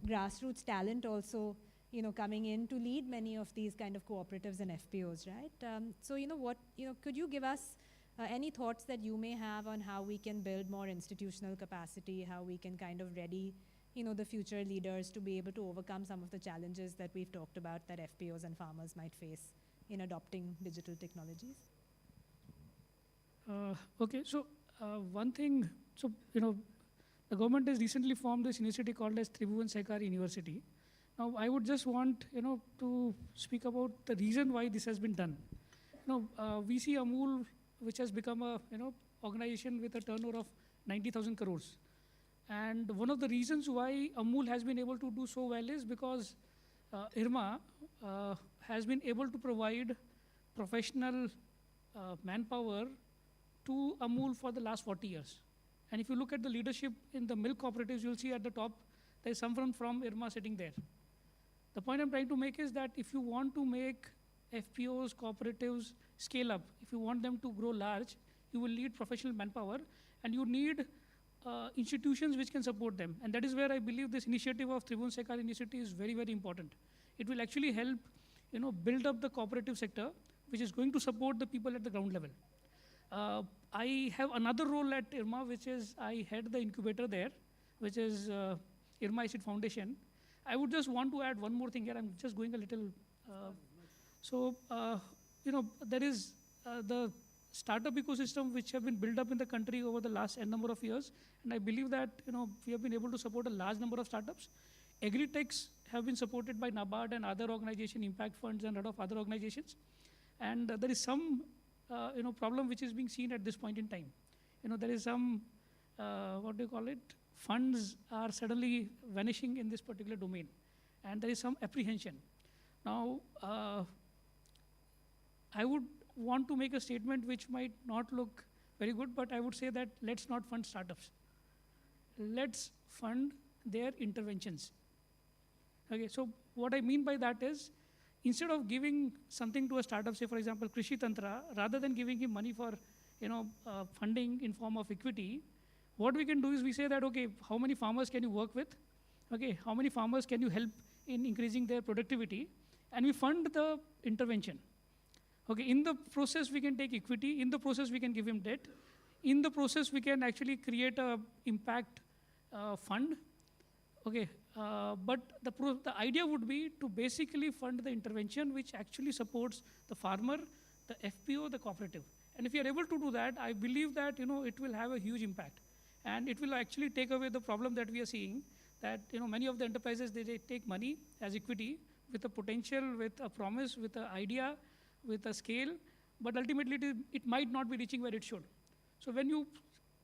grassroots talent also, coming in to lead many of these kind of cooperatives and FPOs, right? So, could you give us any thoughts that you may have on how we can build more institutional capacity, how we can kind of ready, the future leaders to be able to overcome some of the challenges that we've talked about that FPOs and farmers might face in adopting digital technologies? Okay, so one thing, so, the government has recently formed this initiative called as Tribhuvan Sehakari University. Now, I would just want, to speak about the reason why this has been done. We see Amul, which has become a, organization with a turnover of 90,000 crores. And one of the reasons why Amul has been able to do so well is because IRMA has been able to provide professional manpower to Amul for the last 40 years. And if you look at the leadership in the milk cooperatives, you'll see at the top, there's someone from IRMA sitting there. The point I'm trying to make is that if you want to make FPOs, cooperatives scale up, if you want them to grow large, you will need professional manpower, and you need institutions which can support them. And that is where I believe this initiative of Tribhuvan Sehakari Initiative is very, very important. It will actually help, build up the cooperative sector, which is going to support the people at the ground level. I have another role at IRMA, which is I head the incubator there, which is IRMA ICT Foundation. I would just want to add one more thing here. I'm just going a little. There is the startup ecosystem which have been built up in the country over the last n number of years, and I believe that we have been able to support a large number of startups. Agri-techs have been supported by NABARD and other organization, impact funds and a lot of other organizations, and there is some problem which is being seen at this point in time. There is some what do you call it? Funds are suddenly vanishing in this particular domain, and there is some apprehension. Now, I would want to make a statement which might not look very good, but I would say that let's not fund startups. Let's fund their interventions. Okay, so what I mean by that is, instead of giving something to a startup, say for example, Krishi Tantra, rather than giving him money for funding in form of equity, what we can do is we say that, okay, how many farmers can you work with? Okay, how many farmers can you help in increasing their productivity? And we fund the intervention. Okay, in the process we can take equity, in the process we can give him debt, in the process we can actually create a impact fund. Okay, but the idea would be to basically fund the intervention which actually supports the farmer, the FPO, the cooperative. And if you are able to do that, I believe that it will have a huge impact. And it will actually take away the problem that we are seeing, that many of the enterprises, they take money as equity with a potential, with a promise, with an idea, with a scale, but ultimately it might not be reaching where it should. So when you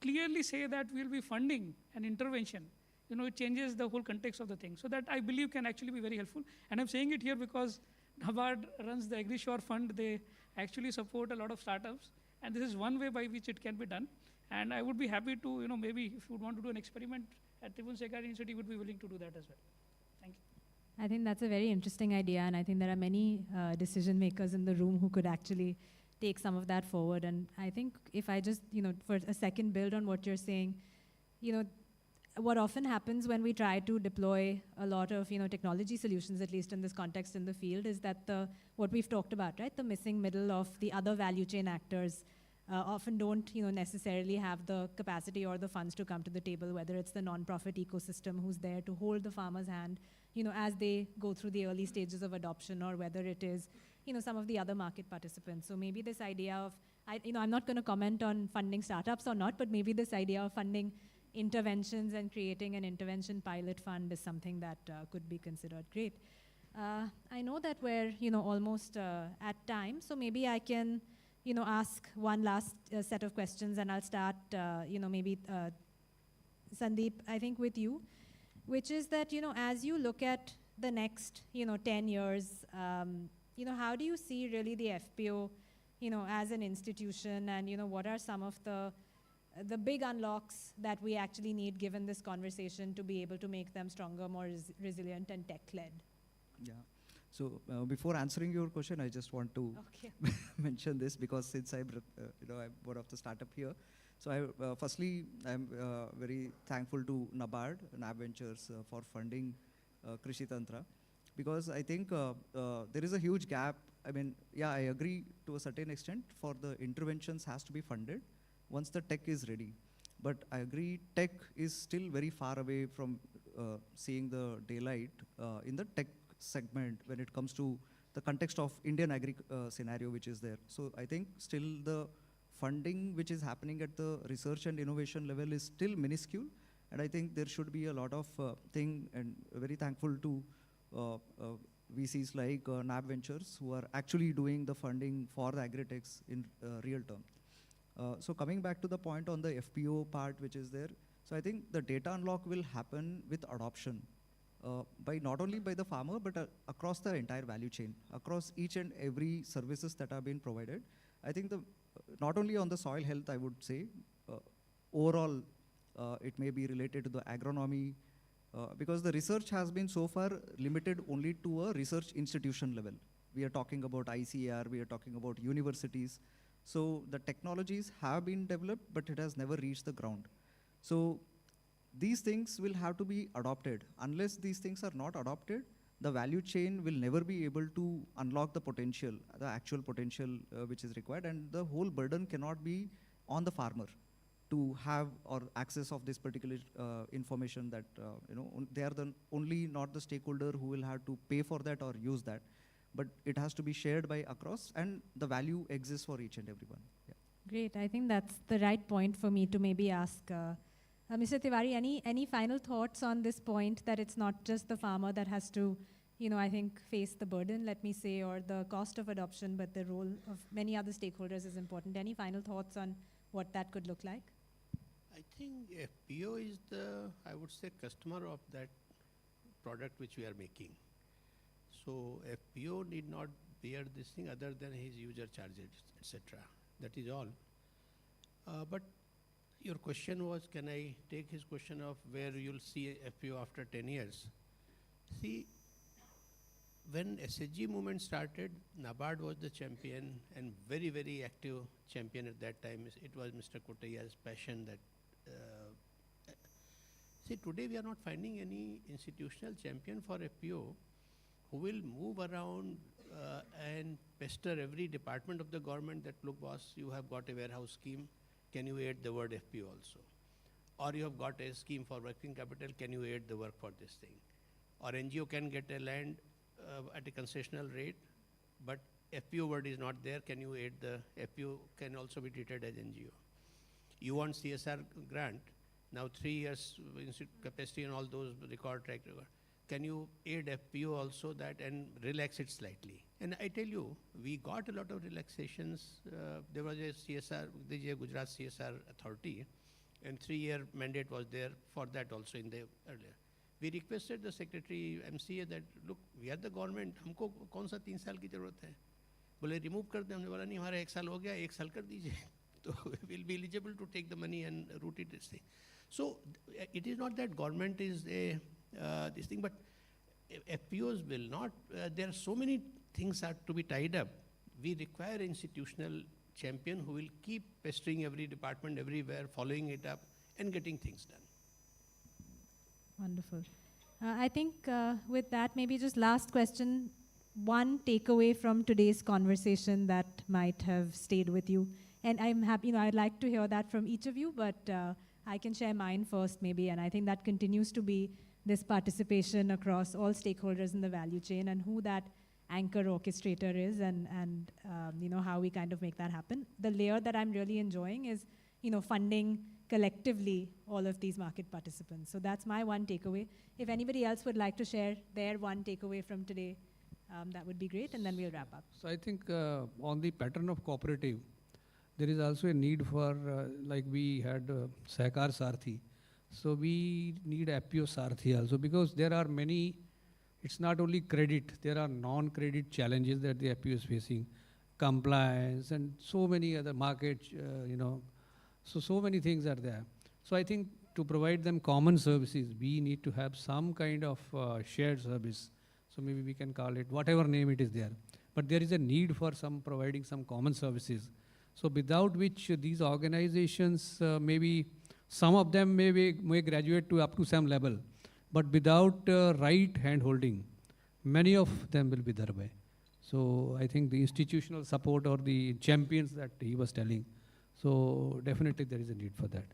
clearly say that we'll be funding an intervention, it changes the whole context of the thing. So that I believe can actually be very helpful. And I'm saying it here because NABARD runs the AgriShore Fund. They actually support a lot of startups. And this is one way by which it can be done. And I would be happy to, maybe if you would want to do an experiment at Tribhuvan Sehakari Institute, would be willing to do that as well. I think that's a very interesting idea, and I think there are many decision makers in the room who could actually take some of that forward. And I think if I just, for a second build on what you're saying, what often happens when we try to deploy a lot of, technology solutions, at least in this context in the field, is that what we've talked about, right, the missing middle of the other value chain actors often don't, necessarily have the capacity or the funds to come to the table, whether it's the non-profit ecosystem who's there to hold the farmer's hand, as they go through the early stages of adoption, or whether it is, some of the other market participants. So maybe this idea of, I'm not going to comment on funding startups or not, but maybe this idea of funding interventions and creating an intervention pilot fund is something that could be considered. Great. I know that we're, almost at time, so maybe I can, ask one last set of questions, and I'll start, maybe Sandeep, I think with you, which is that, as you look at the next, 10 years, how do you see really the FPO, as an institution, and, what are some of the big unlocks that we actually need, given this conversation, to be able to make them stronger, more resilient, and tech-led? Yeah. So before answering your question, I just want to mention this, because since I'm one of the startup here. So firstly, I'm very thankful to NABARD, NAB Ventures, for funding Krishi Tantra, because I think there is a huge gap. I mean, yeah, I agree to a certain extent for the interventions has to be funded once the tech is ready. But I agree, tech is still very far away from seeing the daylight in the tech segment when it comes to the context of Indian agri scenario which is there. So I think still the funding which is happening at the research and innovation level is still minuscule, and I think there should be a lot of thing, and very thankful to VCs like NAB Ventures, who are actually doing the funding for the agri-techs in real term. So coming back to the point on the FPO part which is there, so I think the data unlock will happen with adoption, by not only by the farmer, but across the entire value chain, across each and every services that are being provided. I think not only on the soil health, I would say, overall, it may be related to the agronomy, because the research has been so far limited only to a research institution level. We are talking about ICAR, we are talking about universities. So the technologies have been developed, but it has never reached the ground. So these things will have to be adopted. Unless these things are not adopted, the value chain will never be able to unlock the potential, the actual potential which is required, and the whole burden cannot be on the farmer to have or access of this particular information that, they are the only not the stakeholder who will have to pay for that or use that, but it has to be shared by across, and the value exists for each and everyone. Yeah. Great. I think that's the right point for me to maybe ask Mr. Tiwari, any final thoughts on this point, that it's not just the farmer that has to, I think, face the burden, let me say, or the cost of adoption, but the role of many other stakeholders is important. Any final thoughts on what that could look like? I think FPO is the, I would say, customer of that product which we are making. So FPO need not bear this thing other than his user charges, etc. That is all. But your question was, can I take his question of where you'll see FPO after 10 years? See, when SHG movement started, NABARD was the champion, and very, very active champion at that time. It was Mr. Kotaiya's passion that. See, today we are not finding any institutional champion for FPO who will move around and pester every department of the government that, look, boss, you have got a warehouse scheme. Can you add the word FPO also? Or you have got a scheme for working capital, can you add the work for this thing? Or NGO can get a land at a concessional rate, but FPO word is not there, can you add the FPO can also be treated as NGO? You want CSR grant, now 3 years capacity and all those record track record. Can you aid FPO also that and relax it slightly? And I tell you, we got a lot of relaxations. There was a CSR, the Gujarat CSR authority, and 3-year mandate was there for that also in the earlier. We requested the secretary MCA that, look, we are the government, हमको कौन सा 3 साल की जरूरत है? बोले remove कर दे, हमने बोला नहीं हमारा 1 साल हो गया, 1 साल कर दीजिए. So we'll be eligible to take the money and route it this thing. So it is not that government is a this thing, but FPOs will not, there are so many things are to be tied up. We require institutional champion who will keep pestering every department everywhere, following it up and getting things done. Wonderful. I think with that, maybe just last question, one takeaway from today's conversation that might have stayed with you. And I'm happy, I'd like to hear that from each of you, but I can share mine first maybe. And I think that continues to be this participation across all stakeholders in the value chain and who that anchor orchestrator is and how we kind of make that happen. The layer that I'm really enjoying is, funding collectively all of these market participants. So that's my one takeaway. If anybody else would like to share their one takeaway from today, that would be great, and then we'll wrap up. So I think on the pattern of cooperative, there is also a need for, like we had Sahkar Sarthi. So we need FPO Sarthi also, because there are many, it's not only credit, there are non-credit challenges that the FPO is facing, compliance and so many other markets, so many things are there. So I think to provide them common services, we need to have some kind of shared service. So maybe we can call it whatever name it is there. But there is a need for providing some common services. So without which these organizations, maybe some of them may graduate to up to some level, but without right hand holding, many of them will be thereby. So I think the institutional support or the champions that he was telling, so definitely there is a need for that.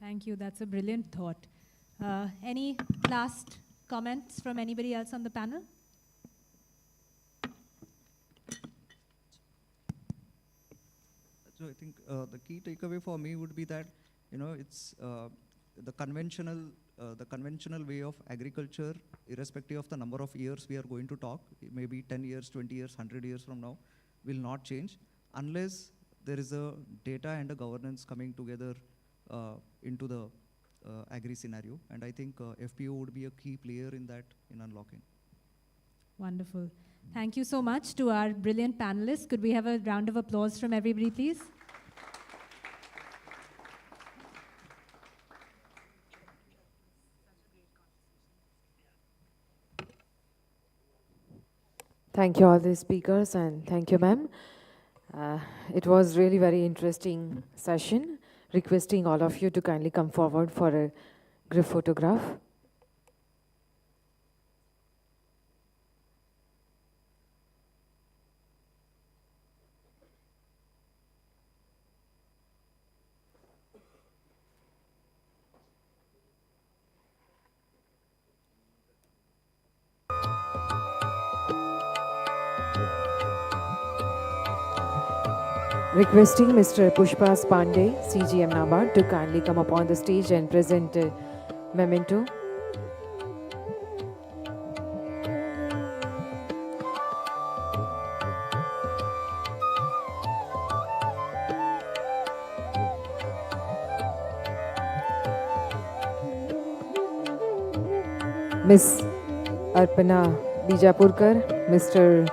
Thank you. That's a brilliant thought. Any last comments from anybody else on the panel? So I think the key takeaway for me would be that, it's the conventional way of agriculture, irrespective of the number of years we are going to talk, maybe 10 years, 20 years, 100 years from now, will not change unless there is a data and a governance coming together into the agri scenario. And I think FPO would be a key player in that, in unlocking. Wonderful. Thank you so much to our brilliant panelists. Could we have a round of applause from everybody, please? Thank you all the speakers, and thank you, ma'am. It was really very interesting session. Requesting all of you to kindly come forward for a group photograph. Requesting Mr. Pushpas Pandey, CGM NABARD, to kindly come up on the stage and present a memento. Miss Arpana Bijapurkar, Mr.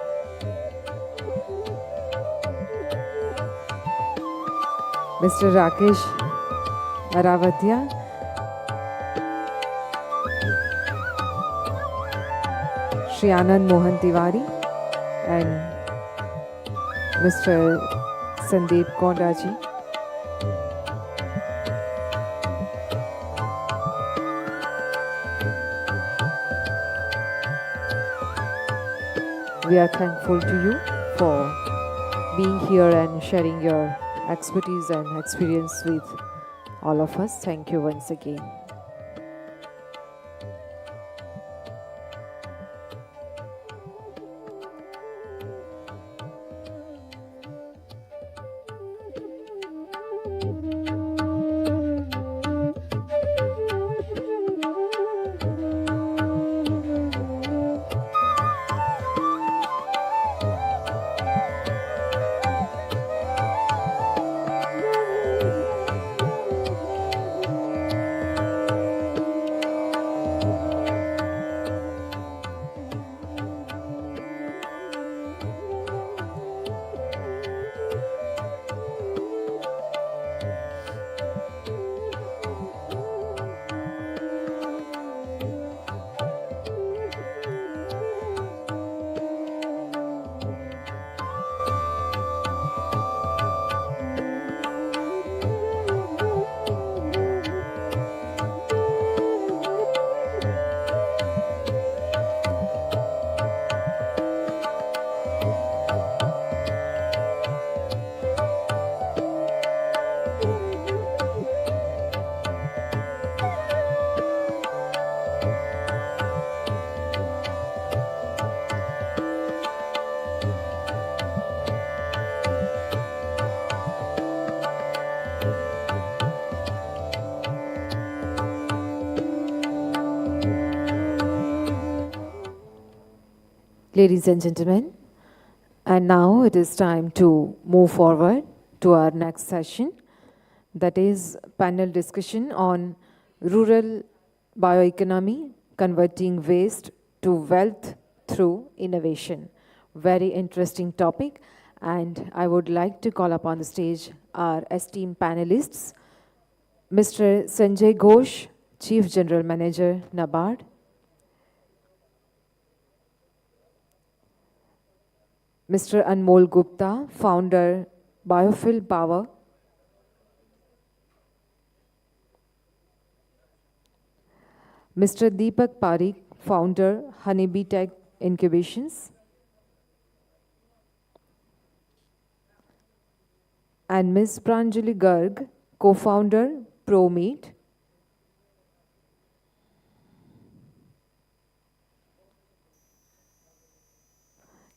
Rakesh Aravatia, Shri Anand Mohan Tiwari, and Mr. Sandeep Kondaji. We are thankful to you for being here and sharing your expertise and experience with all of us. Thank you once again. Ladies and gentlemen, and now it is time to move forward to our next session, that is panel discussion on rural bioeconomy, converting waste to wealth through innovation. Very interesting topic, and I would like to call upon the stage our esteemed panelists, Mr. Sanjay Ghosh, Chief General Manager, NABARD, Mr. Anmol Gupta, Founder, Biofuel Power, Mr. Deepak Parikh, Founder, Honeybee Tech Incubations, and Ms. Pranjali Garg, Co-Founder, ProMeat.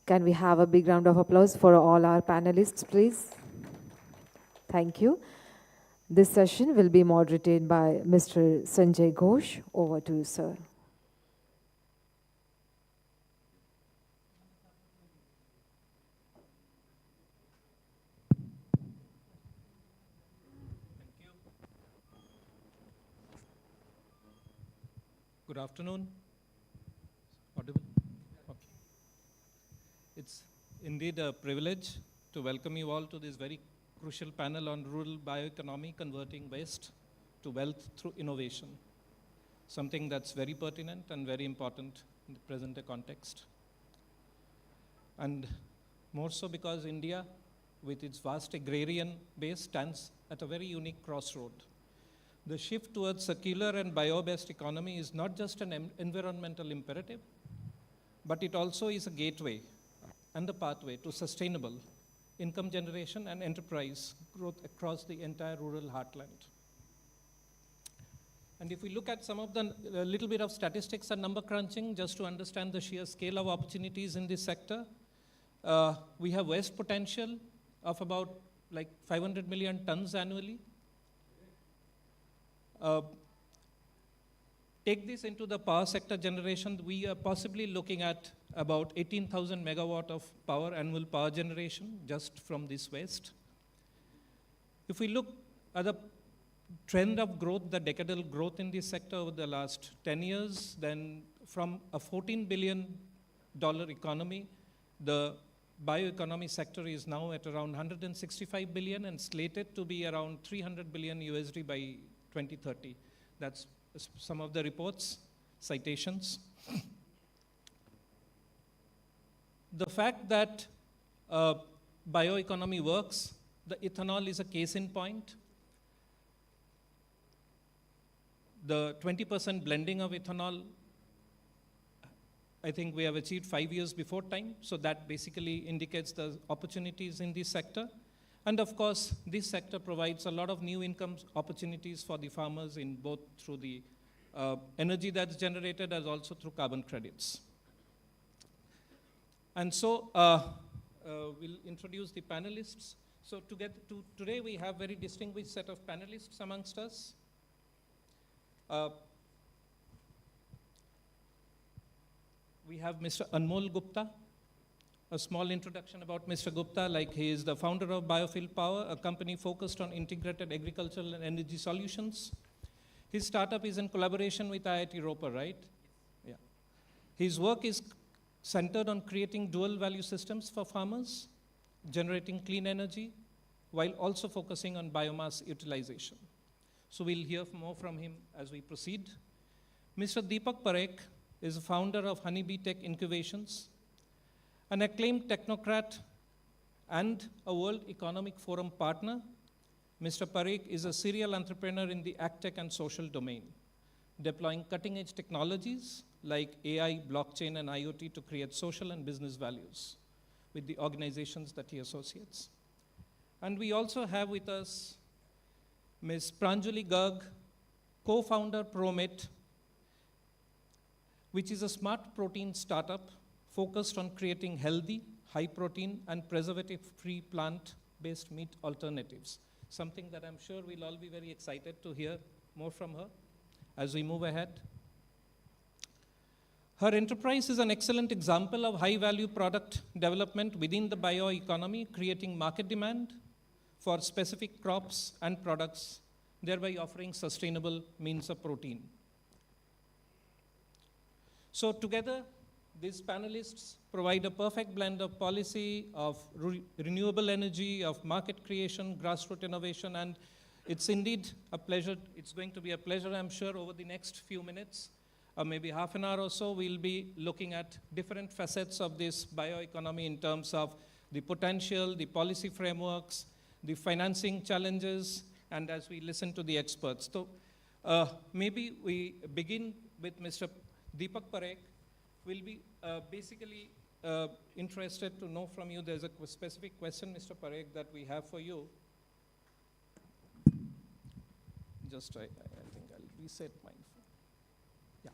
Can we have a big round of applause for all our panelists, please? Thank you. This session will be moderated by Mr. Sanjay Ghosh. Over to you, sir. Good afternoon. Audible? Okay. It's indeed a privilege to welcome you all to this very crucial panel on rural bioeconomy, converting waste to wealth through innovation, something that's very pertinent and very important in the present day context. And more so because India, with its vast agrarian base, stands at a very unique crossroad. The shift towards circular and bio-based economy is not just an environmental imperative, but it also is a gateway and the pathway to sustainable income generation and enterprise growth across the entire rural heartland. And if we look at some of the little bit of statistics and number crunching, just to understand the sheer scale of opportunities in this sector, we have waste potential of about like 500 million tons annually. Take this into the power sector generation, we are possibly looking at about 18,000 megawatt of annual power generation just from this waste. If we look at the trend of growth, the decadal growth in this sector over the last 10 years, then from a $14 billion economy, the bioeconomy sector is now at around 165 billion and slated to be around 300 billion USD by 2030. That's some of the reports, citations. The fact that bioeconomy works, the ethanol is a case in point. The 20% blending of ethanol, I think we have achieved 5 years before time, so that basically indicates the opportunities in this sector. And of course, this sector provides a lot of new income opportunities for the farmers in both through the energy that's generated as also through carbon credits. And so we'll introduce the panelists. So today we have very distinguished set of panelists amongst us. We have Mr. Anmol Gupta. A small introduction about Mr. Gupta, like he is the founder of Biofuel Power, a company focused on integrated agricultural and energy solutions. His startup is in collaboration with IIT Roper, right? Yeah. His work is centered on creating dual value systems for farmers, generating clean energy, while also focusing on biomass utilization. So we'll hear more from him as we proceed. Mr. Deepak Parikh is the founder of Honeybee Tech Incubations, an acclaimed technocrat and a World Economic Forum partner. Mr. Parikh is a serial entrepreneur in the agtech and social domain, deploying cutting-edge technologies like AI, blockchain, and IoT to create social and business values with the organizations that he associates. And we also have with us Ms. Pranjali Garg, co-founder ProMeat, which is a smart protein startup focused on creating healthy, high-protein, and preservative-free plant-based meat alternatives, something that I'm sure we'll all be very excited to hear more from her as we move ahead. Her enterprise is an excellent example of high-value product development within the bioeconomy, creating market demand for specific crops and products, thereby offering sustainable means of protein. So together, these panelists provide a perfect blend of policy, of renewable energy, of market creation, grassroots innovation, and it's indeed a pleasure. It's going to be a pleasure, I'm sure, over the next few minutes, or maybe half an hour or so, we'll be looking at different facets of this bioeconomy in terms of the potential, the policy frameworks, the financing challenges, and as we listen to the experts. So maybe we begin with Mr. Deepak Parekh. We'll be basically interested to know from you. There's a specific question, Mr. Parekh, that we have for you. Just, I think I'll reset my phone. Yeah.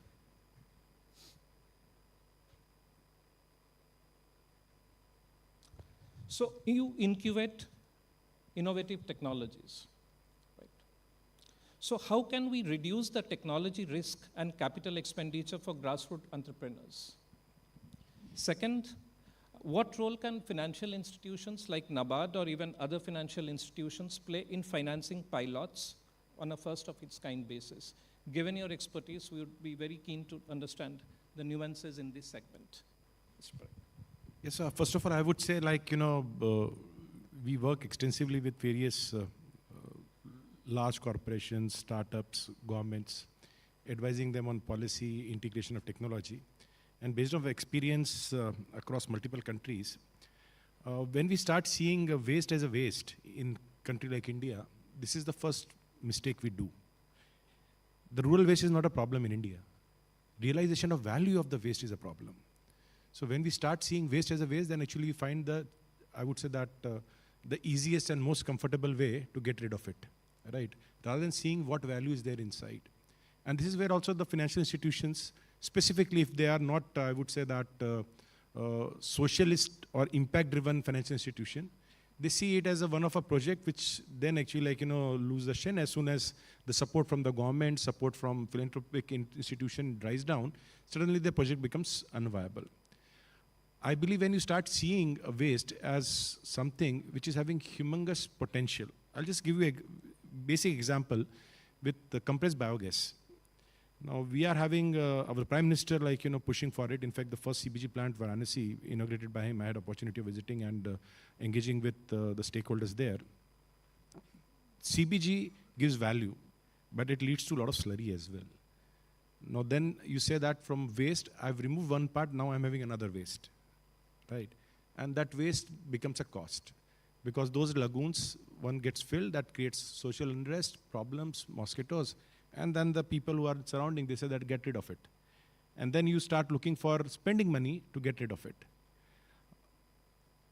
So you incubate innovative technologies, right? So how can we reduce the technology risk and capital expenditure for grassroots entrepreneurs? Second, what role can financial institutions like NABARD or even other financial institutions play in financing pilots on a first of its kind basis? Given your expertise, we would be very keen to understand the nuances in this segment. Yes, first of all, I would say, like, we work extensively with various large corporations, startups, governments, advising them on policy, integration of technology. And based on experience across multiple countries, when we start seeing waste as a waste in a country like India, this is the first mistake we do. The rural waste is not a problem in India. Realization of value of the waste is a problem. So when we start seeing waste as a waste, then actually we find the, I would say that the easiest and most comfortable way to get rid of it, right? Rather than seeing what value is there inside. And this is where also the financial institutions, specifically if they are not, I would say that socialist or impact-driven financial institution, they see it as one of a project which then actually lose the shine as soon as the support from the government, support from philanthropic institution dries down, suddenly the project becomes unviable. I believe when you start seeing a waste as something which is having humongous potential, I'll just give you a basic example with the compressed biogas. Now we are having our Prime Minister pushing for it. In fact, the first CBG plant, Varanasi, inaugurated by him, I had opportunity of visiting and engaging with the stakeholders there. CBG gives value, but it leads to a lot of slurry as well. Now then you say that from waste, I've removed one part, now I'm having another waste, right? And that waste becomes a cost because those lagoons, one gets filled, that creates social unrest, problems, mosquitoes, and then the people who are surrounding, they say that get rid of it. And then you start looking for spending money to get rid of it.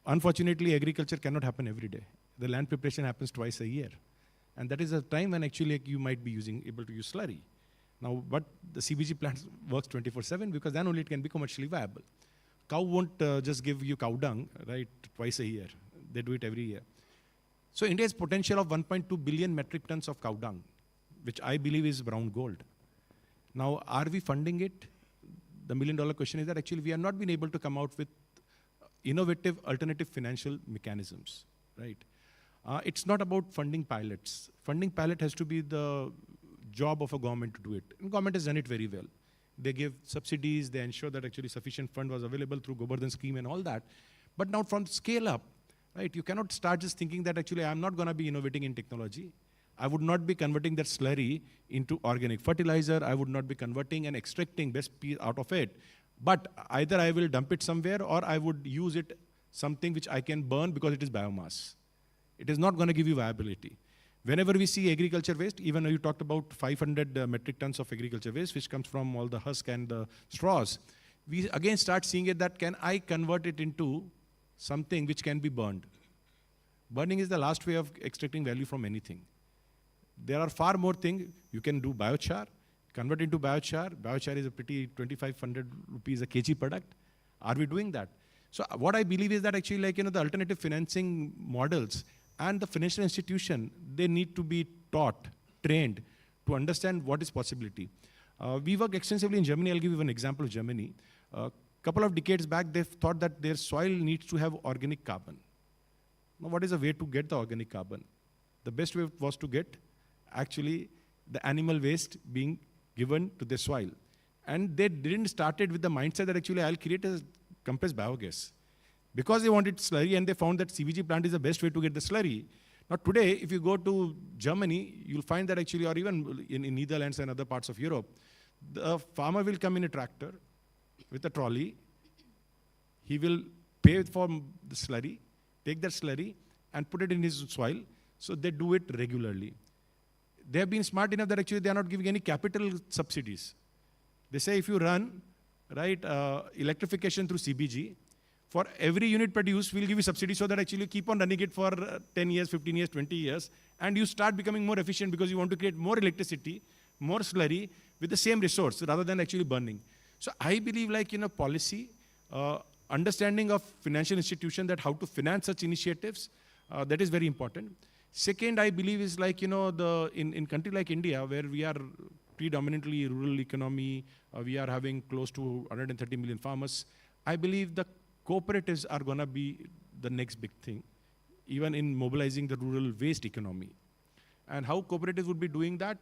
Unfortunately, agriculture cannot happen every day. The land preparation happens twice a year. And that is a time when actually you might be able to use slurry. Now, but the CBG plant works 24/7 because then only it can be commercially viable. Cow won't just give you cow dung, right, twice a year. They do it every year. So India's potential of 1.2 billion metric tons of cow dung, which I believe is brown gold. Now, are we funding it? The million-dollar question is that actually we have not been able to come out with innovative alternative financial mechanisms, right? It's not about funding pilots. Funding pilot has to be the job of a government to do it. And government has done it very well. They give subsidies, they ensure that actually sufficient fund was available through Govardhan scheme and all that. But now from scale up, right, you cannot start just thinking that actually I'm not going to be innovating in technology. I would not be converting that slurry into organic fertilizer. I would not be converting and extracting best piece out of it. But either I will dump it somewhere or I would use it something which I can burn because it is biomass. It is not going to give you viability. Whenever we see agriculture waste, even though you talked about 500 metric tons of agriculture waste, which comes from all the husk and the straws, we again start seeing it that can I convert it into something which can be burned. Burning is the last way of extracting value from anything. There are far more things. You can do biochar, convert into biochar. Biochar is a pretty 2,500 rupees a kg product. Are we doing that? So what I believe is that actually the alternative financing models and the financial institution, they need to be taught, trained to understand what is possibility. We work extensively in Germany. I'll give you an example of Germany. A couple of decades back, they thought that their soil needs to have organic carbon. Now, what is the way to get the organic carbon? The best way was to get actually the animal waste being given to the soil. And they didn't start it with the mindset that actually I'll create a compressed biogas. Because they wanted slurry and they found that CBG plant is the best way to get the slurry. Now today, if you go to Germany, you'll find that actually, or even in Netherlands and other parts of Europe, the farmer will come in a tractor with a trolley. He will pay for the slurry, take that slurry and put it in his soil. So they do it regularly. They have been smart enough that actually they are not giving any capital subsidies. They say if you run, right, electrification through CBG, for every unit produced, we'll give you subsidy so that actually you keep on running it for 10 years, 15 years, 20 years, and you start becoming more efficient because you want to create more electricity, more slurry with the same resource rather than actually burning. So I believe like, policy, understanding of financial institution that how to finance such initiatives, that is very important. Second, I believe is like, in country like India, where we are predominantly rural economy, we are having close to 130 million farmers. I believe the cooperatives are going to be the next big thing, even in mobilizing the rural waste economy. And how cooperatives would be doing that,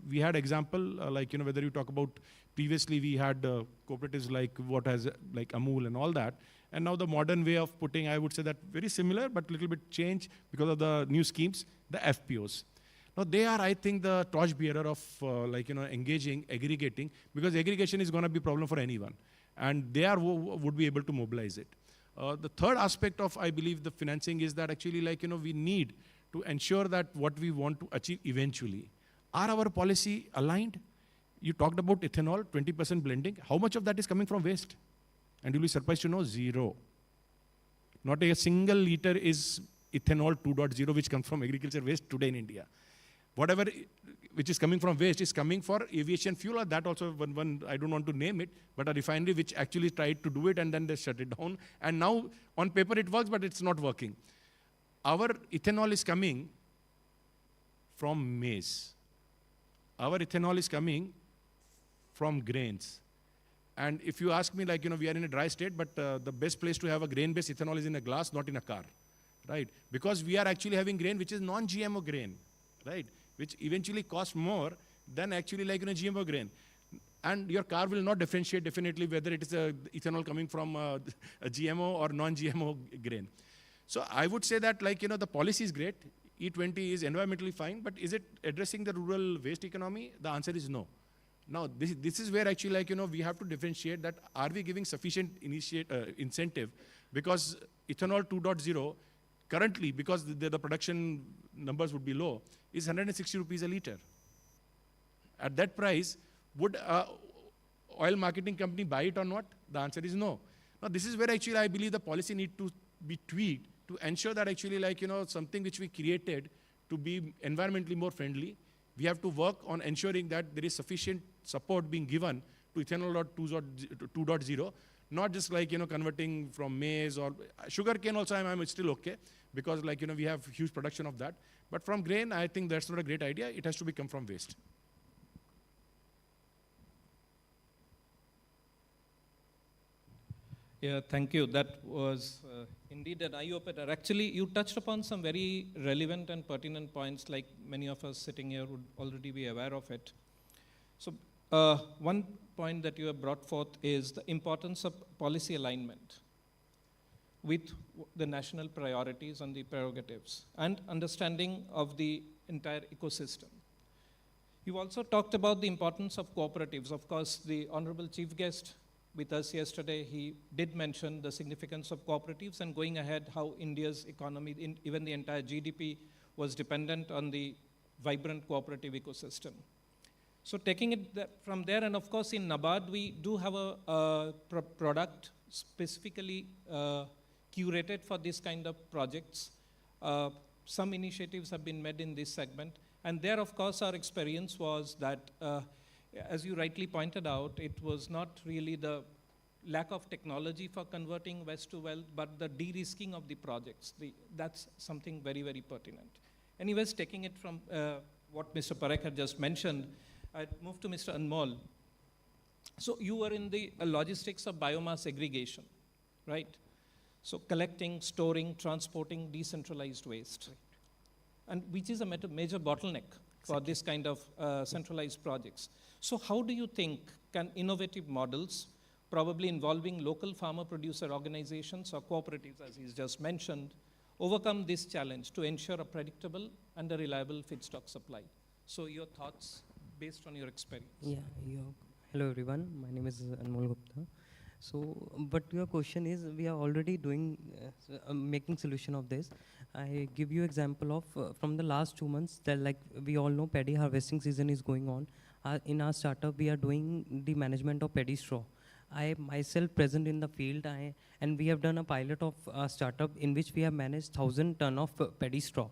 we had example, like, whether you talk about previously we had cooperatives like what has, like Amul and all that. And now the modern way of putting, I would say that very similar, but a little bit change because of the new schemes, the FPOs. Now they are, I think, the torchbearer of engaging, aggregating, because aggregation is going to be a problem for anyone. And they are would be able to mobilize it. The third aspect of, I believe, the financing is that actually, we need to ensure that what we want to achieve eventually. Are our policy aligned? You talked about ethanol, 20% blending. How much of that is coming from waste? And you'll be surprised to know, zero. Not a single liter is ethanol 2.0, which comes from agriculture waste today in India. Whatever which is coming from waste is coming for aviation fuel, or that also one I don't want to name it, but a refinery which actually tried to do it and then they shut it down. And now on paper it works, but it's not working. Our ethanol is coming from maize. Our ethanol is coming from grains. And if you ask me, we are in a dry state, but the best place to have a grain-based ethanol is in a glass, not in a car, right? Because we are actually having grain which is non-GMO grain, right? Which eventually costs more than actually GMO grain. And your car will not differentiate definitely whether it is ethanol coming from a GMO or non-GMO grain. So I would say that the policy is great. E20 is environmentally fine, but is it addressing the rural waste economy? The answer is no. Now, this is where actually we have to differentiate that are we giving sufficient incentive, because ethanol 2.0 currently, because the production numbers would be low, is 160 rupees a liter. At that price, would oil marketing company buy it or not? The answer is no. Now, this is where actually I believe the policy need to be tweaked to ensure that actually something which we created to be environmentally more friendly, we have to work on ensuring that there is sufficient support being given to ethanol 2.0, not just converting from maize or sugar cane also I'm still okay, because we have huge production of that. But from grain, I think that's not a great idea. It has to come from waste. Yeah, thank you. That was indeed an eye-opener. Actually, you touched upon some very relevant and pertinent points, like many of us sitting here would already be aware of it. So one point that you have brought forth is the importance of policy alignment with the national priorities and the prerogatives and understanding of the entire ecosystem. You also talked about the importance of cooperatives. Of course, the Honorable Chief Guest with us yesterday, he did mention the significance of cooperatives and going ahead how India's economy, even the entire GDP, was dependent on the vibrant cooperative ecosystem. So taking it from there, and of course in NABARD, we do have a product specifically curated for this kind of projects. Some initiatives have been made in this segment. And there, of course, our experience was that, as you rightly pointed out, it was not really the lack of technology for converting waste to wealth, but the de-risking of the projects. That's something very, very pertinent. Anyways, taking it from what Mr. Parekh had just mentioned, I'd move to Mr. Anmol. So you were in the logistics of biomass aggregation, right? So collecting, storing, transporting decentralized waste. Right. And which is a major bottleneck for this kind of centralized projects. So how do you think can innovative models, probably involving local farmer producer organizations or cooperatives, as he's just mentioned, overcome this challenge to ensure a predictable and a reliable feedstock supply? So your thoughts based on your experience. Hello everyone, my name is Anmol Gupta. So, but your question is, we are already doing, making solution of this. I give you example of, from the last 2 months, that like we all know paddy harvesting season is going on. In our startup, we are doing the management of paddy straw. I myself present in the field, and we have done a pilot of a startup in which we have managed 1,000 ton of paddy straw.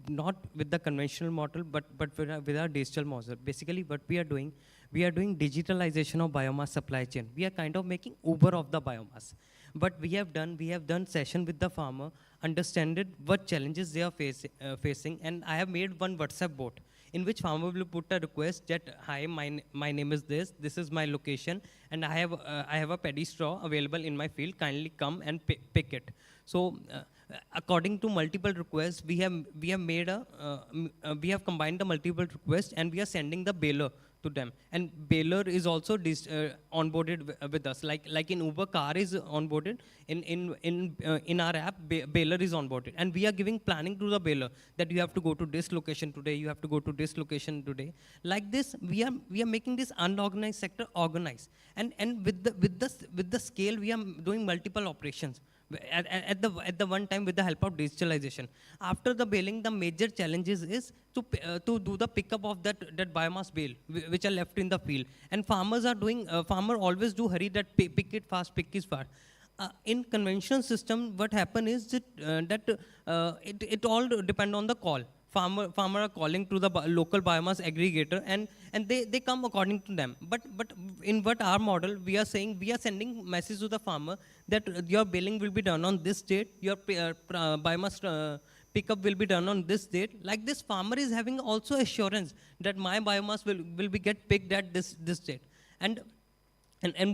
Not with the conventional model, but with our digital model. Basically, what we are doing digitalization of biomass supply chain. We are kind of making Uber of the biomass. But we have done session with the farmer, understood what challenges they are facing, and I have made one WhatsApp bot in which farmer will put a request that, hi, my name is this is my location, and I have a paddy straw available in my field, kindly come and pick it. So according to multiple requests, we have combined the multiple requests, and we are sending the baler to them. And baler is also onboarded with us. Like in Uber, car is onboarded. In our app, baler is onboarded, and we are giving planning to the baler that you have to go to this location today, you have to go to this location today. Like this, we are making this unorganized sector organized, and with the scale, we are doing multiple operations at the one time with the help of digitalization. After the baling, the major challenges is to do the pickup of that biomass bale which are left in the field. And farmers are doing, farmer always do hurry that pick it fast, pick it fast. In conventional system, what happen is that it all depend on the call. Farmer are calling to the local biomass aggregator, and they come according to them. But in what our model, we are saying, we are sending message to the farmer that your baling will be done on this date, your biomass pickup will be done on this date. Like this, farmer is having also assurance that my biomass will be get picked at this date. And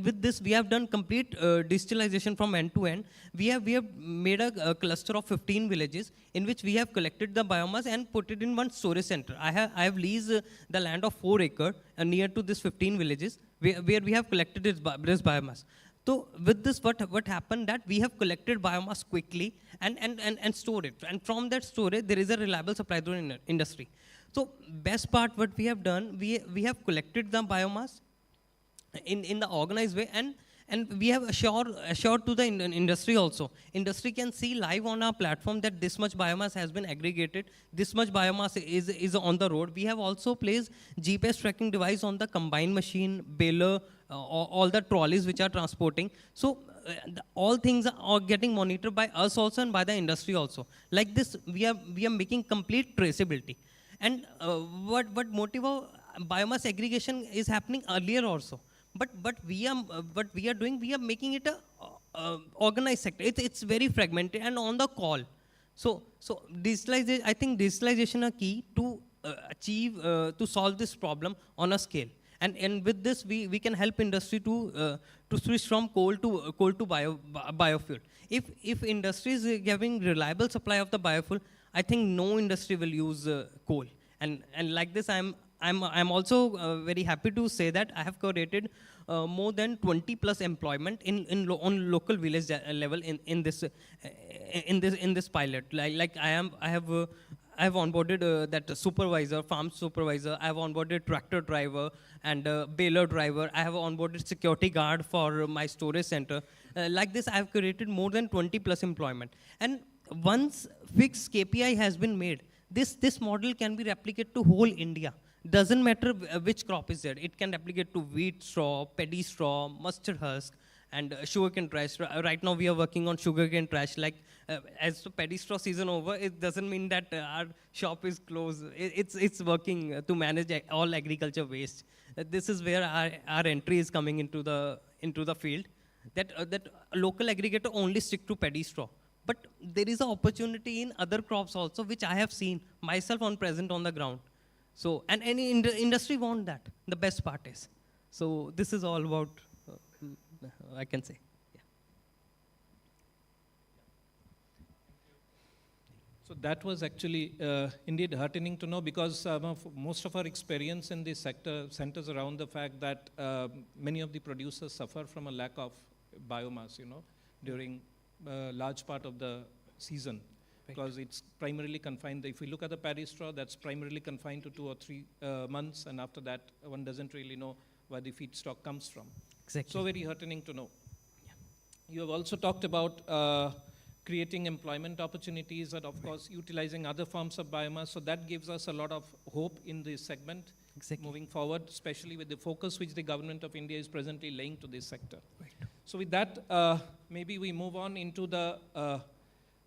with this, we have done complete digitalization from end to end. We have made a cluster of 15 villages in which we have collected the biomass and put it in one storage center. I have leased the land of 4 acres near to this 15 villages where we have collected this biomass. So with this, what happened that we have collected biomass quickly and stored it. And from that storage, there is a reliable supply to the industry. So best part, what we have done, we have collected the biomass in the organized way, and we have assured to the industry also. Industry can see live on our platform that this much biomass has been aggregated, this much biomass is on the road. We have also placed GPS tracking device on the combine machine, baler, all the trolleys which are transporting. So all things are getting monitored by us also and by the industry also. Like this, we are making complete traceability. And what motiva biomass aggregation is happening earlier also. But what we are doing, we are making it a organized sector. It's very fragmented and on the call. So digitalization, I think digitalization are key to achieve to solve this problem on a scale. And with this, we can help industry to switch from coal to biofuel. If industry is giving reliable supply of the biofuel, I think no industry will use coal. And like this, I'm also very happy to say that I have created more than 20 plus employment on local village level in this pilot. Like I have onboarded that supervisor, farm supervisor. I have onboarded tractor driver and baler driver. I have onboarded security guard for my storage center. Like this, I have created more than 20 plus employment. And once fixed KPI has been made, this model can be replicated to whole India. Doesn't matter which crop is there. It can replicate to wheat straw, paddy straw, mustard husk, and sugarcane trash. Right now we are working on sugarcane trash. Like as the paddy straw season over, it doesn't mean that our shop is closed. It's working to manage all agriculture waste. This is where our entry is coming into the field. That local aggregator only stick to paddy straw. But there is an opportunity in other crops also, which I have seen myself present on the ground. So, and any industry want that. The best part is. So this is all about, I can say. So that was actually indeed heartening to know, because most of our experience in this sector centers around the fact that many of the producers suffer from a lack of biomass, during a large part of the season. Because it's primarily confined, if we look at the paddy straw, that's primarily confined to 2 or 3 months, and after that, one doesn't really know where the feedstock comes from. Exactly. So very heartening to know. You have also talked about creating employment opportunities and, of course, utilizing other forms of biomass. So that gives us a lot of hope in this segment moving forward, especially with the focus which the government of India is presently laying to this sector. Right. So with that, maybe we move on into the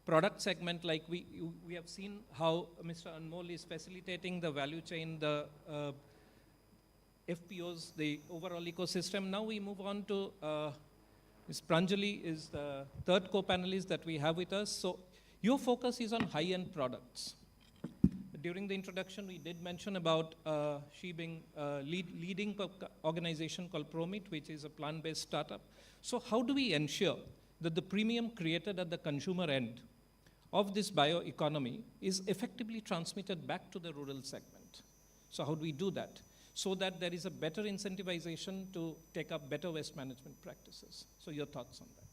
product segment. Like we have seen how Mr. Anmol is facilitating the value chain, the FPOs, the overall ecosystem. Now we move on to Ms. Pranjali is the third co-panelist that we have with us. So your focus is on high-end products. During the introduction, we did mention about she being leading organization called Promit, which is a plant-based startup. So how do we ensure that the premium created at the consumer end of this bioeconomy is effectively transmitted back to the rural segment? So how do we do that? So that there is a better incentivization to take up better waste management practices. So your thoughts on that?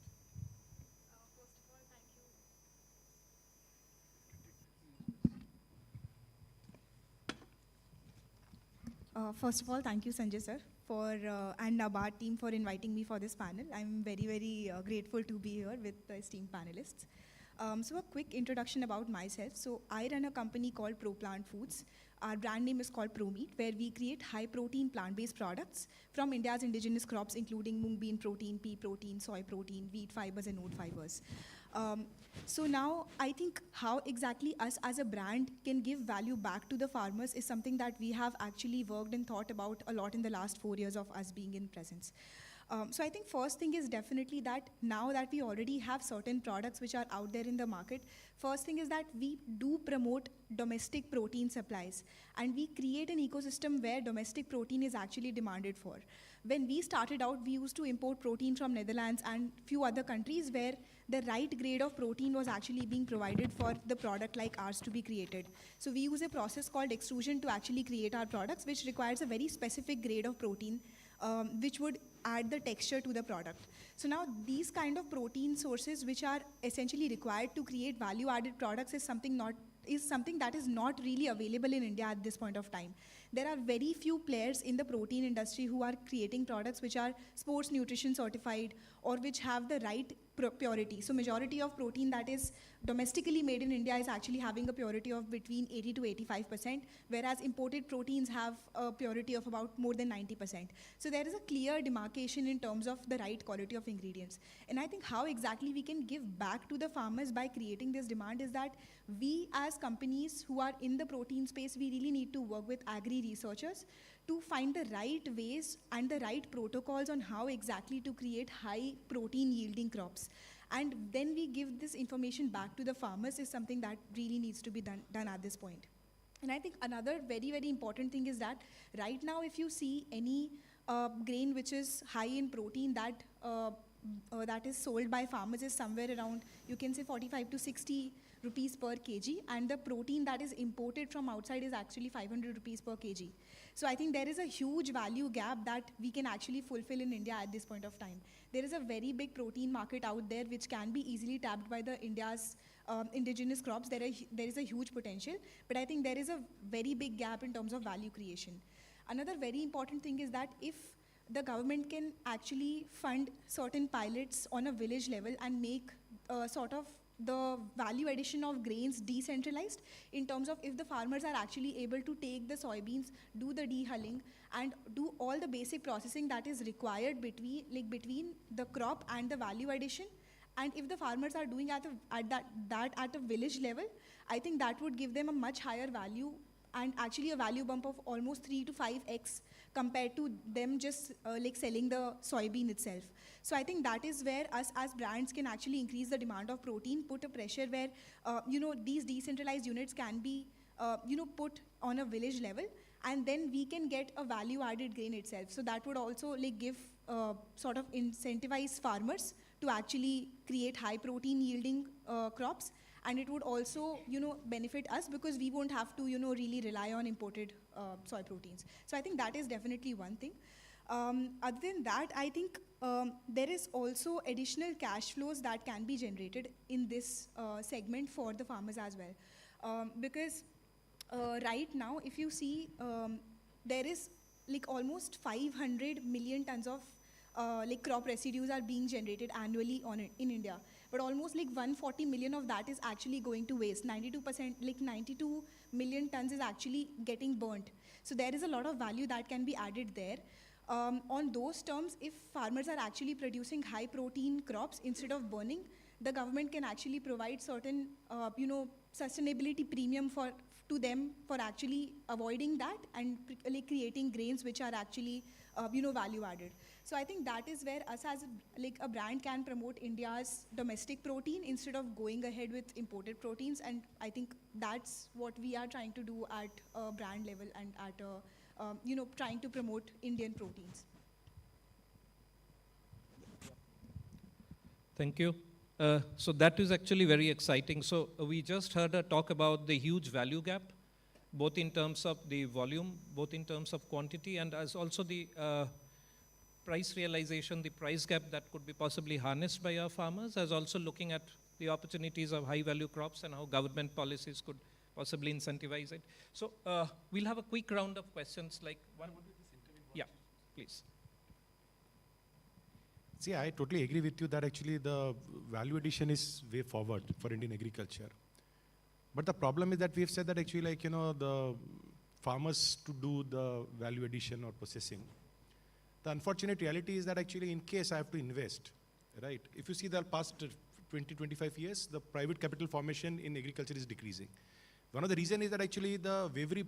First of all, thank you, Sanjay sir, and NABARD team for inviting me for this panel. I'm very, very grateful to be here with the esteemed panelists. So a quick introduction about myself. So I run a company called ProPlant Foods. Our brand name is called ProMeat, where we create high-protein plant-based products from India's indigenous crops, including mung bean protein, pea protein, soy protein, wheat fibers, and oat fibers. So now I think how exactly us as a brand can give value back to the farmers is something that we have actually worked and thought about a lot in the last 4 years of us being in presence. So I think first thing is definitely that now that we already have certain products which are out there in the market, first thing is that we do promote domestic protein supplies, and we create an ecosystem where domestic protein is actually demanded for. When we started out, we used to import protein from Netherlands and few other countries where the right grade of protein was actually being provided for the product like ours to be created. So we use a process called extrusion to actually create our products, which requires a very specific grade of protein, which would add the texture to the product. So now these kind of protein sources which are essentially required to create value added products is something that is not really available in India at this point of time. There are very few players in the protein industry who are creating products which are sports nutrition certified or which have the right purity. So majority of protein that is domestically made in India is actually having a purity of between 80 to 85%, whereas imported proteins have a purity of about more than 90%. So there is a clear demarcation in terms of the right quality of ingredients. And I think how exactly we can give back to the farmers by creating this demand is that we as companies who are in the protein space, we really need to work with agri researchers to find the right ways and the right protocols on how exactly to create high protein yielding crops. And then we give this information back to the farmers is something that really needs to be done at this point. And I think another very, very important thing is that right now if you see any grain which is high in protein that is sold by farmers is somewhere around, you can say 45 to 60 rupees per kg, and the protein that is imported from outside is actually 500 rupees per kg. So I think there is a huge value gap that we can actually fulfill in India at this point of time. There is a very big protein market out there which can be easily tapped by the India's indigenous crops. There is a huge potential, but I think there is a very big gap in terms of value creation. Another very important thing is that if the government can actually fund certain pilots on a village level and make sort of the value addition of grains decentralized in terms of if the farmers are actually able to take the soybeans, do the dehulling, and do all the basic processing that is required between the crop and the value addition. And if the farmers are doing at a village level, I think that would give them a much higher value and actually a value bump of almost 3 to 5x compared to them just selling the soybean itself. So I think that is where us as brands can actually increase the demand of protein, put a pressure where these decentralized units can be put on a village level, and then we can get a value-added grain itself. So that would also like give sort of incentivize farmers to actually create high-protein yielding crops, and it would also benefit us because we won't have to really rely on imported soy proteins. So I think that is definitely one thing. Other than that, I think there is also additional cash flows that can be generated in this segment for the farmers as well. Because right now, if you see, there is like almost 500 million tons of like crop residues are being generated annually in India. But almost like 140 million of that is actually going to waste. 92%, like 92 million tons is actually getting burnt. So there is a lot of value that can be added there. On those terms, if farmers are actually producing high protein crops instead of burning, the government can actually provide certain, sustainability premium to them for actually avoiding that and like creating grains which are actually, value added. So I think that is where us as a brand can promote India's domestic protein instead of going ahead with imported proteins. And I think that's what we are trying to do at a brand level and at a trying to promote Indian proteins. Thank you. So that is actually very exciting. So we just heard a talk about the huge value gap, both in terms of the volume, both in terms of quantity, and as also the price realization, the price gap that could be possibly harnessed by our farmers, as also looking at the opportunities of high value crops and how government policies could possibly incentivize it. So we'll have a quick round of questions, like one. Yeah, please. See, I totally agree with you that actually the value addition is way forward for Indian agriculture. But the problem is that we have said that actually the farmers to do the value addition or processing. The unfortunate reality is that actually in case I have to invest, right? If you see the past 20, 25 years, the private capital formation in agriculture is decreasing. One of the reasons is that actually the waivery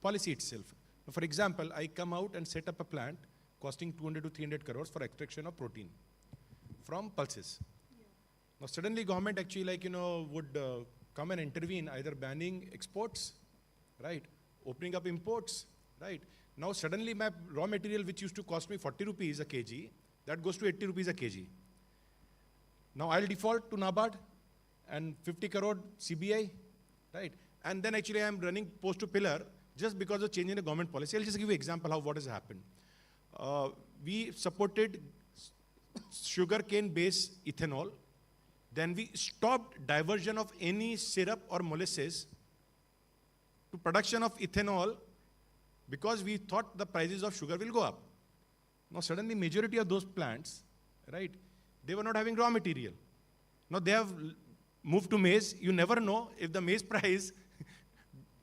policy itself. For example, I come out and set up a plant costing 200 to 300 crores for extraction of protein from pulses. Yeah. Now suddenly government actually would come and intervene, either banning exports, right? Opening up imports, right? Now suddenly my raw material which used to cost me 40 rupees a kg, that goes to 80 rupees a kg. Now I'll default to NABARD and 50 crore CBI, right? And then actually I'm running post to pillar just because of change in the government policy. I'll just give you an example of what has happened. We supported sugarcane based ethanol. Then we stopped diversion of any syrup or molasses to production of ethanol because we thought the prices of sugar will go up. Now suddenly majority of those plants, right, they were not having raw material. Now they have moved to maize. You never know if the maize price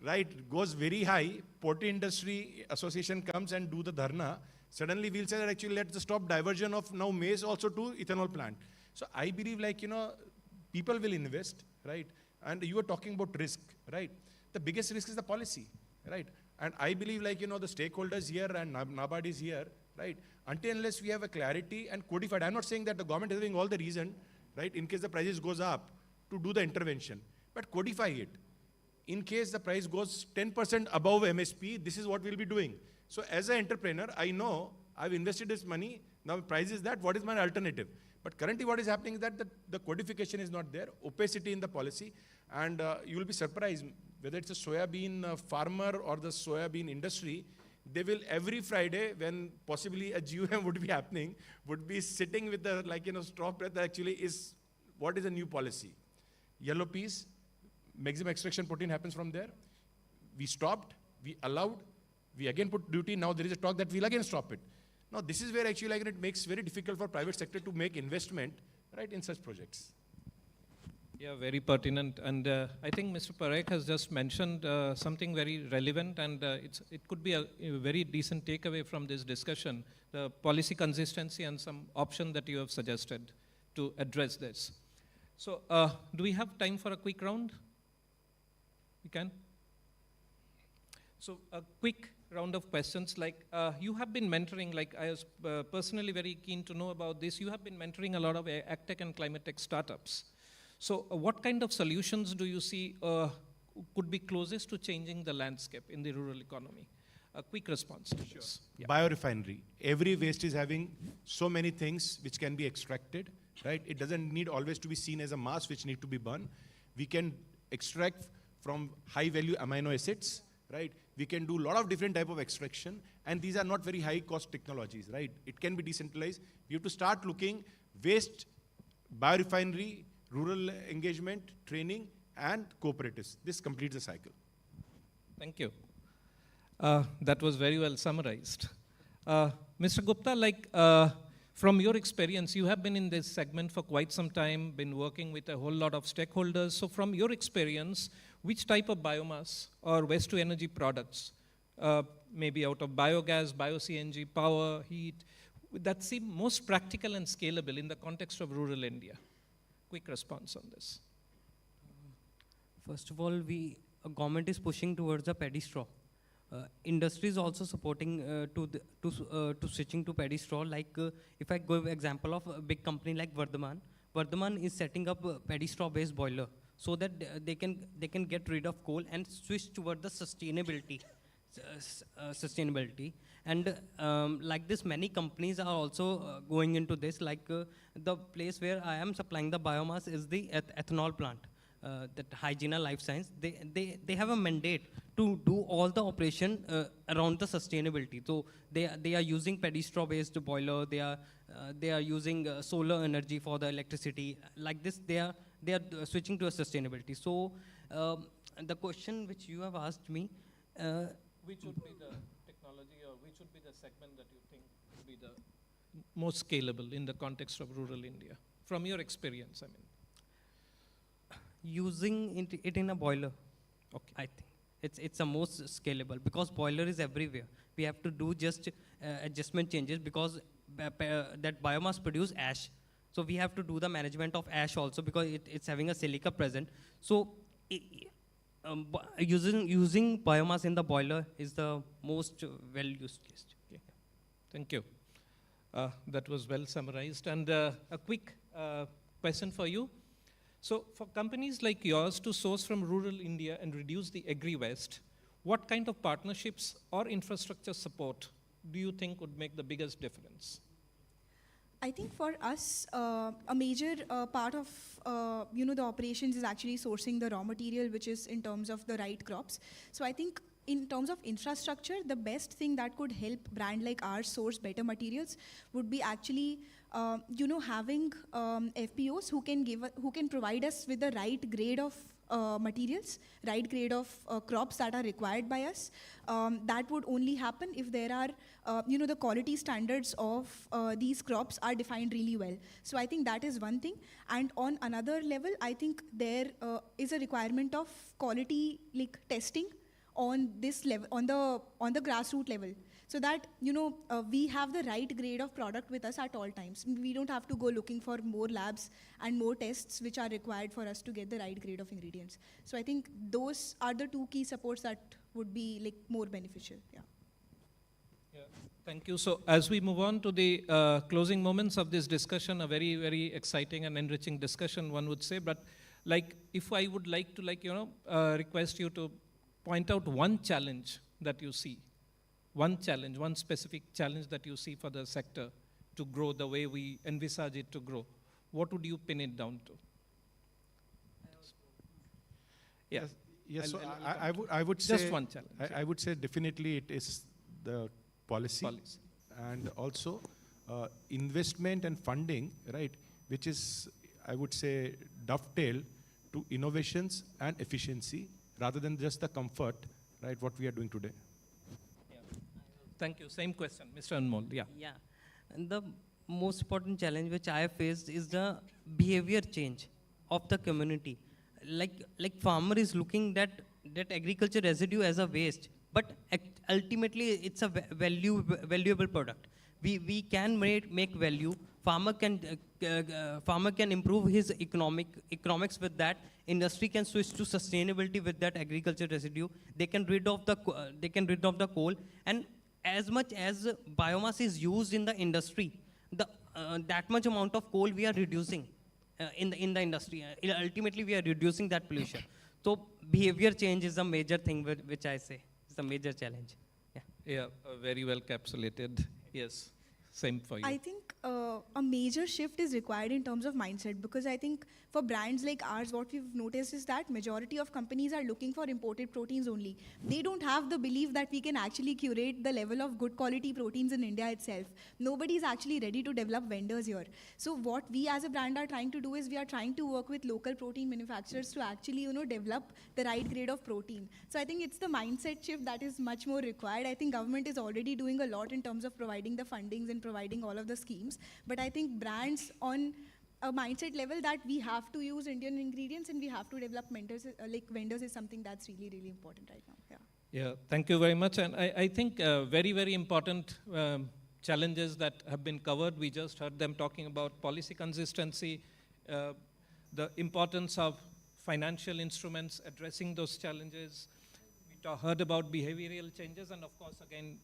right, goes very high, Poultry Industry Association comes and do the dharna, suddenly we'll say that actually let's stop diversion of now maize also to ethanol plant. So I believe people will invest, right? And you were talking about risk, right? The biggest risk is the policy, right? And I believe the stakeholders here and NABARD is here, right? Until unless we have a clarity and codified, I'm not saying that the government is having all the reason, right? In case the prices goes up to do the intervention, but codify it. In case the price goes 10% above MSP, this is what we'll be doing. So as an entrepreneur, I know I've invested this money, now the price is that, what is my alternative? But currently what is happening is that the codification is not there, opacity in the policy, and you will be surprised, whether it's a soybean farmer or the soybean industry, they will every Friday, when possibly a GUM would be happening, would be sitting with the straw breath actually is, what is the new policy? Yellow peas, maximum extraction protein happens from there. We stopped, we allowed, we again put duty, now there is a talk that we'll again stop it. Now this is where actually it makes very difficult for private sector to make investment, right, in such projects. Yeah, very pertinent. And I think Mr. Parekh has just mentioned something very relevant, and it could be a very decent takeaway from this discussion, the policy consistency and some option that you have suggested to address this. So do we have time for a quick round? We can? So a quick round of questions, you have been mentoring, I was personally very keen to know about this, you have been mentoring a lot of agtech and climate tech startups. So what kind of solutions do you see could be closest to changing the landscape in the rural economy? A quick response to this. Yeah. Biorefinery. Every waste is having so many things which can be extracted, right? It doesn't need always to be seen as a mass which need to be burned. We can extract from high value amino acids, right? We can do a lot of different type of extraction, and these are not very high cost technologies, right? It can be decentralized. We have to start looking waste, biorefinery, rural engagement, training, and cooperatives. This completes the cycle. Thank you. That was very well summarized. Mr. Gupta, from your experience, you have been in this segment for quite some time, been working with a whole lot of stakeholders. So from your experience, which type of biomass or waste to energy products, maybe out of biogas, bio-CNG, power, heat, that seem most practical and scalable in the context of rural India? Quick response on this. First of all, government is pushing towards a paddy straw. Industry is also supporting to switching to paddy straw. If I give example of a big company like Vardhaman is setting up a paddy straw based boiler so that they can get rid of coal and switch toward the sustainability. And like this, many companies are also going into this. The place where I am supplying the biomass is the ethanol plant. That Hygiena Life Science, they have a mandate to do all the operation around the sustainability. So they are using paddy straw based boiler. They are using solar energy for the electricity. Like this, they are switching to a sustainability. So the question which you have asked me, which would be the technology, or which would be the segment that you think would be the most scalable in the context of rural India, from your experience? I mean, using it in a boiler. Okay. I think it's the most scalable because boiler is everywhere. We have to do just adjustment changes because that biomass produce ash. So we have to do the management of ash also because it's having a silica present. So using biomass in the boiler is the most well used case. Okay. Thank you. That was well summarized. And a quick question for you. So for companies like yours to source from rural India and reduce the agri-waste, what kind of partnerships or infrastructure support do you think would make the biggest difference? I think for us, a major part of the operations is actually sourcing the raw material, which is in terms of the right crops. So I think in terms of infrastructure, the best thing that could help brand like ours source better materials would be actually having FPOs who can provide us with the right grade of materials, right grade of crops that are required by us. That would only happen if there are, the quality standards of these crops are defined really well. So I think that is one thing. And on another level, I think there is a requirement of quality testing on this level, on the grassroots level, so that we have the right grade of product with us at all times. We don't have to go looking for more labs and more tests which are required for us to get the right grade of ingredients. So I think those are the two key supports that would be more beneficial. Yeah. Thank you. So as we move on to the closing moments of this discussion, a very, very exciting and enriching discussion, one would say. But if I would like to request you to point out one challenge that you see, one specific challenge that you see for the sector to grow the way we envisage it to grow, what would you pin it down to? Yes. Yes. So I would say just one challenge. I would say definitely it is the policy. And also investment and funding, right, which is, I would say, dovetail to innovations and efficiency rather than just the comfort, right, what we are doing today. Thank you. Same question, Mr. Anmol. Yeah. Yeah. And the most important challenge which I have faced is the behavior change of the community. Like farmer is looking that agriculture residue as a waste, but ultimately it's a valuable product. We can make value. Farmer can improve his economics with that. Industry can switch to sustainability with that agriculture residue. They can rid of the coal. And as much as biomass is used in the industry, that much amount of coal we are reducing in the industry. Ultimately, we are reducing that pollution. So behavior change is a major thing which I say is a major challenge. Yeah. Yeah, very well capsulated. Yes, same for you. I think a major shift is required in terms of mindset, because I think for brands like ours, what we've noticed is that majority of companies are looking for imported proteins only. They don't have the belief that we can actually curate the level of good quality proteins in India itself. Nobody is actually ready to develop vendors here. So what we as a brand are trying to do is we are trying to work with local protein manufacturers to actually, develop the right grade of protein. So I think it's the mindset shift that is much more required. I think government is already doing a lot in terms of providing the fundings and providing all of the schemes. But I think brands on a mindset level that we have to use Indian ingredients and we have to develop mentors, like vendors, is something that's really, really important right now. Yeah. Yeah, thank you very much. And I think very, very important challenges that have been covered. We just heard them talking about policy consistency, the importance of financial instruments addressing those challenges. We heard about behavioral changes, and of course, again,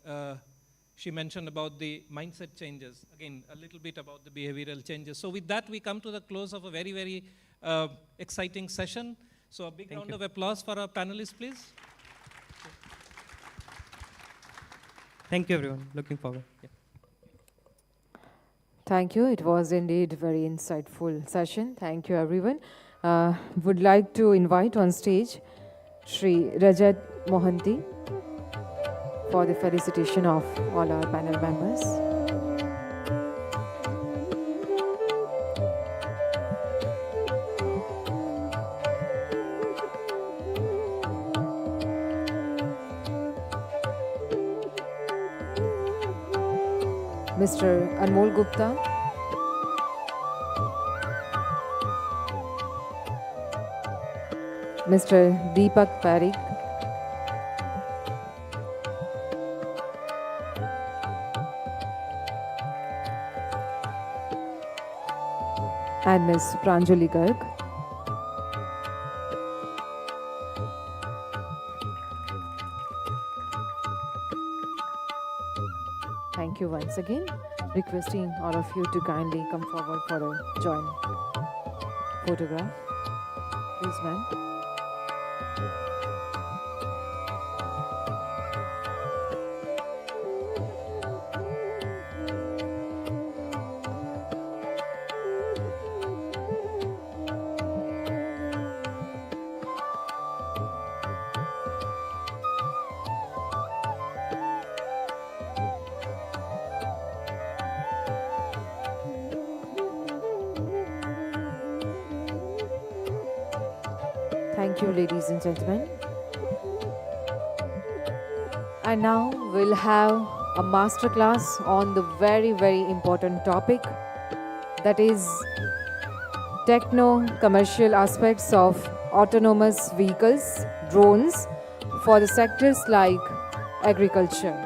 she mentioned about the mindset changes. Again, a little bit about the behavioral changes. So with that, we come to the close of a very, very exciting session. So a big round of applause for our panelists, please. Thank you, everyone. Looking forward. Yeah. Thank you. It was indeed very insightful session. Thank you, everyone. Would like to invite on stage Shri Rajat Mohanty for the felicitation of all our panel members. Mr. Anmol Gupta, Mr. Deepak Parikh, and Ms. Pranjali Garg. Thank you once again. Requesting all of you to kindly come forward for a joint photograph. Please, ma'am. Thank you, ladies and gentlemen. And now we'll have a masterclass on the very, very important topic, that is techno-commercial aspects of autonomous vehicles, drones, for the sectors like agriculture.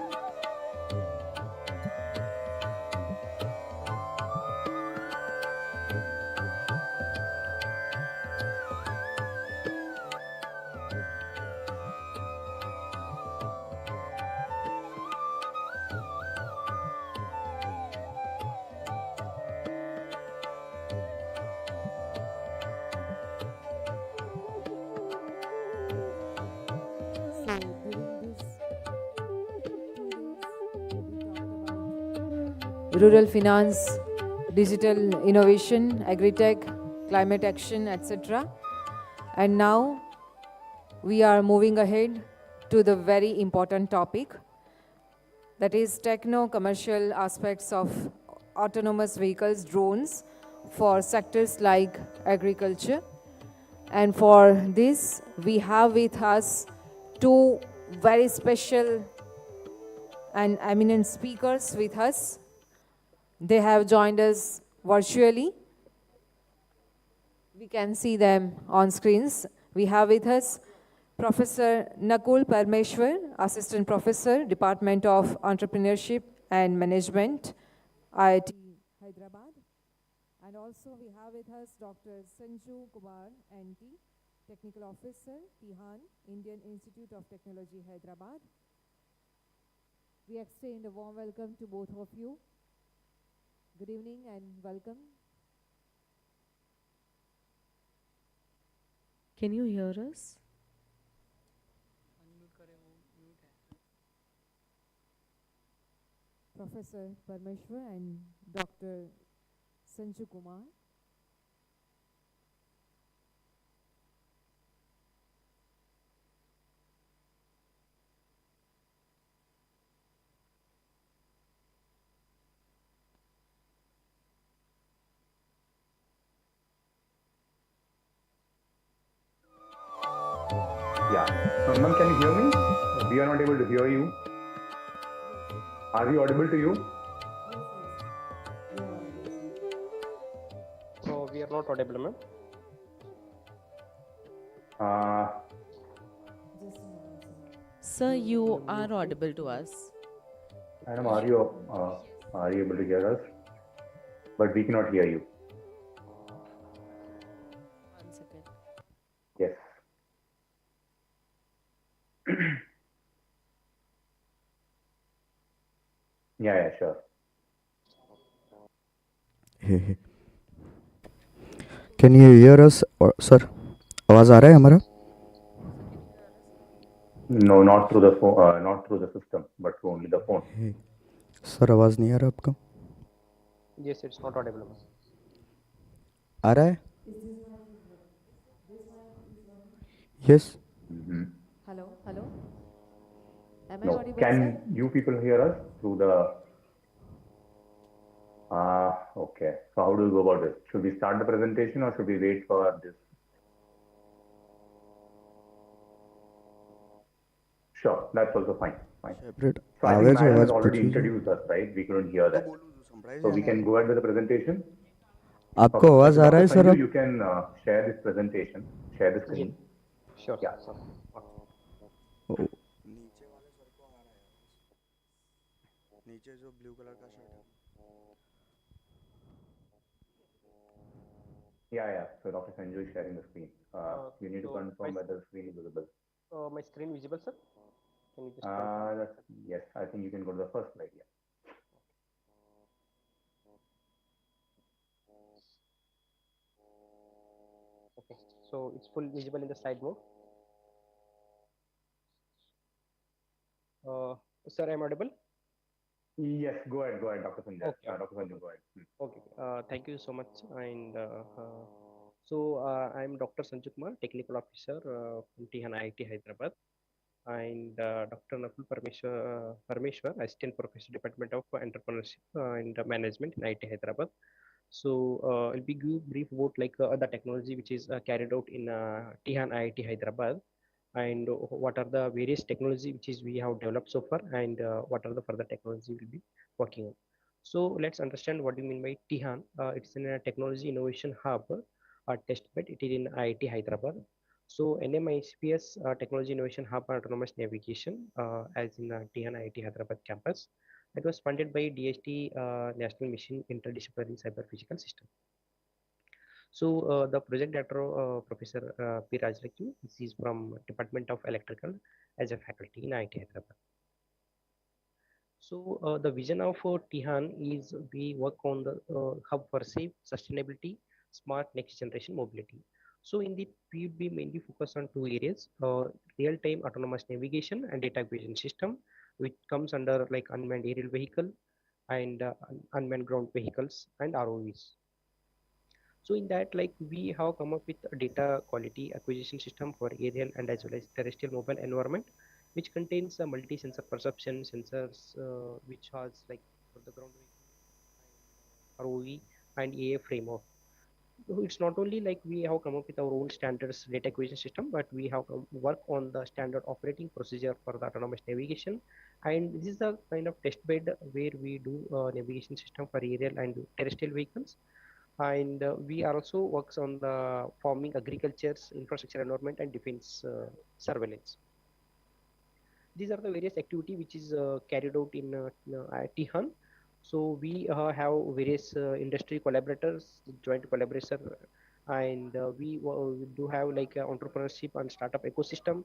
Rural finance, digital innovation, agri-tech, climate action, etc. And now we are moving ahead to the very important topic, that is techno-commercial aspects of autonomous vehicles, drones, for sectors like agriculture. And for this, we have with us two very special and eminent speakers with us. They have joined us virtually. We can see them on screens. We have with us Professor Nakul Parmeshwar, Assistant Professor, Department of Entrepreneurship and Management, IIT Hyderabad. And also we have with us Dr. Sanju Kumar, NT, Technical Officer, Tihan, Indian Institute of Technology, Hyderabad. We extend a warm welcome to both of you. Good evening and welcome. Can you hear us? Professor Parmeshwar and Dr. Sanju Kumar. Yeah. Ma'am, can you hear me? We are not able to hear you. Are we audible to you? So we are not audible, ma'am. Uh, Sir, you are audible to us. Madam, are you able to hear us? But we cannot hear you. One second. Yes. Yeah, sure. Hey. Can you hear us, sir? आवाज आ रहा है हमारा? No, not through the phone, not through the system, but through only the phone. Hey. Sir आवाज नहीं आ रहा आपका? Yes, it's not audible, ma'am. आ रहा है? Yes. Hello. Am I No, audible, can sir? you people hear us through the? Okay. So how do we go about this? Should we start the presentation or should we wait for this? Sure, that's also fine. Separate. So I think आवाज Madam has आवाज already पूछिए। introduced us, right? We couldn't hear that. So we can go ahead with the presentation. आपको आवाज आ रहा है Dr. Sir Sanju, अब? you can share this presentation, share the screen. Sure. Yeah. Sir. ओ, नीचे जो blue colour का shirt है Yeah. So Dr. Sanju is sharing the screen. You need to So confirm whether the screen is visible. my screen visible, sir? Can you just confirm? Yes, I think you can go to the first slide. Yeah. Okay. So it's full visible in the slide mode. Sir, I'm audible? Yes, go ahead, Dr. Sanjay. Okay. Dr. Sanju, go ahead. Okay. Thank you so much. And I'm Dr. Sanju Kumar, Technical Officer from Tihan IIT Hyderabad, and Dr. Nakul Parmeshwar, Assistant Professor, Department of Entrepreneurship and Management in IIT Hyderabad. So I'll be give brief about like the technology which is carried out in Tihan IIT Hyderabad, and what are the various technology which is we have developed so far, and what are the further technology we'll be working on. So let's understand what do you mean by Tihan. It's in a technology innovation hub, test bed. It is in IIT Hyderabad. So NMICPS Technology Innovation Hub and Autonomous Navigation, as in Tihan IIT Hyderabad campus. It was funded by DST National Mission Interdisciplinary Cyber Physical System. So the project director, Professor P. Rajalakshmi, this is from Department of Electrical as a faculty in IIT Hyderabad. So the vision of Tihan is we work on the hub for safe sustainability, smart next generation mobility. So in the we will be mainly focused on two areas: real-time autonomous navigation and data acquisition system, which comes under like unmanned aerial vehicle and unmanned ground vehicles and ROVs. So in that, like we have come up with a data quality acquisition system for aerial and as well as terrestrial mobile environment, which contains a multi-sensor perception sensors, which has like for the ground ROV and AA framework. So it's not only like we have come up with our own standards data acquisition system, but we have work on the standard operating procedure for the autonomous navigation. And this is the kind of test bed where we do navigation system for aerial and terrestrial vehicles. And we also works on the farming, agriculture's infrastructure environment and defense surveillance. These are the various activity which is carried out in Tihan. So we have various industry collaborators, joint collaboration, and we do have like entrepreneurship and startup ecosystem.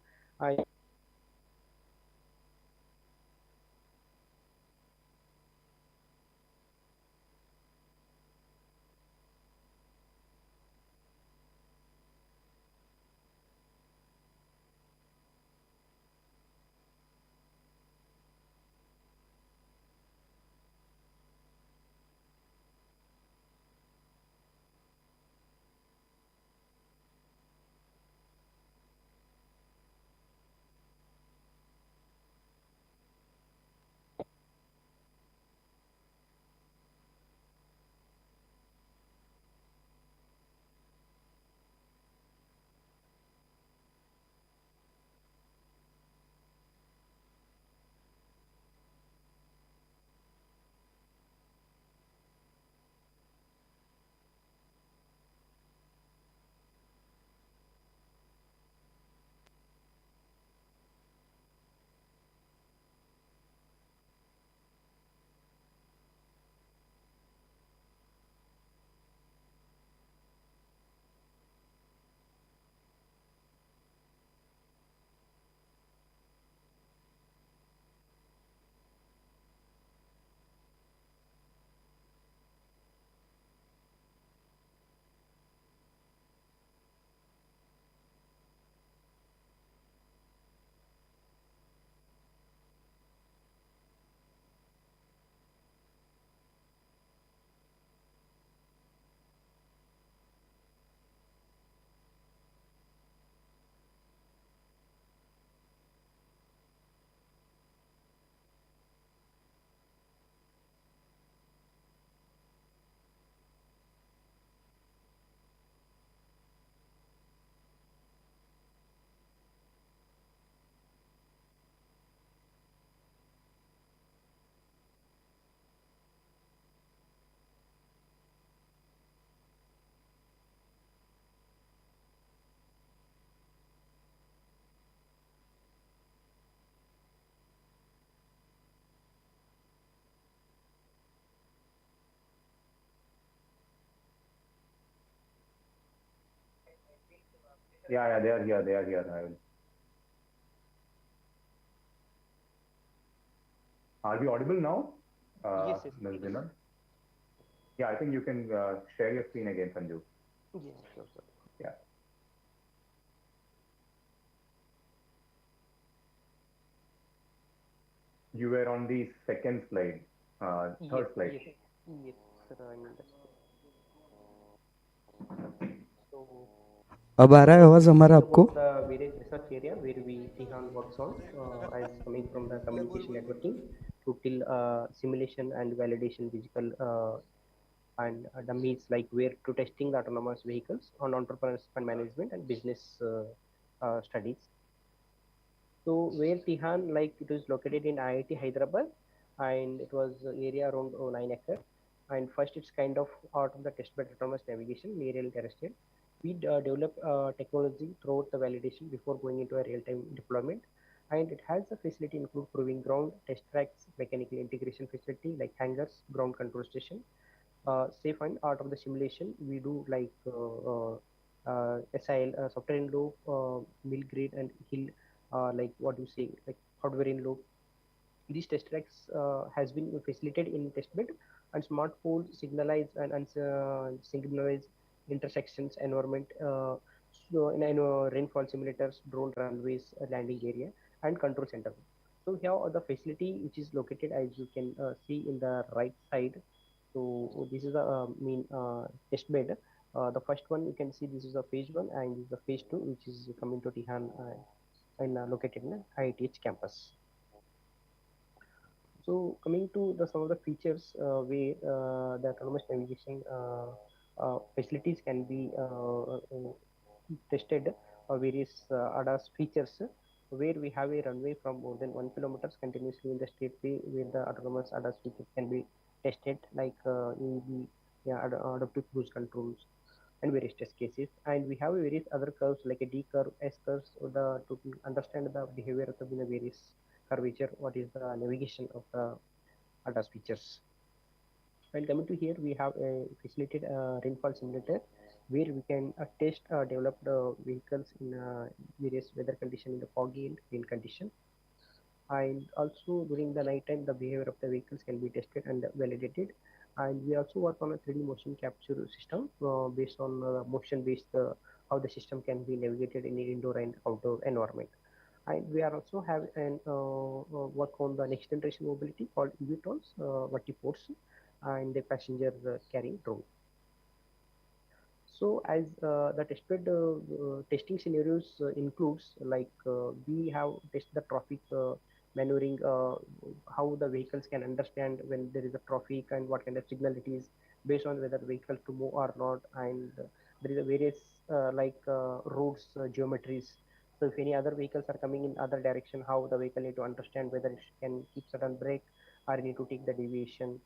Yeah, they are here. They are here. I will. Are we audible now, Yes, yes, Ms. please. Dinar? Yeah, I think you can share your screen again, Sanju. Yeah, sure, sir. Yeah. You were on the second slide, Yes, third slide. yes, yes, sir. I mean, that's so. अब आ रहा है आवाज This हमारा is आपको? about the various research area where we Tihan works on, as coming from the communication networking to till simulation and validation physical and dummies, like where to testing the autonomous vehicles on entrepreneurship and management and business studies. So where Tihan, like it is located in IIT Hyderabad, and it was area around 9 acre. And first, it's kind of out of the testbed autonomous navigation, aerial terrestrial. We develop technology throughout the validation before going into a real-time deployment. And it has the facility include proving ground, test tracks, mechanical integration facility like hangars, ground control station. Safe and out of the simulation, we do like SIL, software in loop, mill grid and hill, like what you say, like hardware in loop. These test tracks has been facilitated in testbed and smart pole signalize and signalize intersections environment, so in rainfall simulators, drone runways, landing area and control center. So here the facility which is located, as you can see in the right side. So this is the main test bed. The first one you can see, this is the phase one, and this is the phase two, which is coming to Tihan and located in the IITH campus. So coming to the some of the features where the autonomous navigation facilities can be tested, various ADAS features, where we have a runway from more than 1 kilometers continuously in the state way, where the autonomous ADAS features can be tested, like EEB, yeah, adaptive cruise controls and various test cases. And we have various other curves like a D curve, S curves, to understand the behavior of the various curvature, what is the navigation of the ADAS features. And coming to here, we have a facilitated rainfall simulator where we can test developed vehicles in various weather condition in the foggy and rain condition. And also during the night time, the behavior of the vehicles can be tested and validated. And we also work on a 3D motion capture system based on motion based how the system can be navigated in the indoor and outdoor environment. And we are also have an work on the next generation mobility called eVTOLs, vertiports, and the passenger carrying drone. So as the tested testing scenarios includes, like we have tested the traffic maneuvering, how the vehicles can understand when there is a traffic and what kind of signal it is based on whether vehicle to move or not. And there is a various roads geometries. So if any other vehicles are coming in other direction, how the vehicle need to understand whether it can keep sudden brake or need to take the deviation.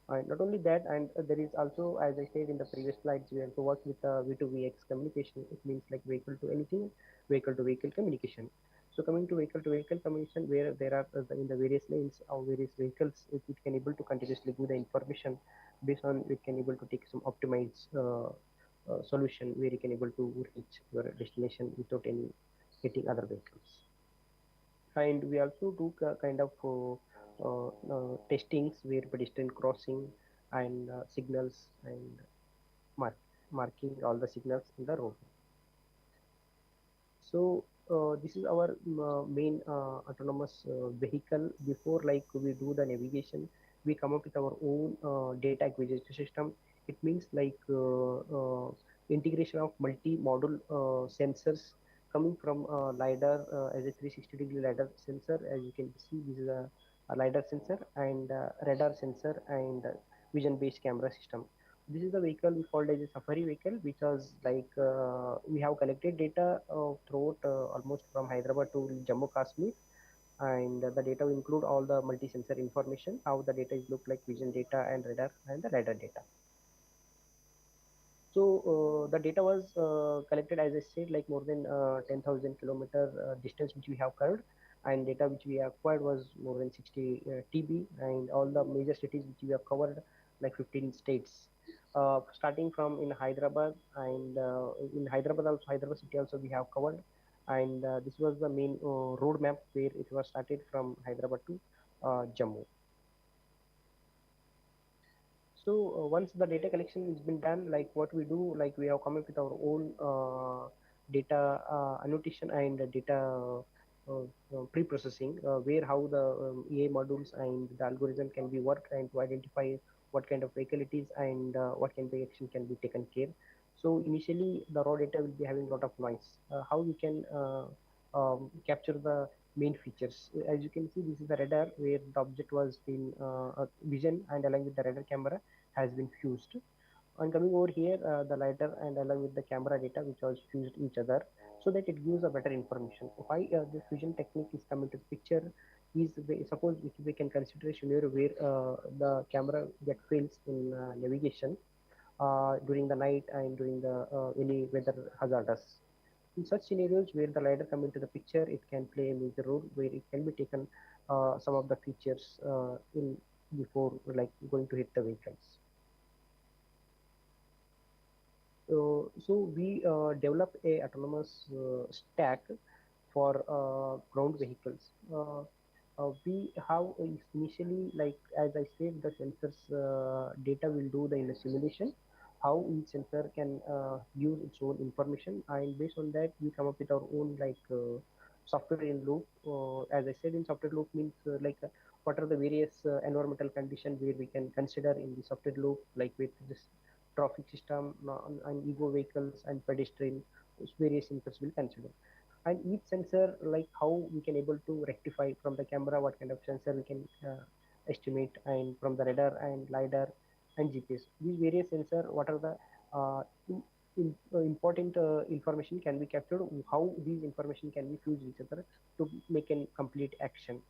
Not only that, and there is also, as I said in the previous slides, we have to work with V2VX communication. It means like vehicle to anything, vehicle to vehicle communication. So coming to vehicle communication, where there are in the various lanes of various vehicles, it can able to continuously give the information based on it can able to take some optimized solution where you can able to reach your destination without any hitting other vehicles. And we also do kind of testings where pedestrian crossing and signals and marking all the signals in the road. So this is our main autonomous vehicle. Before like we do the navigation, we come up with our own data acquisition system. It means like integration of multi-module sensors coming from LiDAR as a 360-degree LiDAR sensor. As you can see, this is a LiDAR sensor and radar sensor and vision-based camera system. This is the vehicle we called as a safari vehicle, which was like we have collected data throughout almost from Hyderabad to Jammu Kashmir, and the data will include all the multi-sensor information, how the data is look like, vision data and radar and the radar data. So the data was collected, as I said, like more than 10,000 kilometer distance which we have covered, and data which we acquired was more than 60 TB, and all the major cities which we have covered, like 15 states. starting from in Hyderabad, and in Hyderabad also, Hyderabad city also we have covered, and this was the main road map where it was started from Hyderabad to Jammu. So once the data collection has been done, like what we do, like we have come up with our own data annotation and data pre-processing, where how the AI modules and the algorithm can be worked and to identify what kind of vehicle it is and what kind of action can be taken care. So initially the raw data will be having a lot of noise. How we can capture the main features. As you can see, this is the radar where the object was in vision and along with the radar camera has been fused. And coming over here, the lidar and along with the camera data which was fused each other, so that it gives a better information. Why this fusion technique is coming to the picture is, suppose if we can consider a scenario where the camera get fails in navigation during the night and during the any weather hazardous. In such scenarios where the lidar come into the picture, it can play a major role where it can be taken some of the features in before like going to hit the vehicles. So we develop a autonomous stack for ground vehicles. We have initially, like as I said, the sensors data will do the in the simulation, how each sensor can use its own information, and based on that we come up with our own like software in loop. As I said, in software loop means what are the various environmental conditions where we can consider in the software loop, like with this traffic system and ego vehicles and pedestrian, various sensors will consider. And each sensor, like how we can able to rectify from the camera what kind of sensor we can estimate, and from the radar and lidar and GPS, these various sensor, what are the important information can be captured, how these information can be fused each other to make a complete action.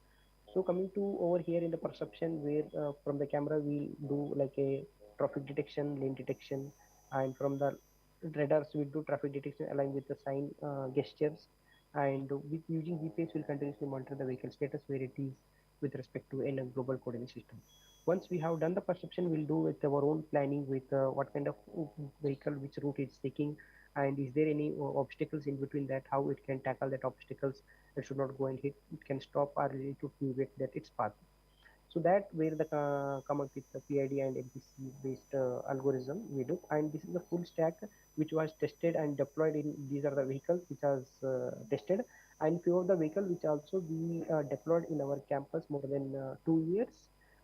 So coming to over here in the perception, where from the camera we do like a traffic detection, lane detection, and from the radars we do traffic detection along with the sign gestures, and with using GPS we'll continuously monitor the vehicle status where it is with respect to a global coordinate system. Once we have done the perception, we'll do with our own planning with what kind of vehicle, which route it's taking, and is there any obstacles in between that, how it can tackle that obstacles, it should not go and hit, it can stop or it to pivot that its path. So that where the come up with the PID and MPC based algorithm we do, and this is the full stack which was tested and deployed in, these are the vehicles which was tested, and few of the vehicle which also we deployed in our campus more than 2 years,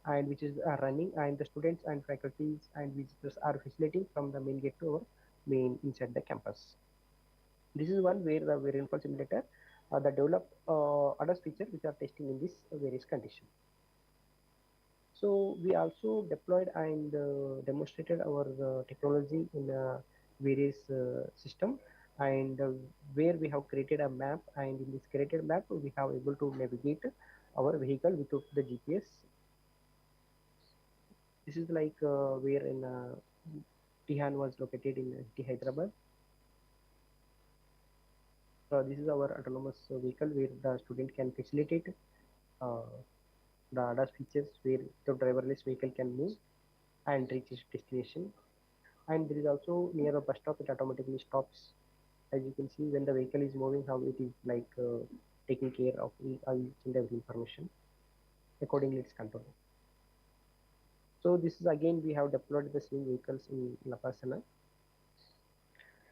and which is running, and the students and faculties and visitors are facilitating from the main gate to our main inside the campus. This is one where the rainfall simulator the develop other features which are testing in this various conditions. So we also deployed and demonstrated our technology in various system, and where we have created a map, and in this created map we have able to navigate our vehicle without the GPS. This is like where in Tihan was located in Hyderabad. This is our autonomous vehicle where the student can facilitate uh, the ADAS features where the driverless vehicle can move and reach its destination. And there is also near a bus stop, it automatically stops. As you can see, when the vehicle is moving, how it is like taking care of each and every information. Accordingly, it's controlled. So this is again, we have deployed the same vehicles in La Pasana.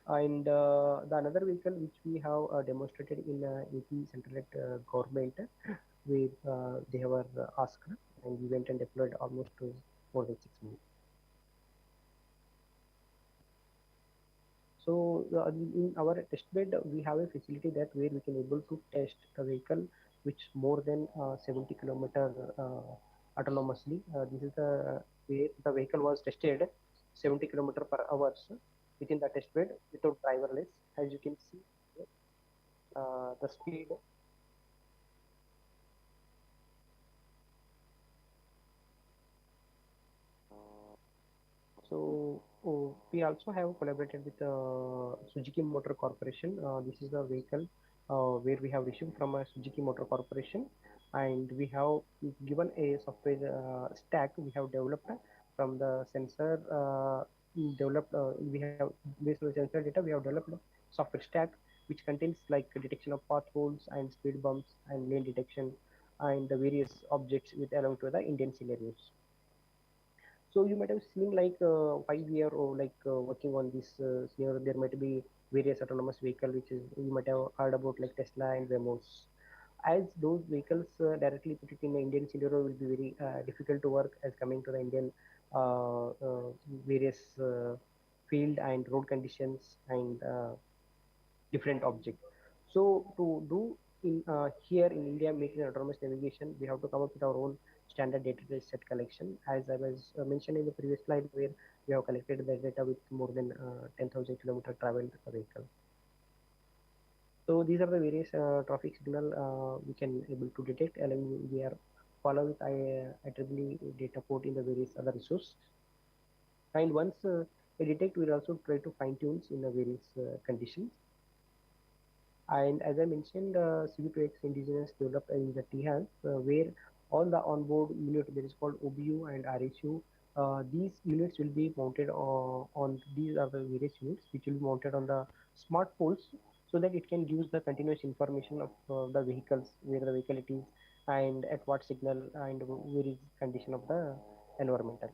And the another vehicle which we have demonstrated in AP Central government, where they were asked, and we went and deployed almost more than 6 months. So in our test bed, we have a facility that where we can able to test a vehicle which more than 70 kilometer autonomously. This is the where the vehicle was tested 70 kilometer per hours within the test bed without driverless. As you can see, the speed. So we also have collaborated with Suzuki Motor Corporation. This is a vehicle where we have received from a Suzuki Motor Corporation, and we have given a software stack we have developed from the sensor developed, we have based on the sensor data, we have developed a software stack which contains like detection of potholes and speed bumps and lane detection and the various objects with along to the Indian scenarios. So you might have seen like while we are working on this scenario, there might be various autonomous vehicle which is you might have heard about like Tesla and Wemos. As those vehicles directly put it in the Indian scenario will be very difficult to work as coming to the Indian various field and road conditions and different objects. So to do in here in India making autonomous navigation, we have to come up with our own standard data set collection. As I was mentioned in the previous slide, where we have collected the data with more than 10,000 kilometer traveled vehicle. So these are the various traffic signal we can able to detect, and we are follow with IEEE data port in the various other resource. And once we detect, we'll also try to fine tune in the various conditions. And as I mentioned, CV2X indigenous developed in the THANS, where all the onboard unit that is called OBU and RSU, these units will be mounted on these are the various units which will be mounted on the smart poles so that it can give the continuous information of the vehicles, where the vehicle it is and at what signal and where is condition of the environmental.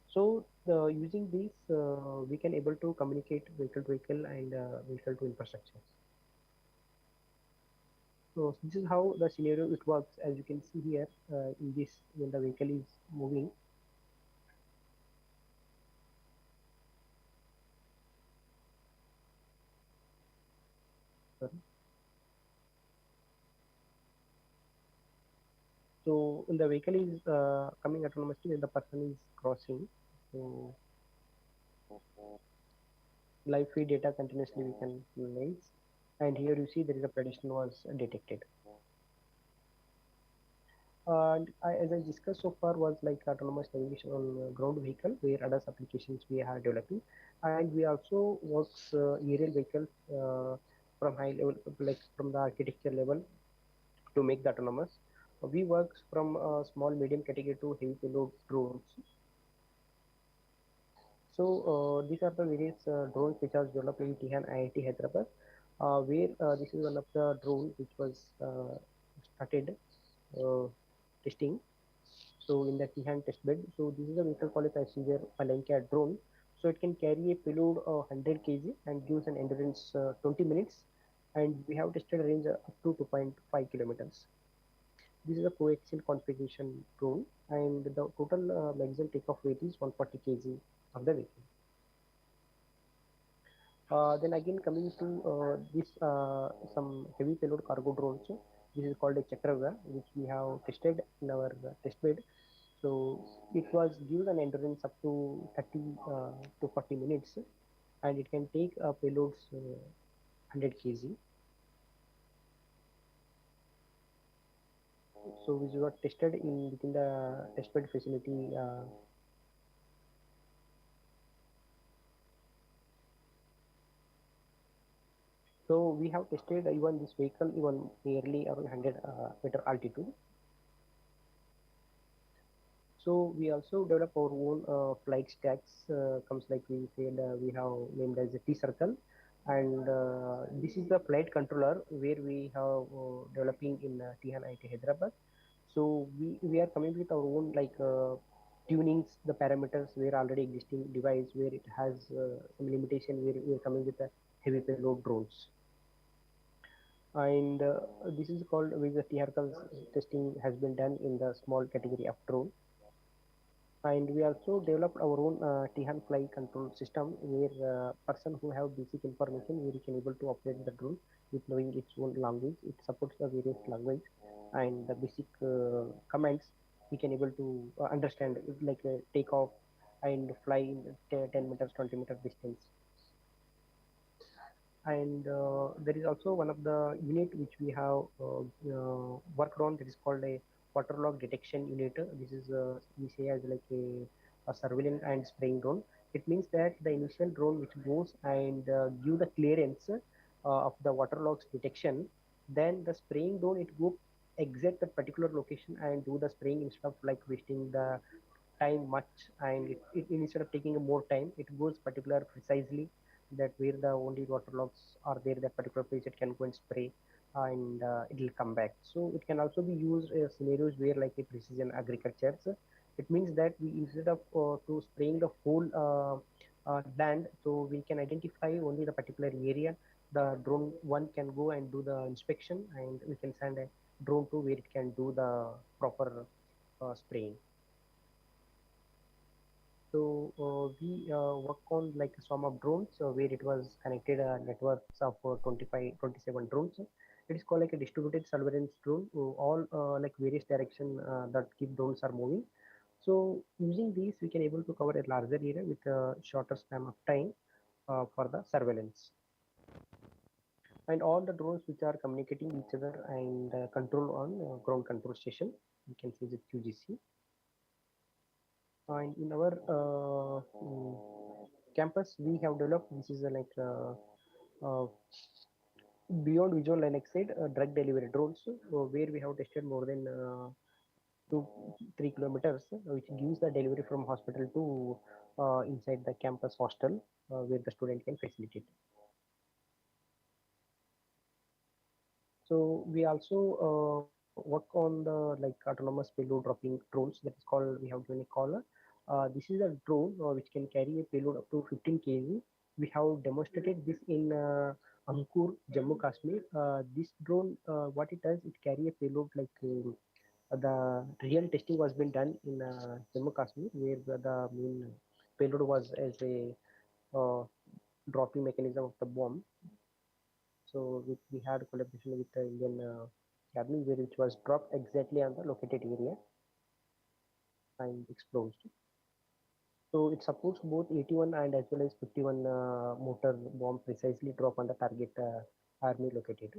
So using these, we can able to communicate vehicle to vehicle and vehicle to infrastructure. So this is how the scenario it works. As you can see here in this, when the vehicle is moving. Sorry. So when the vehicle is coming autonomously, when the person is crossing, so live feed data continuously we can analyze. And here you see there is a predation was detected. And as I discussed so far was like autonomous navigation on ground vehicle, where ADAS applications we are developing, and we also works aerial vehicles from high level, like from the architecture level to make the autonomous. We work from small medium category to heavy payload drones. So these are the various drones which are developed in Tihan IIT Hyderabad, where this is one of the drone which was started uh, testing. So in the Tihan test bed, so this is a vehicle called a passenger Palanca drone. So it can carry a payload of 100 kg and gives an endurance 20 minutes, and we have tested a range up to 2.5 kilometers. This is a coaxial configuration drone, and the total maximum takeoff weight is 140 kg of the vehicle. Then again coming to this some heavy payload cargo drones. This is called a Chakraga, which we have tested in our test bed. So it was gives an endurance up to 30 to 40 minutes, and it can take payloads 100 kg. So which was tested in within the testbed facility. So we have tested even this vehicle even nearly around 100 meter altitude. So we also develop our own flight stacks. Comes like we said, we have named as a T circle, and this is the flight controller where we have developing in Tihan IT Hyderabad. So we are coming with our own like tunings, the parameters where already existing device where it has some limitation where we are coming with a heavy payload drones. And this is called with the T-Hercal testing has been done in the small category of drone. And we also developed our own Tihan fly control system where person who have basic information where he can able to operate the drone with knowing its own language. It supports the various language and the basic commands he can able to understand like take off and fly in 10 meters 20 meter distance. And there is also one of the unit which we have worked on that is called a waterlog detection unit. This is we say as like a surveillance and spraying drone. It means that the initial drone which goes and give the clearance of the waterlogs detection, then the spraying drone it go exact that particular location and do the spraying instead of like wasting the time much, and instead of taking more time, it goes particular precisely that where the only waterlogs are there, that particular place it can go and spray, and it will come back. So it can also be used in scenarios where like a precision agriculture. So it means that we, instead of to spraying the whole land, so we can identify only the particular area. The drone one can go and do the inspection, and we can send a drone to where it can do the proper spraying. So we work on like a swarm of drones where it was connected networks of 27 drones. It is called like a distributed surveillance drone. All like various direction that keep drones are moving. So using these, we can able to cover a larger area with a shorter span of time for the surveillance. And all the drones which are communicating each other and control on ground control station, you can see the QGC. And in our campus, we have developed, this is like uh, beyond visual line exit drug delivery drones, where we have tested more than 2-3 kilometers, which gives the delivery from hospital to inside the campus hostel, where the student can facilitate. So we also work on the like autonomous payload dropping drones, that is called, we have given a caller. This is a drone which can carry a payload up to 15 kg. We have demonstrated this in Ankur, Jammu Kashmir. This drone, what it does, it carry a payload like the real testing was been done in Jammu Kashmir, where the main payload was as a dropping mechanism of the bomb. So we had collaboration with the Indian Army, where which was dropped exactly on the located area and exploded. So it supports both 81 and as well as 51 motor bomb precisely drop on the target army located.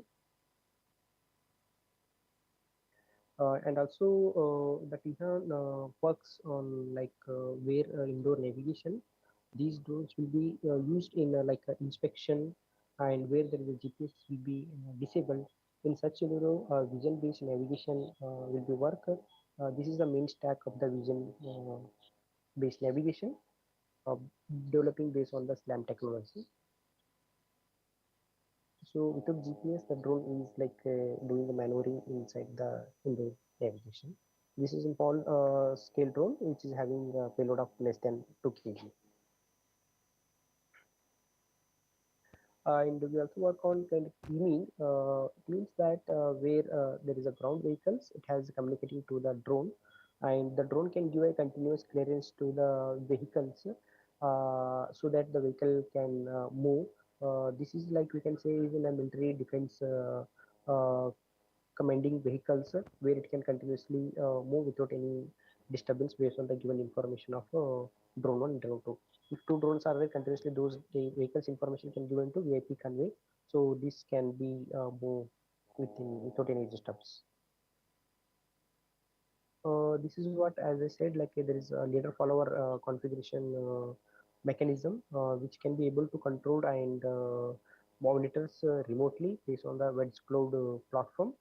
And also the Tihan works on like where indoor navigation. These drones will be used in like inspection, and where there is a GPS will be disabled. In such scenario, vision-based navigation will be work. This is the main stack of the vision-based navigation, uh, developing based on the SLAM technology. So without GPS, the drone is like doing the maneuvering inside the indoor navigation. This is a small scale drone which is having a payload of less than 2 kg. And we also work on kind of teaming. It means that where there is a ground vehicles, it has communicating to the drone, and the drone can give a continuous clearance to the vehicles, so that the vehicle can move. This is like we can say is in a military defense commanding vehicles, where it can continuously move without any disturbance based on the given information of drone 1 and drone 2. If two drones are there continuously, those the vehicles information can given to VIP convey, so this can be moved without any disturbance. This is what, as I said, like there is a leader follower configuration mechanism which can be able to control and monitors remotely based on the Wedge Cloud platform.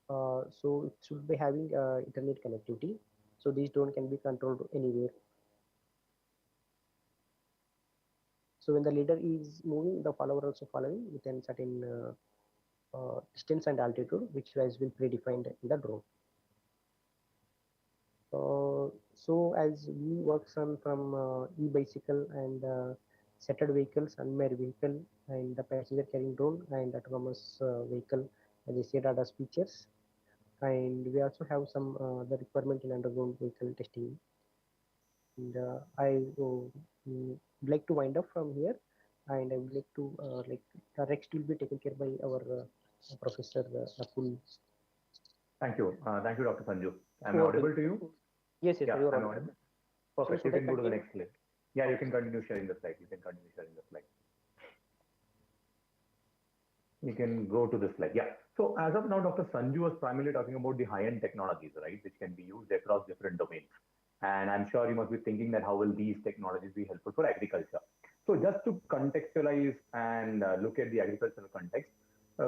So it should be having internet connectivity. So these drone can be controlled anywhere. So when the leader is moving, the follower also following within certain distance and altitude, which has been predefined in the drone. So as we work on from e-bicycle and settled vehicles, unmanned vehicle, and the passenger carrying drone and autonomous vehicle, as I said, ADAS features. And we also have some the requirement in underground vehicle testing. And I would like to wind up from here, and I would like to like the rest will be taken care by our Professor Rakul. Thank you, Dr. Sanju. Am I Okay. audible to you? Yes, Yeah, you are I'm audible. audible. Perfect. So You should I can go to the continue? next slide. Yeah, you can continue sharing the slide. You can continue sharing the slide. You can go to the slide. Yeah. So as of now, Dr. Sanju was primarily talking about the high-end technologies, right, which can be used across different domains. And I'm sure you must be thinking that how will these technologies be helpful for agriculture? So just to contextualize and look at the agricultural context,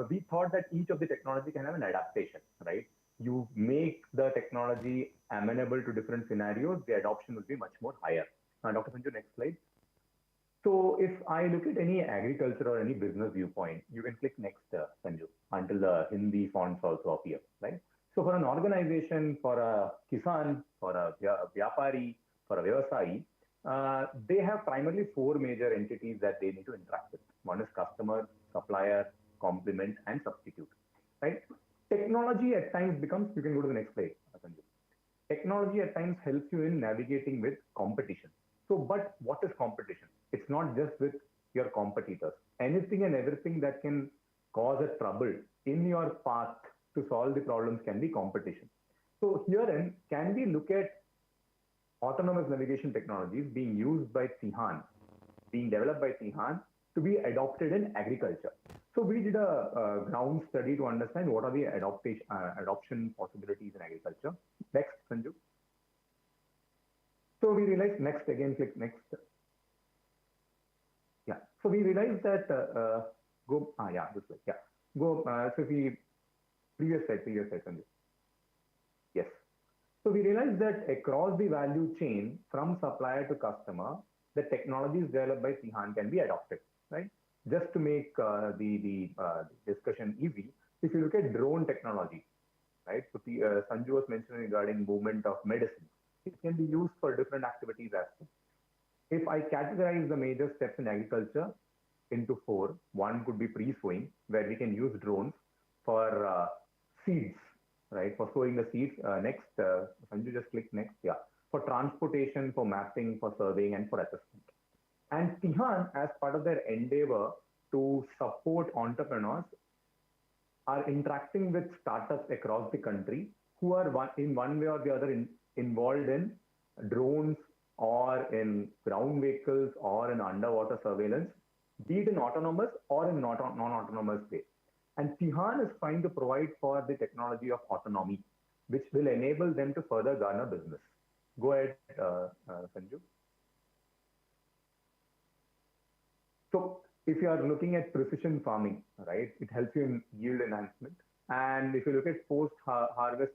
we thought that each of the technology can have an adaptation, right? You make the technology amenable to different scenarios, the adoption will be much more higher. Dr. Sanju, next slide. So if I look at any agriculture or any business viewpoint, you can click next, Sanju, until the Hindi fonts also appear, right? So for an organization, for a kisan, for a vyapari, for a vyavasai, they have primarily four major entities that they need to interact with. One is customer, supplier, complement, and substitute, right? Technology at times becomes, you can go to the next slide, Sanju. Technology at times helps you in navigating with competition. So, but what is competition? It's not just with your competitors. Anything and everything that can cause a trouble in your path to solve the problems can be competition. So herein, can we look at autonomous navigation technologies being used by Tihan, being developed by Tihan to be adopted in agriculture? So we did a ground study to understand what are the adoption possibilities in agriculture. Next, Sanju. So we realized, next, again, click next. Yeah, so we realized that, this way, yeah. So we, previous slide, Sanju. Yes. So we realized that across the value chain, from supplier to customer, the technologies developed by Tihan can be adopted, right? Just to make the discussion easy, if you look at drone technology, right? So Sanju was mentioning regarding movement of medicine. It can be used for different activities as well. If I categorize the major steps in agriculture into four, one could be pre-sowing, where we can use drones for seeds, right? For sowing the seeds. Next, Sanju, just click next. Yeah. For transportation, for mapping, for surveying, and for assessment. And Tihan, as part of their endeavor to support entrepreneurs, are interacting with startups across the country who are in one way or the other involved in drones or in ground vehicles or in underwater surveillance, be it in autonomous or in non-autonomous way. And Tihan is trying to provide for the technology of autonomy, which will enable them to further garner business. Go ahead, Sanju. So if you are looking at precision farming, right, it helps you in yield enhancement. And if you look at post-harvest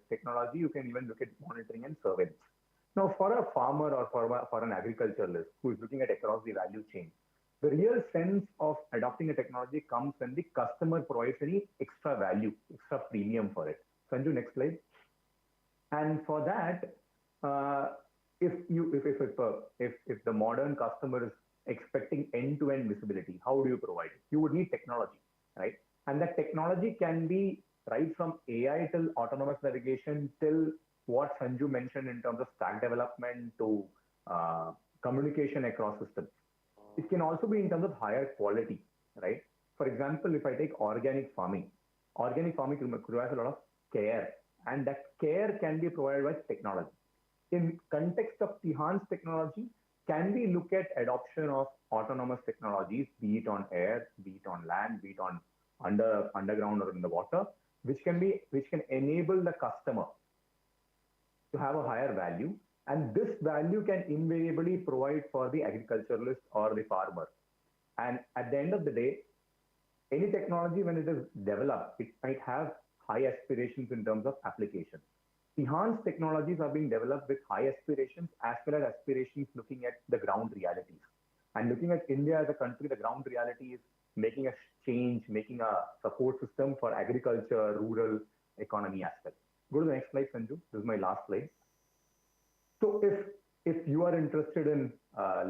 technology, you can even look at monitoring and surveillance. Now, for a farmer or for an agriculturalist who is looking at across the value chain, the real sense of adopting a technology comes when the customer provides any extra value, extra premium for it. Sanju, next slide. And for that, if the modern customer is expecting end-to-end visibility, how do you provide it? You would need technology, right? And that technology can be right from AI till autonomous navigation till what Sanju mentioned in terms of stack development to communication across systems. It can also be in terms of higher quality, right? For example, if I take organic farming requires a lot of care, and that care can be provided by technology. In context of Tihan's technology, can we look at adoption of autonomous technologies, be it on air, be it on land, be it on underground or in the water, which can enable the customer to have a higher value, and this value can invariably provide for the agriculturalist or the farmer. And at the end of the day, any technology, when it is developed, it might have high aspirations in terms of application. Tihan's technologies are being developed with high aspirations as well as aspirations looking at the ground realities. And looking at India as a country, the ground reality is making a change, making a support system for agriculture, rural economy aspect. Go to the next slide, Sanju. This is my last slide. So if you are interested in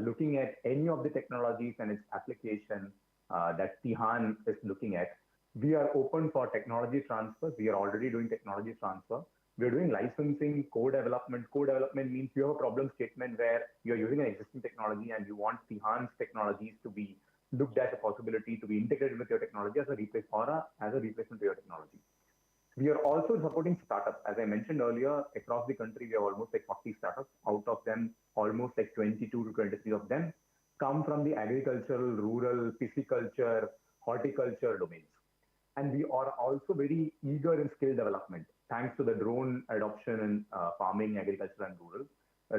looking at any of the technologies and its application that Tihan is looking at, we are open for technology transfer. We are already doing technology transfer. We're doing licensing, co-development. Co-development means you have a problem statement where you're using an existing technology and you want Tihan's technologies to be looked at a possibility to be integrated with your technology as a replacement to your technology. We are also supporting startups. As I mentioned earlier, across the country, we have almost like 40 startups. Out of them, almost like 22 to 23 of them come from the agricultural, rural, pisciculture, horticulture domains. And we are also very eager in skill development. Thanks to the drone adoption in farming, agriculture, and rural.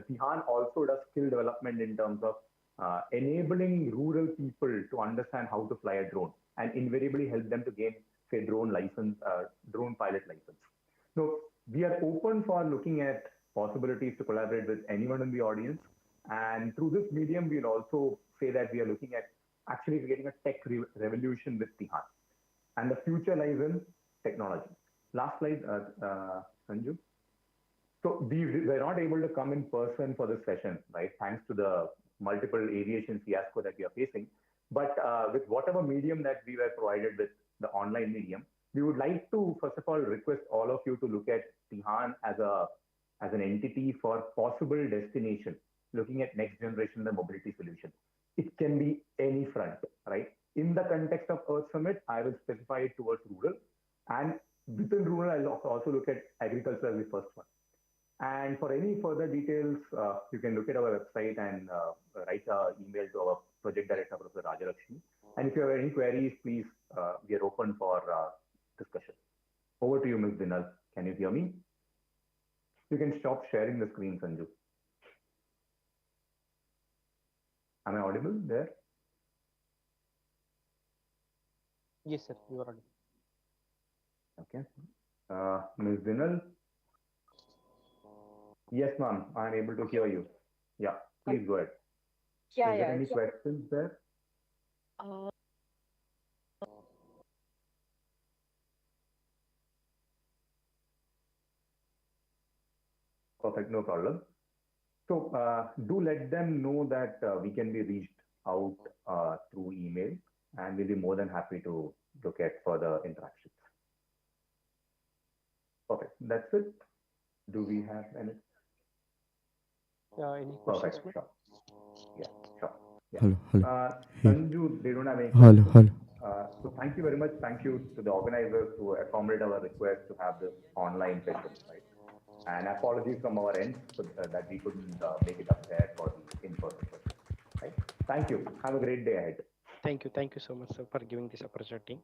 Tihan also does skill development in terms of enabling rural people to understand how to fly a drone and invariably help them to gain, say, drone license, drone pilot license. So We are open for looking at possibilities to collaborate with anyone in the audience. And through this medium, we'll also say that we are looking at actually creating a tech revolution with Tihan. And the future lies in technology. Last slide, Sanju. So we were not able to come in person for this session, right? Thanks to the multiple aviation fiasco that we are facing. But with whatever medium that we were provided with, the online medium, we would like to, first of all, request all of you to look at Tihan as an entity for possible destination, looking at next generation the mobility solution. It can be any front, right? In the context of Earth Summit, I will specify it towards rural, and within rural, I'll also look at agriculture as the first one. And for any further details, you can look at our website and write an email to our project director, Professor Rajalakshmi. And if you have any queries, please, we are open for discussion. Over to you, Ms. Dinal. Can you hear me? You can stop sharing the screen, Sanju. Am I audible there? Yes, sir, you are audible. Okay. Ms. Dinal? Yes, ma'am, I am able to hear you. Yeah, please go ahead. Yeah, Is there yeah. any questions there? Perfect, no problem. So do let them know that we can be reached out through email, and we'll be more than happy to look at further interactions. Perfect, that's it. Do we have any? Any questions? Perfect, sure. Yeah, sure. Yeah. Hello, hello. Hey. Sanju, they don't have any Hello, questions. hello. So thank you very much. Thank you to the organizers to accommodate our request to have this online session, right? And apologies from our end that we couldn't make it up there for the in-person session, right? Thank you. Have a great day ahead. Thank you so much, sir, for giving this opportunity.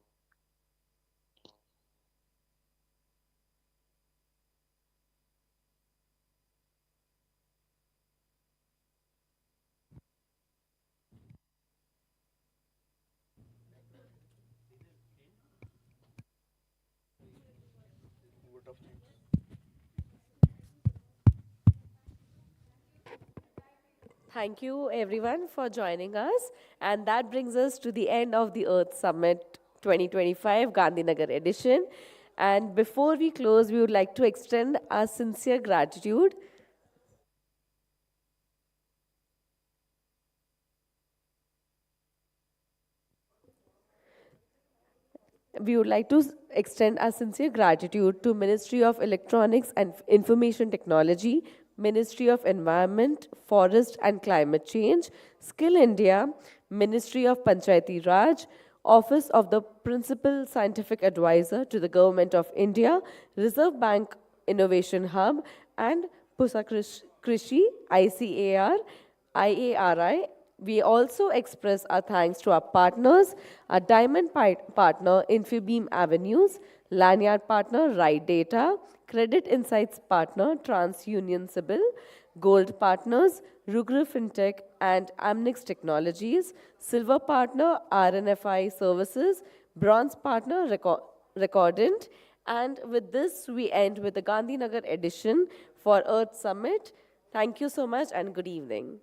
Thank you everyone for joining us. And that brings us to the end of the Earth Summit 2025 Gandhinagar edition. And before we close, we would like to extend our sincere gratitude we would like to extend our sincere gratitude to Ministry of Electronics and Information Technology, Ministry of Environment, Forest and Climate Change, Skill India, Ministry of Panchayati Raj, Office of the Principal Scientific Advisor to the Government of India, Reserve Bank Innovation Hub, and Pusa Krishi, ICAR, IARI. We also express our thanks to our partners, our diamond partner, Infibeam Avenues, lanyard partner, Ride Data, credit insights partner, TransUnion Sibyl, gold partners, Rugra FinTech and Amnix Technologies, silver partner, RNFI Services, bronze partner, Recordant. And with this, we end with the Gandhinagar edition for Earth Summit. Thank you so much and good evening.